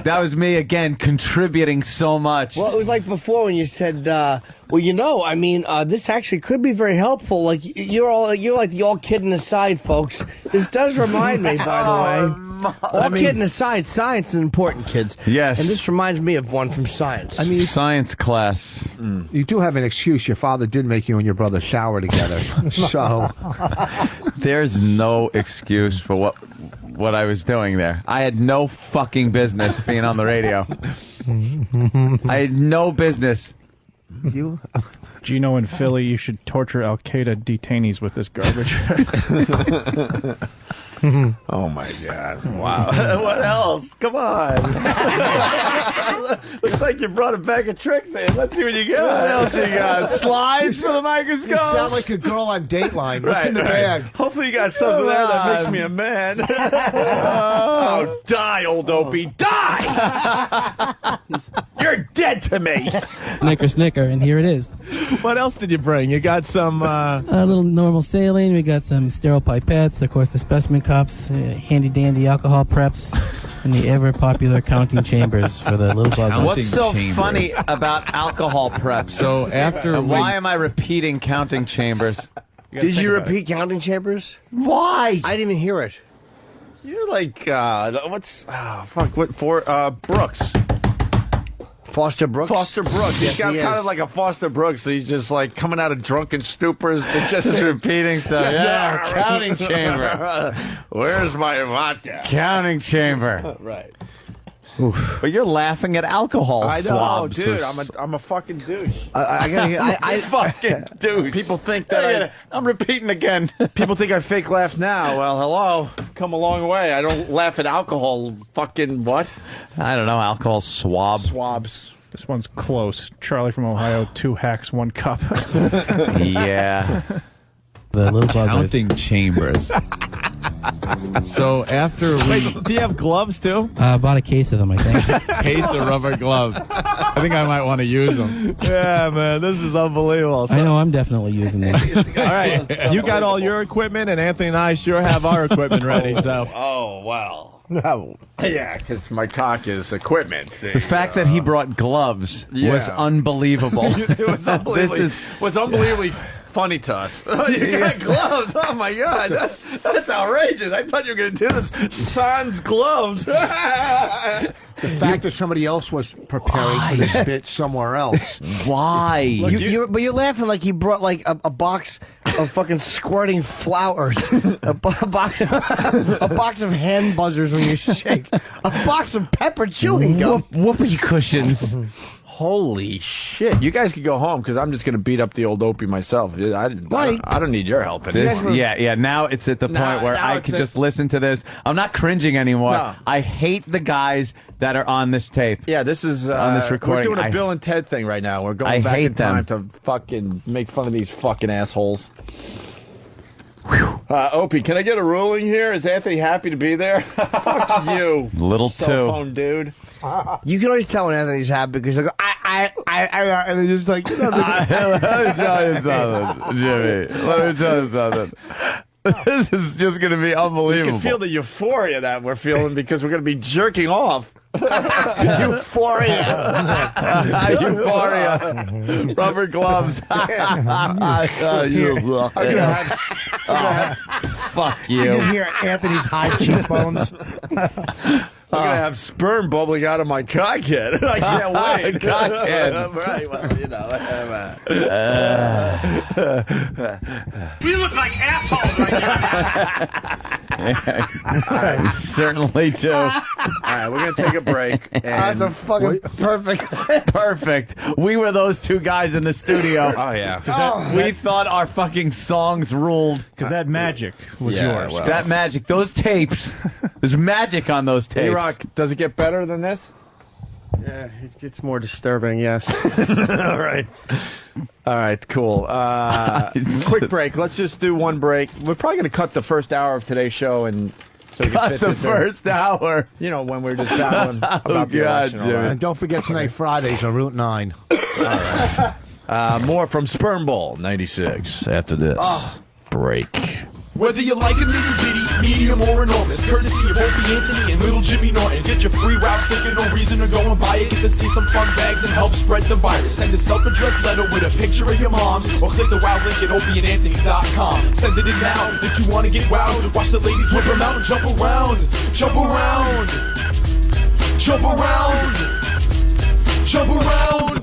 Speaker 5: That was me again, contributing so much.
Speaker 19: Well, it was like before when you said, this actually could be very helpful. Like you're like the all kidding aside, folks. This does remind me, by the way. All kidding aside, science is important, kids.
Speaker 5: Yes.
Speaker 19: And this reminds me of one from science.
Speaker 15: I mean,
Speaker 5: science class.
Speaker 15: You do have an excuse. Your father did make you and your brother shower together. So
Speaker 5: there's no excuse for what I was doing there. I had no fucking business being on the radio. I had no business.
Speaker 10: Gino in Philly, you should torture Al Qaeda detainees with this garbage.
Speaker 7: Oh my God! Wow. What else? Come on. Looks like you brought a bag of tricks in. Let's see what you got.
Speaker 5: What else you got? Slides for the microscope?
Speaker 15: you sound like a girl on Dateline. What's in the bag?
Speaker 7: Hopefully you got something there that makes me a man. Oh, die, old Opie, die! You're dead to me.
Speaker 13: Snicker, and here it is.
Speaker 6: What else did you bring? You got some.
Speaker 13: A little normal saline. We got some sterile pipettes. Of course, the specimen cups, handy dandy alcohol preps, and the ever popular counting chambers for the little buggers.
Speaker 5: What's so funny about alcohol prep?
Speaker 8: So after
Speaker 5: why am I repeating counting chambers?
Speaker 19: Did you repeat Counting Chambers?
Speaker 7: Why?
Speaker 19: I didn't even hear it.
Speaker 7: You're like, Brooks.
Speaker 19: Foster Brooks?
Speaker 7: Foster Brooks.
Speaker 19: Yes,
Speaker 7: He's got
Speaker 19: he
Speaker 7: kind
Speaker 19: is.
Speaker 7: of like a Foster Brooks. He's just like coming out of drunken stupors and just
Speaker 5: repeating stuff. Yeah, counting chamber.
Speaker 7: Where's my vodka?
Speaker 5: Counting chamber.
Speaker 7: Right.
Speaker 5: Oof. But you're laughing at alcohol
Speaker 7: I know,
Speaker 5: swabs.
Speaker 7: dude. I'm a fucking douche.
Speaker 19: I
Speaker 7: fucking douche. People think that
Speaker 5: I'm repeating again.
Speaker 7: People think I fake laugh now. Well, hello. Come a long way. I don't laugh at alcohol. Fucking what?
Speaker 5: I don't know. Alcohol
Speaker 7: swabs.
Speaker 10: This one's close. Charlie from Ohio, 2 hacks, 1 cup.
Speaker 5: Yeah.
Speaker 13: The little buggers.
Speaker 8: Counting chambers. So after we...
Speaker 6: Wait, do you have gloves too?
Speaker 13: Bought a case of them, I think.
Speaker 8: Case of rubber gloves. I think I might want to use them.
Speaker 6: Yeah, man, this is unbelievable.
Speaker 13: I know I'm definitely using them.
Speaker 6: All right, you got all your equipment, and Anthony and I sure have our equipment ready. So,
Speaker 7: Oh, well. No. Yeah, because my cock is equipment.
Speaker 5: The fact that he brought gloves was
Speaker 7: Yeah.
Speaker 5: unbelievable.
Speaker 7: It was unbelievably, was unbelievably funny to us. You got gloves. Oh, my God. That's outrageous. I thought you were going to do this. Sans gloves.
Speaker 15: The fact that somebody else was preparing for this bit somewhere else.
Speaker 5: Why?
Speaker 19: But you're laughing like he brought like a box of fucking squirting flowers, a box of hand buzzers when you shake, a box of pepper chewing gum,
Speaker 5: whoopee cushions.
Speaker 7: Holy shit. You guys could go home because I'm just going to beat up the old Opie myself. I don't need your help in
Speaker 5: This,
Speaker 7: this.
Speaker 5: yeah. Now it's at the point where I can just listen to this. I'm not cringing anymore.
Speaker 7: No.
Speaker 5: I hate the guys that are on this tape.
Speaker 7: Yeah, this is
Speaker 5: on this recording.
Speaker 7: We're doing a Bill and Ted thing right now. We're going
Speaker 5: I
Speaker 7: back
Speaker 5: hate
Speaker 7: in time to fucking make fun of these fucking assholes. Opie, can I get a ruling here? Is Anthony happy to be there? Fuck you,
Speaker 5: Little
Speaker 7: cell
Speaker 5: two.
Speaker 7: phone dude.
Speaker 19: You can always tell when Anthony's happy because I go, and they're just like,
Speaker 5: Let me tell you something, Jimmy. Let me tell you something. This is just going to be
Speaker 7: You
Speaker 5: unbelievable.
Speaker 7: can feel the euphoria that we're feeling because we're going to be jerking off.
Speaker 19: Euphoria.
Speaker 5: Euphoria. Rubber gloves. Fuck
Speaker 15: You
Speaker 5: you.
Speaker 15: just hear Anthony's high cheekbones.
Speaker 7: I'm going to have sperm bubbling out of my cockhead. I can't wait.
Speaker 5: Cockhead.
Speaker 7: Right, well, you know.
Speaker 12: We look like assholes right
Speaker 5: We certainly do.
Speaker 7: All right, we're going to take a break.
Speaker 19: That's a fucking perfect.
Speaker 5: Perfect. We were those two guys in the studio.
Speaker 7: Oh, yeah.
Speaker 5: We thought our fucking songs ruled.
Speaker 10: Because that magic was
Speaker 7: Yeah,
Speaker 10: yours.
Speaker 7: well.
Speaker 5: That magic, those tapes. There's magic on those tapes.
Speaker 7: A-Rock, does it get better than this?
Speaker 2: Yeah, it gets more disturbing, yes.
Speaker 7: All right. All right, cool. Quick break. Let's just do one break. We're probably going to cut the first hour of today's show and so we can
Speaker 5: Cut
Speaker 7: fit
Speaker 5: the
Speaker 7: this in.
Speaker 5: first hour.
Speaker 7: You know, when we're just battling about the
Speaker 5: God,
Speaker 7: election. and all
Speaker 5: Jimmy.
Speaker 7: that.
Speaker 15: And don't forget tonight, Fridays on Route 9.
Speaker 7: More from Sperm Bowl 96 after this break.
Speaker 4: Whether you like a little bitty, medium, or enormous, courtesy of Opie Anthony and Little Jimmy Norton. Get your free route ticket, no reason to go and buy it. Get to see some fun bags and help spread the virus. Send a self-addressed letter with a picture of your mom, or click the wow link at opieandanthony.com. Send it in now if you want to get wowed. Watch the ladies whip them out and jump around. Jump around. Jump around. Jump around.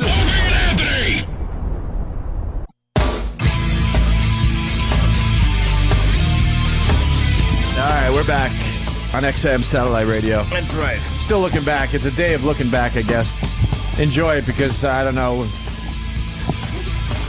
Speaker 7: All right, we're back on XM Satellite Radio.
Speaker 19: That's right.
Speaker 7: Still looking back. It's a day of looking back, I guess. Enjoy it because I don't know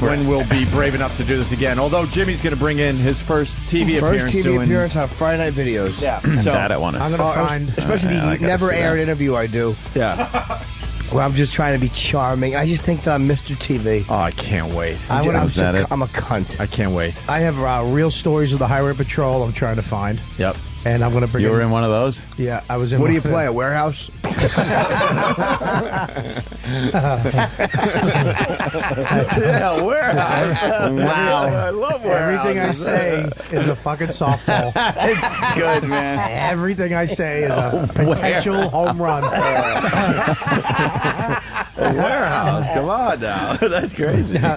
Speaker 7: when we'll be brave enough to do this again. Although Jimmy's going to bring in his first TV
Speaker 19: First
Speaker 7: appearance.
Speaker 19: TV
Speaker 7: doing-
Speaker 19: appearance on Friday Night Videos.
Speaker 7: Yeah.
Speaker 5: And
Speaker 7: So,
Speaker 5: that I want to.
Speaker 15: I'm going to find...
Speaker 19: especially
Speaker 5: I
Speaker 19: the
Speaker 5: gotta
Speaker 19: never
Speaker 5: see
Speaker 19: aired
Speaker 5: that.
Speaker 19: interview I do,
Speaker 7: Yeah.
Speaker 19: where I'm just trying to be charming. I just think that I'm Mr. TV.
Speaker 7: Oh, I can't wait.
Speaker 19: I'm
Speaker 5: Is that it?
Speaker 19: a cunt.
Speaker 7: I can't wait.
Speaker 15: I have real stories of the Highway Patrol I'm trying to find.
Speaker 7: Yep.
Speaker 21: And I'm going to bring.
Speaker 5: You were in one of those?
Speaker 21: Yeah, I was in.
Speaker 15: What do you
Speaker 21: one-
Speaker 15: play? A warehouse?
Speaker 7: Yeah, warehouse.
Speaker 5: Wow.
Speaker 7: I love warehouse.
Speaker 21: Everything I say is a fucking softball.
Speaker 5: It's good, man.
Speaker 21: Everything I say is a potential home run.
Speaker 7: Warehouse. Come on now. That's crazy.
Speaker 21: I'm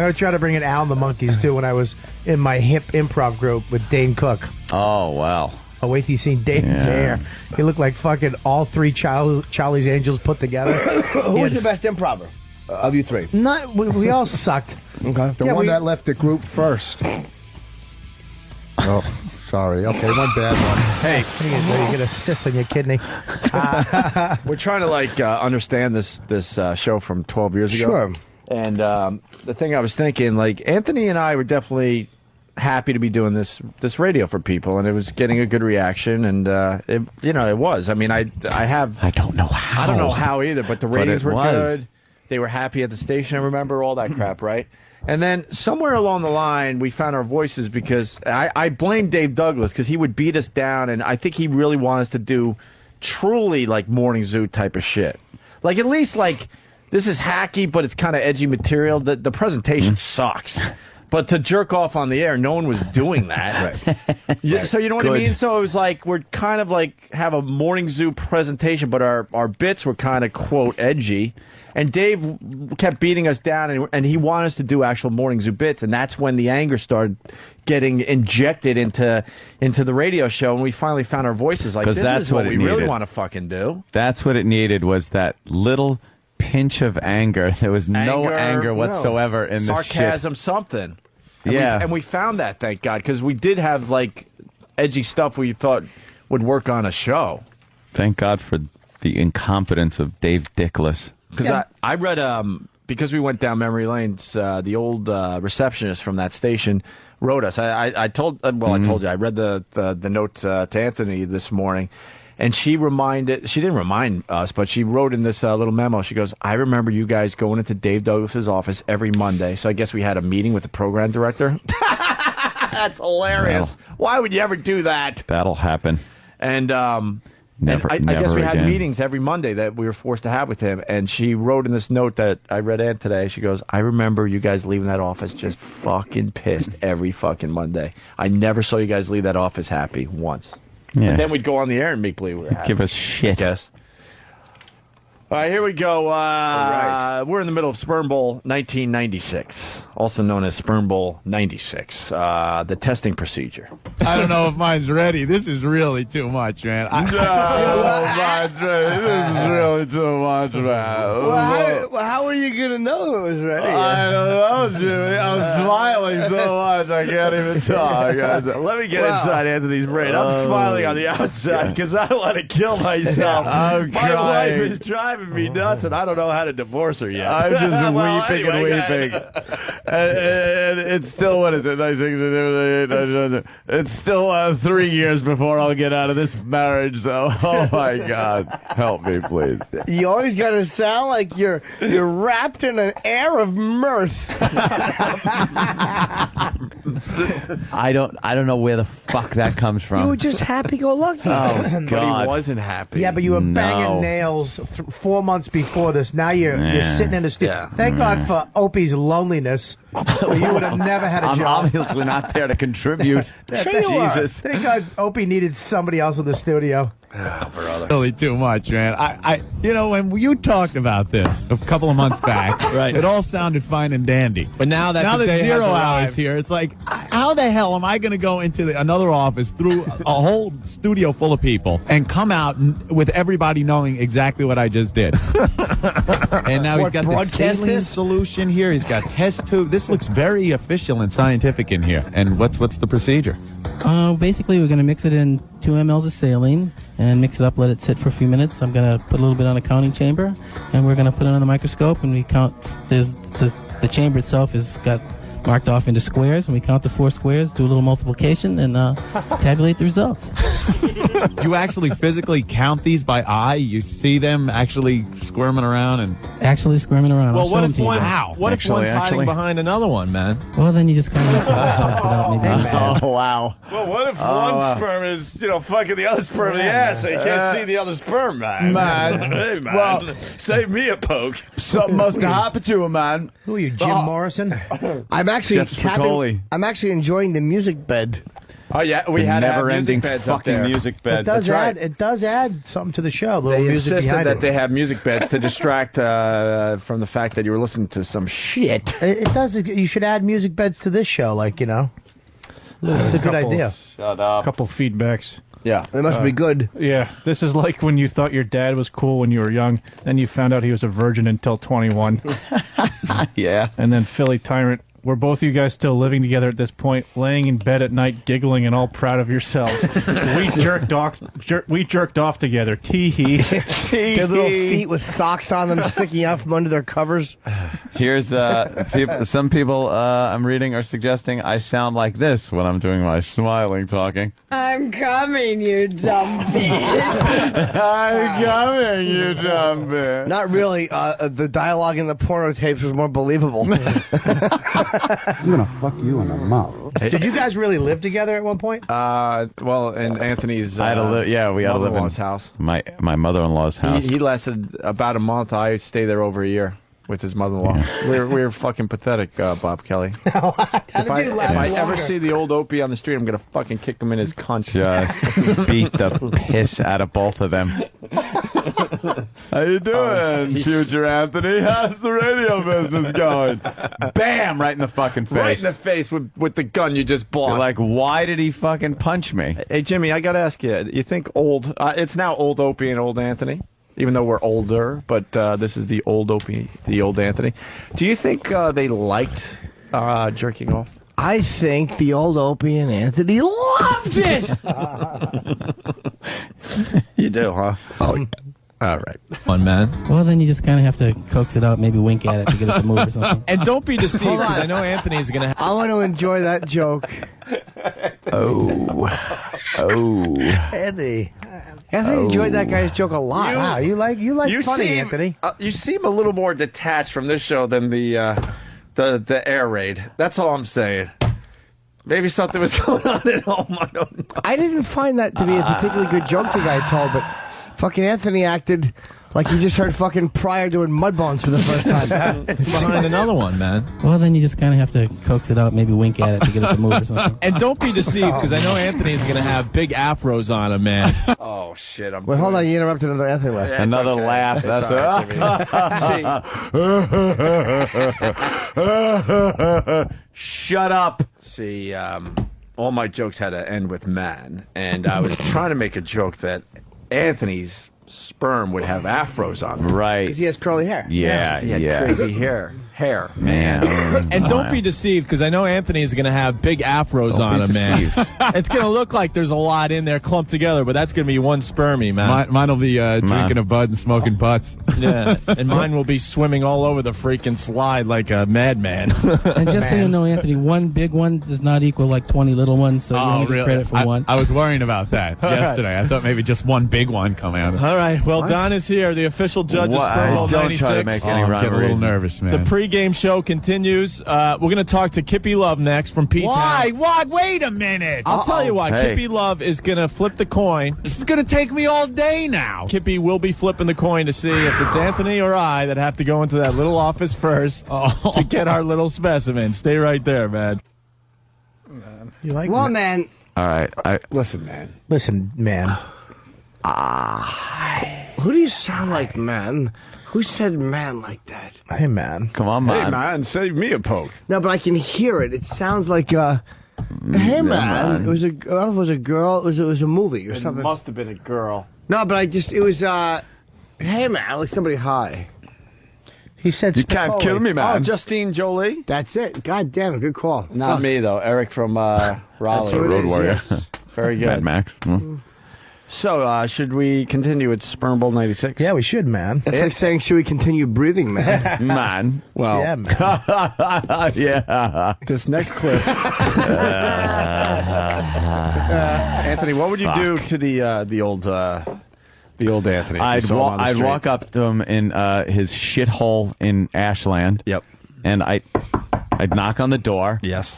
Speaker 21: going to try to bring in Al and the Monkeys, too, when I was in my hip improv group with Dane Cook.
Speaker 5: Oh, wow.
Speaker 21: Oh, wait till you see Dane's hair. He looked like fucking all three Charlie's Angels put together.
Speaker 19: Who was the best improver of you three?
Speaker 21: We all sucked.
Speaker 19: Okay.
Speaker 15: The one that left the group first. Oh, sorry. Okay, one bad one.
Speaker 7: Hey,
Speaker 21: you get a cyst on your kidney.
Speaker 7: we're trying to understand this show from 12 years ago.
Speaker 19: Sure.
Speaker 7: And the thing I was thinking, Anthony and I were definitely happy to be doing this radio for people, and it was getting a good reaction, and it was. I mean, I don't know how. I don't know how either, but the ratings were good. They were happy at the station. I remember all that crap, right? And then somewhere along the line, we found our voices because I blame Dave Douglas because he would beat us down, and I think he really wanted us to do truly Morning Zoo type of shit. At least this is hacky, but it's kind of edgy material. The presentation sucks. But to jerk off on the air, no one was doing that. Right. So you know what I mean? So it was we're kind of have a Morning Zoo presentation, but our bits were kind of, quote, edgy. And Dave kept beating us down, and he wanted us to do actual Morning Zoo bits, and that's when the anger started getting injected into the radio show, and we finally found our voices. This
Speaker 5: that's
Speaker 7: is what we really
Speaker 5: needed.
Speaker 7: want to fucking do.
Speaker 5: That's what it needed, was that little pinch of anger. There was no anger whatsoever in this shit.
Speaker 7: Sarcasm, something. And
Speaker 5: yeah.
Speaker 7: we found that, thank God, because we did have, edgy stuff we thought would work on a show.
Speaker 5: Thank God for the incompetence of Dave Dickless.
Speaker 7: Because I read, because we went down memory lanes, the old receptionist from that station wrote us. I told you, I read the note to Anthony this morning, and she didn't remind us, but she wrote in this little memo, she goes, I remember you guys going into Dave Douglas's office every Monday, so I guess we had a meeting with the program director. That's hilarious.
Speaker 5: Well,
Speaker 7: why would you ever do that?
Speaker 5: That'll happen.
Speaker 7: And
Speaker 5: Never
Speaker 7: I guess we had
Speaker 5: again.
Speaker 7: meetings every Monday that we were forced to have with him. And she wrote in this note that I read Ed today. She goes, I remember you guys leaving that office just fucking pissed every fucking Monday. I never saw you guys leave that office happy once.
Speaker 5: Yeah.
Speaker 7: And then we'd go on the air and make believe we were happy.
Speaker 5: Give us shit.
Speaker 7: Yes. All right, here we go. We're in the middle of Sperm Bowl 1996, also known as Sperm Bowl 96, the testing procedure.
Speaker 14: I don't know if mine's ready. This is really too much, man. Mine's ready. This is really too much, man.
Speaker 19: How are you going to know it was ready?
Speaker 14: I don't know, Jimmy. I'm smiling so much I can't even talk.
Speaker 7: Let me get inside Anthony's brain. I'm smiling on the outside because I want to kill myself.
Speaker 14: I'm
Speaker 7: My wife
Speaker 14: crying.
Speaker 7: is driving me nuts, and I don't know how to divorce her yet.
Speaker 14: I'm just
Speaker 7: Well,
Speaker 14: weeping
Speaker 7: anyway,
Speaker 14: and weeping. And it's still, what is it? It's still 3 years before I'll get out of this marriage, so, oh my God. Help me, please.
Speaker 19: You always got to sound like you're wrapped in an air of mirth.
Speaker 5: I don't know where the fuck that comes from.
Speaker 19: You were just happy-go-lucky.
Speaker 5: Oh,
Speaker 7: But
Speaker 5: God.
Speaker 7: he wasn't happy.
Speaker 21: Yeah, but you were banging
Speaker 5: No.
Speaker 21: nails 4 months before this. Now you're
Speaker 5: Yeah.
Speaker 21: sitting in the studio.
Speaker 7: Yeah.
Speaker 21: Thank God for Opie's loneliness. Or you would have never had a
Speaker 5: I'm
Speaker 21: job.
Speaker 5: obviously not there to contribute.
Speaker 21: Sure you are.
Speaker 5: Jesus.
Speaker 21: Thank God Opie needed somebody else in the studio.
Speaker 14: Really too much, man. When you talked about this a couple of months back,
Speaker 6: Right.
Speaker 14: it all sounded fine and dandy.
Speaker 6: But now that the day has
Speaker 14: Zero
Speaker 6: arrived-
Speaker 14: Hour's here, it's like, how the hell am I going to go into another office through a whole studio full of people and come out with everybody knowing exactly what I just did? And now he's got the
Speaker 19: broadcast
Speaker 14: saline
Speaker 19: this?
Speaker 14: solution here. He's got test tube. This looks very official and scientific in here. And what's the procedure?
Speaker 13: Basically, we're going to mix it in 2 mLs of saline and mix it up, let it sit for a few minutes. I'm going to put a little bit on a counting chamber, and we're going to put it on the microscope, and we count. There's the chamber itself is got marked off into squares, and we count the 4 squares, do a little multiplication, and tabulate the results.
Speaker 14: You actually physically count these by eye? You see them actually squirming around and
Speaker 13: Actually squirming around.
Speaker 6: Well,
Speaker 13: I'll
Speaker 6: what
Speaker 13: show
Speaker 6: if
Speaker 13: them to you.
Speaker 6: one? What if one's hiding behind another one, man?
Speaker 13: Well, then you just kind of have to box it out. Maybe.
Speaker 5: Oh, wow.
Speaker 7: Well, what if one sperm is, fucking the other sperm in the ass, so you can't see the other sperm, man? Hey, man.
Speaker 3: Well,
Speaker 7: save me a poke.
Speaker 3: Something must have happened to him, man.
Speaker 21: Who are you, Jim Morrison?
Speaker 19: I'm actually
Speaker 5: Jeff Spicoli.
Speaker 19: I'm actually enjoying the music bed.
Speaker 7: Oh yeah, we had
Speaker 5: never-ending
Speaker 7: music beds up
Speaker 5: fucking
Speaker 7: there.
Speaker 5: music bed.
Speaker 21: It does
Speaker 7: That's
Speaker 21: add.
Speaker 7: right.
Speaker 21: It does add something to the show. A little
Speaker 7: They
Speaker 21: music
Speaker 7: insisted
Speaker 21: behind
Speaker 7: that
Speaker 21: it.
Speaker 7: they have music beds to distract from the fact that you were listening to some shit.
Speaker 21: It does. You should add music beds to this show, it's a good idea.
Speaker 5: Shut up.
Speaker 10: Couple feedbacks.
Speaker 7: Yeah,
Speaker 19: It must be good.
Speaker 10: Yeah, this is like when you thought your dad was cool when you were young, then you found out he was a virgin until 21.
Speaker 5: Yeah.
Speaker 10: And then Philly Tyrant, were both of you guys still living together at this point, laying in bed at night, giggling and all proud of yourselves? We jerked off together. Tee-hee.
Speaker 19: Their little feet with socks on them sticking out from under their covers.
Speaker 5: Here's some people I'm reading are suggesting I sound like this when I'm doing my smiling talking.
Speaker 18: I'm coming, you dumb bitch.
Speaker 5: I'm coming, you dumb bitch.
Speaker 19: Not really. The dialogue in the porno tapes was more believable.
Speaker 3: I'm gonna fuck you in the mouth.
Speaker 21: Did you guys really live together at one point?
Speaker 7: Well, in Anthony's
Speaker 5: I had to live. Yeah, we had to live in
Speaker 7: mother-in-law's house.
Speaker 5: My mother-in-law's house.
Speaker 7: He lasted about a month. I stayed there over a year with his mother-in-law.
Speaker 5: Yeah.
Speaker 7: We're fucking pathetic, Bob Kelly. if
Speaker 21: you last
Speaker 7: I ever
Speaker 21: longer?
Speaker 7: see the old Opie on the street, I'm gonna fucking kick him in his cunt.
Speaker 5: Just beat the piss out of both of them. How you doing, future Anthony? How's the radio business going? Bam! Right in the fucking face.
Speaker 7: Right in the face with the gun you just bought.
Speaker 5: You're like, why did he fucking punch me?
Speaker 7: Hey, Jimmy, I got to ask you, you think old, it's now old Opie and old Anthony, even though we're older, but this is the old Opie, the old Anthony. Do you think they liked jerking off?
Speaker 19: I think the old Opie and Anthony loved it.
Speaker 7: You do, huh?
Speaker 19: Oh,
Speaker 7: all right.
Speaker 6: One man.
Speaker 13: Well, then you just kind of have to coax it out, maybe wink at it to get it to move or something.
Speaker 6: And don't be deceived,
Speaker 19: Hold
Speaker 6: because
Speaker 19: on.
Speaker 6: I know Anthony's going to.
Speaker 19: I want to enjoy that joke.
Speaker 5: Oh.
Speaker 19: Anthony enjoyed that guy's joke a lot.
Speaker 21: Wow, you like funny,
Speaker 7: seem,
Speaker 21: Anthony.
Speaker 7: You seem a little more detached from this show than the air raid. That's all I'm saying. Maybe something was going on at home. I don't know.
Speaker 19: I didn't find that to be a particularly good joke the guy told, but fucking Anthony acted like he just heard fucking Pryor doing Mudbones for the first time.
Speaker 6: Behind another one, man.
Speaker 13: Well, then you just kind of have to coax it out, maybe wink at it to get it to move or something.
Speaker 6: And don't be deceived, because I know Anthony's going to have big afros on him, man.
Speaker 7: Oh, shit.
Speaker 19: Wait, hold on. You interrupted another Anthony laugh.
Speaker 7: Yeah,
Speaker 5: Another
Speaker 7: okay.
Speaker 5: laugh.
Speaker 7: It's
Speaker 5: That's
Speaker 7: all right,
Speaker 5: it. Shut up.
Speaker 7: See, all my jokes had to end with man, and I was trying to make a joke that Anthony's sperm would have afros on them.
Speaker 5: Right.
Speaker 19: Because he has curly hair.
Speaker 5: Yeah,
Speaker 7: He had
Speaker 5: yeah.
Speaker 7: crazy hair.
Speaker 5: Man.
Speaker 6: And don't be deceived, because I know Anthony's going to have big afros on him, man. It's going to look like there's a lot in there clumped together, but that's going to be one spermy, man.
Speaker 14: Mine will be drinking a bud and smoking butts.
Speaker 6: Yeah, and mine will be swimming all over the freaking slide like a madman.
Speaker 13: And just so you know, Anthony, one big one does not equal like 20 little ones, so you only get credit for one.
Speaker 14: I was worrying about that yesterday. I thought maybe just one big one come out.
Speaker 6: All right, well, Don is here, the official judge of Super Bowl
Speaker 5: Don't
Speaker 6: 96.
Speaker 5: try to make any
Speaker 14: I'm
Speaker 5: rhyme
Speaker 14: getting
Speaker 5: or
Speaker 14: a little
Speaker 5: reason.
Speaker 14: nervous, man.
Speaker 6: The pregame show continues. We're going to talk to Kippy Love next from P-Town.
Speaker 14: Why? Wait a minute.
Speaker 6: I'll tell you why.
Speaker 5: Hey.
Speaker 6: Kippy Love is going to flip the coin.
Speaker 14: This is going to take me all day now.
Speaker 6: Kippy will be flipping the coin to see if it's Anthony or I that have to go into that little office first to get our little specimen. Stay right there, man.
Speaker 21: You like
Speaker 19: Well, man.
Speaker 5: All right.
Speaker 7: Listen, man.
Speaker 21: Listen, man.
Speaker 19: Who do you sound like, man? Who said man like that?
Speaker 21: Hey, man.
Speaker 5: Come on, man.
Speaker 7: Hey, man, save me a poke.
Speaker 19: No, but I can hear it. It sounds like, hey, man.
Speaker 5: man.
Speaker 19: It was I don't know if it was a girl. It was a movie or
Speaker 7: It
Speaker 19: something.
Speaker 7: must have been a girl.
Speaker 19: No, but it was, hey, man, like somebody high.
Speaker 21: He said
Speaker 5: You can't kill me,
Speaker 7: Oh,
Speaker 5: man.
Speaker 7: Justine Jolie?
Speaker 19: That's it. God damn it. Good call.
Speaker 7: Not me, though. Eric from Raleigh.
Speaker 19: That's who it
Speaker 5: Road
Speaker 19: is,
Speaker 5: Warrior.
Speaker 19: yes.
Speaker 7: Very good.
Speaker 5: Mad Max. Hmm.
Speaker 7: So, should we continue with Sperm Bowl 96?
Speaker 21: Yeah, we should, man.
Speaker 19: It's like saying, should we continue breathing, man?
Speaker 5: Man.
Speaker 7: Well,
Speaker 21: Yeah, man.
Speaker 5: Yeah.
Speaker 7: this next clip. Anthony, what would you do to the old
Speaker 14: The old Anthony.
Speaker 5: I'd walk up to him in his shithole in Ashland.
Speaker 14: Yep.
Speaker 5: And I'd knock on the door.
Speaker 14: Yes.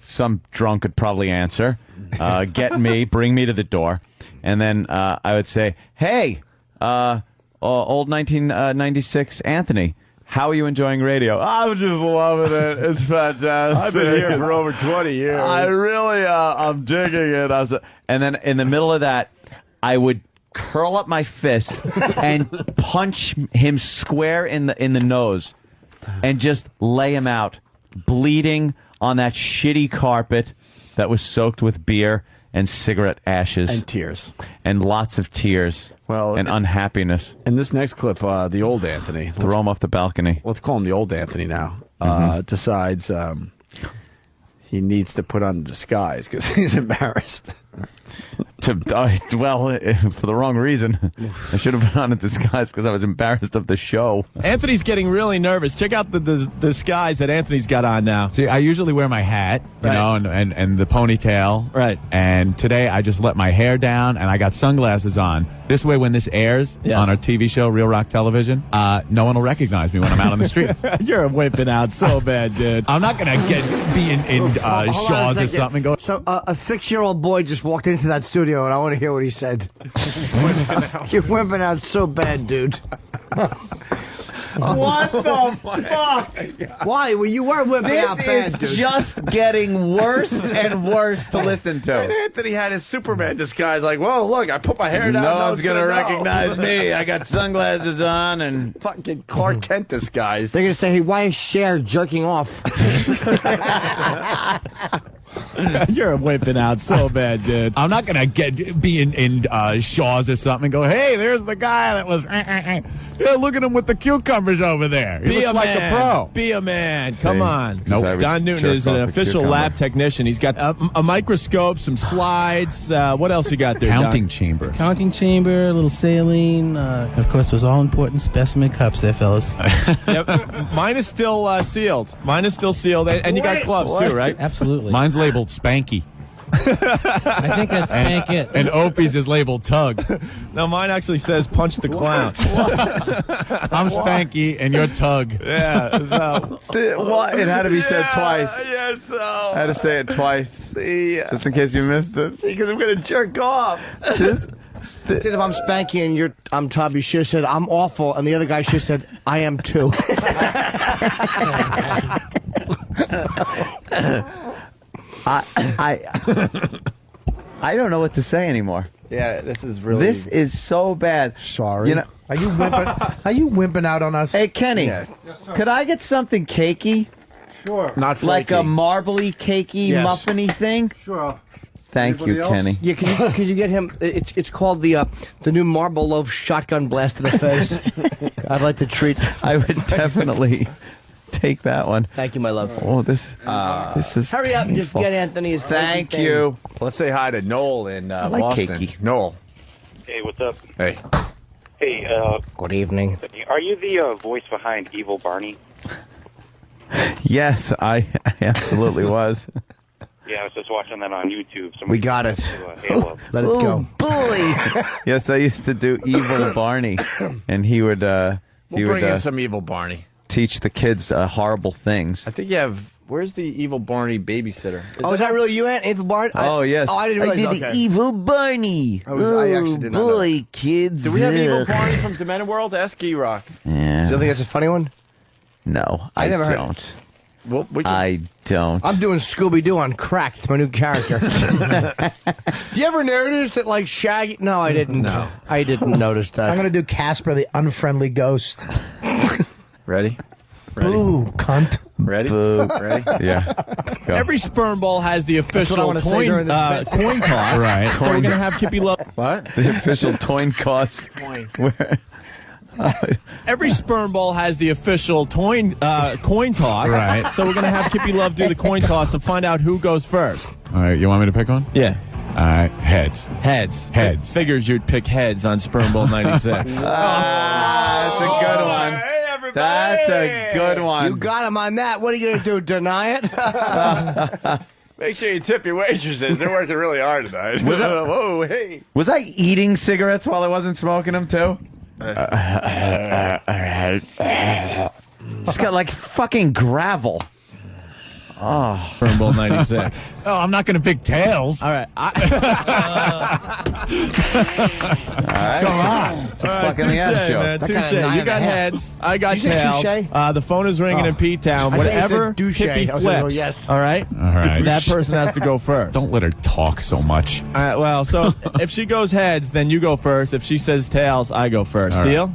Speaker 5: Some drunk could probably answer. Get me, bring me to the door. And then I would say, hey, old 1996 Anthony, how are you enjoying radio? I'm just loving it. It's fantastic.
Speaker 14: I've been here for over 20 years.
Speaker 5: I really, I'm digging it. And then in the middle of that, I would curl up my fist and punch him square in the nose and just lay him out, bleeding on that shitty carpet that was soaked with beer and cigarette ashes.
Speaker 14: And tears.
Speaker 5: And lots of tears.
Speaker 14: Well,
Speaker 5: and unhappiness.
Speaker 14: In this next clip, the old Anthony.
Speaker 5: Throw him off the balcony.
Speaker 14: Let's call him the old Anthony now. Decides he needs to put on a disguise because he's embarrassed.
Speaker 5: For the wrong reason. I should have put on a disguise because I was embarrassed of the show.
Speaker 6: Anthony's getting really nervous. Check out the disguise that Anthony's got on now.
Speaker 14: See, I usually wear my hat, you know, and the ponytail.
Speaker 6: Right.
Speaker 14: And today I just let my hair down and I got sunglasses on. This way, when this airs on our TV show, Real Rock Television, no one will recognize me when I'm out on the streets.
Speaker 6: You're wimping out so bad, dude.
Speaker 14: I'm not going to be in Shaw's or something.
Speaker 19: So a 6-year-old boy just walked into that studio, and I want to hear what he said. You're wimping out so bad, dude.
Speaker 5: What the fuck?
Speaker 19: Why? Well, you were wimping out bad, dude.
Speaker 5: This is just getting worse and worse to listen to.
Speaker 7: And Anthony had his Superman disguise, like, whoa, look, I put my hair down.
Speaker 5: No one's
Speaker 7: going to
Speaker 5: recognize me. I got sunglasses on and
Speaker 7: fucking Clark Kent disguise.
Speaker 19: They're going to say, hey, why is Cher jerking off?
Speaker 6: You're wimping out so bad, dude.
Speaker 14: I'm not going to be in Shaw's or something and go, hey, there's the guy that was... Yeah, look at him with the cucumbers over there. He looks like a pro.
Speaker 6: Be a man. Come on.
Speaker 14: Nope.
Speaker 6: Don Newton is an official lab technician. He's got a microscope, some slides. What else you got there,
Speaker 14: Counting
Speaker 6: Don?
Speaker 14: chamber.
Speaker 13: Counting chamber, a little saline. Of course, those all-important specimen cups there, fellas.
Speaker 6: Yep. Mine is still sealed. Mine is still sealed. And you got gloves, too, right?
Speaker 13: Absolutely.
Speaker 14: Mine's labeled Spanky.
Speaker 13: I think that's Spank It.
Speaker 14: And Opie's is labeled Tug.
Speaker 6: No, mine actually says Punch the Clown.
Speaker 14: I'm Spanky and you're Tug.
Speaker 6: Yeah. So.
Speaker 5: It had to be said twice.
Speaker 6: Yes, so.
Speaker 5: I had to say it twice. Just in case you missed this.
Speaker 7: Because I'm going to jerk off.
Speaker 19: Instead of I'm Spanky and I'm Tub, you should have said I'm awful, and the other guy should have said I am too.
Speaker 5: I don't know what to say anymore.
Speaker 7: Yeah, this is really...
Speaker 5: This is so bad.
Speaker 15: Sorry.
Speaker 5: You know,
Speaker 21: Are you wimping out on us?
Speaker 5: hey, Kenny,
Speaker 7: Yeah.
Speaker 5: could I get something cakey?
Speaker 15: Sure.
Speaker 7: Not
Speaker 5: Like
Speaker 7: flaky.
Speaker 5: a marbly, cakey,
Speaker 15: Yes.
Speaker 5: muffiny thing?
Speaker 15: Sure.
Speaker 5: Thank
Speaker 15: Anybody
Speaker 5: you,
Speaker 15: else?
Speaker 5: Kenny.
Speaker 19: Yeah, could you get him? It's called the new Marble Loaf shotgun blast to the face. I'd like to treat.
Speaker 5: I would definitely take that one.
Speaker 19: Thank you, my love.
Speaker 5: Oh, this is
Speaker 19: Hurry up and just
Speaker 5: painful.
Speaker 19: get Anthony's.
Speaker 5: Thank
Speaker 19: thing.
Speaker 5: you.
Speaker 7: Let's say hi to Noel in
Speaker 5: like
Speaker 7: Boston.
Speaker 5: cakey.
Speaker 7: Noel.
Speaker 16: Hey, what's up?
Speaker 7: Hey.
Speaker 16: Hey,
Speaker 19: Good evening.
Speaker 16: are you the voice behind Evil Barney?
Speaker 5: Yes, I absolutely was.
Speaker 16: Yeah, I was just watching that on YouTube.
Speaker 19: We got it.
Speaker 16: Halo.
Speaker 19: Let it go.
Speaker 5: Bully. Yes, I used to do Evil Barney, and he would
Speaker 7: We'll bring in some Evil Barney.
Speaker 5: teach the kids horrible things.
Speaker 7: I think you have... Where's the Evil Barney babysitter?
Speaker 19: Is that really you, Aunt? Evil Barney?
Speaker 5: Oh, yes.
Speaker 19: Oh, I didn't realize. Okay.
Speaker 5: Evil Barney.
Speaker 15: I actually did not know that.
Speaker 5: Kids.
Speaker 7: Do we have Evil Barney from Demented World? Ask E-Rock.
Speaker 5: Yeah.
Speaker 19: You don't think that's a funny one?
Speaker 5: No,
Speaker 19: I never heard-
Speaker 5: don't.
Speaker 7: Well,
Speaker 5: I don't.
Speaker 19: I'm doing Scooby Doo on crack. It's my new character. You ever notice that, like Shaggy? No, I didn't. No, I didn't notice that.
Speaker 21: I'm going to do Casper the Unfriendly Ghost.
Speaker 7: Ready?
Speaker 21: Ooh, cunt.
Speaker 7: Ready?
Speaker 5: Ready? Yeah. Let's go.
Speaker 6: Every sperm ball has the
Speaker 19: what I
Speaker 6: official
Speaker 19: wanna say
Speaker 6: coin
Speaker 19: during this bit.
Speaker 6: coin toss.
Speaker 14: Right.
Speaker 6: So we're going to have Kippy Love.
Speaker 7: What?
Speaker 5: The official coin toss. Where
Speaker 6: Every sperm ball has the official coin toss.
Speaker 14: Right.
Speaker 6: So we're going to have Kippy Love do the coin toss and find out who goes first.
Speaker 14: All right, you want me to pick one?
Speaker 6: Yeah.
Speaker 14: All right, heads.
Speaker 6: Heads.
Speaker 14: Heads.
Speaker 6: Figures you'd pick heads on Sperm Ball 96.
Speaker 5: that's a good one.
Speaker 7: Hey, everybody!
Speaker 5: That's a good one.
Speaker 19: You got him on that. What are you going to do? Deny it?
Speaker 7: Make sure you tip your waitresses. They're working really hard tonight.
Speaker 5: Was that-
Speaker 7: Whoa, hey.
Speaker 5: Was I eating cigarettes while I wasn't smoking them too? It's got like fucking gravel. Oh,
Speaker 14: Sperm Bowl 96. Oh, I'm not going to pick tails.
Speaker 6: All right.
Speaker 5: All right.
Speaker 14: Come on.
Speaker 5: It's a fucking ass joke.
Speaker 6: Man, touche. You got heads. I got
Speaker 19: You said
Speaker 6: tails.
Speaker 19: touche?
Speaker 6: The phone is ringing in P-Town.
Speaker 19: I thought you said
Speaker 6: Whatever
Speaker 19: douche.
Speaker 6: Hippie
Speaker 19: I was gonna go
Speaker 6: flips.
Speaker 19: yes.
Speaker 6: All right?
Speaker 14: All right.
Speaker 6: That person has to go first.
Speaker 14: Don't let her talk so much.
Speaker 6: All right, well, so if she goes heads, then you go first. If she says tails, I go first.
Speaker 14: All right.
Speaker 6: Deal?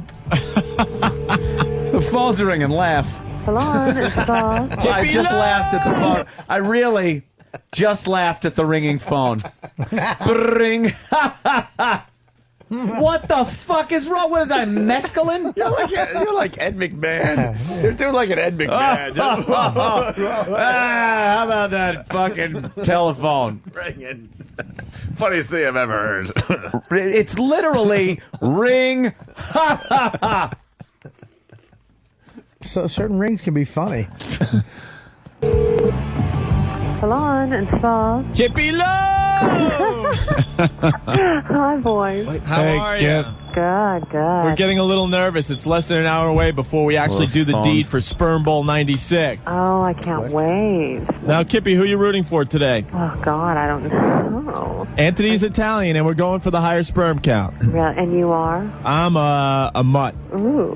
Speaker 5: The phone's ringing. Laugh.
Speaker 18: Hold on, it's Bob.
Speaker 5: I just laughed at the phone. I really just laughed at the ringing phone. Ring. What the fuck is wrong? What is that, mescaline?
Speaker 7: You're like Ed McMahon. You're doing like an Ed McMahon.
Speaker 5: How about that fucking telephone?
Speaker 7: Ringing. Funniest thing I've ever heard.
Speaker 5: It's literally ring.
Speaker 21: So certain rings can be funny.
Speaker 18: Hold on, it's Bob.
Speaker 6: Kippy Low!
Speaker 18: Hi, boys.
Speaker 6: How are you?
Speaker 18: Good, good.
Speaker 6: We're getting a little nervous. It's less than an hour away before we actually do the deed for Sperm Bowl 96.
Speaker 18: Oh, I can't wait.
Speaker 6: Now, Kippy, who are you rooting for today?
Speaker 18: Oh, God, I don't know.
Speaker 6: Anthony's Italian, and we're going for the higher sperm count.
Speaker 18: Yeah, and you are?
Speaker 6: I'm a mutt.
Speaker 18: Ooh.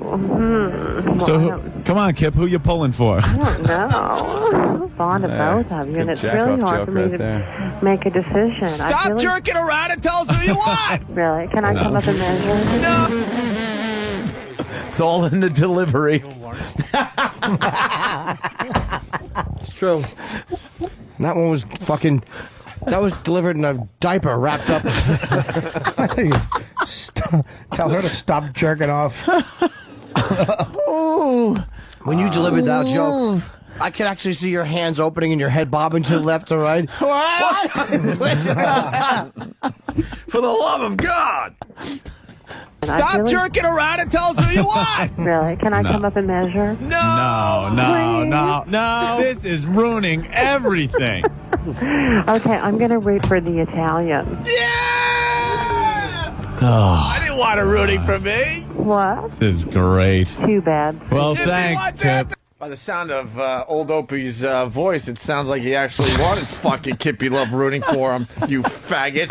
Speaker 18: Well,
Speaker 14: So, come on, Kip. Who you pulling for?
Speaker 18: I don't know. I'm fond of both of you, and it's really hard for me to make a decision.
Speaker 6: Stop jerking around and tell us who you want!
Speaker 18: Really? Can I come up and measure?
Speaker 6: No!
Speaker 5: It's all in the delivery.
Speaker 19: It's true. That one was fucking. That was delivered in a diaper wrapped up.
Speaker 21: Tell her to stop jerking off.
Speaker 19: When you delivered that joke, I could actually see your hands opening and your head bobbing to the left or right.
Speaker 7: What? For the love of God!
Speaker 6: Stop jerking around and tell us who you want!
Speaker 18: Really? Can I come up and measure?
Speaker 14: No. This is ruining everything.
Speaker 18: Okay, I'm going to root for the Italian.
Speaker 14: Oh,
Speaker 6: I didn't want her rooting for me.
Speaker 18: What?
Speaker 14: this is great.
Speaker 18: Too bad.
Speaker 14: Well, thanks, Kip.
Speaker 7: By the sound of old Opie's voice, it sounds like he actually wanted fucking Kippy Love rooting for him. You faggot.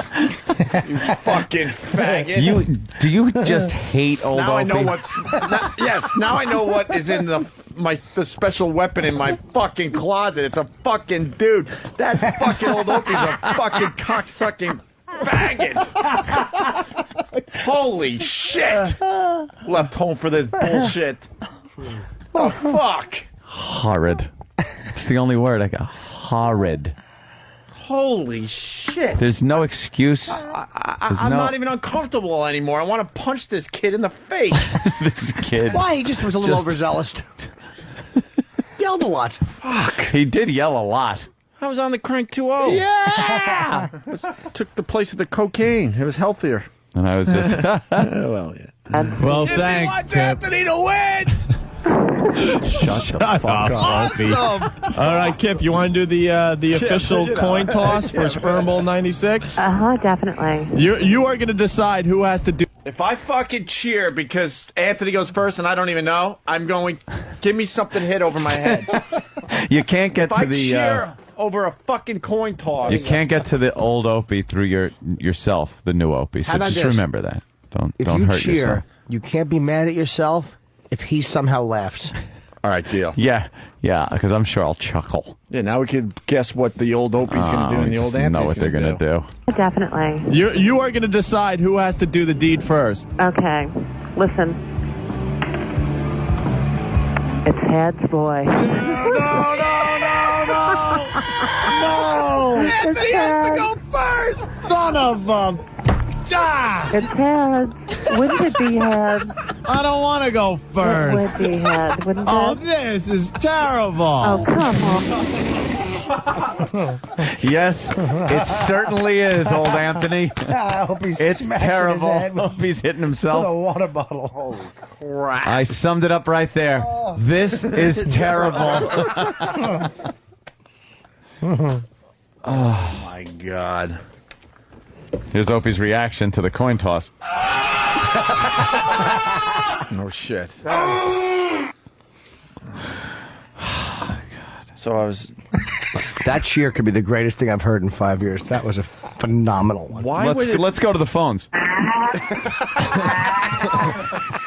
Speaker 7: You fucking faggot.
Speaker 5: Do you just hate old
Speaker 7: Now
Speaker 5: Opie?
Speaker 7: I know what's. Now I know what is in the special weapon in my fucking closet. It's a fucking dude. That fucking old Opie's a fucking cocksucking faggot. Holy shit. Left home for this bullshit. Oh, fuck.
Speaker 5: Horrid. It's the only word I got. Horrid.
Speaker 7: Holy shit.
Speaker 5: There's no excuse.
Speaker 7: I'm not even uncomfortable anymore. I want to punch this kid in the face.
Speaker 5: This kid.
Speaker 19: Why? He just was a little overzealous. Yelled a lot.
Speaker 7: Fuck.
Speaker 5: He did yell a lot.
Speaker 7: I was on the Crank 2.0.
Speaker 19: Yeah!
Speaker 7: Took the place of the cocaine. It was healthier.
Speaker 5: And I was just.
Speaker 7: Well, yeah.
Speaker 14: Well,
Speaker 6: If he
Speaker 14: thanks,
Speaker 6: wants
Speaker 14: Kip.
Speaker 6: Anthony to win!
Speaker 14: Shut up, Opie.
Speaker 6: All right, Kip, you want to do the official coin toss for Sperm Bowl 96?
Speaker 18: Definitely.
Speaker 6: You are going to decide who has to do.
Speaker 7: If I fucking cheer because Anthony goes first and I don't even know, I'm going, give me something hit over my head.
Speaker 5: You can't get
Speaker 7: If
Speaker 5: to
Speaker 7: I
Speaker 5: the.
Speaker 7: cheer over a fucking coin toss.
Speaker 5: You can't get to the old Opie through yourself, the new Opie. So
Speaker 19: How about
Speaker 5: just
Speaker 19: this?
Speaker 5: remember that.
Speaker 19: If
Speaker 5: Don't
Speaker 19: you
Speaker 5: hurt
Speaker 19: cheer,
Speaker 5: yourself.
Speaker 19: you can't be mad at yourself if he somehow laughs.
Speaker 7: All right, deal.
Speaker 5: Yeah, because I'm sure I'll chuckle.
Speaker 7: Yeah, now we can guess what the old Opie's going to do and the old
Speaker 5: Anthony's
Speaker 7: Anthony's
Speaker 5: know what they're
Speaker 7: going to
Speaker 5: do.
Speaker 18: Definitely.
Speaker 6: You are going to decide who has to do the deed first.
Speaker 18: Okay. Listen. It's heads, boy.
Speaker 21: No!
Speaker 18: Anthony has to go
Speaker 21: first! Son of a... Ah!
Speaker 18: It's heads. Wouldn't it be heads?
Speaker 14: I don't want to go
Speaker 18: It
Speaker 14: first.
Speaker 18: would be heads, wouldn't
Speaker 14: Oh,
Speaker 18: it?
Speaker 14: this is terrible.
Speaker 18: Oh, come on.
Speaker 5: Yes, it certainly is, old Anthony.
Speaker 21: I hope he's
Speaker 5: It's
Speaker 21: smashing
Speaker 5: terrible.
Speaker 21: his head
Speaker 5: Hope he's hitting
Speaker 21: with
Speaker 5: himself.
Speaker 21: a water bottle. Holy
Speaker 7: crap.
Speaker 5: I summed it up right there. This is terrible. Oh,
Speaker 7: my God.
Speaker 5: Here's Opie's reaction to the coin toss.
Speaker 7: Oh, shit. So I was...
Speaker 19: That cheer could be the greatest thing I've heard in 5 years. That was a phenomenal one.
Speaker 5: Let's go to the phones.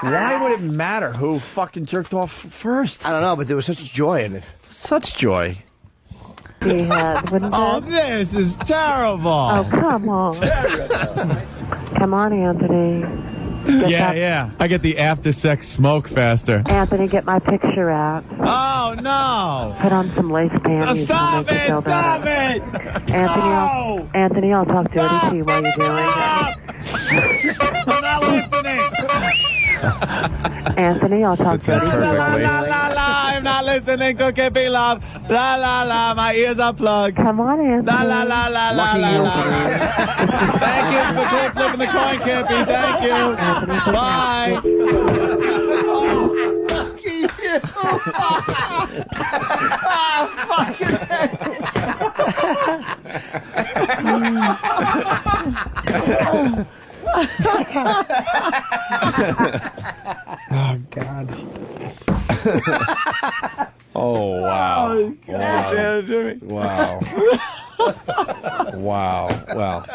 Speaker 7: Why would it matter who fucking jerked off first?
Speaker 19: I don't know, but there was such joy in it.
Speaker 7: Such joy.
Speaker 14: Oh, this is terrible.
Speaker 18: Oh, come on. Come on, Anthony.
Speaker 14: Yeah. I get the after-sex smoke faster.
Speaker 18: Anthony, get my picture out.
Speaker 14: Oh, no.
Speaker 18: Put on some lace panties.
Speaker 14: Stop it! Stop it!
Speaker 18: Anthony, I'll talk dirty to you while you're doing it.
Speaker 14: I'm not listening.
Speaker 18: Anthony, I'll talk dirty to you while you're doing it.
Speaker 14: I'm not listening to Kippy Love. La la la, my ears are plugged.
Speaker 18: Come on, Anthony.
Speaker 14: La la la la la la. Thank you for flipping the coin, Kippy. Thank you. Bye.
Speaker 19: Oh, God.
Speaker 7: Oh, wow.
Speaker 19: Oh, God.
Speaker 7: Wow. Wow. Well.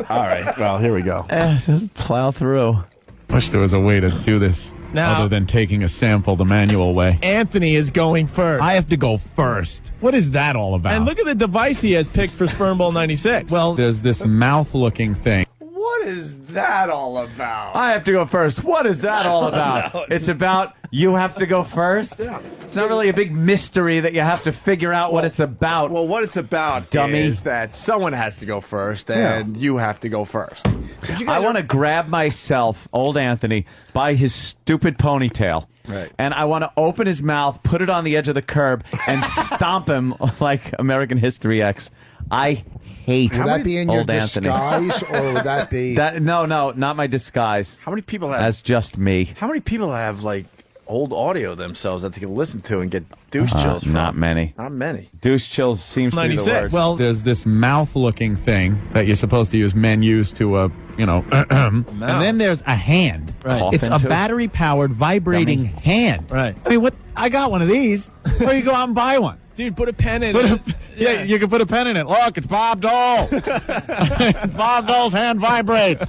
Speaker 7: All right. Well, here we go.
Speaker 14: Plow through. Wish there was a way to do this
Speaker 6: Now-
Speaker 14: other than taking a sample the manual way.
Speaker 6: Anthony is going first.
Speaker 14: I have to go first. What is that all about?
Speaker 6: And look at the device he has picked for Sperm Bowl 96.
Speaker 14: Well, there's this mouth-looking thing.
Speaker 7: What is that all about?
Speaker 5: I have to go first. What is that all about?
Speaker 7: No.
Speaker 5: It's about you have to go first? It's not really a big mystery that you have to figure out what it's about.
Speaker 7: Well, what it's about,
Speaker 5: dummy,
Speaker 7: is that someone has to go first, and you have to go first.
Speaker 5: I want to grab myself, old Anthony, by his stupid ponytail.
Speaker 7: Right.
Speaker 5: And I want to open his mouth, put it on the edge of the curb, and stomp him like American History X. I hate
Speaker 15: Would that be in your
Speaker 5: old Anthony.
Speaker 15: disguise, or would that be...
Speaker 5: No, not my disguise.
Speaker 7: How many people have...
Speaker 5: That's just me.
Speaker 7: How many people have, like, old audio themselves that they can listen to and get douche chills from?
Speaker 5: Not many.
Speaker 7: Not many.
Speaker 5: Douche chills seems to be the worst.
Speaker 14: Well, there's this mouth-looking thing that you're supposed to use. Men use to, and then there's a hand.
Speaker 6: Right.
Speaker 14: It's a
Speaker 6: into it.
Speaker 14: battery-powered vibrating hand.
Speaker 6: Right.
Speaker 14: I mean, what? I got one of these. Where you go out and buy one?
Speaker 6: Dude, put a pen in it.
Speaker 14: Yeah, you can put a pen in it. Look, it's Bob Dole. Bob Dole's hand vibrates.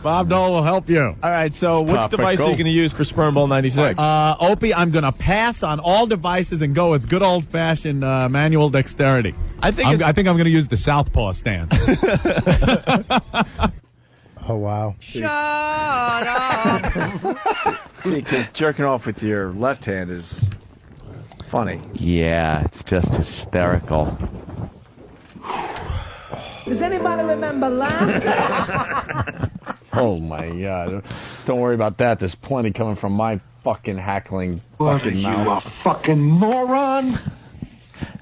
Speaker 14: Bob Dole will help you.
Speaker 6: All right, so which device are you going to use for Sperm Bowl 96?
Speaker 14: Opie, I'm going to pass on all devices and go with good old-fashioned manual dexterity. I think I'm going to use the southpaw stance.
Speaker 21: Oh, wow.
Speaker 7: Shut up! See, because jerking off with your left hand is funny.
Speaker 5: Yeah, it's just hysterical.
Speaker 20: Does anybody remember last?
Speaker 7: Oh, my God. Don't worry about that. There's plenty coming from my fucking hackling fucking mouth.
Speaker 20: You a fucking moron?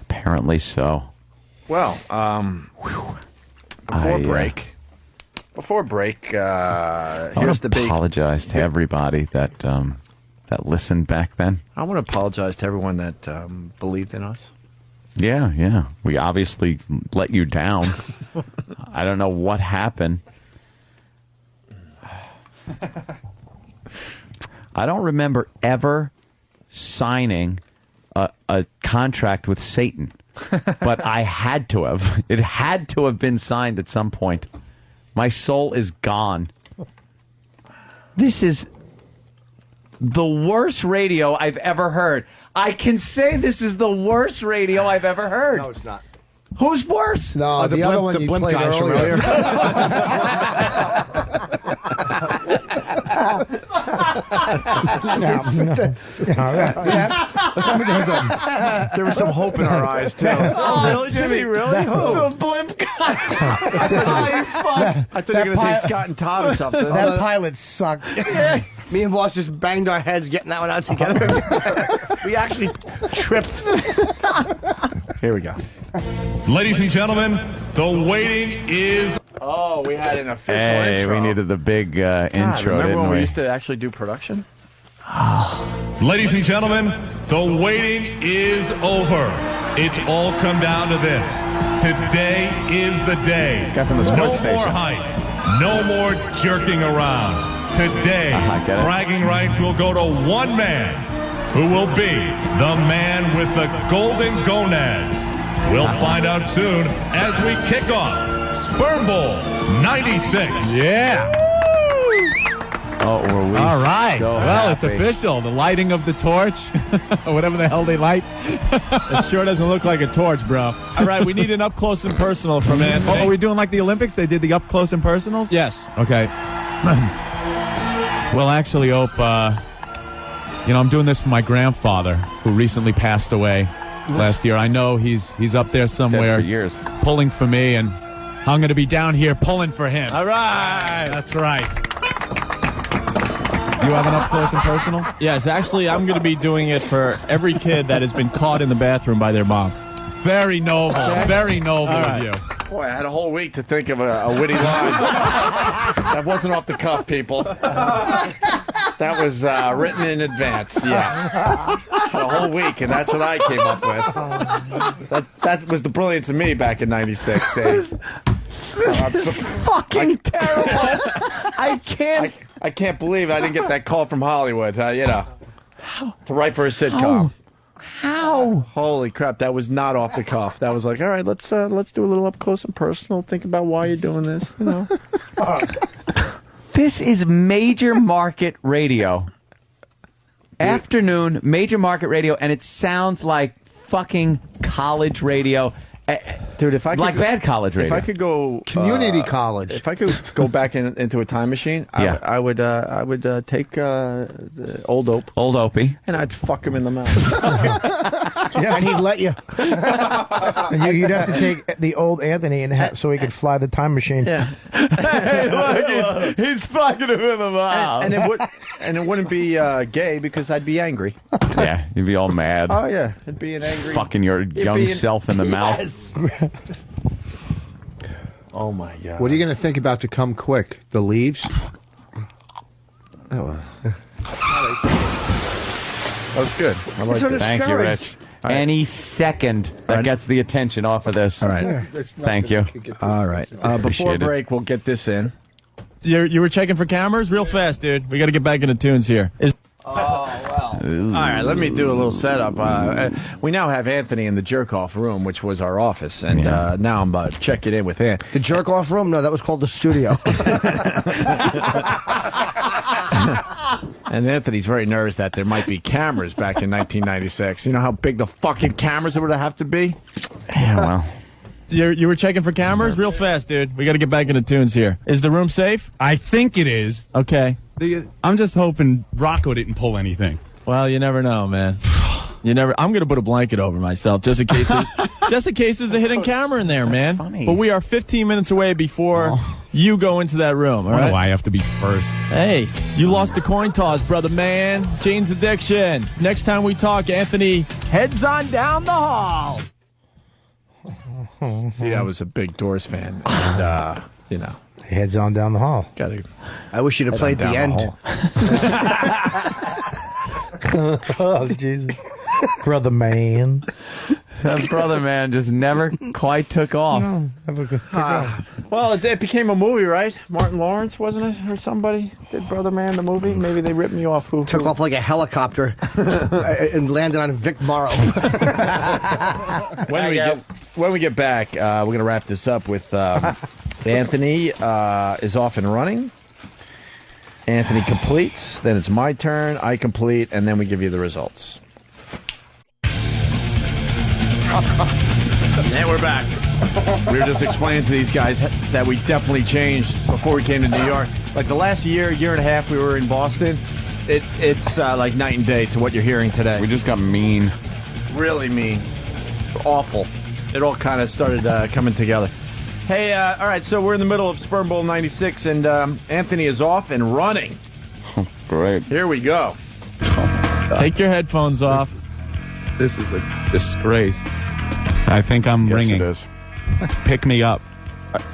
Speaker 5: Apparently so.
Speaker 7: Well, before break,
Speaker 5: I
Speaker 7: here's
Speaker 5: want
Speaker 7: the
Speaker 5: to
Speaker 7: big...
Speaker 5: apologize to everybody that listened back then.
Speaker 7: I want to apologize to everyone that believed in us.
Speaker 5: Yeah. We obviously let you down. I don't know what happened. I don't remember ever signing a contract with Satan, but I had to have. It had to have been signed at some point. My soul is gone. This is the worst radio I've ever heard. I can say this is the worst radio I've ever heard.
Speaker 19: No, it's not.
Speaker 5: Who's worse?
Speaker 15: No, the other one you
Speaker 7: blimp
Speaker 15: played
Speaker 7: guys from
Speaker 15: earlier.
Speaker 7: There was some hope in our eyes, too.
Speaker 6: Oh, really, Jimmy? Really?
Speaker 5: The blimp guy.
Speaker 7: I thought you were going to say Scott and Todd or something.
Speaker 19: That pilot sucked. Me and Boss just banged our heads getting that one out together. We actually tripped.
Speaker 7: Here we go.
Speaker 22: Ladies and gentlemen, the waiting is...
Speaker 7: Oh, we had an official
Speaker 5: Hey,
Speaker 7: intro.
Speaker 5: we needed the big intro,
Speaker 7: God, remember
Speaker 5: didn't
Speaker 7: when we
Speaker 5: we?
Speaker 7: used to actually do production?
Speaker 5: Oh,
Speaker 22: Ladies and gentlemen, the waiting is over. It's all come down to this. Today is the day.
Speaker 5: Guy from the
Speaker 22: no
Speaker 5: sports
Speaker 22: more
Speaker 5: station.
Speaker 22: hype. No more jerking around. Today,
Speaker 5: get it.
Speaker 22: bragging rights will go to one man who will be the man with the golden gonads. We'll find out soon as we kick off Sperm Bowl 96.
Speaker 14: Yeah.
Speaker 5: Oh, were we
Speaker 14: All right.
Speaker 5: so
Speaker 14: Well, it's
Speaker 5: happy.
Speaker 14: official. The lighting of the torch, or whatever the hell they light.
Speaker 6: It sure doesn't look like a torch, bro. All right, we need an up close and personal from Anthony.
Speaker 14: Oh, are we doing like the Olympics? They did the up close and personals?
Speaker 6: Yes.
Speaker 14: Okay. Well, actually, Ope, I'm doing this for my grandfather, who recently passed away last year. I know he's up there somewhere,
Speaker 5: Dead for years.
Speaker 14: pulling for me, and I'm going to be down here pulling for him.
Speaker 6: All right.
Speaker 14: That's right. You have an up close and personal?
Speaker 6: Yes, actually, I'm going to be doing it for every kid that has been caught in the bathroom by their mom.
Speaker 14: Very noble. Very noble of you.
Speaker 7: Boy, I had a whole week to think of a witty line. That wasn't off the cuff, people. That was written in advance. Yeah, had a whole week, and that's what I came up with. That was the brilliance of me back in '96.
Speaker 19: This is fucking terrible. I can't.
Speaker 7: I can't believe I didn't get that call from Hollywood. To write for a sitcom.
Speaker 19: How?
Speaker 7: Holy crap! That was not off the cuff. That was like, all right, let's do a little up close and personal. Think about why you're doing this.
Speaker 5: This is major market radio. Afternoon, major market radio, and it sounds like fucking college radio.
Speaker 7: Dude, if I could
Speaker 5: like
Speaker 7: go,
Speaker 5: bad college radio.
Speaker 7: If I could go
Speaker 15: Community college.
Speaker 7: If I could go back into a time machine,
Speaker 5: Yeah.
Speaker 7: I would take the old Ope,
Speaker 5: Old Opie,
Speaker 7: and I'd fuck him in the mouth.
Speaker 15: And he'd let you.
Speaker 21: And you'd have to take the old Anthony and so he could fly the time machine.
Speaker 7: Yeah.
Speaker 5: Hey, look, he's fucking him in the mouth.
Speaker 7: and it wouldn't be gay because I'd be angry.
Speaker 5: Yeah, you'd be all mad.
Speaker 7: Oh yeah, it'd be an angry
Speaker 5: Fucking your young self in the mouth.
Speaker 7: Oh my god.
Speaker 15: What are you going to think about to come quick? The leaves?
Speaker 7: That was good. I like
Speaker 19: so
Speaker 7: that.
Speaker 5: Thank you, Rich. Any second that gets the attention off of this.
Speaker 7: All right.
Speaker 5: Thank you.
Speaker 7: All right. Before
Speaker 5: Appreciate it.
Speaker 7: break, we'll get this in.
Speaker 6: You were checking for cameras? Real fast, dude. We got to get back into tunes here.
Speaker 7: Oh, well. All right, let me do a little setup. We now have Anthony in the jerk-off room, which was our office, and now I'm checking in with him.
Speaker 19: The jerk-off room? No, that was called the studio.
Speaker 7: And Anthony's very nervous that there might be cameras back in 1996. You know how big the fucking cameras would have to be?
Speaker 5: Yeah, well.
Speaker 6: You were checking for cameras? Real fast, dude. We got to get back into tunes here. Is the room safe?
Speaker 14: I think it is.
Speaker 6: Okay.
Speaker 14: I'm just hoping Rocco didn't pull anything.
Speaker 6: Well, you never know, man. You never. I'm gonna put a blanket over myself just in case. Just in case there's a hidden camera in there, man.
Speaker 5: Funny.
Speaker 6: But we are 15 minutes away before you go into that room. All
Speaker 14: Why
Speaker 6: right.
Speaker 14: do I have to be first?
Speaker 6: Hey, you lost the coin toss, brother man. Jane's Addiction. Next time we talk, Anthony heads on down the hall.
Speaker 7: See, I was a big Doors fan, and
Speaker 21: Heads on down the hall.
Speaker 19: I wish you'd have played the end.
Speaker 21: Oh, Jesus. Brother man.
Speaker 5: That brother man just never quite took off.
Speaker 7: Well, it became a movie, right? Martin Lawrence, wasn't it? Or somebody did Brother Man the movie? Maybe they ripped me off. Who
Speaker 19: Took off like a helicopter and landed on Vic Morrow.
Speaker 7: When we get back, we're going to wrap this up with Anthony is off and running. Anthony completes. Then it's my turn. I complete, and then we give you the results. And we're back. We were just explaining to these guys that we definitely changed before we came to New York. Like the last year and a half we were in Boston, it's like night and day to what you're hearing today.
Speaker 5: We just got mean.
Speaker 7: Really mean. Awful. It all kind of started coming together. Hey, all right, so we're in the middle of Sperm Bowl 96, and Anthony is off and running.
Speaker 5: Great.
Speaker 7: Here we go.
Speaker 6: Take your headphones off.
Speaker 14: This is a disgrace. I think I'm ringing.
Speaker 7: Yes, it is.
Speaker 14: Pick me up.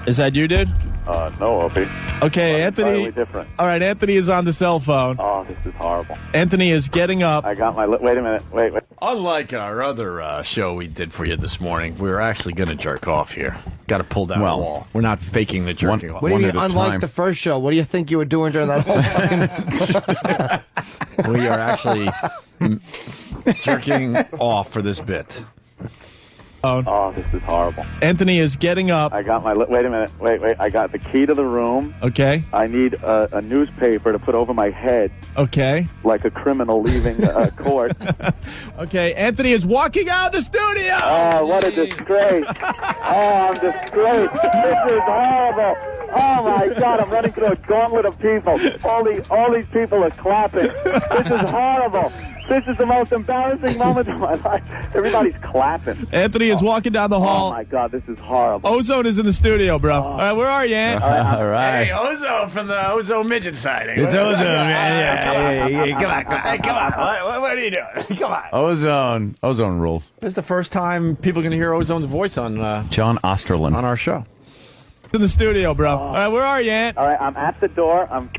Speaker 6: Is that you, dude?
Speaker 16: No, Opie.
Speaker 6: Okay, Anthony.
Speaker 16: Entirely different.
Speaker 6: All right, Anthony is on the cell phone.
Speaker 11: Oh, this is horrible.
Speaker 6: Anthony is getting up.
Speaker 11: I got my... Wait a minute. Wait.
Speaker 7: Unlike our other show we did for you this morning, we were actually going to jerk off here. Got to pull down the wall. We're not faking the jerking off.
Speaker 19: What do you mean, unlike the first show? What do you think you were doing during that whole fucking...
Speaker 7: We are actually jerking off for this bit.
Speaker 11: Oh, this is horrible.
Speaker 6: Anthony is getting up.
Speaker 11: I got my... Wait a minute. Wait. I got the key to the room.
Speaker 6: Okay.
Speaker 11: I need a newspaper to put over my head.
Speaker 6: Okay.
Speaker 11: Like a criminal leaving court.
Speaker 6: Okay, Anthony is walking out the studio.
Speaker 11: Oh, what a disgrace. I'm disgraced. This is horrible. Oh, my God, I'm running through a gauntlet of people. All these people are clapping. This is horrible. This is the most embarrassing moment of my life. Everybody's clapping.
Speaker 6: Anthony is walking down the hall.
Speaker 11: Oh, my God, this is horrible.
Speaker 6: Ozone is in the studio, bro. All right, where are you, Ant?
Speaker 5: All right.
Speaker 7: Hey, Ozone from the Ozone Midget sighting.
Speaker 5: It's Ozone, man. Yeah,
Speaker 7: Come on. What are you doing? Come on.
Speaker 5: Ozone rules.
Speaker 7: This is the first time people are going to hear Ozone's voice on
Speaker 5: John Osterlin
Speaker 7: on our show.
Speaker 6: In the studio, bro. All right, where are you, Ant?
Speaker 11: All right, I'm at the door. I'm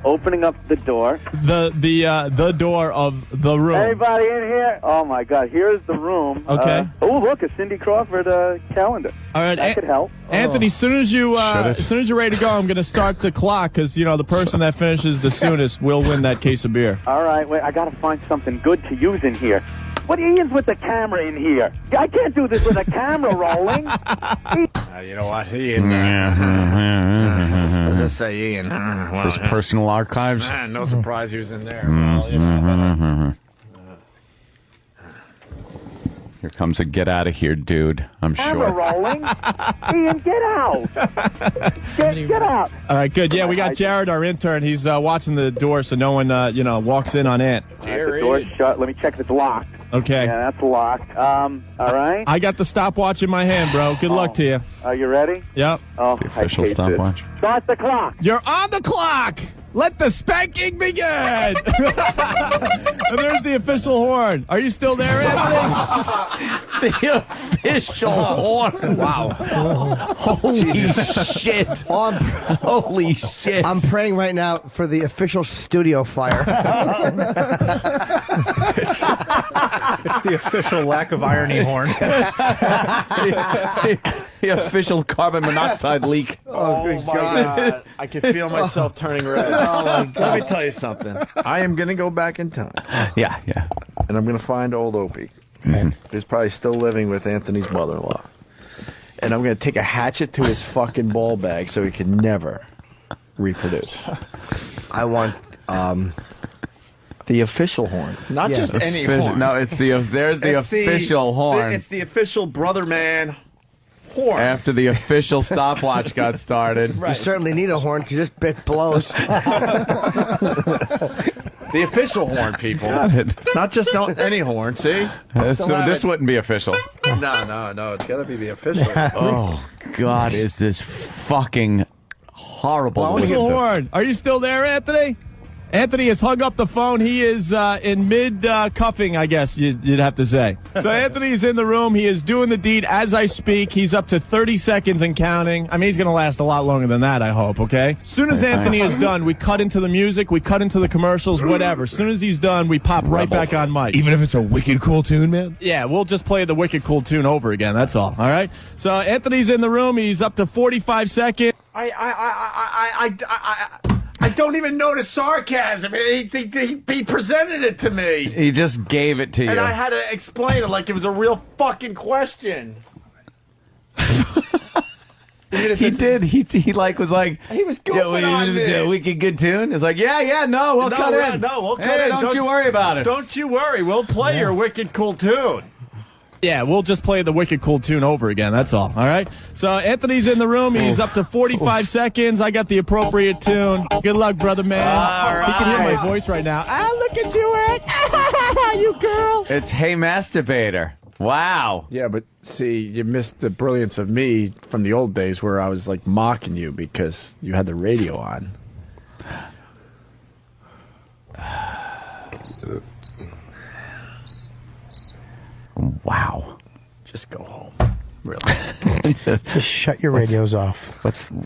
Speaker 11: opening up the door.
Speaker 6: The door of the room.
Speaker 11: Anybody in here? Oh my God! Here's the room.
Speaker 6: Okay.
Speaker 11: Oh, look, a Cindy Crawford calendar.
Speaker 6: All right,
Speaker 11: that could help.
Speaker 6: Anthony, as soon as you're ready to go, I'm going to start the clock because the person that finishes the soonest will win that case of beer.
Speaker 11: All right, wait. I got to find something good to use in here. What Ian's with the camera in here? I can't do this with a camera rolling.
Speaker 7: You know what, Ian? Let's just say Ian.
Speaker 5: His personal archives.
Speaker 7: No surprise he was in there. Well,
Speaker 5: Here comes a get out of here, dude. I'm
Speaker 11: camera
Speaker 5: sure.
Speaker 11: rolling. Ian, get out. Get out.
Speaker 6: All right, good. Yeah, we got Jared, our intern. He's watching the door so no one, walks in on Ant.
Speaker 11: The door's shut. Let me check if it's locked.
Speaker 6: Okay.
Speaker 11: Yeah, that's locked. All right.
Speaker 6: I got the stopwatch in my hand, bro. Good luck to you.
Speaker 11: Are you ready?
Speaker 6: Yep.
Speaker 11: Oh,
Speaker 5: The official stopwatch.
Speaker 11: Start the clock.
Speaker 6: You're on the clock. Let the spanking begin. And there's the official horn. Are you still there, Anthony?
Speaker 7: The official horn. Wow.
Speaker 21: Holy shit.
Speaker 7: Holy shit.
Speaker 21: I'm praying right now for the official studio fire.
Speaker 10: It's the official lack of irony horn.
Speaker 5: The official carbon monoxide leak.
Speaker 7: Oh my God. I can feel myself turning red. Oh my God. Let me tell you something. I am going to go back in time.
Speaker 5: Yeah.
Speaker 7: And I'm going to find old Opie. He's probably still living with Anthony's mother-in-law. And I'm going to take a hatchet to his fucking ball bag so he can never reproduce.
Speaker 21: I want
Speaker 7: the official horn. Not just any horn.
Speaker 5: No, there's the official horn.
Speaker 7: It's the official brother man horn.
Speaker 5: After the official stopwatch got started.
Speaker 21: You certainly need a horn because this bit blows.
Speaker 7: The official horn, people. Not just any horn, see?
Speaker 5: This wouldn't be official.
Speaker 7: No. It's got to be the official.
Speaker 5: Oh, God, is this fucking horrible.
Speaker 6: Official horn. Are you still there, Anthony? Anthony has hung up the phone. He is in mid-cuffing, I guess you'd have to say. So Anthony's in the room. He is doing the deed as I speak. He's up to 30 seconds and counting. I mean, he's going to last a lot longer than that, I hope, okay? As soon as Anthony is done, we cut into the music, we cut into the commercials, whatever. As soon as he's done, we pop right back on mic.
Speaker 1: Even if it's a wicked cool tune, man?
Speaker 6: Yeah, we'll just play the wicked cool tune over again, that's all right? So Anthony's in the room. He's up to 45 seconds.
Speaker 7: I don't even notice sarcasm. He presented it to me.
Speaker 5: He just gave it to you.
Speaker 7: And I had to explain it like it was a real fucking question.
Speaker 5: He did. He was like.
Speaker 7: He was goofing on me.
Speaker 5: A wicked good tune. It's like, no, we'll cut in.
Speaker 7: No, we'll cut in.
Speaker 5: Don't you worry about it.
Speaker 7: Don't you worry. We'll play your wicked cool tune.
Speaker 6: Yeah, we'll just play the wicked cool tune over again. That's all right? So Anthony's in the room. He's up to 45 seconds. I got the appropriate tune. Good luck, brother man.
Speaker 5: All right.
Speaker 6: He can hear my voice right now. Look at you, Ed. You girl.
Speaker 5: It's Hey Masturbator. Wow.
Speaker 7: Yeah, but see, you missed the brilliance of me from the old days where I was like mocking you because you had the radio on.
Speaker 5: Wow.
Speaker 7: Just go home. Really.
Speaker 21: Just shut your radios off.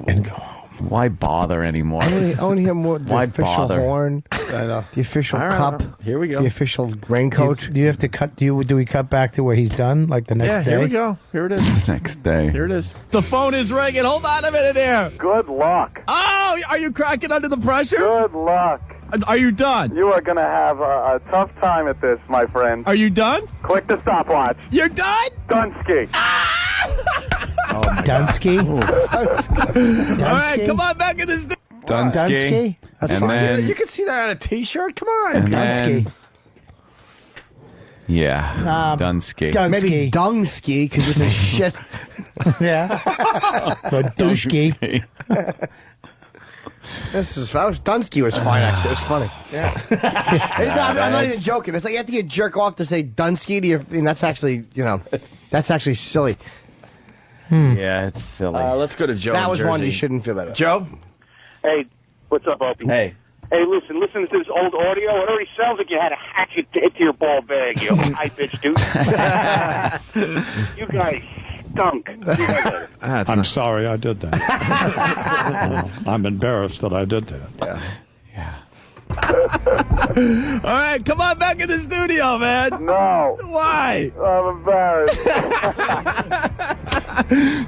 Speaker 5: And
Speaker 21: go home.
Speaker 5: Why bother anymore?
Speaker 19: I want to hear more the
Speaker 5: Why
Speaker 19: official
Speaker 5: bother?
Speaker 19: horn, the official
Speaker 7: All right,
Speaker 19: cup.
Speaker 7: here we go.
Speaker 19: The official raincoat.
Speaker 21: Do you have to cut? Do we cut back to where he's done, like the next day?
Speaker 7: Here we go. Here it is.
Speaker 5: Next day.
Speaker 7: Here it is. The phone is ringing. Hold on a minute here.
Speaker 12: Good luck.
Speaker 7: Oh, are you cracking under the pressure?
Speaker 12: Good luck.
Speaker 7: Are you done?
Speaker 12: You are going to have a tough time at this, my friend.
Speaker 7: Are you done?
Speaker 12: Click the stopwatch.
Speaker 7: You're done?
Speaker 12: Dunsky.
Speaker 21: Dunsky?
Speaker 7: All right, come on back in this.
Speaker 5: Dunsky.
Speaker 21: That's
Speaker 5: And
Speaker 21: fine.
Speaker 5: then-
Speaker 7: You can see that on a T-shirt. Come on.
Speaker 5: And
Speaker 21: Dunsky.
Speaker 5: then, yeah, Dunsky.
Speaker 19: Maybe Dungsky, because it's a shit.
Speaker 21: Yeah. Or douchey.
Speaker 19: Dunsky was fine, actually. It was funny. Yeah. I'm not even joking. It's like you have to get jerk off to say Dunsky to your. And that's actually, that's actually silly.
Speaker 5: Yeah, it's silly.
Speaker 7: Let's go to Joe.
Speaker 19: That
Speaker 7: in
Speaker 19: was
Speaker 7: Jersey.
Speaker 19: one you shouldn't feel better.
Speaker 7: Joe?
Speaker 16: Hey, what's up, Opie?
Speaker 7: Hey.
Speaker 16: Hey, listen to this old audio. It already sounds like you had a hatchet hit to your ball bag, you high bitch dude. You guys stunk. See you guys later.
Speaker 9: I'm sorry I did that. I'm embarrassed that I did that.
Speaker 7: All right, come on back in the studio, man.
Speaker 12: No.
Speaker 7: Why?
Speaker 12: I'm embarrassed.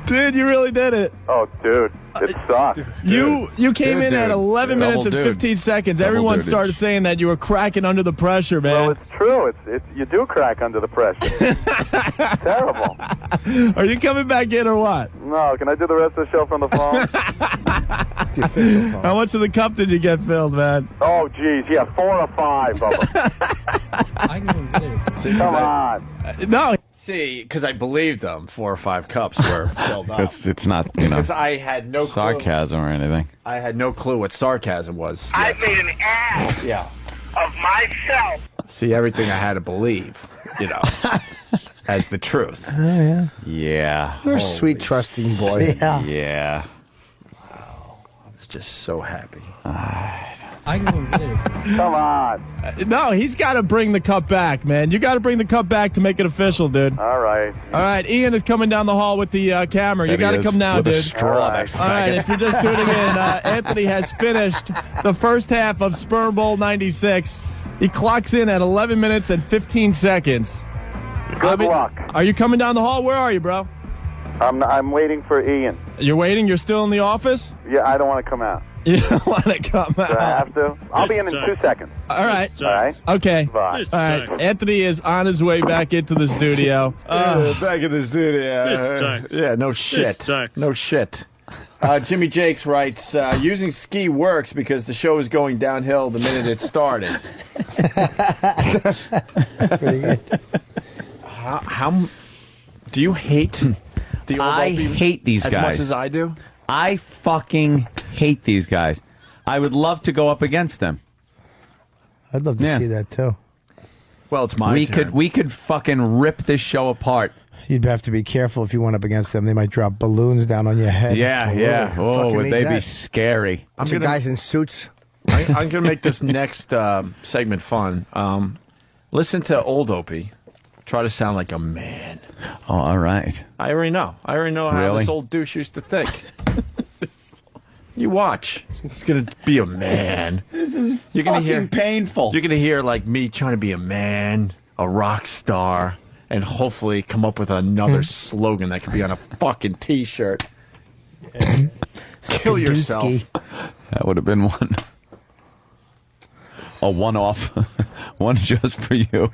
Speaker 7: Dude, you really did it.
Speaker 12: Oh, dude. It sucked.
Speaker 7: You came in at 11 minutes and
Speaker 5: Double
Speaker 7: 15 seconds.
Speaker 5: Double
Speaker 7: Everyone
Speaker 5: dudage.
Speaker 7: started saying that you were cracking under the pressure, man.
Speaker 12: Well, it's true. It's you do crack under the pressure. Terrible.
Speaker 7: Are you coming back in or what?
Speaker 12: No, can I do the rest of the show from the phone?
Speaker 7: How much of the cup did you get filled, man?
Speaker 12: Oh, geez. Yeah, 4 or 5 of them. Come on.
Speaker 7: No. See, because I believed them, 4 or 5 cups were filled up.
Speaker 5: It's not,
Speaker 7: Because I had no clue.
Speaker 5: sarcasm or anything.
Speaker 7: I had no clue what sarcasm was.
Speaker 11: I made an ass
Speaker 7: Yeah.
Speaker 11: of myself.
Speaker 7: See, everything I had to believe, as the truth.
Speaker 21: Oh, yeah.
Speaker 5: Yeah.
Speaker 19: You're a sweet, trusting boy.
Speaker 21: Yeah.
Speaker 5: Yeah.
Speaker 7: I was just so happy.
Speaker 12: Come on.
Speaker 7: No, he's got to bring the cup back, man. You got to bring the cup back to make it official, dude.
Speaker 12: All right.
Speaker 7: All right, Ian is coming down the hall with the camera. You
Speaker 5: There
Speaker 7: got
Speaker 5: he
Speaker 7: to
Speaker 5: is,
Speaker 7: come now,
Speaker 5: with a
Speaker 7: dude.
Speaker 5: straw,
Speaker 12: All right.
Speaker 5: that
Speaker 7: All right,
Speaker 5: faggot.
Speaker 7: if you're just tuning in, Anthony has finished the first half of Sperm Bowl 96. He clocks in at 11 minutes and 15 seconds.
Speaker 12: Good luck.
Speaker 7: Are you coming down the hall? Where are you, bro?
Speaker 12: I'm waiting for Ian.
Speaker 7: You're waiting? You're still in the office?
Speaker 12: Yeah, I don't want to come out.
Speaker 7: You don't want to come
Speaker 12: Do I
Speaker 7: out.
Speaker 12: have to? I'll be in 2 seconds.
Speaker 7: All right.
Speaker 12: All right.
Speaker 7: Okay.
Speaker 12: Bye.
Speaker 7: All right. Anthony is on his way back into the studio. Back in the studio. Yeah, no shit. No shit. Jimmy Jakes writes, using ski works because the show is going downhill the minute it started.
Speaker 21: Pretty good.
Speaker 7: How do you hate the old
Speaker 5: I
Speaker 7: Opie
Speaker 5: hate these
Speaker 7: as
Speaker 5: guys.
Speaker 7: much as I do?
Speaker 5: I fucking hate these guys. I would love to go up against them.
Speaker 21: I'd love to
Speaker 5: Yeah.
Speaker 21: see that, too.
Speaker 7: Well, it's my turn.
Speaker 5: We could fucking rip this show apart.
Speaker 21: You'd have to be careful if you went up against them. They might drop balloons down on your head.
Speaker 5: Yeah, yeah. Oh,
Speaker 19: Fucking
Speaker 5: would
Speaker 19: need
Speaker 5: they be
Speaker 19: that.
Speaker 5: scary?
Speaker 7: I'm
Speaker 19: Some
Speaker 7: gonna,
Speaker 19: guys in suits.
Speaker 7: I'm going to make this next segment fun. Listen to old Opie. Try to sound like a man.
Speaker 5: Oh, all right.
Speaker 7: I already know. How
Speaker 5: Really?
Speaker 7: this old douche used to think. You watch. It's going to be a man. You're gonna hear
Speaker 5: painful.
Speaker 7: You're going to hear like me trying to be a man, a rock star, and hopefully come up with another slogan that could be on a fucking T-shirt. Kill yourself.
Speaker 5: That would have been one. A one-off. One just for you.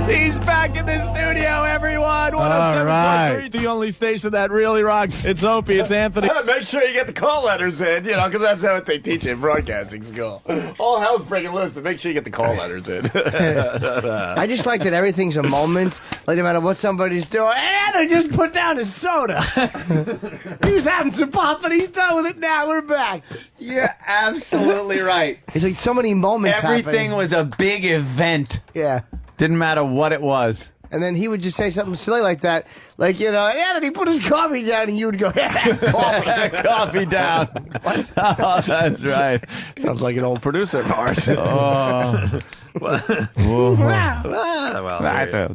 Speaker 7: He's back in the studio, everyone. 107.3,
Speaker 21: right.
Speaker 7: the only station that really rocks. It's Opie, it's Anthony. Make sure you get the call letters in, because that's what they teach in broadcasting school. All hell's breaking loose, but make sure you get the call letters in.
Speaker 19: I just like that everything's a moment. Like no matter what somebody's doing, Anthony just put down his soda. He was having some pop, and he's done with it now. We're back.
Speaker 5: You're absolutely right.
Speaker 19: It's like so many moments
Speaker 5: Everything
Speaker 19: happening.
Speaker 5: was a big event.
Speaker 19: Yeah.
Speaker 5: Didn't matter what it was.
Speaker 19: And then he would just say something silly like that. Like, Anthony put his coffee down, and you would go, coffee.
Speaker 5: Coffee down. Oh, that's right.
Speaker 7: Sounds like an old producer of ours.
Speaker 5: Oh.
Speaker 7: Well,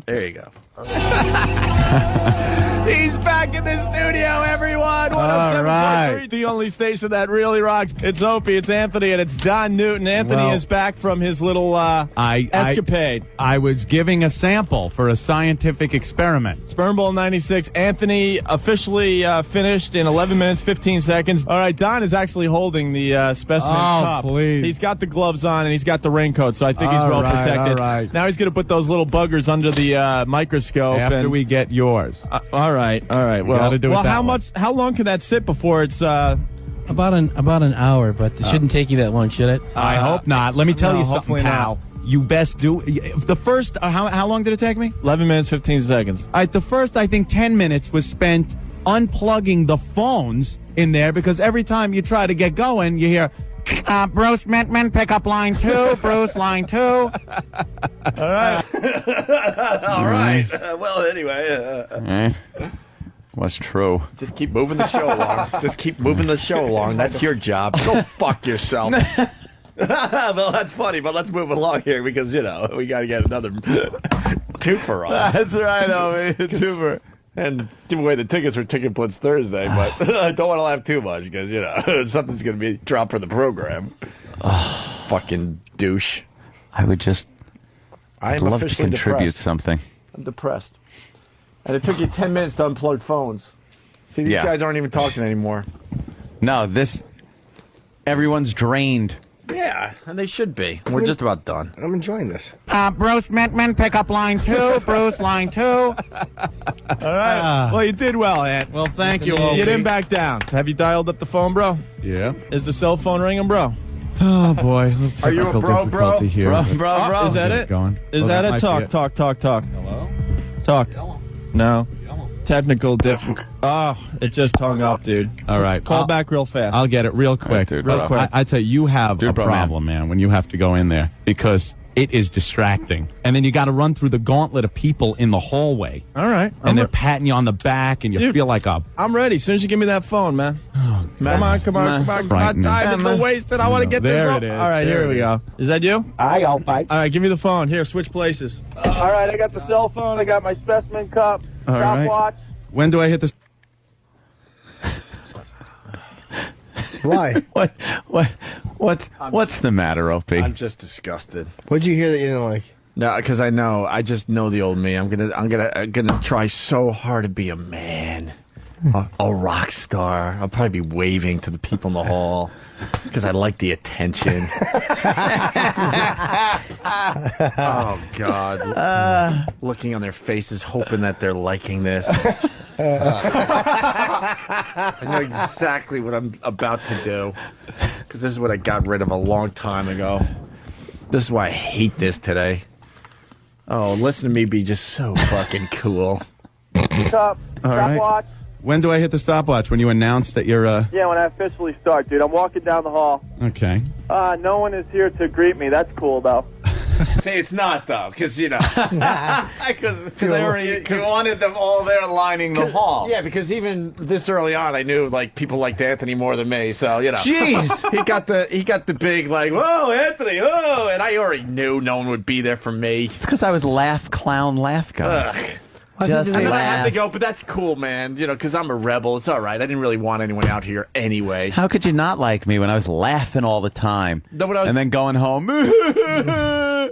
Speaker 7: there you go.
Speaker 6: He's back in the studio, everyone. 107.3, the only station that really rocks. It's Opie, it's Anthony, and it's Don Newton. Anthony is back from his little escapade.
Speaker 14: I was giving a sample for a scientific experiment.
Speaker 6: Sperm Bowl 96. Anthony officially finished in 11 minutes, 15 seconds. All right, Don is actually holding the specimen cup.
Speaker 14: Please.
Speaker 6: He's got the gloves on, and he's got the raincoat, so I think he's well protected.
Speaker 14: All right.
Speaker 6: Now he's going to put those little buggers under the microscope.
Speaker 14: After we get yours.
Speaker 6: All right. Well,
Speaker 14: gotta do it that way.
Speaker 6: How long can that sit before it's
Speaker 13: About an hour, but it shouldn't take you that long, should it?
Speaker 14: I hope not. Let me tell you something,
Speaker 6: hopefully
Speaker 14: pal. You best do. The first, how long did it take me?
Speaker 6: 11 minutes, 15 seconds.
Speaker 14: All right, the first, I think, 10 minutes was spent unplugging the phones in there because every time you try to get going, you hear, Bruce Mentman, pick up line 2, Bruce, line 2.
Speaker 7: All right. All right. Well, anyway.
Speaker 5: What's true?
Speaker 7: Just keep moving the show along. Just keep moving the show along. That's your job. Go fuck yourself. Well, that's funny, but let's move along here because, we got to get another twofer on.
Speaker 6: That's right, Obi. Twofer.
Speaker 7: And give away the tickets for Ticket Blitz Thursday, but I don't want to laugh too much because, something's going to be dropped for the program. Fucking douche.
Speaker 5: I'd love to
Speaker 7: officially
Speaker 5: contribute
Speaker 7: depressed.
Speaker 5: something.
Speaker 7: I'm depressed. And it took you 10 minutes to unplug phones. See, these guys aren't even talking anymore.
Speaker 5: No, everyone's drained.
Speaker 7: Yeah, and they should be. We're just about done.
Speaker 15: I'm enjoying this.
Speaker 14: Bruce Mentman, pick up line 2, Bruce, line 2.
Speaker 6: All right. Well, you did well, Ant.
Speaker 14: Well, thank you, Opie.
Speaker 6: You didn't back down. Have you dialed up the phone, bro?
Speaker 14: Yeah.
Speaker 6: Is the cell phone ringing, bro?
Speaker 14: Oh, boy.
Speaker 7: Are you a bro?
Speaker 14: Here.
Speaker 6: Bro. Is that it?
Speaker 14: Going.
Speaker 6: Is that it? Talk.
Speaker 14: Hello?
Speaker 6: Talk. No. Technical difficulty. Oh, it just hung up, dude.
Speaker 14: All right.
Speaker 6: Call back real fast.
Speaker 14: I'll get it real quick.
Speaker 5: Real
Speaker 6: quick.
Speaker 14: I tell you have a problem, man, when you have to go in there because it is distracting. And then you got to run through the gauntlet of people in the hallway.
Speaker 6: All right.
Speaker 14: And they're patting you on the back, and you feel like a...
Speaker 6: I'm ready. As soon as you give me that phone, man.
Speaker 14: Oh,
Speaker 6: Come on. My time is wasted. I want to get this up.
Speaker 14: There it is.
Speaker 6: All right, here we go. Is that you?
Speaker 20: I'll fight.
Speaker 6: All right, give me the phone. Here, switch places. All right, I got the cell phone. I got my specimen cup.
Speaker 14: All right.
Speaker 6: Stopwatch.
Speaker 14: When do I hit the...
Speaker 15: Why?
Speaker 5: What's the matter, Opie?
Speaker 7: I'm just disgusted.
Speaker 15: What'd you hear that you didn't like?
Speaker 7: No, because I know. I just know the old me. I'm gonna try so hard to be a man, a rock star. I'll probably be waving to the people in the hall because I like the attention. Oh God! Looking on their faces, hoping that they're liking this. I know exactly what I'm about to do because this is what I got rid of a long time ago. This is why I hate this today. Oh, listen to me be just so fucking cool.
Speaker 6: Stop.
Speaker 14: All right.
Speaker 6: Stopwatch.
Speaker 14: When do I hit the stopwatch? When you announce that you're...
Speaker 6: Yeah, when I officially start, dude. I'm walking down the hall.
Speaker 14: Okay.
Speaker 6: No one is here to greet me. That's cool, though.
Speaker 7: Hey, it's not, though, because, because I already wanted them all there lining the hall. Yeah, because even this early on, I knew, people liked Anthony more than me, so,
Speaker 5: Jeez!
Speaker 7: he got the big, whoa, Anthony, whoa, and I already knew no one would be there for me.
Speaker 5: It's because I was laugh guy.
Speaker 7: Ugh. And then I had to go, but that's cool, man, because I'm a rebel. It's all right. I didn't really want anyone out here anyway.
Speaker 5: How could you not like me when I was laughing all the time?
Speaker 7: No, when I was...
Speaker 5: And then going home,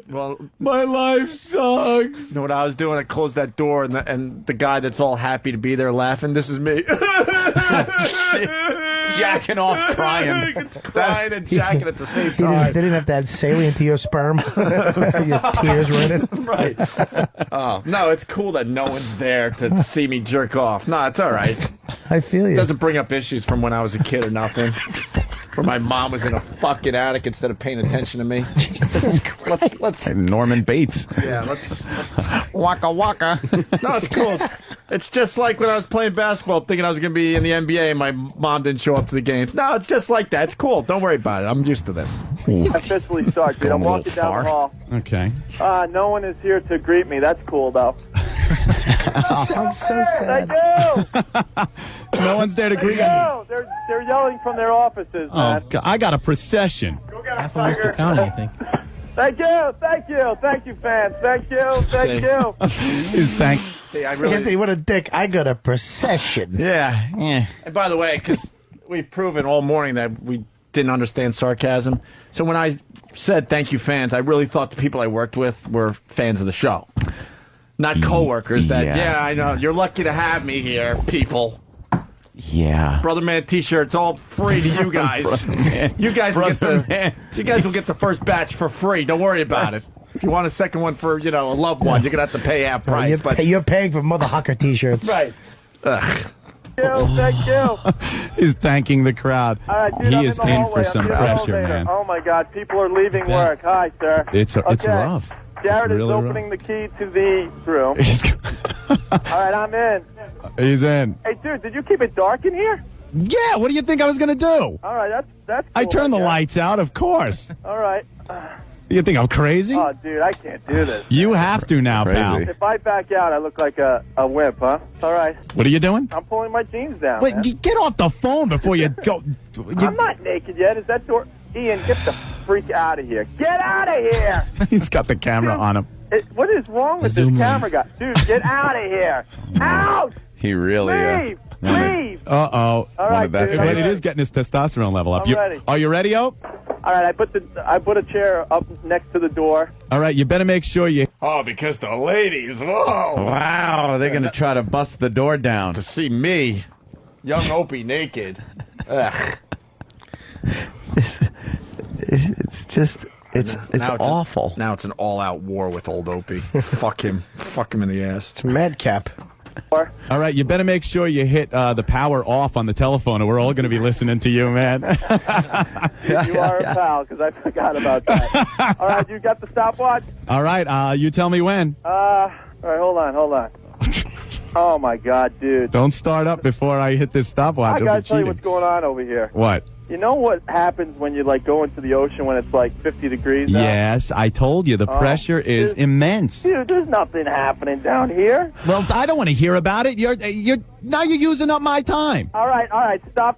Speaker 7: well,
Speaker 6: my life sucks.
Speaker 7: You know what I was doing? I closed that door, and the guy that's all happy to be there laughing, this is me.
Speaker 5: Jacking off, crying.
Speaker 7: Crying and jacking at the same time.
Speaker 21: They didn't have to add saline to your sperm. Your tears were in it.
Speaker 7: Right. Oh, no, it's cool that no one's there to see me jerk off. No, it's all right.
Speaker 21: I feel you.
Speaker 7: It doesn't bring up issues from when I was a kid or nothing. Where my mom was in a fucking attic instead of paying attention to me. Let's
Speaker 5: Norman Bates.
Speaker 7: Yeah, let's
Speaker 5: waka waka.
Speaker 7: No, it's cool. It's just like when I was playing basketball thinking I was going to be in the NBA and my mom didn't show up to the games. No, it's just like that. It's cool. Don't worry about it. I'm used to this.
Speaker 6: Officially start, dude. I'm walking down the hall.
Speaker 14: Okay.
Speaker 6: No one is here to greet me. That's cool, though.
Speaker 21: Sounds so sad.
Speaker 14: No one's there to greet me.
Speaker 6: No, they're yelling from their offices, man.
Speaker 14: Oh, God. I got a procession.
Speaker 6: Go get a
Speaker 13: Half of Worcester County, I think.
Speaker 11: Thank you, fans. Thank you.
Speaker 7: See, I really...
Speaker 21: Anthony, what a dick. I got a procession.
Speaker 7: Yeah. And by the way, because we've proven all morning that we didn't understand sarcasm. So when I said thank you, fans, I really thought the people I worked with were fans of the show. Not coworkers that, I know, you're lucky to have me here, people.
Speaker 5: Yeah.
Speaker 7: Brother Man T-shirts all free to you guys. You guys will get the first batch for free. Don't worry about it. If you want a second one for, a loved one, you're going to have to pay half price.
Speaker 21: You're paying for Mother Hucker T-shirts.
Speaker 11: Right.
Speaker 7: Ugh.
Speaker 11: Thank you.
Speaker 14: He's thanking the crowd.
Speaker 11: Dude,
Speaker 14: He is in for some pressure, man.
Speaker 11: Oh, my God. People are leaving work. Hi, sir.
Speaker 14: It's rough.
Speaker 11: Jared
Speaker 14: It's really
Speaker 11: is opening the key to the room. All right, I'm in.
Speaker 14: He's in.
Speaker 11: Hey, dude, did you keep it dark in here?
Speaker 14: Yeah, what do you think I was going to do?
Speaker 11: All right, that's cool,
Speaker 14: I turned the lights out, of course.
Speaker 11: All right.
Speaker 14: You think I'm crazy?
Speaker 11: Oh, dude, I can't do this.
Speaker 14: You have to now, pal.
Speaker 11: If I back out, I look like a wimp, huh? All right.
Speaker 14: What are you doing?
Speaker 11: I'm pulling my jeans down.
Speaker 14: Wait,
Speaker 11: man.
Speaker 14: get off the phone before you go.
Speaker 11: I'm not naked yet. Is that door? Ian, get the freak out of here. Get out of here!
Speaker 14: He's got the camera on him.
Speaker 11: What is wrong with this camera guy? Dude, get out of here. Out!
Speaker 5: He really...
Speaker 11: Leave!
Speaker 14: Uh-oh.
Speaker 11: All right, dude.
Speaker 14: It is getting his testosterone level up.
Speaker 11: I'm ready.
Speaker 14: Are you ready, Ope?
Speaker 11: All right, I put a chair up next to the door.
Speaker 14: All right, you better make sure you...
Speaker 7: Oh, because the ladies, whoa.
Speaker 5: Wow, they're going to try to bust the door down.
Speaker 7: To see me, young Opie, naked. Ugh.
Speaker 5: It's just... It's awful.
Speaker 7: Now it's an all-out war with old Opie. Fuck him. Fuck him in the ass.
Speaker 21: It's a madcap.
Speaker 14: All right, you better make sure you hit the power off on the telephone, or we're all going to be listening to you, man.
Speaker 11: You are a pal, because I forgot about that. All right, you got the stopwatch?
Speaker 14: All right, you tell me when.
Speaker 11: All right, hold on. Oh, my God, dude.
Speaker 14: Don't start up before I hit this stopwatch.
Speaker 11: I got to tell you what's going on over here.
Speaker 14: What?
Speaker 11: You know what happens when you, go into the ocean when it's, 50 degrees out?
Speaker 14: Yes, I told you. The pressure is immense.
Speaker 11: Dude, there's nothing happening down here.
Speaker 14: Well, I don't want to hear about it. Now you're using up my time.
Speaker 11: All right. Start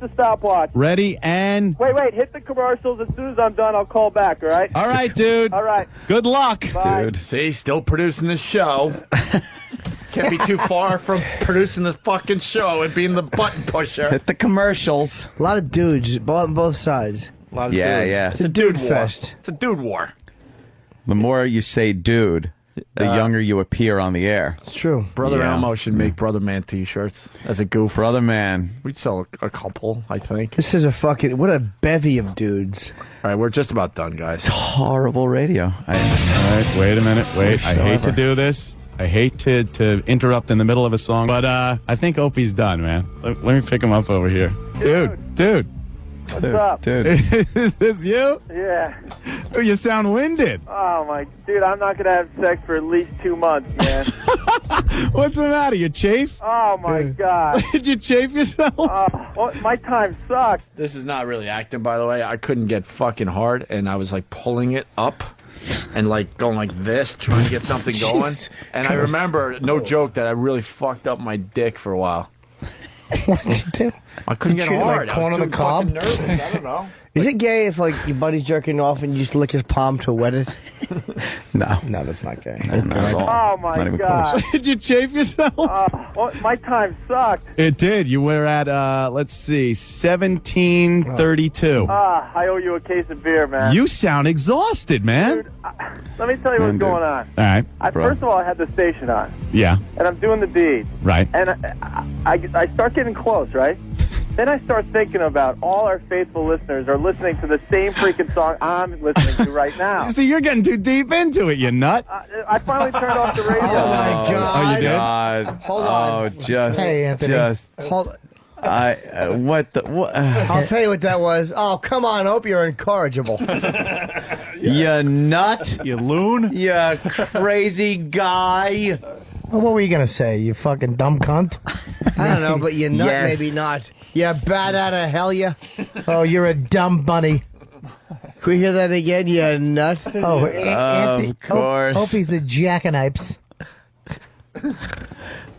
Speaker 11: the stopwatch.
Speaker 14: Ready, and...
Speaker 11: Wait. Hit the commercials. As soon as I'm done, I'll call back, all right?
Speaker 14: All right, dude.
Speaker 11: All right.
Speaker 14: Good luck.
Speaker 11: Bye.
Speaker 7: Dude, see, still producing the show. Can't be too far from producing the fucking show and being the button pusher.
Speaker 5: Hit the commercials.
Speaker 21: A lot of dudes on both sides.
Speaker 7: A lot of
Speaker 5: Yeah,
Speaker 7: dudes.
Speaker 5: yeah.
Speaker 21: It's a dude fest.
Speaker 7: It's a dude war.
Speaker 5: The more you say dude, the younger you appear on the air.
Speaker 21: It's true.
Speaker 7: Brother
Speaker 5: Yeah.
Speaker 7: Elmo should make Brother Man T-shirts as a goof.
Speaker 5: Brother Man.
Speaker 7: We'd sell a couple, I think.
Speaker 21: This is what a bevy of dudes.
Speaker 7: All right, we're just about done, guys.
Speaker 5: Horrible radio.
Speaker 14: All right, wait a minute. Wait, I hate to do this. I hate to interrupt in the middle of a song, but I think Opie's done, man. Let me pick him up over here. Dude.
Speaker 11: What's up?
Speaker 5: Dude.
Speaker 14: Is this you?
Speaker 11: Yeah.
Speaker 14: Oh, you sound winded.
Speaker 11: Oh, my... Dude, I'm not going to have sex for at least 2 months, man.
Speaker 14: What's the matter? You chafe?
Speaker 11: Oh, my God.
Speaker 14: Did you chafe yourself?
Speaker 11: My time sucks.
Speaker 7: This is not really acting, by the way. I couldn't get fucking hard, and I was, pulling it up and, going like this, trying to get something going. And I remember, no joke, that I really fucked up my dick for a while.
Speaker 21: What did you do?
Speaker 7: I couldn't get hard.
Speaker 21: corn on the cob?
Speaker 7: Nervous. I don't know.
Speaker 21: Is it gay if your buddy's jerking off and you just lick his palm to wet it?
Speaker 5: No.
Speaker 21: No, that's not gay.
Speaker 5: Not at all.
Speaker 11: Oh, my
Speaker 5: Not even
Speaker 11: God.
Speaker 5: close.
Speaker 14: Did you chafe yourself?
Speaker 11: My time sucked.
Speaker 14: It did. You were at, let's see, 1732.
Speaker 11: I owe you a case of beer, man.
Speaker 14: You sound exhausted, man.
Speaker 11: Dude, let me tell you what's going on.
Speaker 14: All right.
Speaker 11: First of all, I had the station on.
Speaker 14: Yeah.
Speaker 11: And I'm doing the deed.
Speaker 14: Right.
Speaker 11: And I start getting close, right? Then I start thinking about all our faithful listeners are listening to the same freaking song I'm listening to right now.
Speaker 14: See, you're getting too deep into it, you nut.
Speaker 11: I finally turned off the radio.
Speaker 21: Oh, my God.
Speaker 14: Oh, you did?
Speaker 5: God.
Speaker 21: Hold on.
Speaker 5: Oh, just.
Speaker 21: Hey, Anthony. Hold.
Speaker 5: What the? What?
Speaker 21: I'll tell you what that was. Oh, come on, Hope you're incorrigible.
Speaker 5: You nut.
Speaker 14: You loon.
Speaker 5: You crazy guy.
Speaker 21: Well, what were you going to say, you fucking dumb cunt? I don't know, but you nut,
Speaker 5: Yes.
Speaker 21: maybe not. You bat out of hell, you. Oh, you're a dumb bunny. Can we hear that again, you nut? Oh,
Speaker 5: Of course.
Speaker 21: Opie's the jackanapes.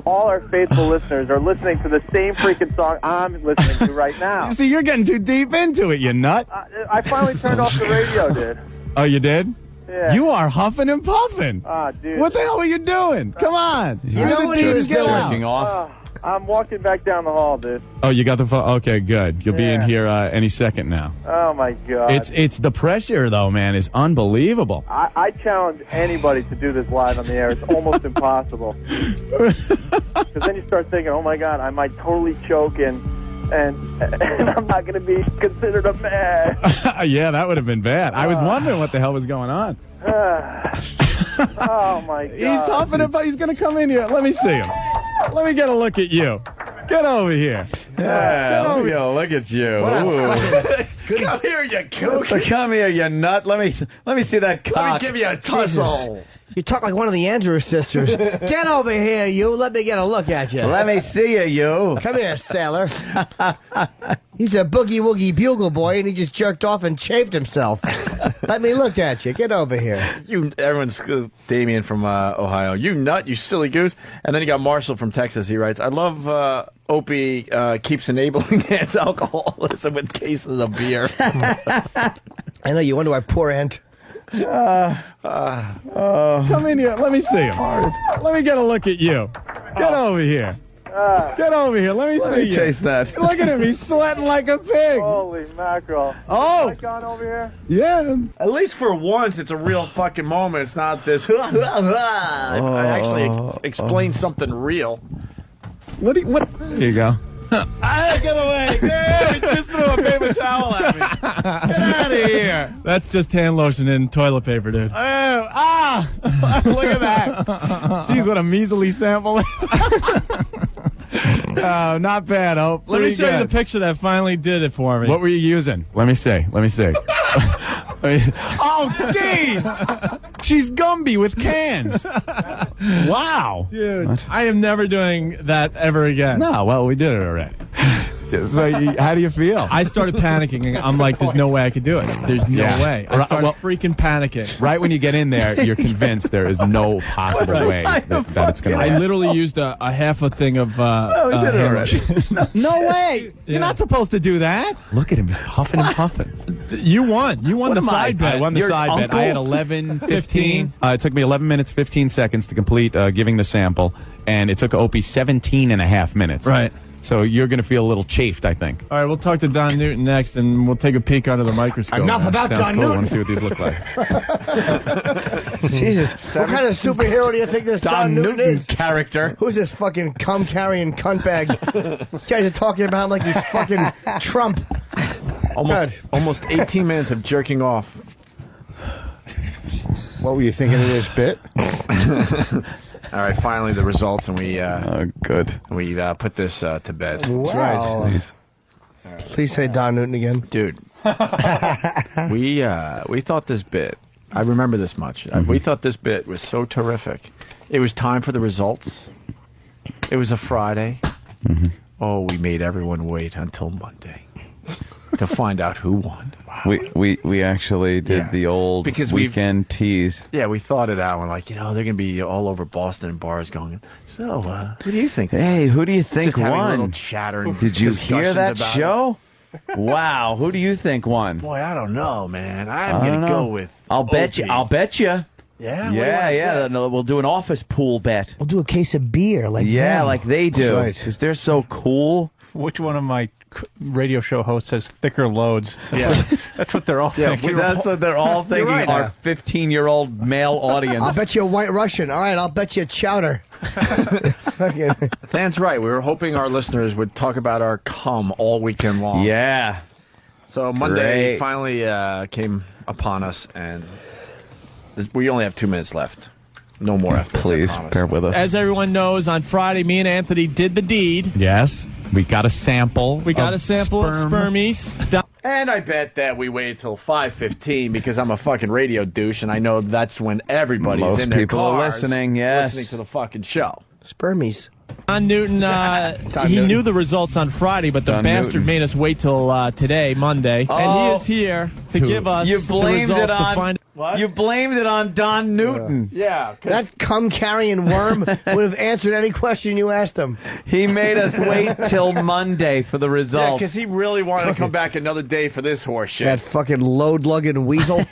Speaker 11: All our faithful listeners are listening to the same freaking song I'm listening to right now.
Speaker 14: See, you're getting too deep into it, you nut.
Speaker 11: I finally turned off the radio, dude.
Speaker 14: Oh, you did?
Speaker 11: Yeah.
Speaker 14: You are huffing and puffing.
Speaker 11: Ah, dude.
Speaker 14: What the hell are you doing? Come on.
Speaker 11: You
Speaker 14: know what he was
Speaker 5: jerking off.
Speaker 11: I'm walking back down the hall, dude.
Speaker 14: Oh, you got the phone? Okay, good. You'll be in
Speaker 11: Yeah.
Speaker 14: here any second now.
Speaker 11: Oh, my God.
Speaker 14: It's the pressure, though, man. It's unbelievable.
Speaker 11: I challenge anybody to do this live on the air. It's almost impossible. Because then you start thinking, oh, my God, I might totally choke and I'm not going to be considered a man.
Speaker 14: Yeah, that would have been bad. I was wondering what the hell was going on.
Speaker 11: Oh, my God.
Speaker 14: He's huffing and puffing. He's going to come in here. Let me see him. Let me get a look at you. Get over here.
Speaker 5: Yeah, let me get a look at you. Ooh.
Speaker 7: Come here, you kook.
Speaker 5: Come here, you nut. Let me see that cock.
Speaker 7: Let me give you a tussle.
Speaker 19: You talk like one of the Andrews sisters. Get over here, you. Let me get a look at you.
Speaker 5: Let me see you.
Speaker 19: Come here, sailor. He's a boogie-woogie bugle boy, and he just jerked off and chafed himself. Let me look at you. Get over here.
Speaker 7: Everyone's Damien from Ohio. You nut, you silly goose. And then you got Marshall from Texas. He writes, I love Opie keeps enabling his alcoholism with cases of beer.
Speaker 19: I know, you wonder why poor Ant.
Speaker 14: Come in here. Let me see him. Let me get a look at you. Get over here. Get over here. Let me see you.
Speaker 5: Taste that.
Speaker 14: Look at him. He's sweating like a pig.
Speaker 11: Holy mackerel.
Speaker 14: Oh.
Speaker 11: Is that gone over here?
Speaker 14: Yeah.
Speaker 7: At least for once, it's a real fucking moment. It's not this. I actually explained something real.
Speaker 14: What? There you go. Get away! He just threw a paper towel at me. Get out of here! That's just hand lotion and toilet paper, dude. Look at that. Jeez, what a measly sample. Oh, not bad, Hope. Let me show you the picture that finally did it for me. What were you using? Let me see. Oh, jeez! She's Gumby with cans. Wow. Dude, what? I am never doing that ever again. No, well, we did it already. So, how do you feel? I started panicking. I'm like, there's no way I could do it. There's no way. I started freaking panicking. Right when you get in there, you're convinced there is no possible way that it's going to I literally used a half a thing of we did it already. No way. You're not supposed to do that. Look at him. He's huffing and puffing. You won. You won the side bet. I won the side bet. I had 11:15. It took me 11 minutes, 15 seconds to complete giving the sample, and it took Opie 17 and a half minutes. Right. So you're going to feel a little chafed, I think. All right, we'll talk to Don Newton next, and we'll take a peek under the microscope. Enough about Don Newton. I want to see what these look like.
Speaker 19: Jesus. What kind of superhero do you think this Don Newton is?
Speaker 7: Character.
Speaker 19: Who's this fucking cum-carrying cuntbag? You guys are talking about him like he's fucking Trump.
Speaker 7: Almost 18 minutes of jerking off.
Speaker 15: What were you thinking of this bit?
Speaker 7: All right, finally the results, and we
Speaker 5: good.
Speaker 7: We put this to bed.
Speaker 19: That's right. Please. Please say Don Newton again,
Speaker 7: dude. We thought this bit. I remember this much. We thought this bit was so terrific. It was time for the results. It was a Friday. Oh, we made everyone wait until Monday to find out who won.
Speaker 5: We actually did the old weekend tease.
Speaker 7: Yeah, we thought of that one. Like, they're going to be all over Boston and bars going, so, who do you think?
Speaker 5: Hey, who do you think
Speaker 7: Just having a
Speaker 5: won?
Speaker 7: little chatter and
Speaker 5: Did you hear that
Speaker 7: about
Speaker 5: show? Wow, who do you think won?
Speaker 7: Boy, I don't know, man. I'm going to go with
Speaker 5: I'll bet you.
Speaker 7: Yeah?
Speaker 5: Yeah. We'll do an office pool bet.
Speaker 19: We'll do a case of beer like them.
Speaker 5: like they do. Because they're so cool.
Speaker 10: Which one of my radio show hosts has thicker loads? That's what they're all thinking.
Speaker 5: That's what they're all thinking.
Speaker 19: Right.
Speaker 5: Our 15-year-old male audience.
Speaker 19: I'll bet you a White Russian. All right, I'll bet you chowder.
Speaker 7: Dan's right. We were hoping our listeners would talk about our cum all weekend long.
Speaker 5: Yeah.
Speaker 7: So Monday finally came upon us, and we only have 2 minutes left. No more after this.
Speaker 5: Please, bear with us.
Speaker 6: As everyone knows, on Friday, me and Anthony did the deed.
Speaker 14: Yes. We got a sample.
Speaker 6: We got a sample of spermies.
Speaker 7: And I bet that we waited till 5:15 because I'm a fucking radio douche, and I know that's when everybody's
Speaker 5: Most
Speaker 7: in their
Speaker 5: people are
Speaker 7: cars
Speaker 5: listening, yes.
Speaker 7: listening to the fucking show.
Speaker 19: Spermies.
Speaker 6: Don Newton, he knew the results on Friday, but the bastard made us wait till today, Monday. And he is here to give us the results to find
Speaker 5: What? You blamed it on Don Newton.
Speaker 7: Yeah.
Speaker 19: That cum-carrying worm would have answered any question you asked him.
Speaker 5: He made us wait till Monday for the results.
Speaker 7: Yeah, because he really wanted to come back another day for this horse shit.
Speaker 19: That fucking load-lugging weasel.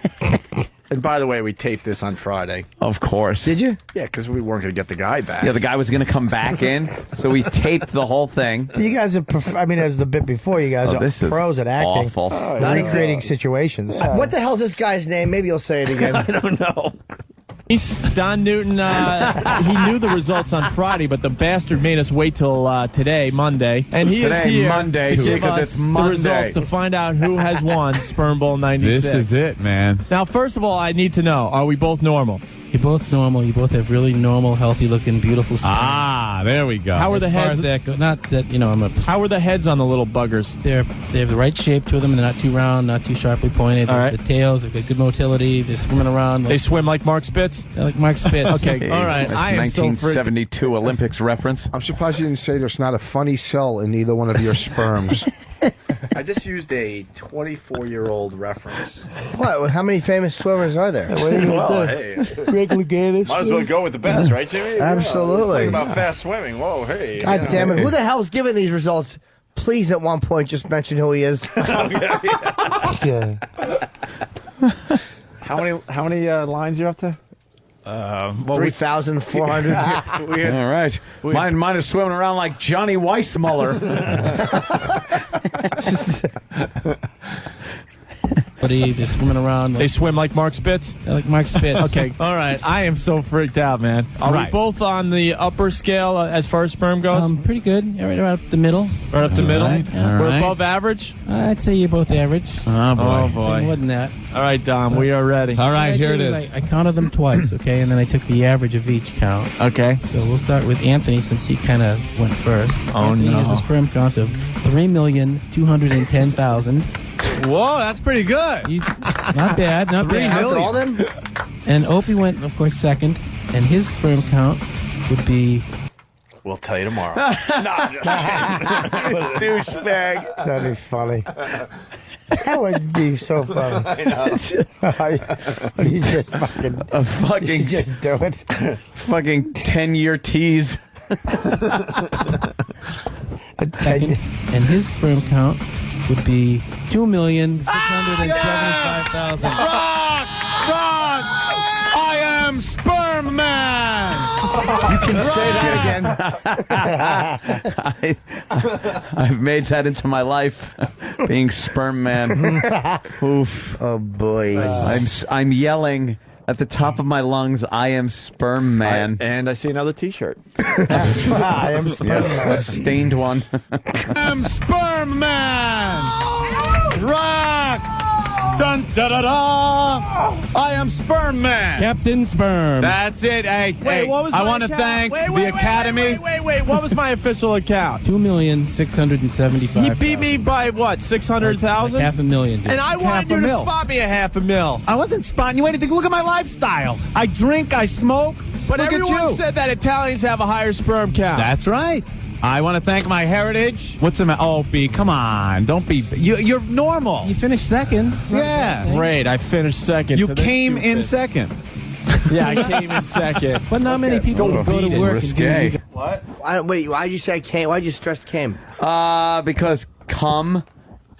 Speaker 7: And by the way, we taped this on Friday.
Speaker 5: Of course.
Speaker 19: Did you?
Speaker 7: Yeah, because we weren't going to get the guy back.
Speaker 5: Yeah, the guy was going to come back in, so we taped the whole thing.
Speaker 21: You guys are, as the bit before, you guys
Speaker 5: this
Speaker 21: are
Speaker 5: is
Speaker 21: pros at acting.
Speaker 5: awful.
Speaker 21: Not in creating situations.
Speaker 19: What the hell's this guy's name? Maybe you'll say it again.
Speaker 5: I don't know.
Speaker 6: Don Newton, he knew the results on Friday, but the bastard made us wait till today, Monday. And he is here
Speaker 5: Monday,
Speaker 6: to give
Speaker 5: because
Speaker 6: us
Speaker 5: it's
Speaker 6: the
Speaker 5: Monday.
Speaker 6: results to find out who has won Sperm Bowl 96.
Speaker 14: This is it, man.
Speaker 6: Now, first of all, I need to know, are we both normal?
Speaker 13: You're both normal. You both have really normal, healthy-looking, beautiful skin.
Speaker 14: There we go.
Speaker 6: How are the
Speaker 13: As far
Speaker 6: heads?
Speaker 13: as that go, not that, I'm a...
Speaker 6: How are the heads on the little buggers?
Speaker 13: They have the right shape to them. They're not too round, not too sharply pointed.
Speaker 6: All right.
Speaker 13: The tails, they've got good motility. They're swimming around.
Speaker 6: They swim like Mark Spitz?
Speaker 13: They're like Mark Spitz.
Speaker 6: Okay, all right.
Speaker 5: That's
Speaker 6: I am so
Speaker 5: 1972 Olympics reference.
Speaker 15: I'm surprised you didn't say there's not a funny cell in either one of your sperms.
Speaker 7: I just used a 24-year-old reference.
Speaker 19: What? How many famous swimmers are there?
Speaker 7: Well, hey.
Speaker 21: Greg Louganis.
Speaker 7: Might as well go with the best, right, Jimmy?
Speaker 19: Absolutely.
Speaker 7: Talking about fast swimming. Whoa, hey.
Speaker 19: God damn it. Who the hell's giving these results? Please, at one point, just mention who he is.
Speaker 21: Yeah.
Speaker 7: How many lines you up to?
Speaker 19: 3,400.
Speaker 5: All right. Mine is swimming around like Johnny Weissmuller.
Speaker 13: They're swimming around.
Speaker 6: They swim like Mark Spitz?
Speaker 13: They're like Mark Spitz.
Speaker 6: Okay, all right. I am so freaked out, man. Are we both on the upper scale as far as sperm goes?
Speaker 13: Pretty good. Yeah, right up the middle.
Speaker 6: Right up the middle?
Speaker 13: Right. Yeah.
Speaker 6: We're above average?
Speaker 13: I'd say you're both average.
Speaker 6: Oh, boy.
Speaker 13: So more than that.
Speaker 6: All right, Dom, we are ready.
Speaker 14: All right, here it
Speaker 13: is.
Speaker 14: is.
Speaker 13: I counted them twice, okay, and then I took the average of each count.
Speaker 6: Okay.
Speaker 13: So we'll start with Anthony since he kind of went first.
Speaker 6: Oh,
Speaker 13: Anthony
Speaker 6: no.
Speaker 13: has a sperm count of 3,210,000.
Speaker 14: Whoa, that's pretty good.
Speaker 13: Not bad, not
Speaker 14: 3
Speaker 13: bad.
Speaker 14: million.
Speaker 19: All them?
Speaker 13: And Opie went, of course, second, and his sperm count would be...
Speaker 7: We'll tell you tomorrow. No, I'm just
Speaker 21: Douchebag. That'd be funny. That would be so funny.
Speaker 7: I know.
Speaker 21: You just fucking...
Speaker 5: A fucking...
Speaker 21: You just do it.
Speaker 5: Fucking 10-year tease.
Speaker 13: Second, and his sperm count would be 2,675,000.
Speaker 14: Rock! I am Sperm Man!
Speaker 21: You can say that again.
Speaker 5: I've made that into my life, being Sperm Man. Oof.
Speaker 21: Oh, boy.
Speaker 5: I'm yelling at the top of my lungs, I am Sperm Man.
Speaker 7: And I see another T-shirt.
Speaker 21: I am Sperm Man.
Speaker 5: A stained one.
Speaker 14: I'm Sperm Man! Rock! Dun da da da! I am Sperm Man!
Speaker 13: Captain Sperm.
Speaker 14: That's it. Hey,
Speaker 6: what was
Speaker 14: I
Speaker 6: my
Speaker 14: want to
Speaker 6: account?
Speaker 14: thank
Speaker 6: Wait,
Speaker 14: the Academy.
Speaker 6: Wait. What was my official account?
Speaker 13: 2,675,000.
Speaker 6: He beat me by what, 600,000?
Speaker 13: Like $500,000. Dude.
Speaker 6: And I wanted you to spot me a $500,000.
Speaker 14: I wasn't spotting you anything. Look at my lifestyle. I drink, I smoke.
Speaker 6: But
Speaker 14: Look
Speaker 6: everyone
Speaker 14: at you.
Speaker 6: said that Italians have a higher sperm count.
Speaker 14: That's right. I want to thank my heritage. What's the matter? Oh, B, come on. Don't be... You're normal.
Speaker 13: You finished second. It's not a bad thing.
Speaker 6: Great, I finished second.
Speaker 14: You
Speaker 6: to this
Speaker 14: came in
Speaker 6: stupid.
Speaker 14: second.
Speaker 6: Yeah, I came in second.
Speaker 13: But not many people
Speaker 5: Go
Speaker 13: go to
Speaker 5: beat it.
Speaker 13: work
Speaker 5: Risque.
Speaker 13: and do
Speaker 6: What?
Speaker 19: Wait, why'd you say came? Why'd you stress came?
Speaker 5: Because come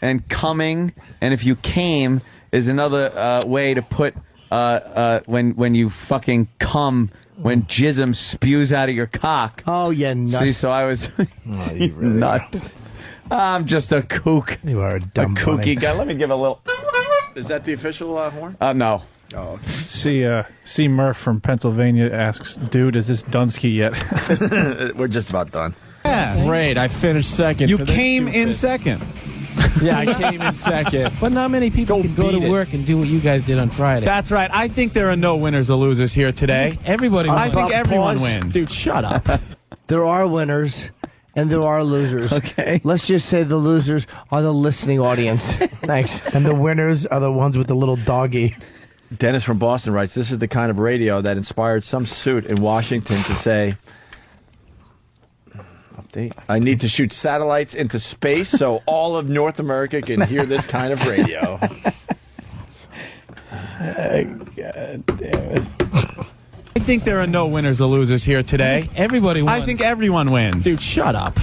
Speaker 5: and coming, and if you came is another way to put when you fucking come, when jism spews out of your cock.
Speaker 19: Oh, yeah, nuts.
Speaker 5: See, so I was nuts. I'm just a kook.
Speaker 21: You are a dumb
Speaker 5: kooky
Speaker 21: bunny.
Speaker 5: guy. Let me give a little.
Speaker 7: Is that the official horn?
Speaker 5: No.
Speaker 7: Oh,
Speaker 10: See Murph from Pennsylvania asks, dude, is this Dunsky yet?
Speaker 7: we're just about done.
Speaker 14: Yeah.
Speaker 6: Great, I finished second.
Speaker 14: You
Speaker 6: for this
Speaker 14: came in
Speaker 6: stupid.
Speaker 14: second.
Speaker 6: Yeah, I came in second.
Speaker 13: But not many people can go
Speaker 6: beat
Speaker 13: to
Speaker 6: it.
Speaker 13: work and do what you guys did on Friday.
Speaker 14: That's right. I think there are no winners or losers here today.
Speaker 13: Everybody
Speaker 14: I
Speaker 13: won.
Speaker 14: think everyone
Speaker 19: Pause.
Speaker 14: wins.
Speaker 6: Dude, shut up.
Speaker 19: There are winners and there are losers.
Speaker 5: Okay.
Speaker 19: Let's just say the losers are the listening audience. Thanks.
Speaker 21: And the winners are the ones with the little doggy.
Speaker 7: Dennis from Boston writes, this is the kind of radio that inspired some suit in Washington to say, update, I need to shoot satellites into space so all of North America can hear this kind of radio.
Speaker 21: God damn it.
Speaker 14: I think there are no winners or losers here today.
Speaker 13: Everybody won.
Speaker 14: I think everyone wins.
Speaker 6: Dude, shut up.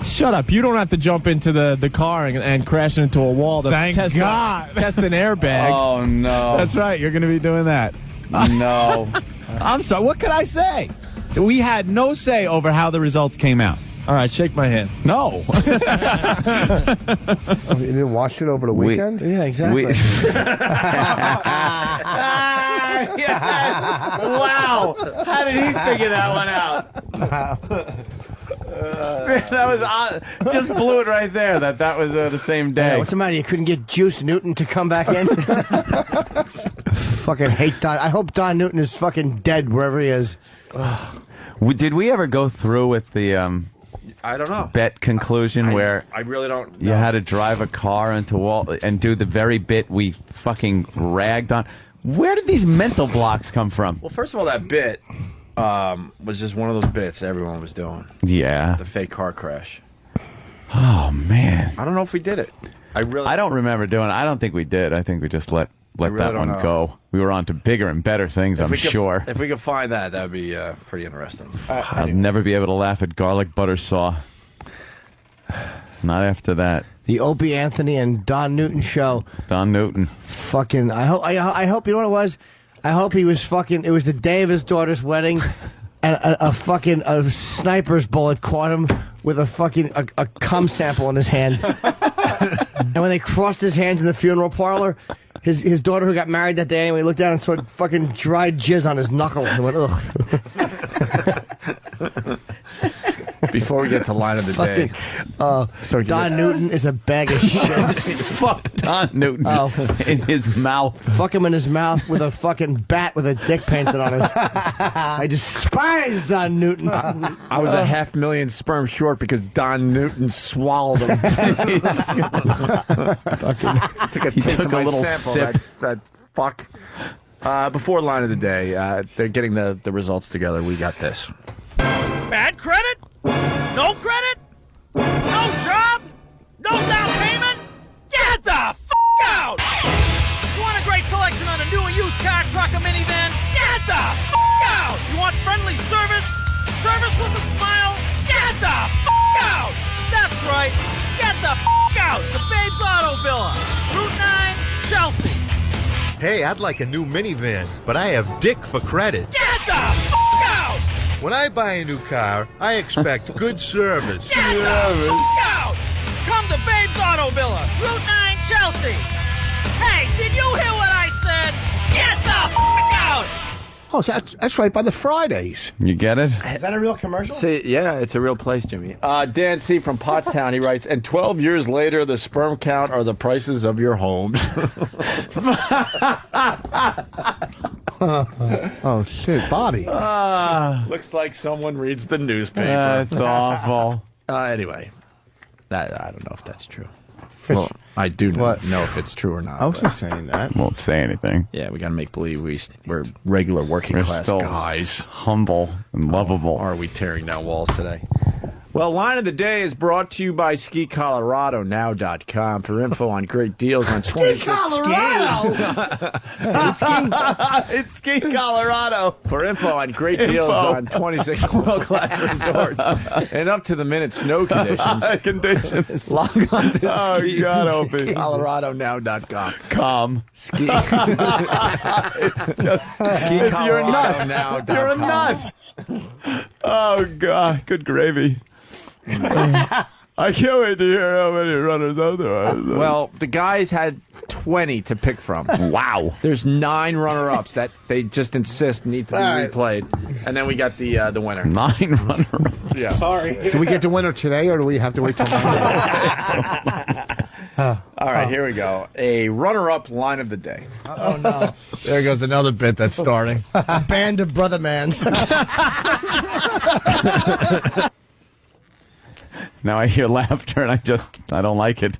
Speaker 6: Shut up. You don't have to jump into the car and crash into a wall to
Speaker 14: Thank
Speaker 6: test
Speaker 14: God.
Speaker 6: test an airbag.
Speaker 5: Oh, no.
Speaker 14: That's right. You're going to be doing that.
Speaker 5: No.
Speaker 14: I'm sorry. What could I say? We had no say over how the results came out.
Speaker 6: All right, shake my hand.
Speaker 14: No.
Speaker 15: You didn't watch it over the weekend?
Speaker 19: Yeah, exactly.
Speaker 5: Wow. How did he figure that one out? That was odd. Just blew it right there that was the same day.
Speaker 19: What's the matter? You couldn't get Juice Newton to come back in? Fucking hate Don. I hope Don Newton is fucking dead wherever he is.
Speaker 5: Did we ever go through with the
Speaker 7: I don't know.
Speaker 5: bet conclusion where
Speaker 7: I really don't know.
Speaker 5: you had to drive a car into a wall and do the very bit we fucking ragged on? Where did these mental blocks come from?
Speaker 7: Well, first of all, that bit was just one of those bits everyone was doing.
Speaker 5: Yeah.
Speaker 7: The fake car crash.
Speaker 5: Oh, man.
Speaker 7: I don't know if we did it.
Speaker 5: I don't remember doing it. I don't think we did. I think we just let
Speaker 7: really
Speaker 5: that
Speaker 7: don't
Speaker 5: one
Speaker 7: know.
Speaker 5: go. We were on to bigger and better things, I'm sure.
Speaker 7: If we could find that would be pretty interesting.
Speaker 5: I'll never be able to laugh at garlic butter saw. Not after that.
Speaker 19: The Opie Anthony and Don Newton show.
Speaker 5: Don Newton.
Speaker 19: Fucking. I hope. You know what it was? I hope he was fucking. It was the day of his daughter's wedding, and a sniper's bullet caught him with a cum sample in his hand. And when they crossed his hands in the funeral parlor, his daughter who got married that day, and we looked down and saw fucking dried jizz on his knuckle and went ugh.
Speaker 7: Before we get to line of the day.
Speaker 19: So Don Newton is a bag of shit.
Speaker 5: Fuck Don Newton in his mouth.
Speaker 19: Fuck him in his mouth with a fucking bat with a dick painted on it. I despise Don Newton.
Speaker 7: I was 500,000 sperm short because Don Newton swallowed them.
Speaker 5: He took a little sip.
Speaker 7: That fuck. Before line of the day, they're getting the results together. We got this.
Speaker 8: Bad credit? No credit? No job? No down payment? Get the f*** out! You want a great selection on a new or used car, truck, or minivan? Get the f*** out! You want friendly service? Service with a smile? Get the f*** out! That's right. Get the f*** out! The Babes Auto Villa. Route 9, Chelsea.
Speaker 17: Hey, I'd like a new minivan, but I have Dick for credit.
Speaker 8: Get the f*** out!
Speaker 17: When I buy a new car, I expect good service.
Speaker 8: Get the f*** out! Come to Babes Auto Villa, Route 9, Chelsea. Hey, did you hear what I said? Get the f*** out!
Speaker 15: Oh, so that's right by the Fridays.
Speaker 5: You get it?
Speaker 19: Is that a real commercial?
Speaker 7: See, yeah, it's a real place, Jimmy. Dan C. from Pottstown, he writes, and 12 years later, the sperm count are the prices of your homes.
Speaker 15: Oh, shit, Bobby.
Speaker 7: Looks like someone reads the newspaper.
Speaker 5: That's awful.
Speaker 7: Anyway, I don't know if that's true. Well, I do know if it's true or not.
Speaker 15: I was just saying that.
Speaker 5: Won't say anything.
Speaker 7: Yeah, we got to make believe we're regular working class
Speaker 5: still
Speaker 7: guys.
Speaker 5: Humble and lovable.
Speaker 7: Are we tearing down walls today? Well, Line of the Day is brought to you by SkiColoradoNow.com for info on great deals on 26
Speaker 5: It's Ski Colorado.
Speaker 7: For info on great deals on 26 world-class resorts and up-to-the-minute snow conditions. Log on to
Speaker 5: SkiColoradoNow.com.
Speaker 7: Ski.
Speaker 5: You're a nut. You're a nut. Oh, God. Good gravy. I can't wait to hear how many runners out there are.
Speaker 7: Well, the guys had 20 to pick from.
Speaker 5: Wow.
Speaker 7: There's 9 runner-ups that they just insist need to be replayed. And then we got the winner.
Speaker 5: 9 runner-ups.
Speaker 7: Yeah.
Speaker 19: Sorry.
Speaker 15: Do we get the winner today, or do we have to wait till Monday?
Speaker 7: All right, here we go. A runner-up line of the day.
Speaker 19: Oh, no.
Speaker 14: There goes another bit that's starting.
Speaker 19: A band of brother mans.
Speaker 5: Now I hear laughter and I don't like it.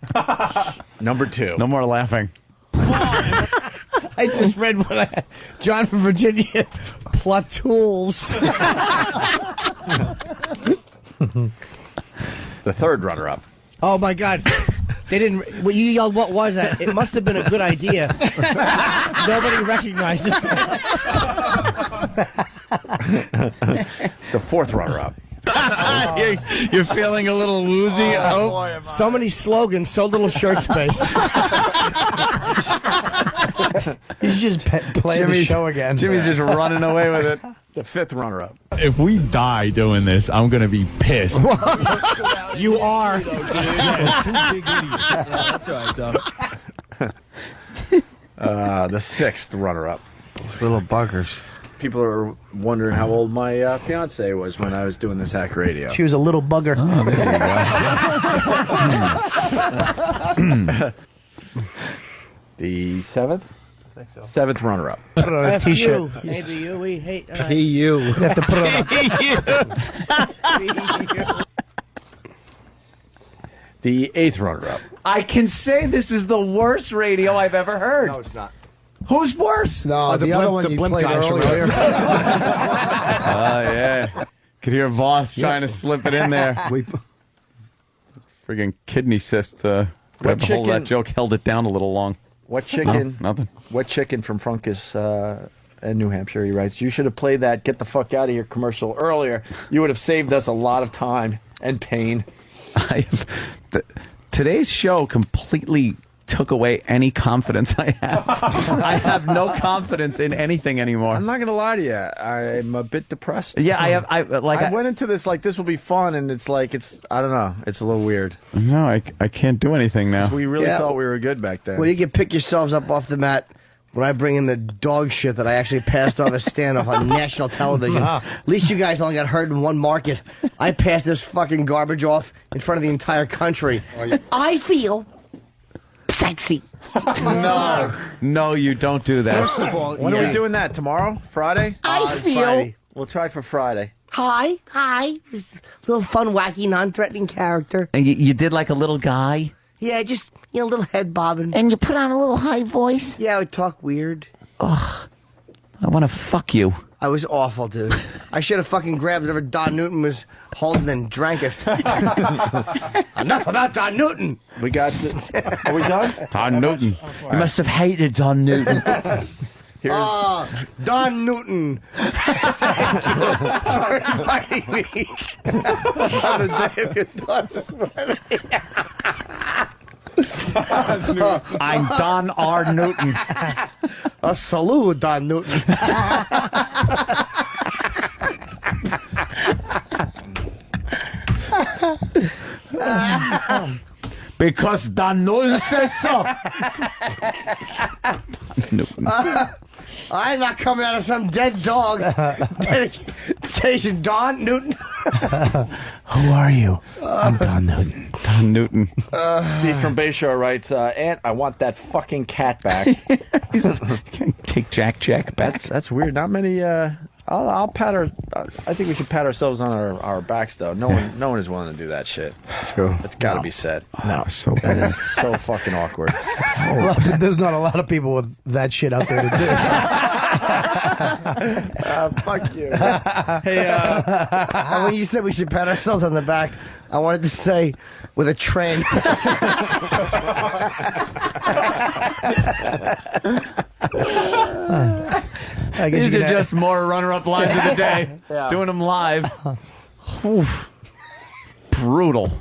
Speaker 7: Number 2.
Speaker 5: No more laughing.
Speaker 19: I just read what John from Virginia. Platoons.
Speaker 7: The third runner-up.
Speaker 19: Oh, my God. They didn't. Well, you yelled, what was that? It must have been a good idea. Nobody recognized it.
Speaker 7: The fourth runner-up.
Speaker 14: You're feeling a little woozy.
Speaker 19: So many slogans, so little shirt space.
Speaker 21: You should just play the show again.
Speaker 5: Jimmy's just running away with it.
Speaker 7: The fifth runner-up.
Speaker 14: If we die doing this, I'm going to be pissed.
Speaker 21: You are.
Speaker 14: Two big idiots.
Speaker 6: That's right, though.
Speaker 7: The sixth runner-up.
Speaker 21: Little buggers.
Speaker 7: People are wondering how old my fiance was when I was doing this hack radio.
Speaker 21: She was a little bugger.
Speaker 7: Oh, there you go. The seventh? I think so. Seventh runner-up.
Speaker 21: Put it on a t-shirt.
Speaker 19: Maybe you. We hate.
Speaker 15: You.
Speaker 21: You have to put it on.
Speaker 7: The eighth runner-up.
Speaker 5: I can say this is the worst radio I've ever heard.
Speaker 7: No, it's not.
Speaker 5: Who's worse?
Speaker 15: No, the other one you played earlier.
Speaker 5: Yeah. Could hear Voss trying to slip it in there. Friggin' kidney cyst. Grabbed a hold of that joke, held it down a little long.
Speaker 7: What chicken?
Speaker 5: No, nothing.
Speaker 7: What chicken from Frunkus in New Hampshire? He writes, you should have played that "Get the Fuck Out of Here" commercial earlier. You would have saved us a lot of time and pain.
Speaker 5: Today's show completely took away any confidence I have. I have no confidence in anything anymore.
Speaker 7: I'm not going to lie to you. I'm a bit depressed.
Speaker 5: Yeah, I
Speaker 7: went into this like this will be fun, and it's like I don't know. It's a little weird.
Speaker 5: No, I can't do anything now.
Speaker 7: We really thought we were good back then.
Speaker 19: Well, you can pick yourselves up off the mat when I bring in the dog shit that I actually passed off as standoff on national television. At least you guys only got heard in one market. I passed this fucking garbage off in front of the entire country. I feel sexy.
Speaker 5: No, you don't do that.
Speaker 15: First of all,
Speaker 7: when are we doing that? Tomorrow? Friday?
Speaker 19: I feel.
Speaker 7: Friday. We'll try for Friday.
Speaker 19: Hi. Little fun, wacky, non-threatening character.
Speaker 5: And you did like a little guy?
Speaker 19: Yeah, just, a little head bobbing.
Speaker 20: And you put on a little high voice?
Speaker 19: Yeah, I would talk weird.
Speaker 5: Ugh. I want to fuck you.
Speaker 19: I was awful, dude. I should have fucking grabbed whatever Don Newton was holding and drank it. Enough about Don Newton.
Speaker 7: We got Are we done?
Speaker 5: Don Newton. You must have hated Don Newton.
Speaker 19: Don Newton. Thank you for inviting me on the day of your daughter's wedding.
Speaker 5: I'm Don R. Newton.
Speaker 19: A salute, Don Newton.
Speaker 5: Because Don Newton says so.
Speaker 19: I'm not coming out of some dead dog. Dedication, Don Newton.
Speaker 21: Who are you? I'm Don Newton.
Speaker 5: Don Newton.
Speaker 7: Steve from Bayshore writes, Aunt, I want that fucking cat back.
Speaker 5: Take Jack back.
Speaker 7: That's weird. Not many. I'll pat her. I think we should pat ourselves on our backs, though. No one is willing to do that shit.
Speaker 5: True.
Speaker 7: It's got to be said.
Speaker 5: No, so
Speaker 7: That
Speaker 5: bad.
Speaker 7: is so fucking awkward.
Speaker 21: Well, there's not a lot of people with that shit out there to do.
Speaker 7: Fuck you.
Speaker 19: Hey, when you said we should pat ourselves on the back, I wanted to say with a train.
Speaker 5: These are just more runner-up lines of the day.
Speaker 7: Yeah.
Speaker 5: Doing them live. Oof. Brutal.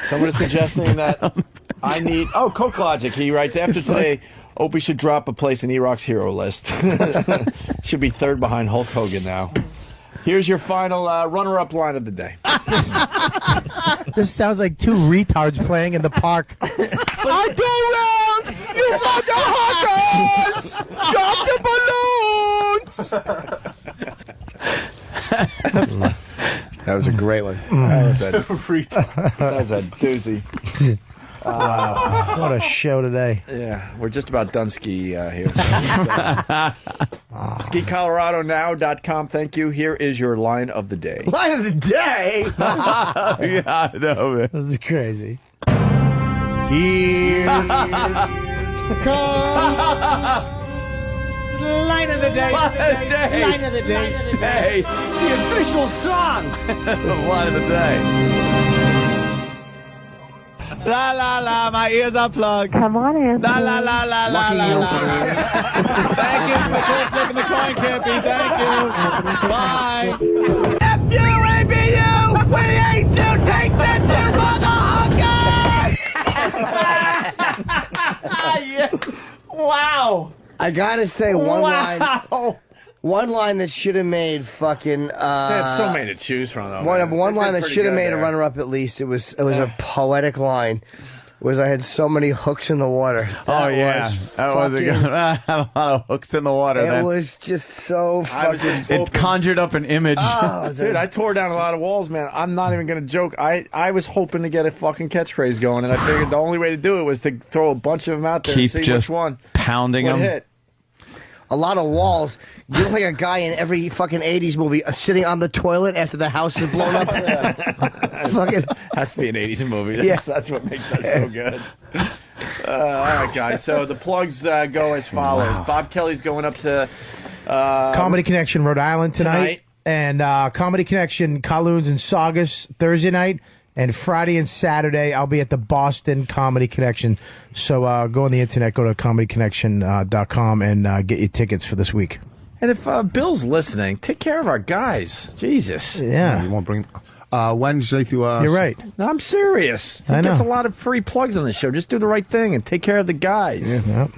Speaker 7: Someone is suggesting that I need... Oh, Coke Logic. He writes, after today, Opie should drop a place in E-Rock's hero list. Should be third behind Hulk Hogan now. Here's your final runner-up line of the day.
Speaker 21: This sounds like two retards playing in the park.
Speaker 20: I go round, you motherfuckers! Drop the balloons!
Speaker 7: That was a great one. That was a doozy.
Speaker 21: Wow. What a show today.
Speaker 7: Yeah, we're just about done ski here. SkiColoradoNow.com. Thank you. Here is your line of the day.
Speaker 19: Line of the day?
Speaker 5: Yeah, I know, man.
Speaker 21: This is crazy.
Speaker 19: Here comes line of the day.
Speaker 5: Line of the day.
Speaker 19: Line of the day.
Speaker 5: Hey.
Speaker 19: The official song.
Speaker 5: The line of the day.
Speaker 14: La la la, my ears are plugged.
Speaker 18: Come on in.
Speaker 14: La la la la la
Speaker 19: Lucky
Speaker 14: la
Speaker 19: you.
Speaker 14: la. Thank you for flipping the coin, Cappy. Thank you. Bye.
Speaker 20: F-U-A-B-U! We ain't to take that
Speaker 19: Yeah. Wow. I gotta say one line. One line that should have made fucking.
Speaker 7: There's so many to choose from, though.
Speaker 19: One line that should have made
Speaker 7: there.
Speaker 19: a runner-up at least. It was a poetic line. Was I had so many hooks in the water.
Speaker 5: That was a good. I had a lot of hooks in the water.
Speaker 19: It
Speaker 5: then.
Speaker 19: was just so fucking.
Speaker 5: It conjured up an image.
Speaker 7: Dude, I tore down a lot of walls, man. I'm not even going to joke. I was hoping to get a fucking catchphrase going, and I figured the only way to do it was to throw a bunch of them out there
Speaker 5: Keep
Speaker 7: and see
Speaker 5: just
Speaker 7: which one
Speaker 5: pounding
Speaker 7: would
Speaker 5: them.
Speaker 7: hit.
Speaker 19: A lot of walls. You look like a guy in every fucking 80s movie sitting on the toilet after the house is blown up. Fucking
Speaker 7: has to be an 80s movie.
Speaker 19: Yeah.
Speaker 7: That's what makes that so good. All right, guys. So the plugs go as follows.
Speaker 21: Wow.
Speaker 7: Bob Kelly's going up to
Speaker 21: Comedy Connection Rhode Island tonight. And Comedy Connection Kowloons and Saugus Thursday night. And Friday and Saturday, I'll be at the Boston Comedy Connection. So go on the internet, go to comedyconnection.com and get your tickets for this week.
Speaker 7: And if Bill's listening, take care of our guys. Jesus.
Speaker 21: Yeah.
Speaker 15: You won't bring Wednesday through.
Speaker 21: You're right.
Speaker 7: No, I'm serious. He
Speaker 21: I
Speaker 7: gets a
Speaker 21: know.
Speaker 7: lot of free plugs on the show. Just do the right thing and take care of the guys.
Speaker 21: Yeah.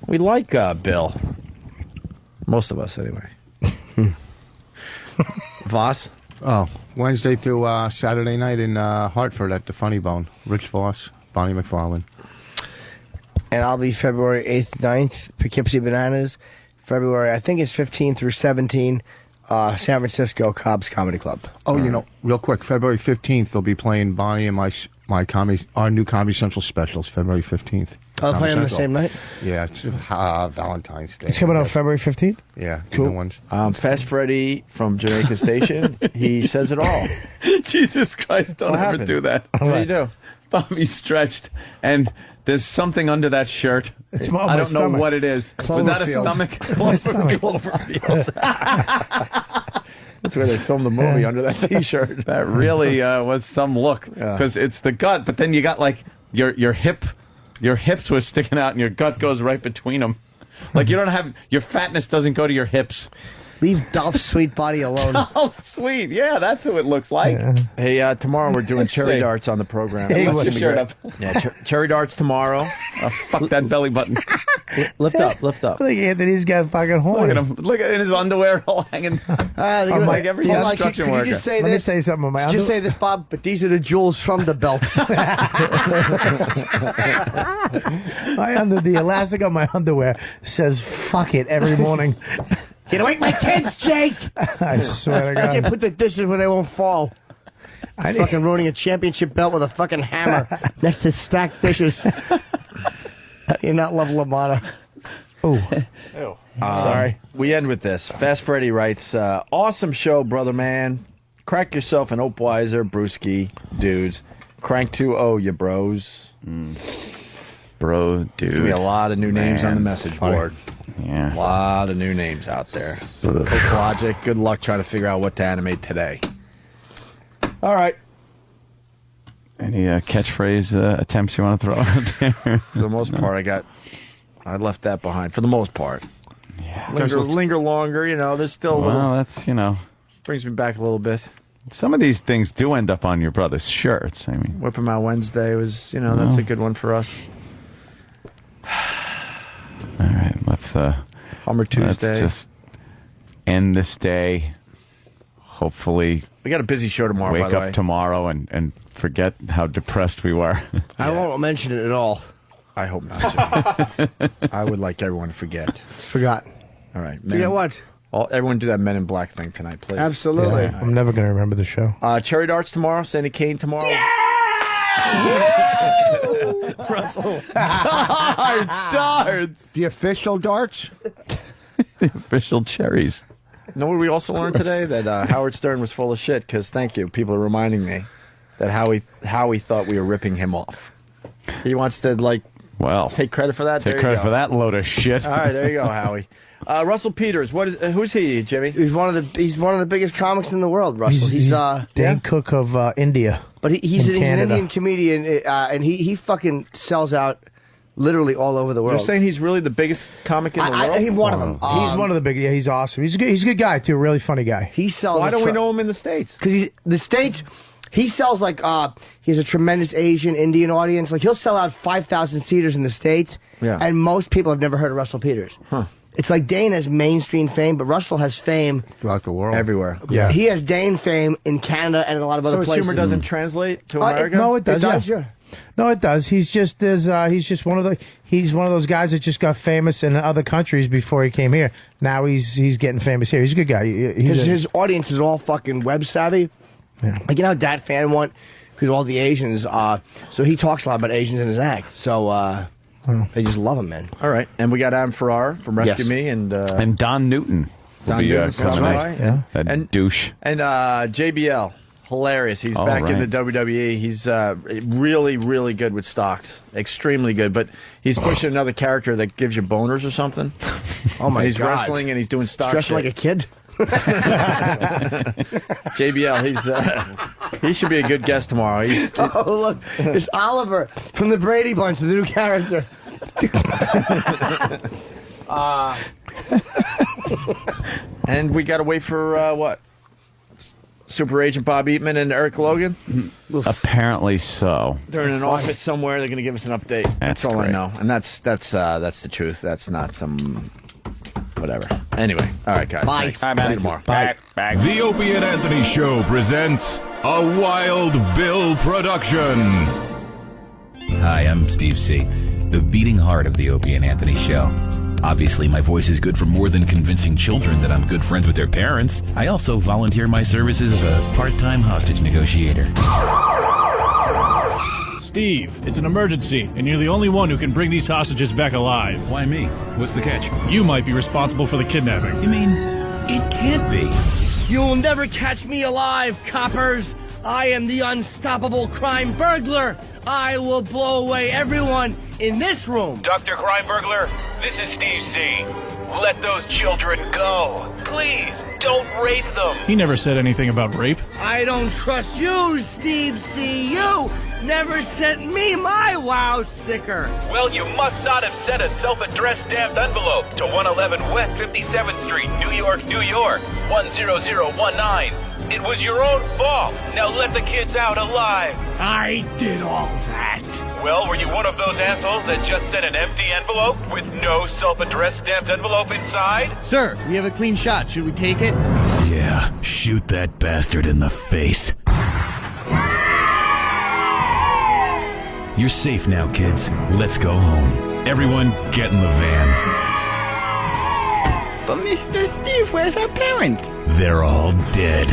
Speaker 7: We like Bill. Most of us, anyway. Voss?
Speaker 15: Oh, Wednesday through Saturday night in Hartford at the Funny Bone. Rich Voss, Bonnie McFarlane.
Speaker 19: And I'll be February 8th, 9th, Poughkeepsie Bananas. February, I think it's 15 through 17, San Francisco Cobb's Comedy Club.
Speaker 15: Oh, you know, real quick, February 15th, they'll be playing Bonnie and our new Comedy Central specials, February 15th.
Speaker 19: Oh, playing on the same night?
Speaker 15: Yeah, it's Valentine's Day.
Speaker 21: It's coming out February 15th?
Speaker 15: Yeah,
Speaker 21: Cool.
Speaker 15: new ones.
Speaker 7: Fast Freddy from Jamaica Station, he says it all.
Speaker 5: Jesus Christ, don't
Speaker 7: What
Speaker 5: ever
Speaker 7: happened?
Speaker 5: do that.
Speaker 7: What do you do?
Speaker 5: Bobby's stretched, and there's something under that shirt.
Speaker 21: It's my
Speaker 5: I don't know
Speaker 21: stomach.
Speaker 5: what it is. Was that a
Speaker 21: Cloverfield.
Speaker 5: stomach?
Speaker 7: That's where they filmed the movie, under that T-shirt.
Speaker 5: That really was some look, because it's the gut, but then you got like your hips were sticking out, and your gut goes right between them. Like you don't have your fatness doesn't go to your hips.
Speaker 19: Leave Dolph's sweet body alone.
Speaker 5: Oh, sweet. Yeah, that's who it looks like.
Speaker 7: Hey, tomorrow we're doing cherry darts on the program.
Speaker 5: Hey,
Speaker 7: That's
Speaker 5: lift
Speaker 7: gonna be
Speaker 5: your
Speaker 7: great.
Speaker 5: shirt up.
Speaker 7: Yeah, cherry darts tomorrow.
Speaker 5: Fuck that belly button.
Speaker 7: Lift up, lift up.
Speaker 21: I think Anthony's got fucking horn.
Speaker 5: Look at him. Look at his underwear all hanging. Like every
Speaker 19: Hold on,
Speaker 5: construction
Speaker 19: can you
Speaker 5: worker.
Speaker 19: just say
Speaker 21: Let me
Speaker 19: this?
Speaker 21: say something on my
Speaker 19: Just say this, Bob, but these are the jewels from the belt.
Speaker 21: The elastic on my underwear says "fuck it" every morning.
Speaker 19: Get away from my kids, Jake!
Speaker 21: I swear to
Speaker 19: I can't
Speaker 21: God.
Speaker 19: put the dishes where they won't fall. I'm fucking ruining a championship belt with a fucking hammer next to stacked dishes. How do you not love Lamana?
Speaker 7: Sorry. We end with this. Fast Freddy writes, awesome show, brother man. Crack yourself an Opeweiser, brewski, dudes. Crank 2-0, you bros.
Speaker 5: Bro, dude.
Speaker 7: There's going to be a lot of new names on the message board.
Speaker 5: Yeah.
Speaker 7: A lot of new names out there. Coach Logic, good luck trying to figure out what to animate today. All right.
Speaker 5: Any catchphrase attempts you want to throw out there?
Speaker 7: For the most part, I left that behind. For the most part.
Speaker 5: Yeah.
Speaker 7: Linger longer, there's still a little.
Speaker 5: Well, that's,
Speaker 7: Brings me back a little bit.
Speaker 5: Some of these things do end up on your brother's shirts. I mean,
Speaker 7: Whip 'em Out Wednesday was, that's a good one for us.
Speaker 5: All right, let's
Speaker 7: Hummer Tuesday.
Speaker 5: Let's just end this day. Hopefully,
Speaker 7: We got a busy show tomorrow,
Speaker 5: wake
Speaker 7: by the
Speaker 5: up
Speaker 7: way.
Speaker 5: tomorrow and forget how depressed we were.
Speaker 19: I won't mention it at all.
Speaker 7: I hope not. I would like everyone to forget.
Speaker 19: Forgotten.
Speaker 7: All right.
Speaker 19: Forget what?
Speaker 7: Everyone do that Men in Black thing tonight, please.
Speaker 19: Absolutely.
Speaker 21: Yeah, I'm never going to remember the show.
Speaker 7: Cherry darts tomorrow. Sandy Kane tomorrow.
Speaker 5: Russell. Darts.
Speaker 15: The official darts?
Speaker 5: The official cherries.
Speaker 7: Know what we also learned today? That Howard Stern was full of shit, because thank you. People are reminding me that Howie thought we were ripping him off. He wants to, take credit for that.
Speaker 5: Take credit for that load of shit.
Speaker 7: All right, there you go, Howie. Russell Peters, who's he, Jimmy?
Speaker 19: He's one of the biggest comics in the world, Russell. He's
Speaker 21: Dan Cook of India.
Speaker 19: But he's an
Speaker 21: Canada.
Speaker 19: Indian comedian, and he fucking sells out literally all over the world.
Speaker 7: You're saying he's really the biggest comic in the world?
Speaker 19: He's one of them.
Speaker 21: He's one of the big. Yeah, he's awesome. He's a good guy too. A really funny guy.
Speaker 19: He sells.
Speaker 7: Why don't we know him in the States?
Speaker 19: Because the States, he sells like he has a tremendous Asian Indian audience. Like he'll sell out 5,000 seaters in the States, and most people have never heard of Russell Peters.
Speaker 7: Huh.
Speaker 19: It's like Dane has mainstream fame, but Russell has fame
Speaker 15: throughout the world,
Speaker 7: everywhere.
Speaker 21: Yeah,
Speaker 19: he has Dane fame in Canada and in a lot of other
Speaker 7: so
Speaker 19: places.
Speaker 7: humor doesn't translate to America?
Speaker 21: No, it does.
Speaker 19: Yeah.
Speaker 21: No, it does. He's just one of those guys that just got famous in other countries before he came here. Now he's getting famous here. He's a good guy.
Speaker 19: His audience is all fucking web savvy.
Speaker 21: Yeah.
Speaker 19: Like you know how Dat Fan want because all the Asians. So he talks a lot about Asians in his act. So they just love him, man.
Speaker 7: All right, and we got Adam Ferrara from Rescue
Speaker 19: Yes.
Speaker 7: Me and
Speaker 5: Don Newton.
Speaker 7: Don
Speaker 5: will be,
Speaker 7: Newton's
Speaker 5: coming
Speaker 7: right.
Speaker 5: in. That douche.
Speaker 7: And JBL, hilarious. He's back in the WWE. He's really, really good with stocks. Extremely good. But he's pushing another character that gives you boners or something.
Speaker 19: Oh, my
Speaker 7: He's
Speaker 19: God.
Speaker 7: wrestling and he's doing stock
Speaker 19: Dressed
Speaker 7: shit.
Speaker 19: like a kid.
Speaker 7: JBL, he should be a good guest tomorrow.
Speaker 19: Oh, look, it's Oliver from the Brady Bunch, the new character.
Speaker 7: And we got to wait for what? Super Agent Bob Eatman and Eric Logan?
Speaker 5: Apparently so.
Speaker 7: They're in an office somewhere. They're going to give us an update. That's all I
Speaker 5: great.
Speaker 7: know. And that's the truth. That's not some whatever. Anyway, all right, guys.
Speaker 19: Bye.
Speaker 7: Thanks.
Speaker 5: Bye, man.
Speaker 7: See you tomorrow.
Speaker 5: Back.
Speaker 22: The Opie and Anthony Show presents a Wild Bill production.
Speaker 2: Hi, I'm Steve C., the beating heart of the Opie and Anthony Show. Obviously, my voice is good for more than convincing children that I'm good friends with their parents. I also volunteer my services as a part-time hostage negotiator.
Speaker 10: Steve, it's an emergency, and you're the only one who can bring these hostages back alive.
Speaker 2: Why me? What's the catch?
Speaker 10: You might be responsible for the kidnapping.
Speaker 2: You mean, it can't be.
Speaker 19: You'll never catch me alive, coppers. I am the unstoppable crime burglar. I will blow away everyone in this room.
Speaker 4: Dr. Crime Burglar, this is Steve C. Let those children go. Please, don't rape them.
Speaker 10: He never said anything about rape.
Speaker 19: I don't trust you, Steve C. You never sent me my WOW sticker.
Speaker 4: Well, you must not have sent a self-addressed stamped envelope to 111 West 57th Street, New York, New York, 10019. It was your own fault. Now let the kids out alive.
Speaker 19: I did all that.
Speaker 4: Well, were you one of those assholes that just sent an empty envelope with no self-addressed stamped envelope inside?
Speaker 19: Sir, we have a clean shot. Should we take it?
Speaker 2: Yeah, shoot that bastard in the face. You're safe now, kids. Let's go home. Everyone, get in the van.
Speaker 20: But Mr. Steve, where's our parents?
Speaker 2: They're all dead.